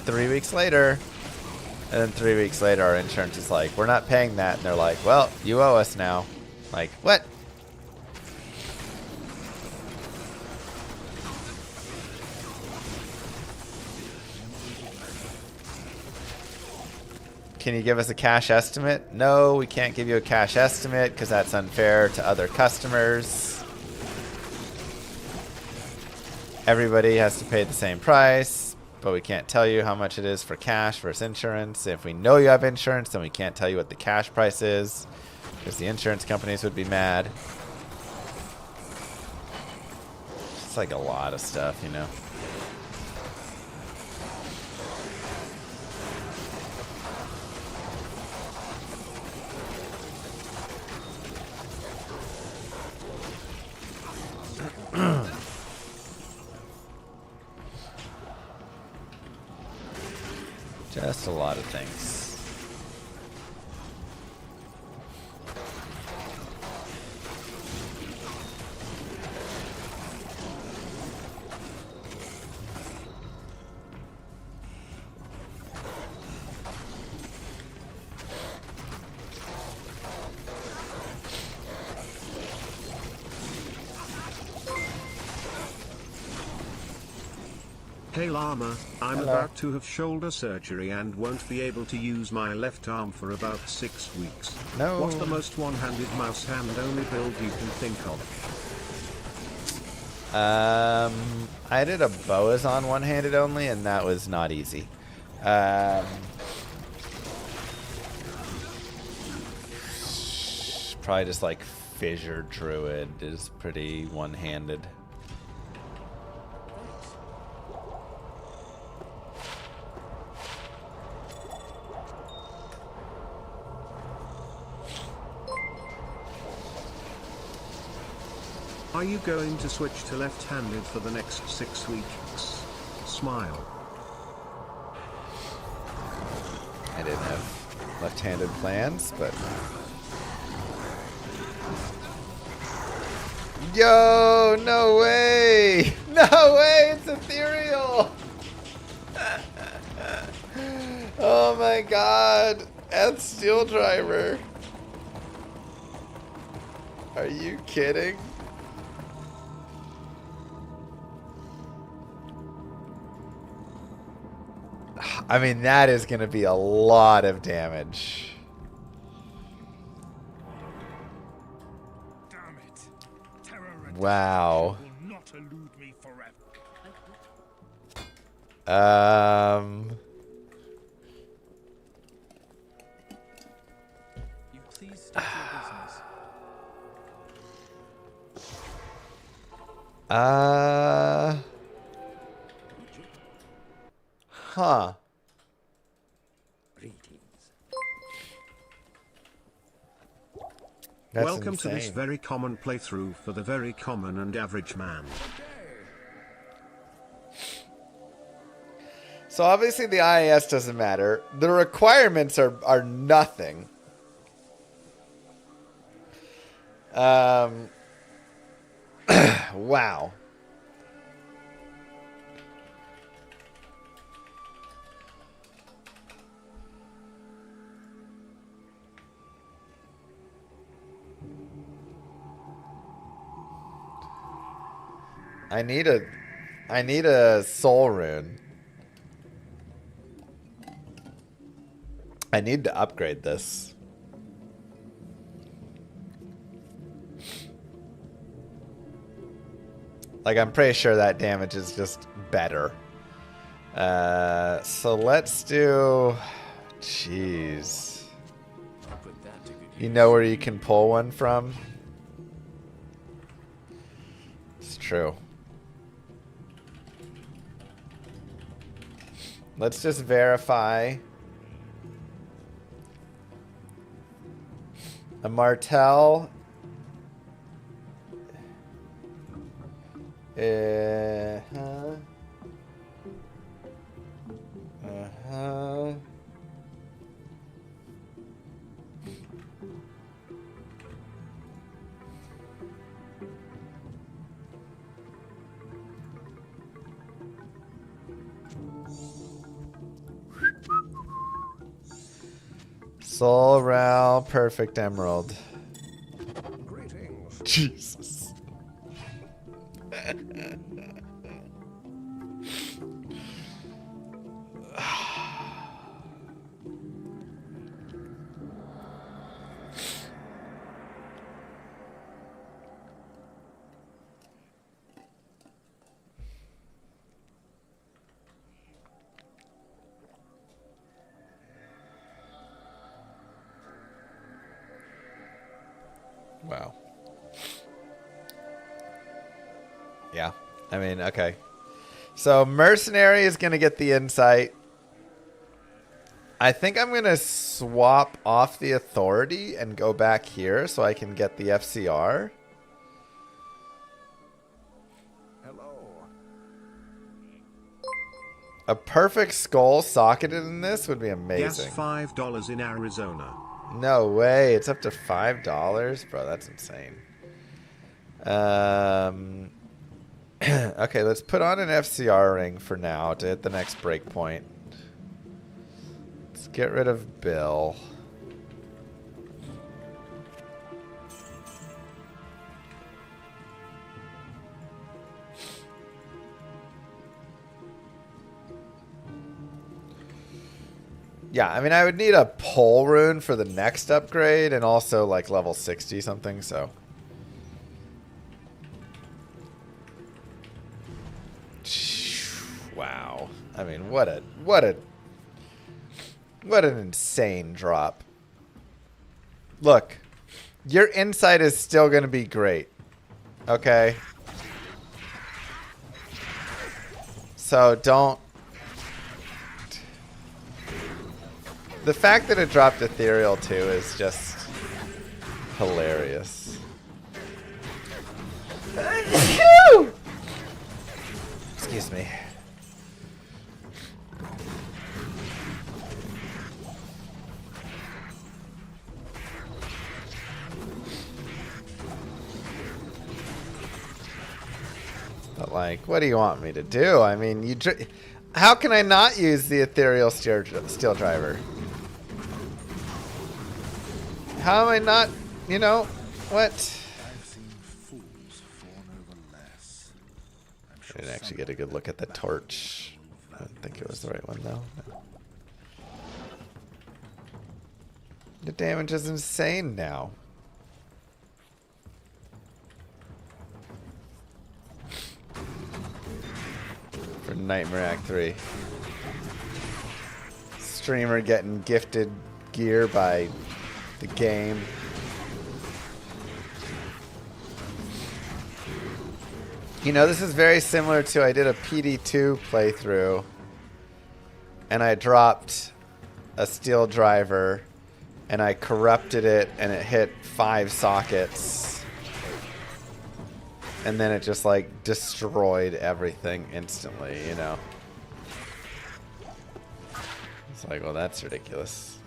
Speaker 8: 3 weeks later. And then 3 weeks later, our insurance is like, we're not paying that. And they're like, well, you owe us now. Like, what? Can you give us a cash estimate? No, we can't give you a cash estimate because that's unfair to other customers. Everybody has to pay the same price, but we can't tell you how much it is for cash versus insurance. If we know you have insurance, then we can't tell you what the cash price is because the insurance companies would be mad. It's like a lot of stuff, you know. Just a lot of things.
Speaker 6: Hey Llama, I'm
Speaker 8: Hello.
Speaker 6: about to have shoulder surgery and won't be able to use my left arm for about 6 weeks.
Speaker 8: No.
Speaker 6: What's the most one-handed mouse hand-only build you can think of?
Speaker 8: I did a Boazon one-handed only, and that was not easy. Probably just like Fissure Druid is pretty one-handed.
Speaker 6: Are you going to switch to left-handed for the next 6 weeks? Smile.
Speaker 8: I didn't have left-handed plans, but... Yo, no way! No way, it's ethereal! Oh my god, and Steel Driver. Are you kidding? I mean, that is going to be a lot of damage.
Speaker 9: Damn it. Terror and
Speaker 8: Wow.
Speaker 9: will not elude me forever.
Speaker 3: Huh. That's
Speaker 6: Welcome to this
Speaker 3: insane.
Speaker 6: very common playthrough for the very common and average man.
Speaker 3: So obviously the IAS doesn't matter. The requirements are nothing. Wow. I need a soul rune. I need to upgrade this. Like, I'm pretty sure that damage is just better. So let's do... Jeez.
Speaker 11: I'll put that to good
Speaker 3: You
Speaker 11: use.
Speaker 3: know where you can pull one from? It's true. Let's just verify. A martel. Uh-huh. Uh-huh. Soul Ral, perfect emerald.
Speaker 9: Greetings.
Speaker 3: Jesus. Wow. Yeah. I mean, okay. So Mercenary is going to get the insight. I think I'm going to swap off the Authority and go back here so I can get the FCR.
Speaker 9: Hello.
Speaker 3: A perfect skull socketed in this would be amazing.
Speaker 6: Gas $5 in Arizona.
Speaker 3: No way. It's up to $5? Bro, that's insane. Okay, let's put on an FCR ring for now to hit the next breakpoint. Let's get rid of Bill. Yeah, I mean, I would need a pole rune for the next upgrade and also like level 60 something, so. Wow. I mean, what an insane drop. Look, your insight is still going to be great. Okay? So don't. The fact that it dropped Ethereal too is just hilarious. Excuse me. But like, what do you want me to do? I mean, how can I not use the Ethereal Steel Driver? How am I not, you know, what?
Speaker 9: I've seen fools fawn over less.
Speaker 3: I didn't actually get a good look at the torch. I don't think it was the right one though. No. The damage is insane now. For Nightmare Act 3. Streamer getting gifted gear by the game.
Speaker 8: You know, this is very similar to I did a PD2 playthrough and I dropped a steel driver and I corrupted it and it hit 5 sockets and then it just like destroyed everything instantly, you know. It's like, well, that's ridiculous.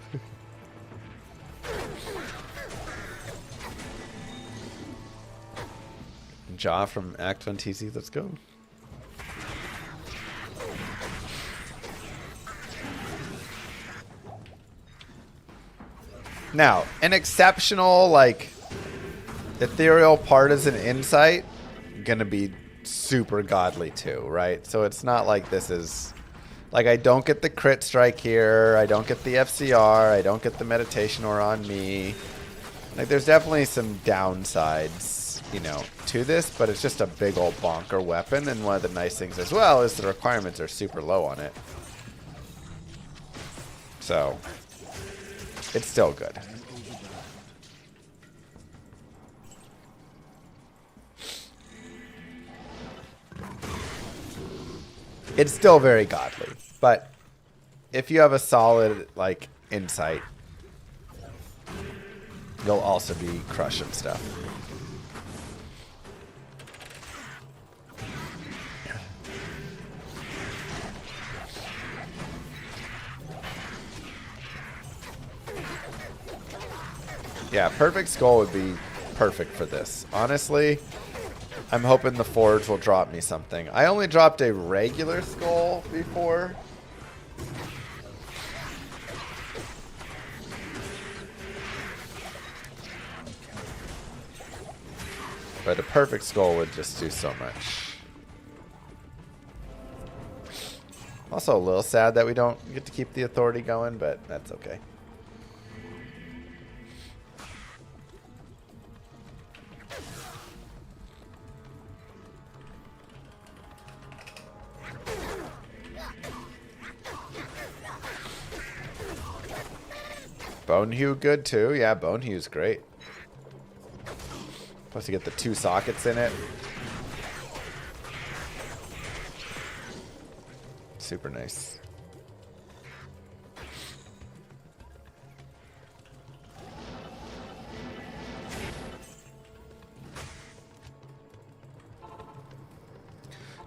Speaker 8: Jaw from Act 1 TC, let's go. Now, an exceptional, like, ethereal partisan insight, gonna be super godly too, right? So it's not like this is, like, I don't get the crit strike here, I don't get the FCR, I don't get the meditation or on me. Like, there's definitely some downsides, you know, to this, but it's just a big old bonker weapon, and one of the nice things as well is the requirements are super low on it. So, it's still good. It's still very godly, but if you have a solid, like, insight, you'll also be crushing stuff. Yeah, Perfect Skull would be perfect for this. Honestly, I'm hoping the Forge will drop me something. I only dropped a regular skull before. But a Perfect Skull would just do so much. Also a little sad that we don't get to keep the Authority going, but that's okay. Bone Hue good too. Yeah, Bone Hue's great. Plus you get the 2 sockets in it. Super nice.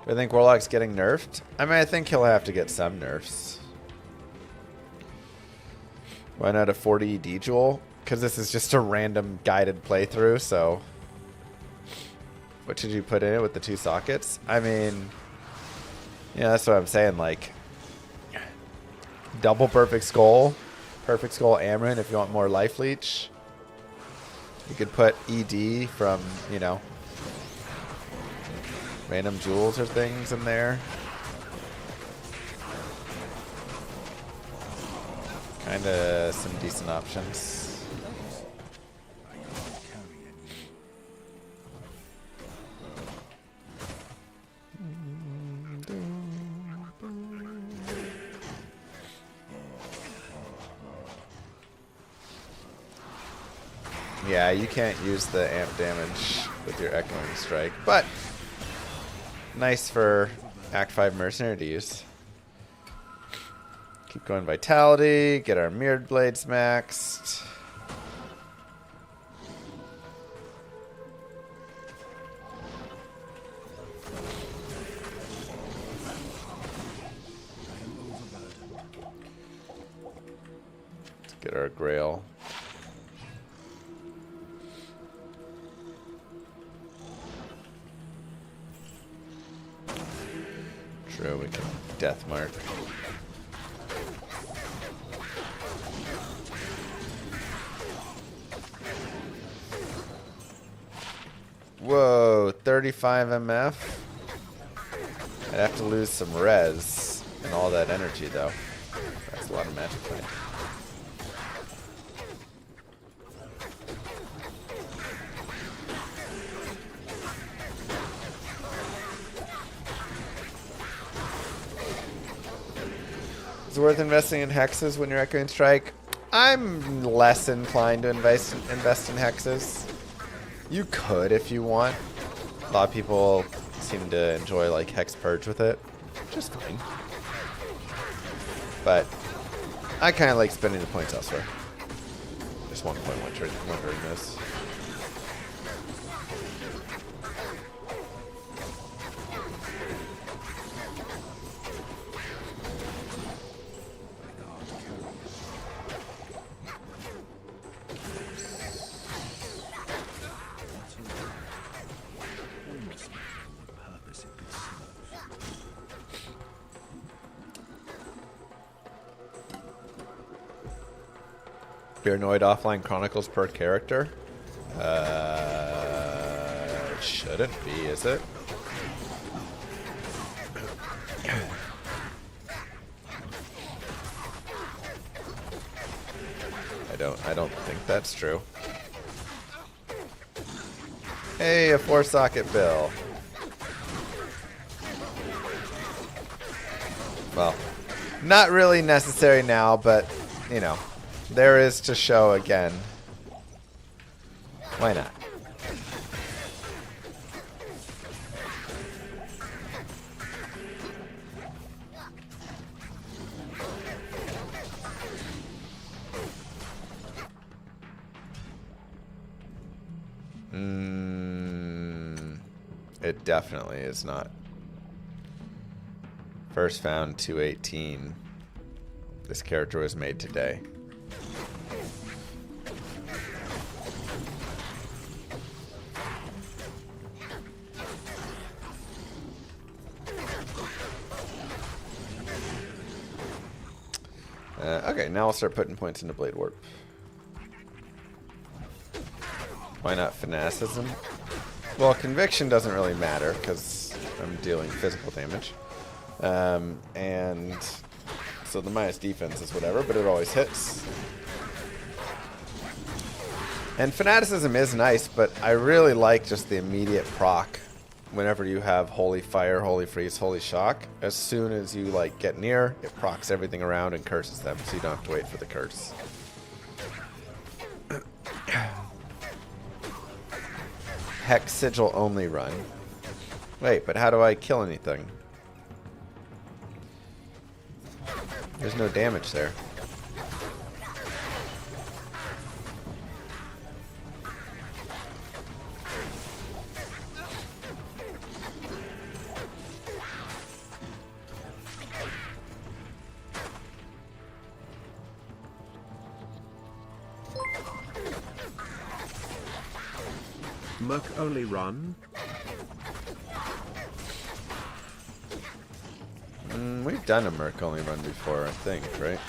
Speaker 8: Do I think Warlock's getting nerfed? I mean, I think he'll have to get some nerfs. Why not a 40 ED Jewel? Because this is just a random guided playthrough, so... What should you put in it with the 2 sockets? I mean... Yeah, that's what I'm saying, like... Double Perfect Skull. Perfect Skull Amarin if you want more life leech. You could put ED from, you know... Random jewels or things in there. Kinda some decent options. Yeah, you can't use the amp damage with your Echoing Strike, but nice for Act 5 Mercenary to use. Keep going Vitality, get our Mirrored Blades maxed. Let's get our Grail. True, we can Death Mark. Whoa, 35 MF? I'd have to lose some res and all that energy, though. That's a lot of magic point. Is it worth investing in hexes when you're Echoing Strike? I'm less inclined to invest in hexes. You could if you want. A lot of people
Speaker 3: seem to enjoy like Hex Purge with it, which is fine. But I kind of like spending the points elsewhere. Just one point wondering this. Paranoid offline chronicles per character? It shouldn't be, is it? I don't think that's true. Hey, a 4-socket bill. Well, not really necessary now, but, you know, there is to show again. Why not? It definitely is not. First found 218. This character was made today. Okay, now I'll start putting points into Blade Warp. Why not fanaticism? Well, conviction doesn't really matter because I'm dealing physical damage. And so the minus defense is whatever, but it always hits. And fanaticism is nice, but I really like just the immediate proc. Whenever you have Holy Fire, Holy Freeze, Holy Shock, as soon as you like get near, it procs everything around and curses them, so you don't have to wait for the curse. Hex Sigil only run. Wait, but how do I kill anything? There's no damage there.
Speaker 6: Merc only run?
Speaker 3: We've done a Merc only run before, I think, right?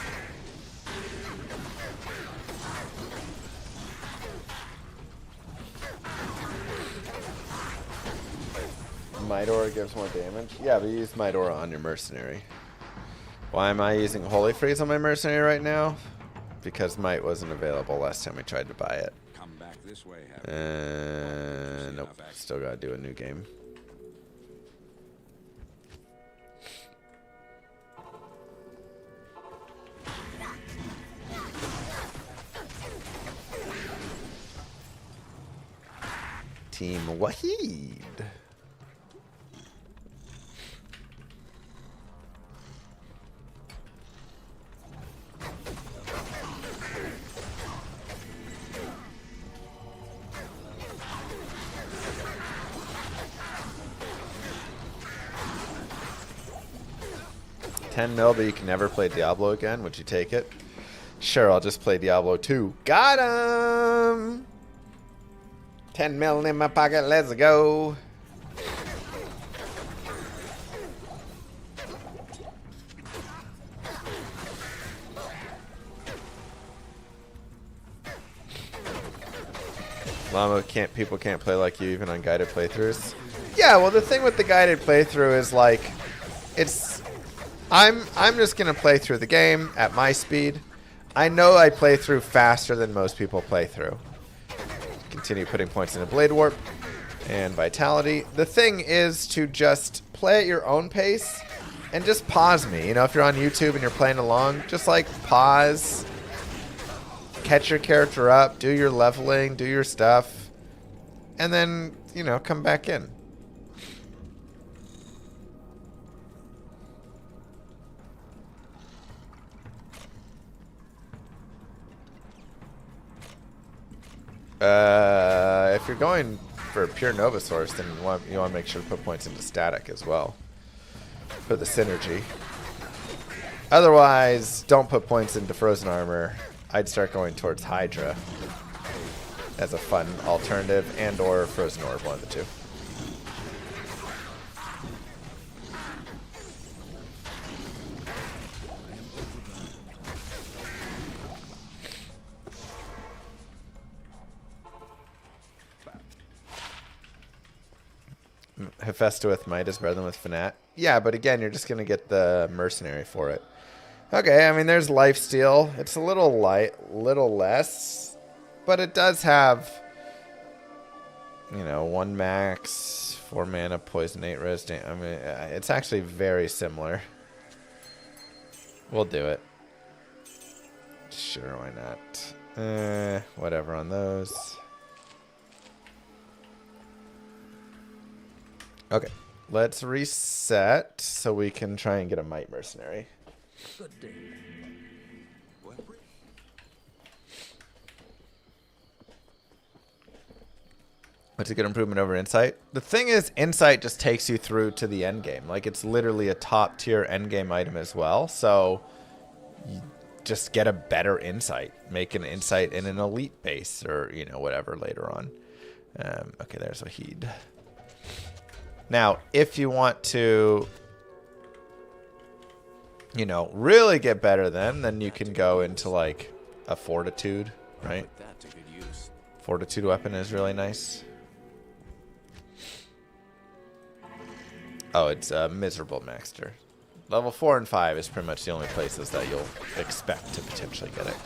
Speaker 3: Midora gives more damage? Yeah, but you use Midora on your mercenary. Why am I using Holy Freeze on my mercenary right now? Because Might wasn't available last time we tried to buy it.
Speaker 11: Come back this way,
Speaker 3: Nope. Still gotta do a new game. Team Wahid. $10 mil, but you can never play Diablo again. Would you take it? Sure, I'll just play Diablo 2. Got him! 10 mil in my pocket, let's go. Llama, people can't play like you even on guided playthroughs. Yeah, well the thing with the guided playthrough is like, I'm just gonna play through the game at my speed. I know I play through faster than most people play through. Continue putting points into Blade Warp and Vitality. The thing is to just play at your own pace and just pause me. You know, if you're on YouTube and you're playing along, just like pause, catch your character up, do your leveling, do your stuff, and then, you know, come back in. If you're going for pure Nova Source, then you want to make sure to put points into static as well for the synergy. Otherwise, don't put points into Frozen Armor. I'd start going towards Hydra as a fun alternative, and or Frozen Orb, one of the two. Hephaestus with Might is better than with Fanat. Yeah, but again, you're just going to get the Mercenary for it. Okay, I mean, there's Lifesteal. It's a little less, but it does have, you know, 1 max, 4 mana, poison, 8 res. I mean, it's actually very similar. We'll do it. Sure, why not? Whatever on those. Okay, let's reset so we can try and get a Might Mercenary.
Speaker 11: Good day.
Speaker 3: What's a good improvement over Insight? The thing is, Insight just takes you through to the end game. Like, it's literally a top tier end game item as well. So, you just get a better Insight. Make an Insight in an Elite base or, you know, whatever later on. Okay, there's a Heed. Now, if you want to, you know, really get better then you can go into, like, a Fortitude, right?
Speaker 11: Put that to good use.
Speaker 3: Fortitude weapon is really nice. Oh, it's Miserable Maxter. Level 4 and 5 is pretty much the only places that you'll expect to potentially get it.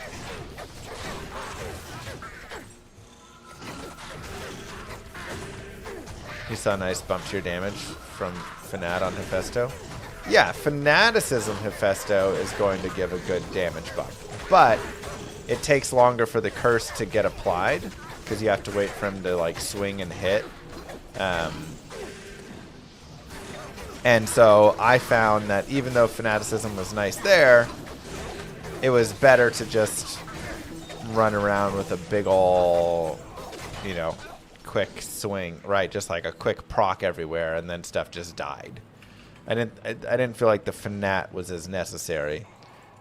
Speaker 3: You saw a nice bump to your damage from Fanat on Hephaestus. Yeah, Fanaticism Hephaestus is going to give a good damage bump. But it takes longer for the curse to get applied because you have to wait for him to like swing and hit. And so I found that even though Fanaticism was nice there, it was better to just run around with a big ol', you know, quick swing, right? Just like a quick proc everywhere, and then stuff just died. I didn't feel like the Fanat was as necessary,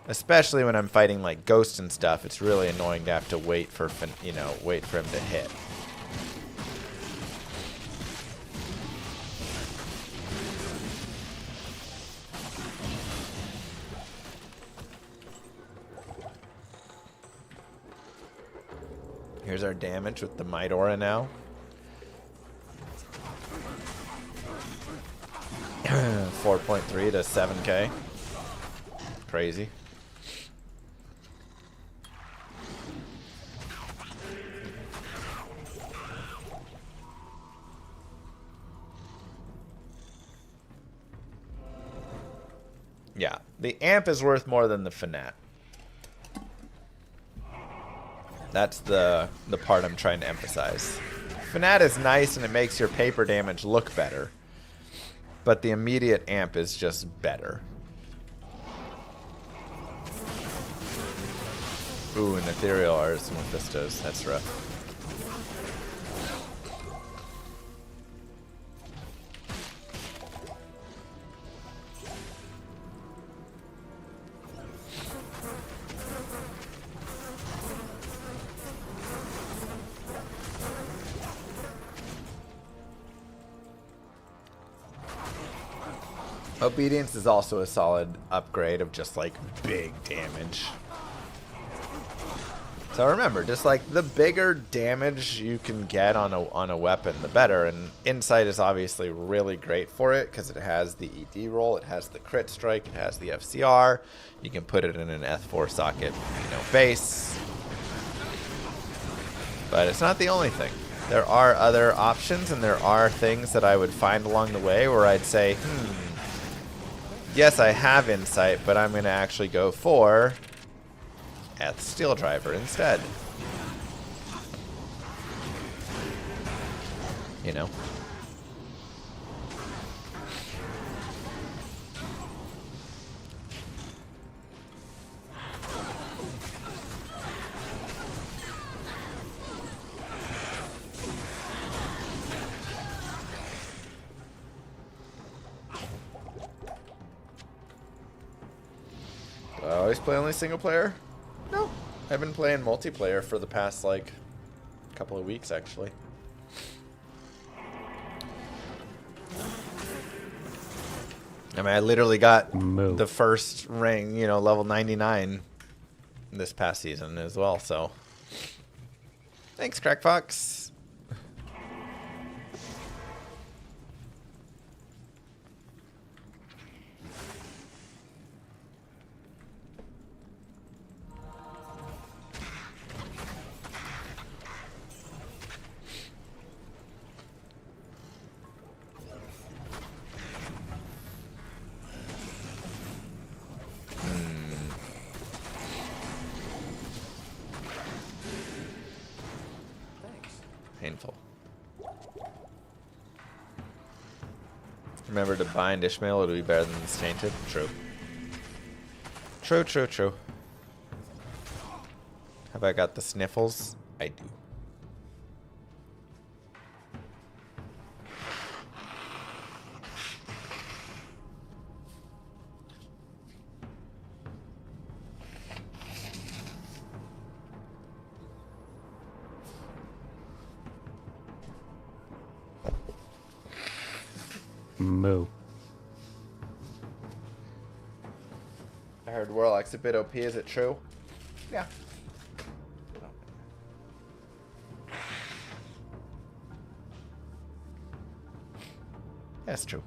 Speaker 3: especially when I'm fighting like ghosts and stuff. It's really annoying to have to wait for wait for him to hit. Here's our damage with the Might Aura now. 4.3 to 7k. Crazy. Yeah, the amp is worth more than the Fanat. That's the part I'm trying to emphasize. Fanat is nice and it makes your paper damage look better. But the immediate amp is just better. Ooh, an Ethereal Ars and Mephistos. That's rough. Obedience is also a solid upgrade of just like big damage. So remember, just like the bigger damage you can get on a weapon, the better. And Insight is obviously really great for it because it has the ED roll, it has the crit strike, it has the FCR. You can put it in an F4 socket, base. But it's not the only thing. There are other options, and there are things that I would find along the way where I'd say, yes, I have Insight, but I'm going to actually go for Steel Driver instead. You know? Do I always play only single player? No. I've been playing multiplayer for the past, like, couple of weeks, actually. I mean, I literally got
Speaker 2: Move.
Speaker 3: the first ring, you know, level 99 this past season as well, so. Thanks, Crackfox. Painful. Remember to bind Ishmael, it'll be better than this tainted. True. True, true, true. Have I got the sniffles? I do.
Speaker 2: Moo.
Speaker 3: I heard Warlock's a bit OP, is it true? Yeah. That's true.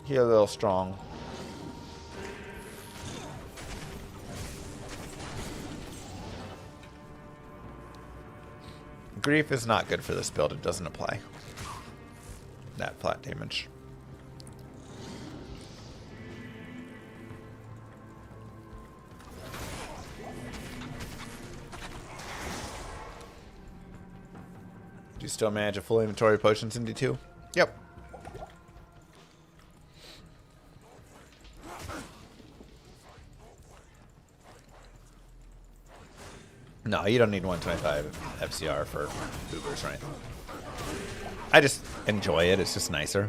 Speaker 3: He's a little strong. Grief is not good for this build. It doesn't apply that flat damage. Do you still manage a full inventory of potions in D2? Yep. No, you don't need 125 FCR for Ubers, right? I just enjoy it. It's just nicer.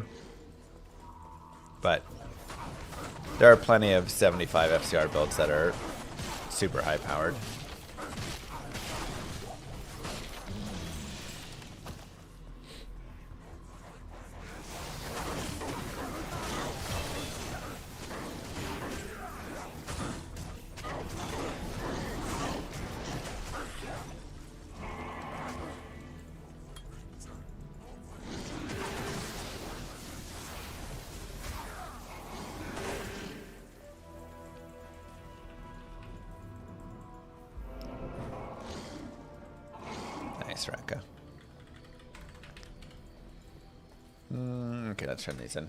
Speaker 3: But there are plenty of 75 FCR builds that are super high powered. Nice, Raka. Okay, let's turn these in.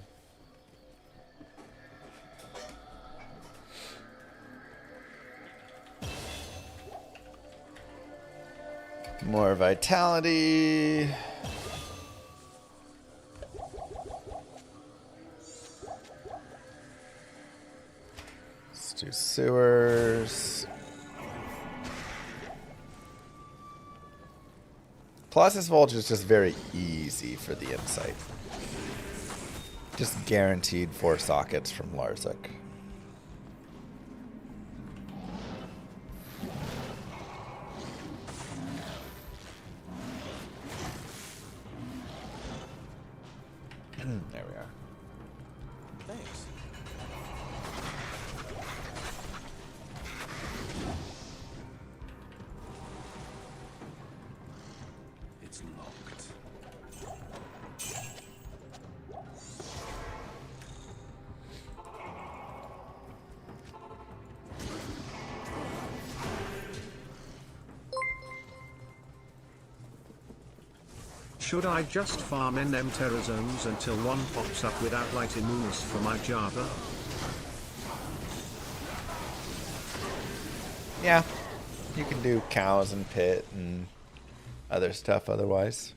Speaker 3: More vitality. Let's do sewers. Colossus Vulture is just very easy for the insight. Just guaranteed 4 sockets from Larzik. There we are.
Speaker 11: Thanks.
Speaker 9: It's locked.
Speaker 6: Should I just farm NM Terra zones until one pops up without light immunes for my Java?
Speaker 3: Yeah, you can do cows and pit and other stuff otherwise.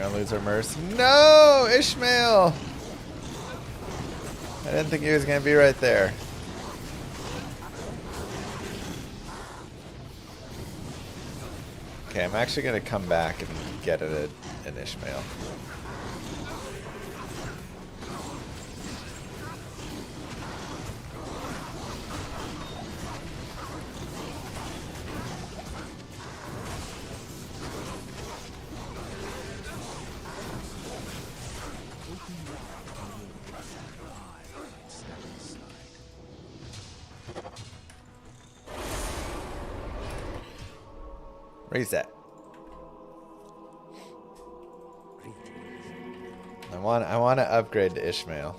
Speaker 3: gonna lose our Merce. No, Ishmael! I didn't think he was gonna be right there. Okay, I'm actually gonna come back and get an Ishmael. Reset. I want to upgrade to Ishmael.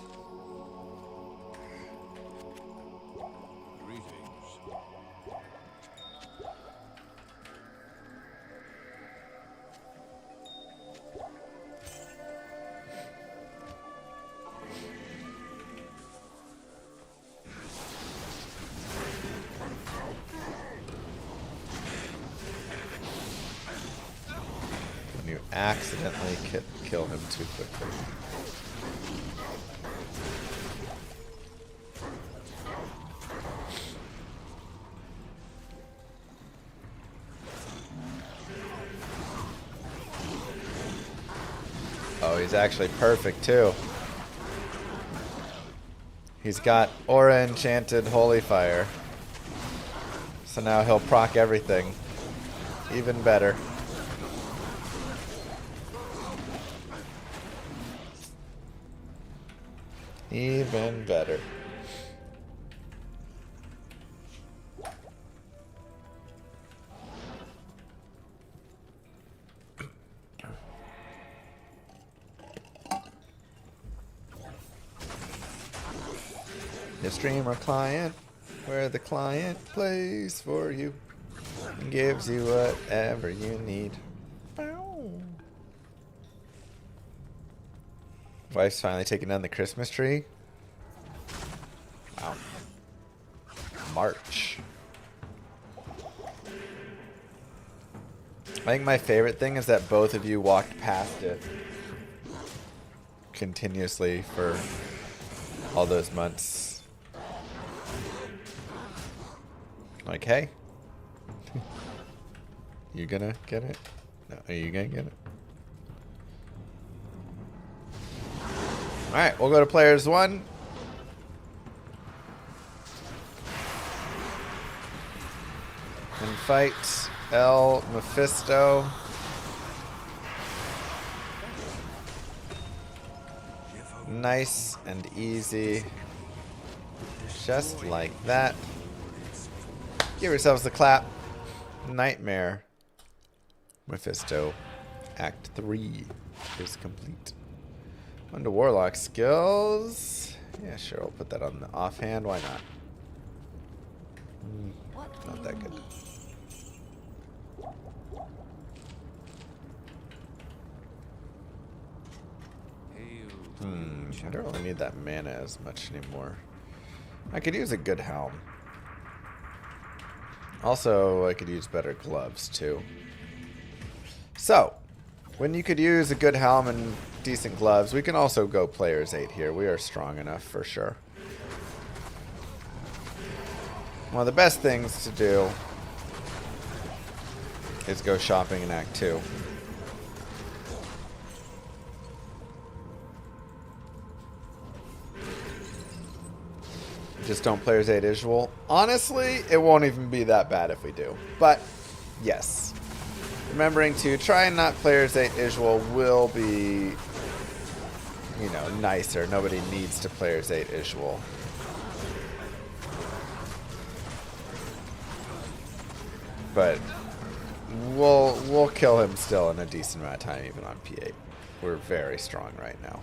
Speaker 3: When you accidentally kill him too quickly. Oh, he's actually perfect too. He's got Aura Enchanted Holy Fire. So now he'll proc everything. Even better. Even better. Your streamer client, where the client plays for you and gives you whatever you need. Wife's finally taking down the Christmas tree. Wow. March. I think my favorite thing is that both of you walked past it continuously for all those months. Like, hey, you gonna get it? No, are you gonna get it? Alright, we'll go to players 1. And fight El Mephisto. Nice and easy. Just like that. Give yourselves the clap. Nightmare. Mephisto. Act 3 is complete. On to Warlock skills. Yeah, sure, we'll put that on the offhand. Why not? Not that good. I don't really need that mana as much anymore. I could use a good helm. Also, I could use better gloves, too. So, when you could use a good helm and decent gloves, we can also go players 8 here. We are strong enough, for sure. One of the best things to do is go shopping in Act 2. Just don't players 8 Isual. Honestly, it won't even be that bad if we do. But, yes. Remembering to try and not players 8 Isual will be, you know, nicer. Nobody needs to players 8 Isual. But we'll kill him still in a decent amount of time, even on P8. We're very strong right now.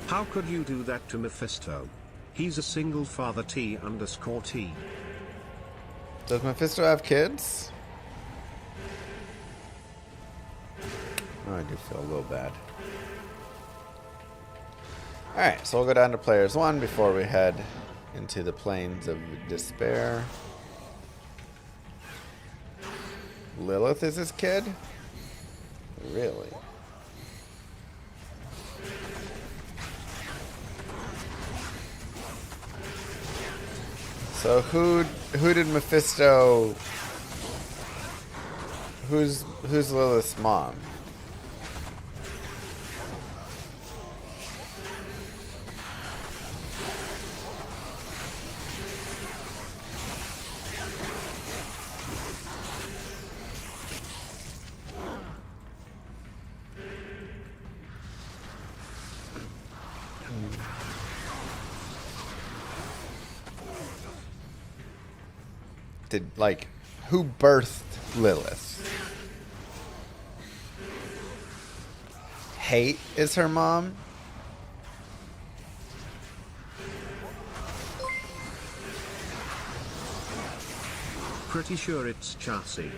Speaker 6: How could you do that to Mephisto? He's a single father T_T.
Speaker 3: Does Mephisto have kids? Oh, I do feel a little bad.
Speaker 8: Alright, so we'll go down to players 1 before we head into the plains of despair. Lilith is his kid? Really? So who did Mephisto... Who's Lilith's mom? Who birthed Lilith? Hate is her mom?
Speaker 6: Pretty sure it's Chassis.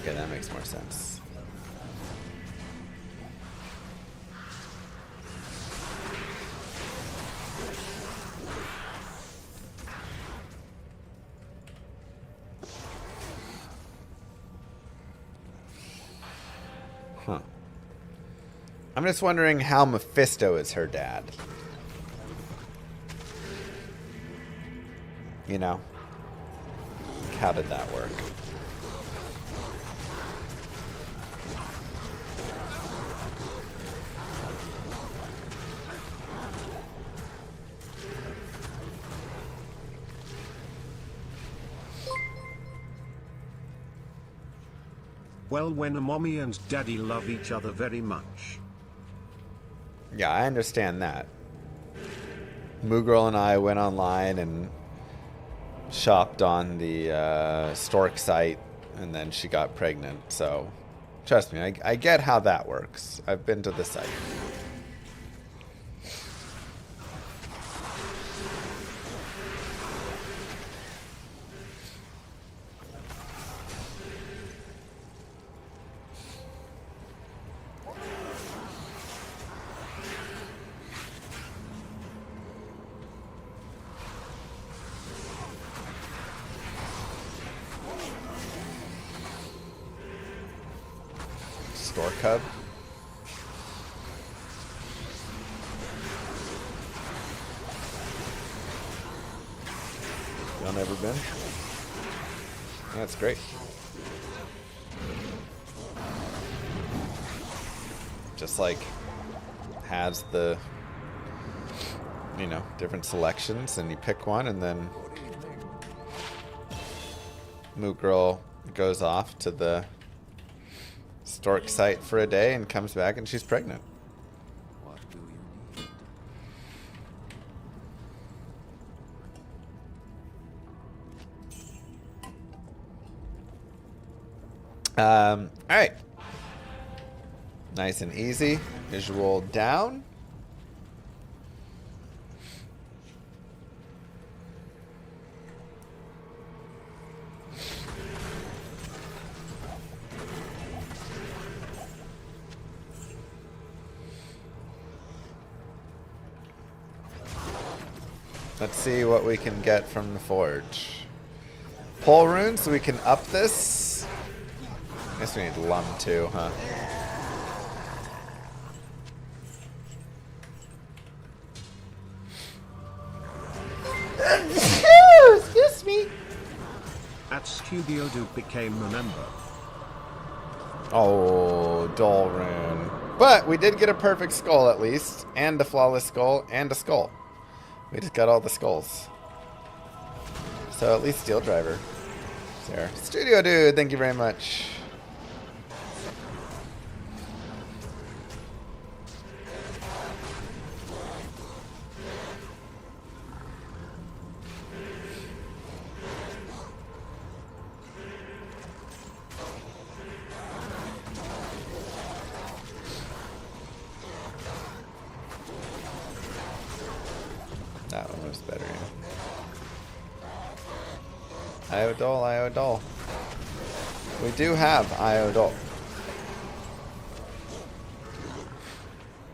Speaker 8: Okay, that makes more sense. Huh. I'm just wondering how Mephisto is her dad. You know? How did that work?
Speaker 6: Well, when a mommy and daddy love each other very much.
Speaker 8: Yeah, I understand that. Moogirl and I went online and shopped on the Stork site, and then she got pregnant. So, trust me, I get how that works. I've been to the site. Stork Hub. Y'all never been? That's great. Just like has the, you know, different selections, and you pick one, and then Moogirl goes off to the Stork site for a day and comes back and she's pregnant.
Speaker 11: What do you need?
Speaker 8: Alright. Nice and easy. Visual down. Let's see what we can get from the forge. Pole runes, so we can up this. I guess we need Lum too, huh? Excuse me.
Speaker 6: At Studio Duke became a member.
Speaker 8: Oh, dull rune. But we did get a perfect skull at least, and a flawless skull, and a skull. We just got all the skulls. So at least Steel Driver is there. Studio Dude, thank you very much. That one was better. Iodol, Iodol. We do have Iodol.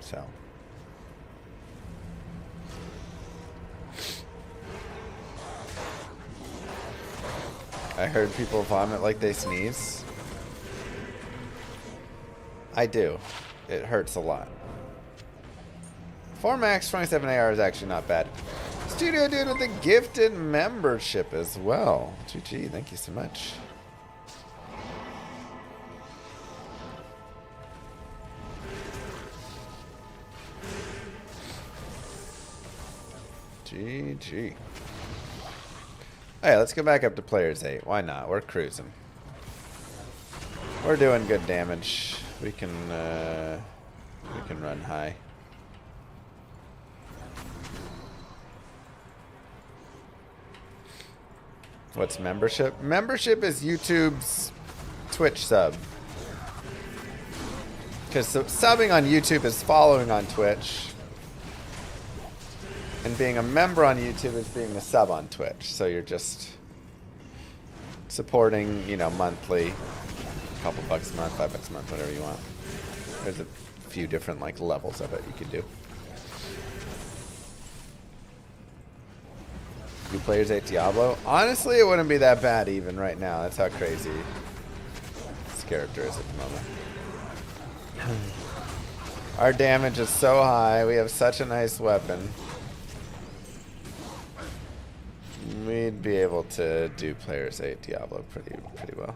Speaker 8: So. I heard people vomit like they sneeze. I do. It hurts a lot. 4 max 27 AR is actually not bad. Studio Dude with a gifted membership as well. GG, thank you so much. GG. Hey, let's go back up to players 8. Why not? We're cruising. We're doing good damage. We can run high. What's membership? Membership is YouTube's Twitch sub. Because subbing on YouTube is following on Twitch. And being a member on YouTube is being a sub on Twitch. So you're just supporting, you know, monthly. A couple bucks a month, $5 a month, whatever you want. There's a few different like levels of it you could do. New players 8 Diablo. Honestly, it wouldn't be that bad even right now. That's how crazy this character is at the moment. Our damage is so high. We have such a nice weapon. We'd be able to do players 8 Diablo pretty well.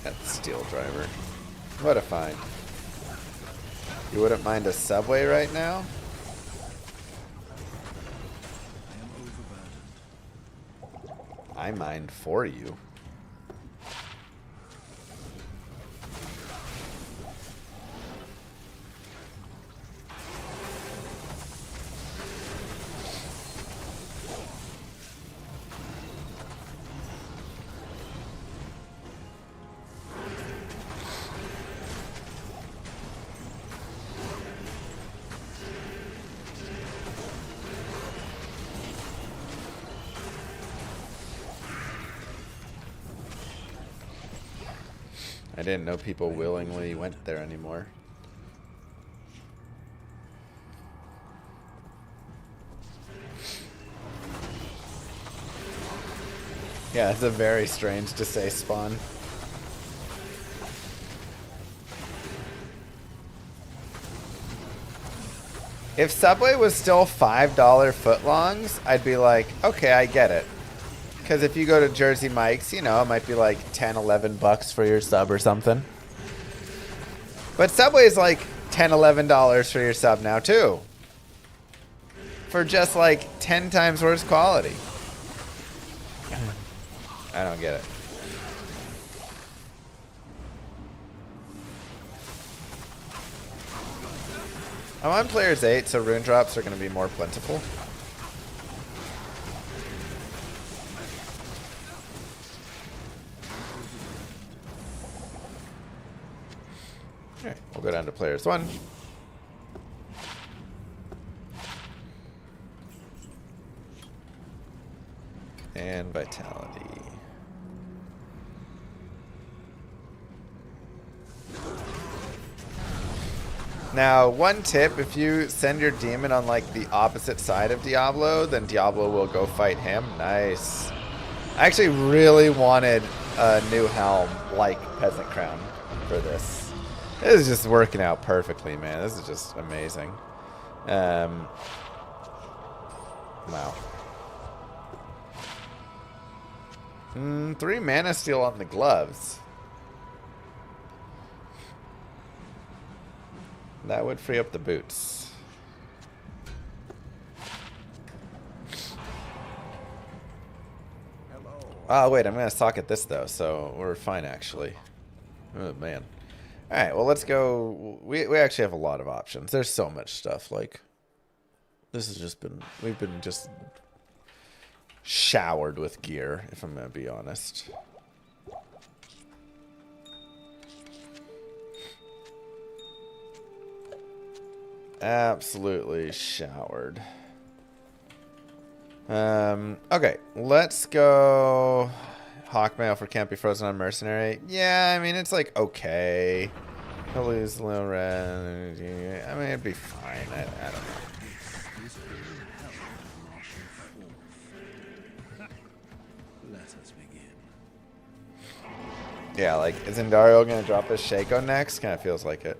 Speaker 8: That's Steel Driver. What a find. You wouldn't mind a subway right now? I mind for you. I didn't know people willingly went there anymore. Yeah, it's a very strange to say spawn. If Subway was still $5 footlongs, I'd be like, okay, I get it. Because if you go to Jersey Mike's, you know, it might be like 10, 11 bucks for your sub or something. But Subway is like $10, $11 for your sub now too. For just like 10 times worse quality. I don't get it. I'm on players 8, so rune drops are going to be more plentiful. Alright, we'll go down to players 1. And vitality. Now, one tip, if you send your demon on like the opposite side of Diablo, then Diablo will go fight him. Nice. I actually really wanted a new helm like Peasant Crown for this. This is just working out perfectly, man. This is just amazing. Wow. 3 mana steal on the gloves. That would free up the boots. Oh, wait, I'm going to socket this, though, so we're fine, actually. Oh, man. Alright, well, let's go. We actually have a lot of options. There's so much stuff, like... This has just been... We've been just... showered with gear, if I'm going to be honest. Absolutely showered. Okay, let's go. Hawkmail for Can't Be Frozen on Mercenary. Yeah, I mean, it's like okay. He'll lose a little red. I mean, it'd be fine. I don't know.
Speaker 9: Let us begin.
Speaker 8: Yeah, like, is Indario gonna drop his Shaco next? Kind of feels like it.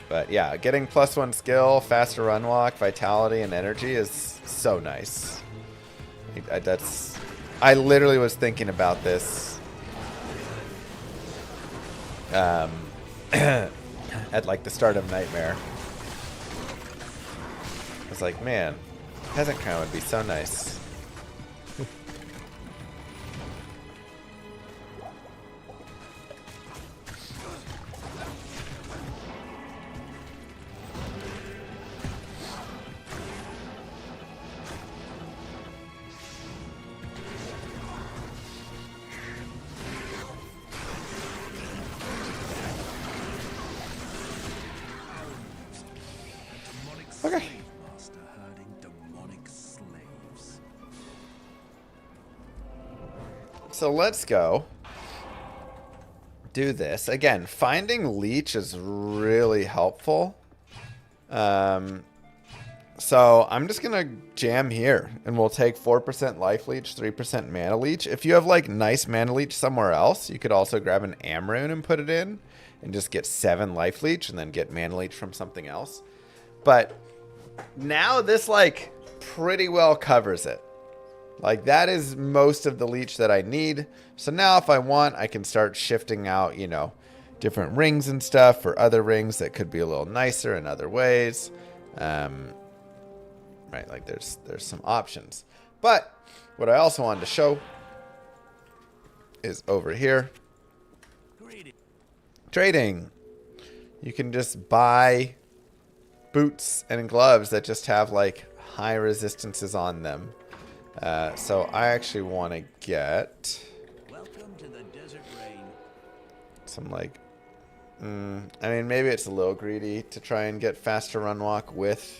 Speaker 8: But yeah, getting +1 skill, faster run walk, vitality, and energy is so nice. I literally was thinking about this at like the start of Nightmare. I was like, man, Peasant Crown would be so nice. Okay.
Speaker 9: Master herding demonic slaves.
Speaker 8: So let's go do this. Again, finding Leech is really helpful. So I'm just going to jam here, and we'll take 4% Life Leech, 3% Mana Leech. If you have like nice Mana Leech somewhere else, you could also grab an Amrune and put it in, and just get 7 Life Leech, and then get Mana Leech from something else. But now this like pretty well covers it. Like that is most of the leech that I need. So now if I want, I can start shifting out, you know, different rings and stuff for other rings that could be a little nicer in other ways. Right, like there's some options. But what I also wanted to show is over here. Trading. You can just buy boots and gloves that just have like high resistances on them. So I actually want to get
Speaker 9: Welcome to the desert rain.
Speaker 8: some like I mean, maybe it's a little greedy to try and get faster run walk with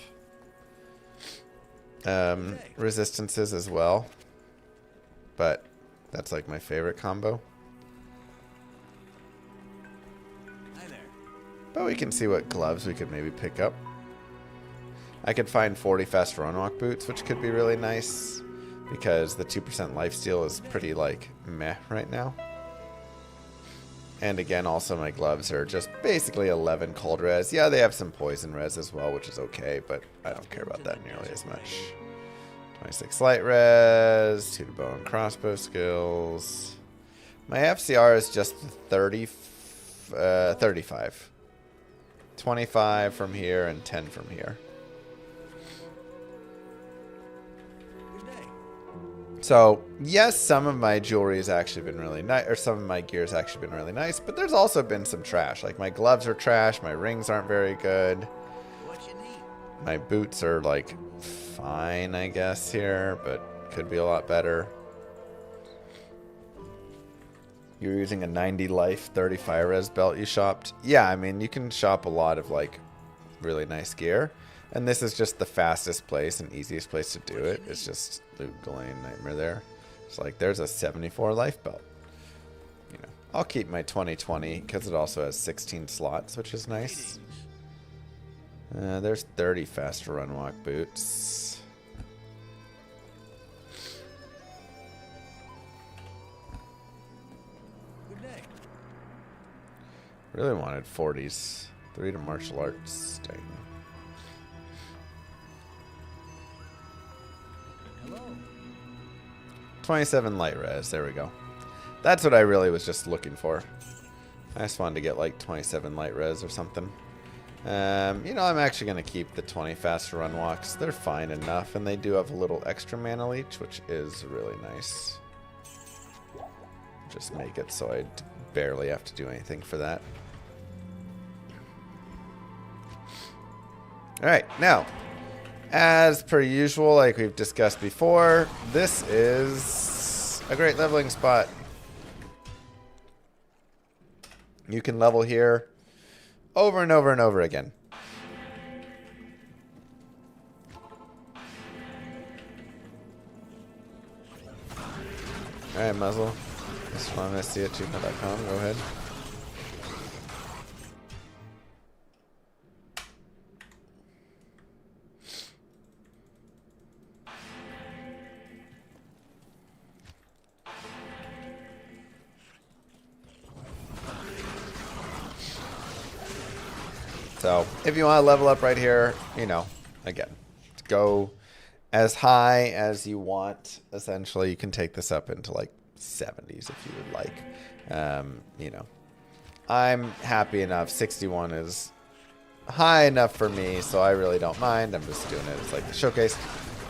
Speaker 8: resistances as well, but that's like my favorite combo.
Speaker 9: Hi there.
Speaker 8: But we can see what gloves we could maybe pick up. I could find 40 fast run walk boots, which could be really nice because the 2% lifesteal is pretty like meh right now. And again, also my gloves are just basically 11 cold res. Yeah, they have some poison res as well, which is okay, but I don't care about that nearly as much. 26 light res, 2 to bow and crossbow skills. My FCR is just 35. 25 from here and 10 from here. So, yes, some of my jewelry has actually been really nice, or some of my gear has actually been really nice, but there's also been some trash. Like, my gloves are trash, my rings aren't very good. My boots are, like, fine, I guess, here, but could be a lot better. You're using a 90 life, 35 res belt you shopped. Yeah, I mean, you can shop a lot of, like, really nice gear. And this is just the fastest place and easiest place to do it. It's just Loot Galen Nightmare there. It's like, there's a 74 life belt. You know, I'll keep my 2020 because it also has 16 slots, which is nice. There's 30 fast run walk boots.
Speaker 9: Good day.
Speaker 8: Really wanted 40s. 3 to martial arts. Dang.
Speaker 9: Hello.
Speaker 8: 27 light res. There we go. That's what I really was just looking for. I just wanted to get like 27 light res or something. You know, I'm actually going to keep the 20 fast run walks. They're fine enough, and they do have a little extra mana leech, which is really nice. Just make it so I barely have to do anything for that. Alright, now, as per usual, like we've discussed before, this is a great leveling spot. You can level here over and over and over again. Alright, muzzle. Just want to see at gmail.com. Go ahead. So, if you want to level up right here, you know, again, go as high as you want. Essentially, you can take this up into like 70s if you would like. You know, I'm happy enough. 61 is high enough for me, so I really don't mind. I'm just doing it as like the showcase.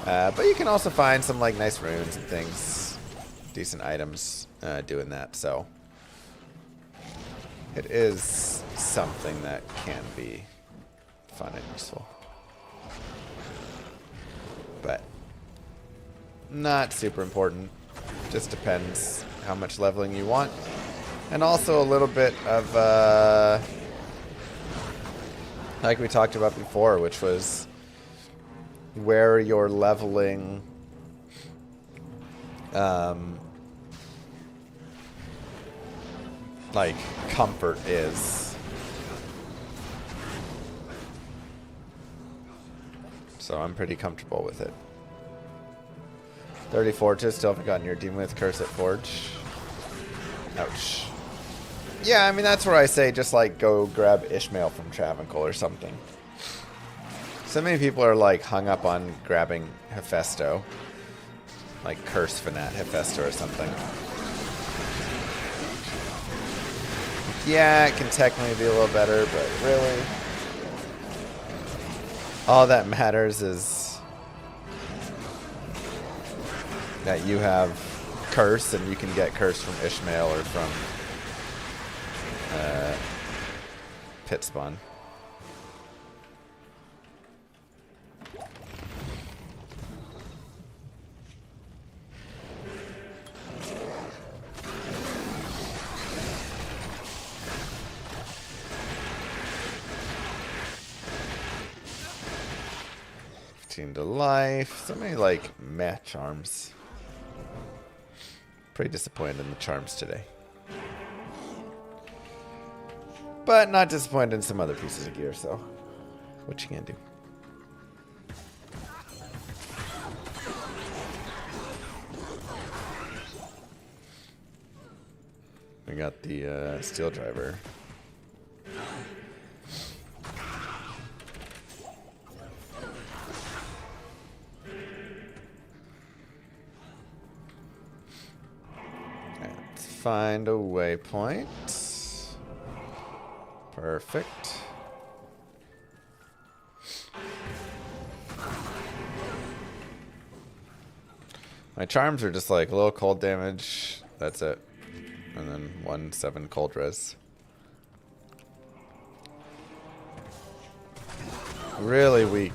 Speaker 8: But you can also find some like nice runes and things, decent items doing that. So it is something that can be fun and useful. But not super important. Just depends how much leveling you want. And also a little bit of, like we talked about before, which was where you're leveling like comfort is. So I'm pretty comfortable with it. 30 forges, still haven't gotten your Demon with Curse at Forge. Ouch. Yeah, I mean, that's where I say just like go grab Ishmael from Travancore or something. So many people are like hung up on grabbing Hephaestus. Like Curse Fanat Hephaestus or something. Yeah, it can technically be a little better, but really, all that matters is that you have Curse, and you can get Curse from Ishmael or from Pit Spawn. To life. So many like meh charms. Pretty disappointed in the charms today. But not disappointed in some other pieces of gear, so what you gonna do? We got the steel driver. Find a waypoint. Perfect. My charms are just like a little cold damage. That's it. And then 1/7 cold res. Really weak.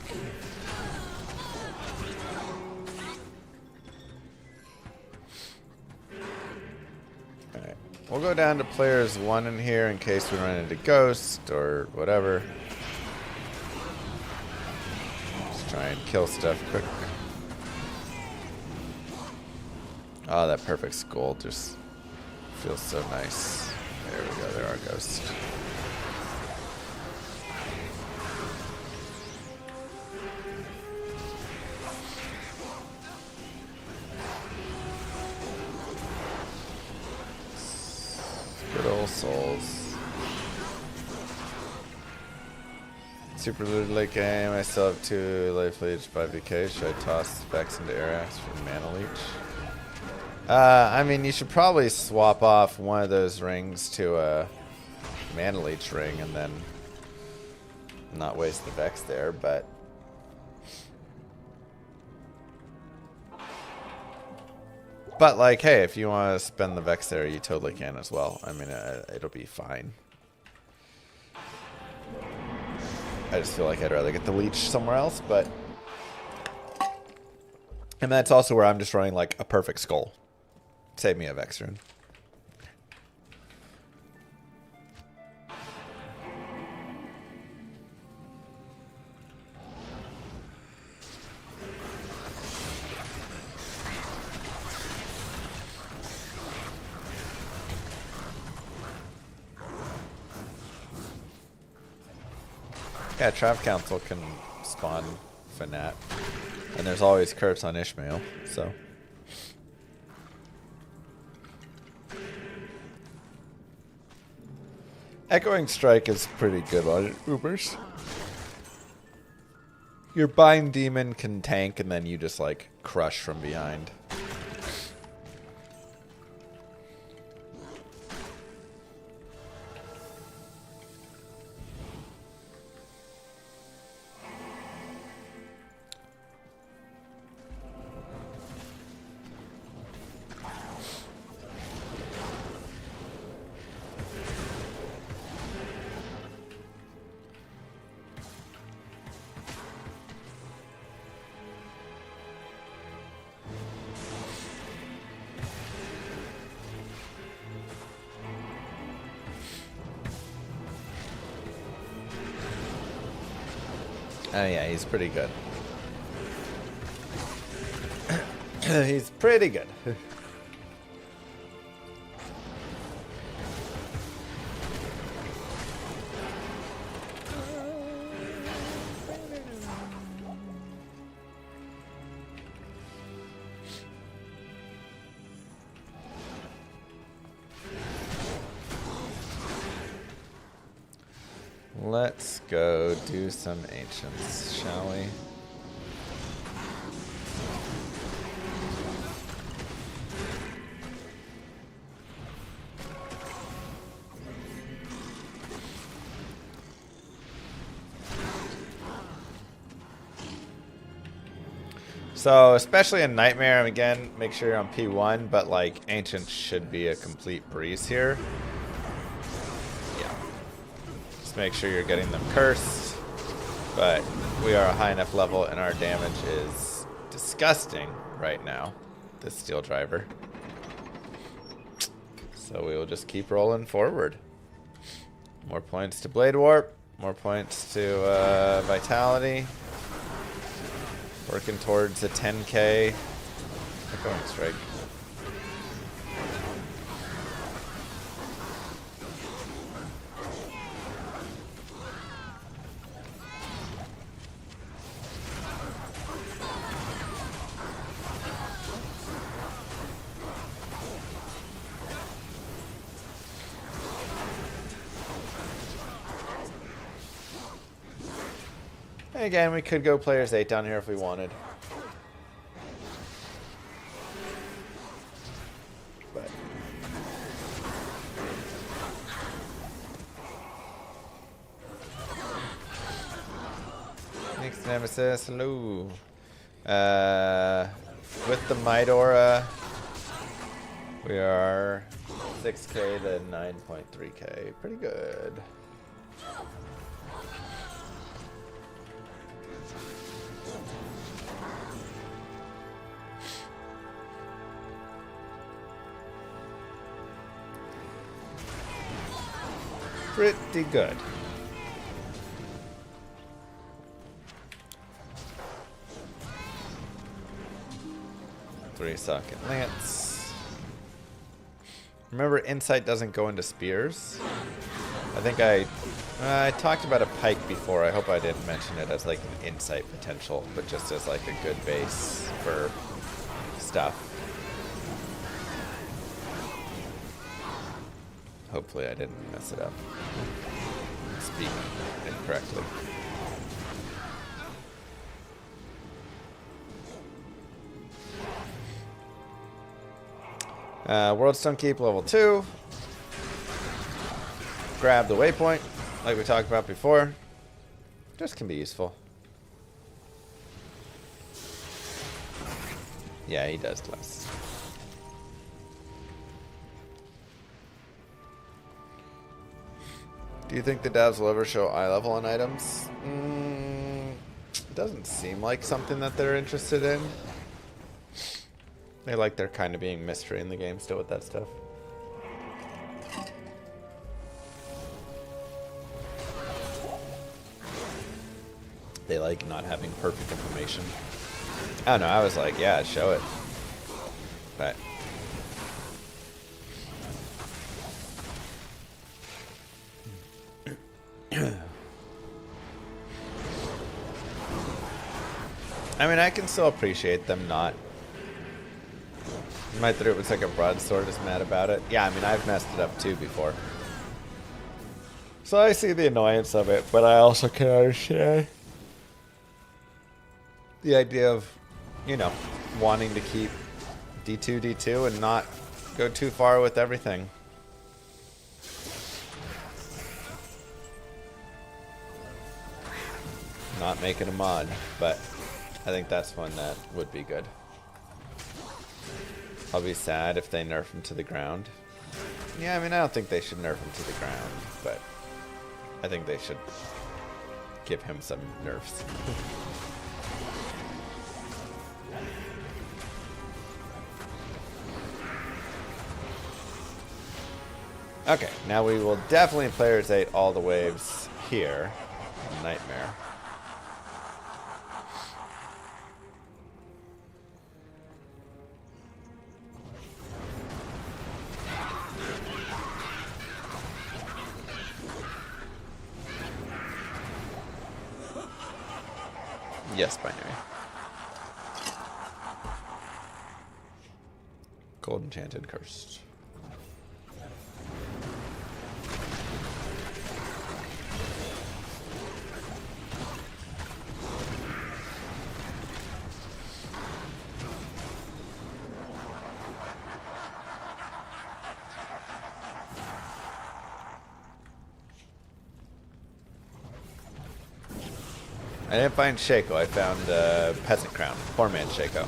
Speaker 8: We'll go down to players 1 in here in case we run into Ghost or whatever. Just try and kill stuff quick. Oh, that perfect skull just feels so nice. There we go, there are Ghosts. Good old souls. Super looted late game. I still have 2 life leech, 5 decay. Should I toss Vex into Arax for mana leech? I mean, you should probably swap off one of those rings to a mana leech ring and then not waste the Vex there, but like, hey, if you want to spend the Vex there, you totally can as well. I mean, it'll be fine. I just feel like I'd rather get the leech somewhere else, but and that's also where I'm just running like a perfect skull. Save me a Vex rune. Yeah, Trav Council can spawn Fanat. And there's always curse on Ishmael, so. Echoing Strike is pretty good on it, Ubers. Your Bind Demon can tank and then you just like crush from behind. Oh yeah, he's pretty good. He's pretty good. Let's go do some ancients, shall we? So, especially in Nightmare, again, make sure you're on P1, but like, Ancients should be a complete breeze here. Yeah. Just make sure you're getting them cursed. But we are a high enough level and our damage is disgusting right now, this Steel Driver. So we will just keep rolling forward. More points to Blade Warp, more points to Vitality. Working towards a 10k. Echoing Strike. Again, we could go players 8 down here if we wanted. But next Nemesis, hello. With the Might Aura, we are 6k to 9.3k. Pretty good. Pretty good. Three-socket lance. Remember, insight doesn't go into spears. I think I talked about a pike before. I hope I didn't mention it as like an insight potential, but just as like a good base for stuff. Hopefully I didn't mess it up. Speak incorrectly. World Stone Keep level 2. Grab the waypoint, like we talked about before. Just can be useful. Yeah, he does less. Do you think the devs will ever show eye level on items? It doesn't seem like something that they're interested in. They like there kind of being mystery in the game still with that stuff. They like not having perfect information. I don't know, I was like, yeah, show it. But I mean, I can still appreciate them not. My throat was like a broadsword is mad about it. Yeah, I mean, I've messed it up too before. So I see the annoyance of it, but I also can understand the idea of, you know, wanting to keep D2, D2 and not go too far with everything. Not making a mod, but I think that's one that would be good. I'll be sad if they nerf him to the ground. Yeah, I mean, I don't think they should nerf him to the ground, but I think they should give him some nerfs. Okay, now we will definitely players 8 all the waves here. Nightmare. Yes, binary. Gold enchanted cursed. I didn't find Shaco, I found Peasant Crown. Poor man Shaco.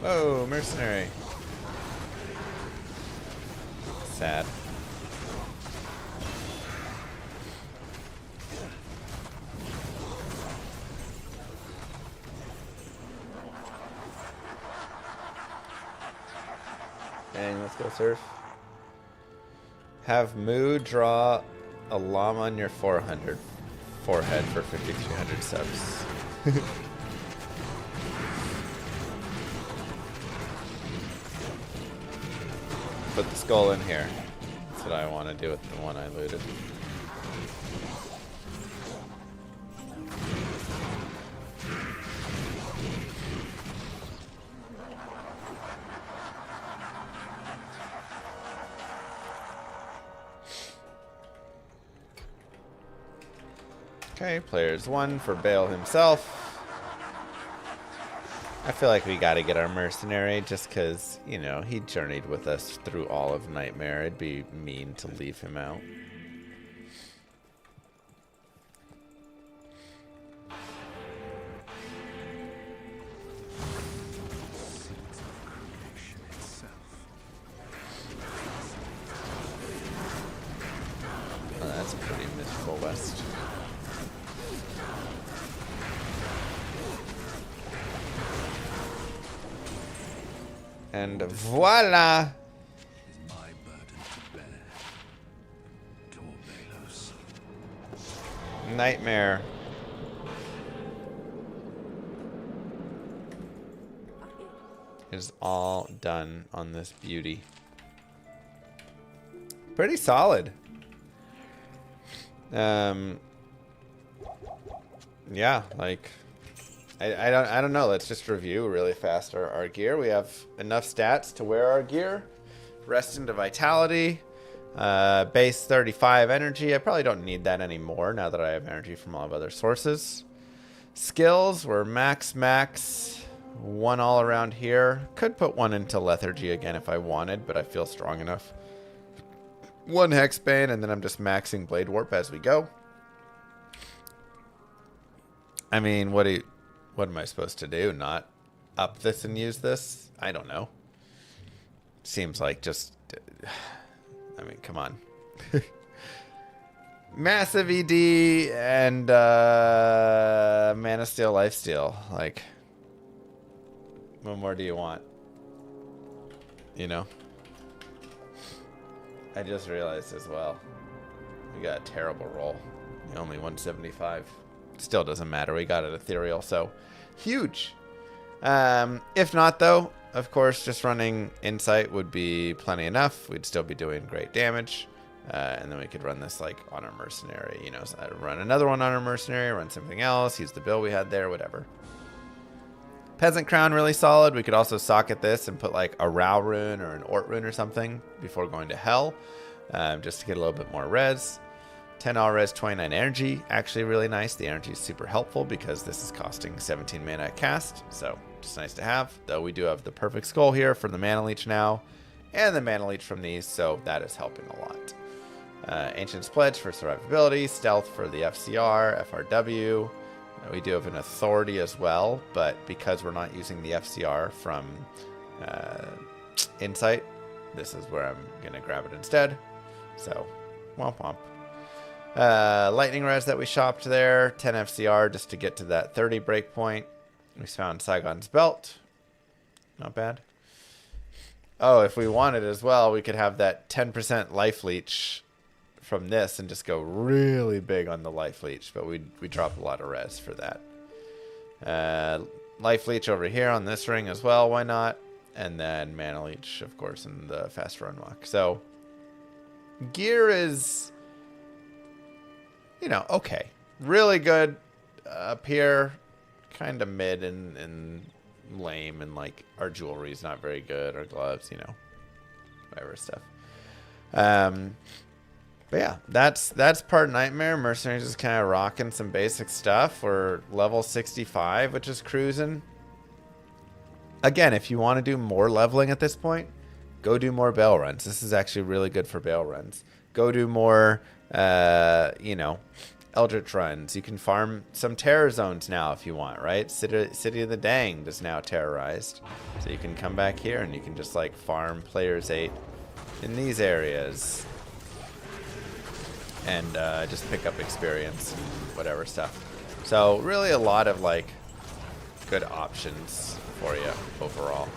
Speaker 8: Oh, mercenary. Sad. Dang, let's go surf. Have Moo draw a llama on your forehead for 5,300 subs. Put the skull in here. That's what I want to do with the one I looted. Okay, players 1 for Bale himself. I feel like we gotta get our mercenary just because, you know, he journeyed with us through all of Nightmare. It'd be mean to leave him out. Oh, that's a pretty mythical west. And voila!
Speaker 9: Is my burden to bear. Torbalos.
Speaker 8: Nightmare. Is all done on this beauty. Pretty solid. Yeah, like I don't know. Let's just review really fast our gear. We have enough stats to wear our gear. Rest into vitality. Base 35 energy. I probably don't need that anymore now that I have energy from all of other sources. Skills were max. One all around here. Could put one into lethargy again if I wanted, but I feel strong enough. One hexbane, and then I'm just maxing blade warp as we go. I mean, what am I supposed to do? Not up this and use this? I don't know. Seems like just... I mean, come on. Massive ED and Mana Steel, Lifesteal. Like, what more do you want? you know? I just realized as well, we got a terrible roll. Only 175. Still doesn't matter. We got it ethereal, so huge. If not, though, of course, just running Insight would be plenty enough. We'd still be doing great damage. And then we could run this like on our mercenary, you know, so I'd run another one on our mercenary, run something else, use the bill we had there, whatever. Peasant Crown, really solid. We could also socket this and put like a Rao rune or an Ort rune or something before going to Hell, just to get a little bit more res. 10 all res, 29 energy, actually really nice. The energy is super helpful because this is costing 17 mana at cast, so just nice to have. Though we do have the perfect skull here for the mana leech now, and the mana leech from these, so that is helping a lot. Ancient's Pledge for survivability, stealth for the FCR, FRW. We do have an authority as well, but because we're not using the FCR from Insight, this is where I'm going to grab it instead. So, womp womp. Lightning res that we shopped there, 10 FCR just to get to that 30 breakpoint. We found Saigon's Belt. Not bad. Oh, if we wanted as well, we could have that 10% life leech from this and just go really big on the life leech, but we drop a lot of res for that. Life leech over here on this ring as well, why not? And then mana leech, of course, in the fast run walk. So gear is, you know, okay, really good up here, kind of mid and lame, and like our jewelry is not very good, our gloves, you know, whatever stuff. But yeah, that's part Nightmare. Mercenaries is kind of rocking some basic stuff. We're level 65, which is cruising. Again, if you want to do more leveling at this point, go do more Bale runs. This is actually really good for Bale runs. Go do more, you know, Eldritch runs. You can farm some terror zones now if you want, right? City of the Danged is now terrorized. So you can come back here and you can just like farm players 8 in these areas. And just pick up experience and whatever stuff. So really a lot of like good options for you overall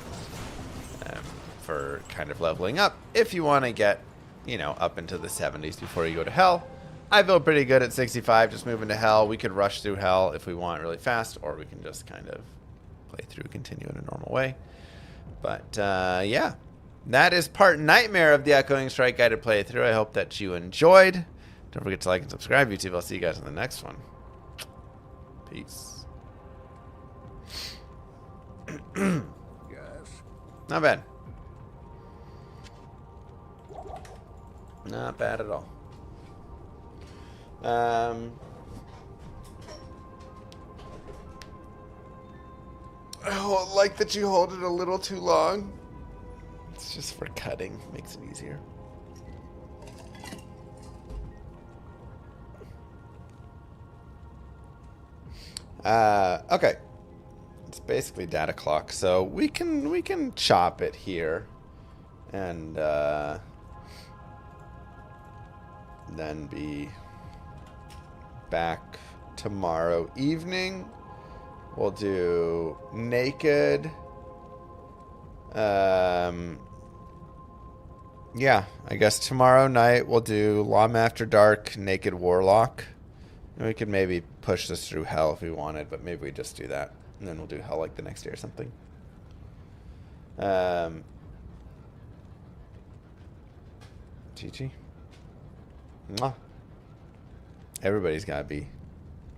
Speaker 8: for kind of leveling up. If you want to get, you know, up into the 70s before you go to Hell. I feel pretty good at 65, just moving to Hell. We could rush through Hell if we want really fast, or we can just kind of play through, continue in a normal way. But yeah, that is part Nightmare of the Echoing Strike guided playthrough. I hope that you enjoyed. Don't forget to like and subscribe, YouTube. I'll see you guys in the next one. Peace.
Speaker 9: Yes.
Speaker 8: Not bad. Not bad at all. I like that you hold it a little too long. It's just for cutting. Makes it easier. Okay. It's basically data clock, so we can chop it here, and then be back tomorrow evening. We'll do naked. Yeah, I guess tomorrow night we'll do Llama After Dark, Naked Warlock. And we could maybe push this through Hell if we wanted, but maybe we just do that. And then we'll do Hell like the next day or something. Chi-Chi. Mwah. Everybody's got to be.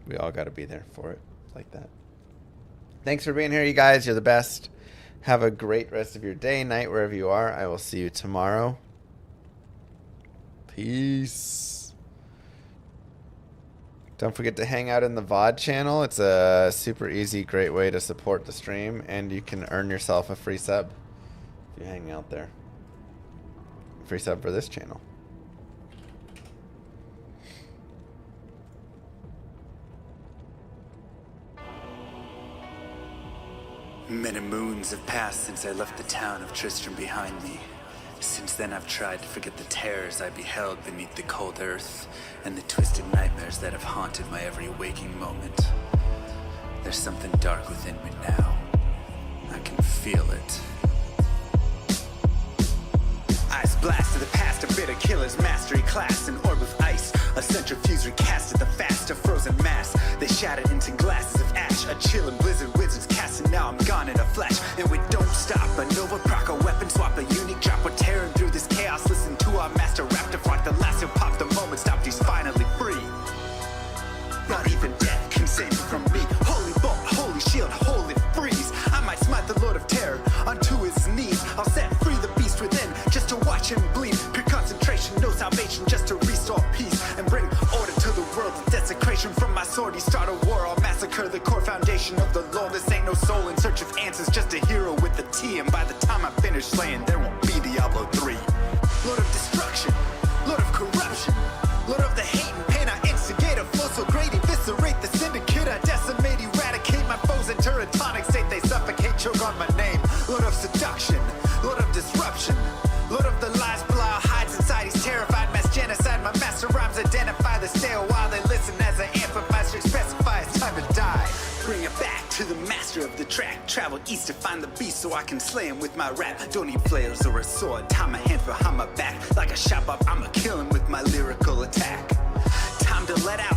Speaker 8: We all got to be there for it. Like that. Thanks for being here, you guys. You're the best. Have a great rest of your day, night, wherever you are. I will see you tomorrow. Peace. Don't forget to hang out in the VOD channel. It's a super easy, great way to support the stream, and you can earn yourself a free sub if you hang out there. Free sub for this channel.
Speaker 1: Many moons have passed since I left the town of Tristram behind me. Since then I've tried to forget the terrors I beheld beneath the cold earth and the twisted nightmares that have haunted my every waking moment. There's something dark within me now. I can feel it. blast of the past, a bitter killer's mastery class, an orb of ice, a centrifuge recasted the fast, a frozen mass. They shattered into glasses of ash, a chilling blizzard, wizards casting. Now I'm gone in a flash, and we don't stop. A Nova proc, a weapon swap, a unique drop. We're tearing through this chaos. Listen to our master raptor flock. The last who popped the moment stopped. He's finally free. Not even death can save me from me. Holy bolt, holy shield, holy freeze. I might smite the Lord of Terror unto his knees. I'll set free the beast within just to watch him bleed. Pure concentration, no salvation, just to restore peace and bring order to the world. Desecration from my sword, he start a war. I'll massacre the core foundation of the law. This ain't no soul in search of answers, just a hero with a T. And by the time I finish slaying, there won't be Diablo 3. Lord of destruction, Lord of corruption, Lord of the hate and pain. I instigate a flow so great, eviscerate the syndicate. I decimate, eradicate my foes in teratonic state. They suffocate, choke on my name. Lord of seduction, Lord of disruption, Lord of the lies Belial hides inside. He's terrified, mass genocide. My master rhymes identify the stale while they listen as I amplify. Strict specify it's time to die. Bring it back to the master of the track. Travel east to find the beast so I can slay him with my rap. Don't need flails or a sword. Tie my hands behind my back. Like a shop up, I'ma kill him with my lyrical attack. Time to let out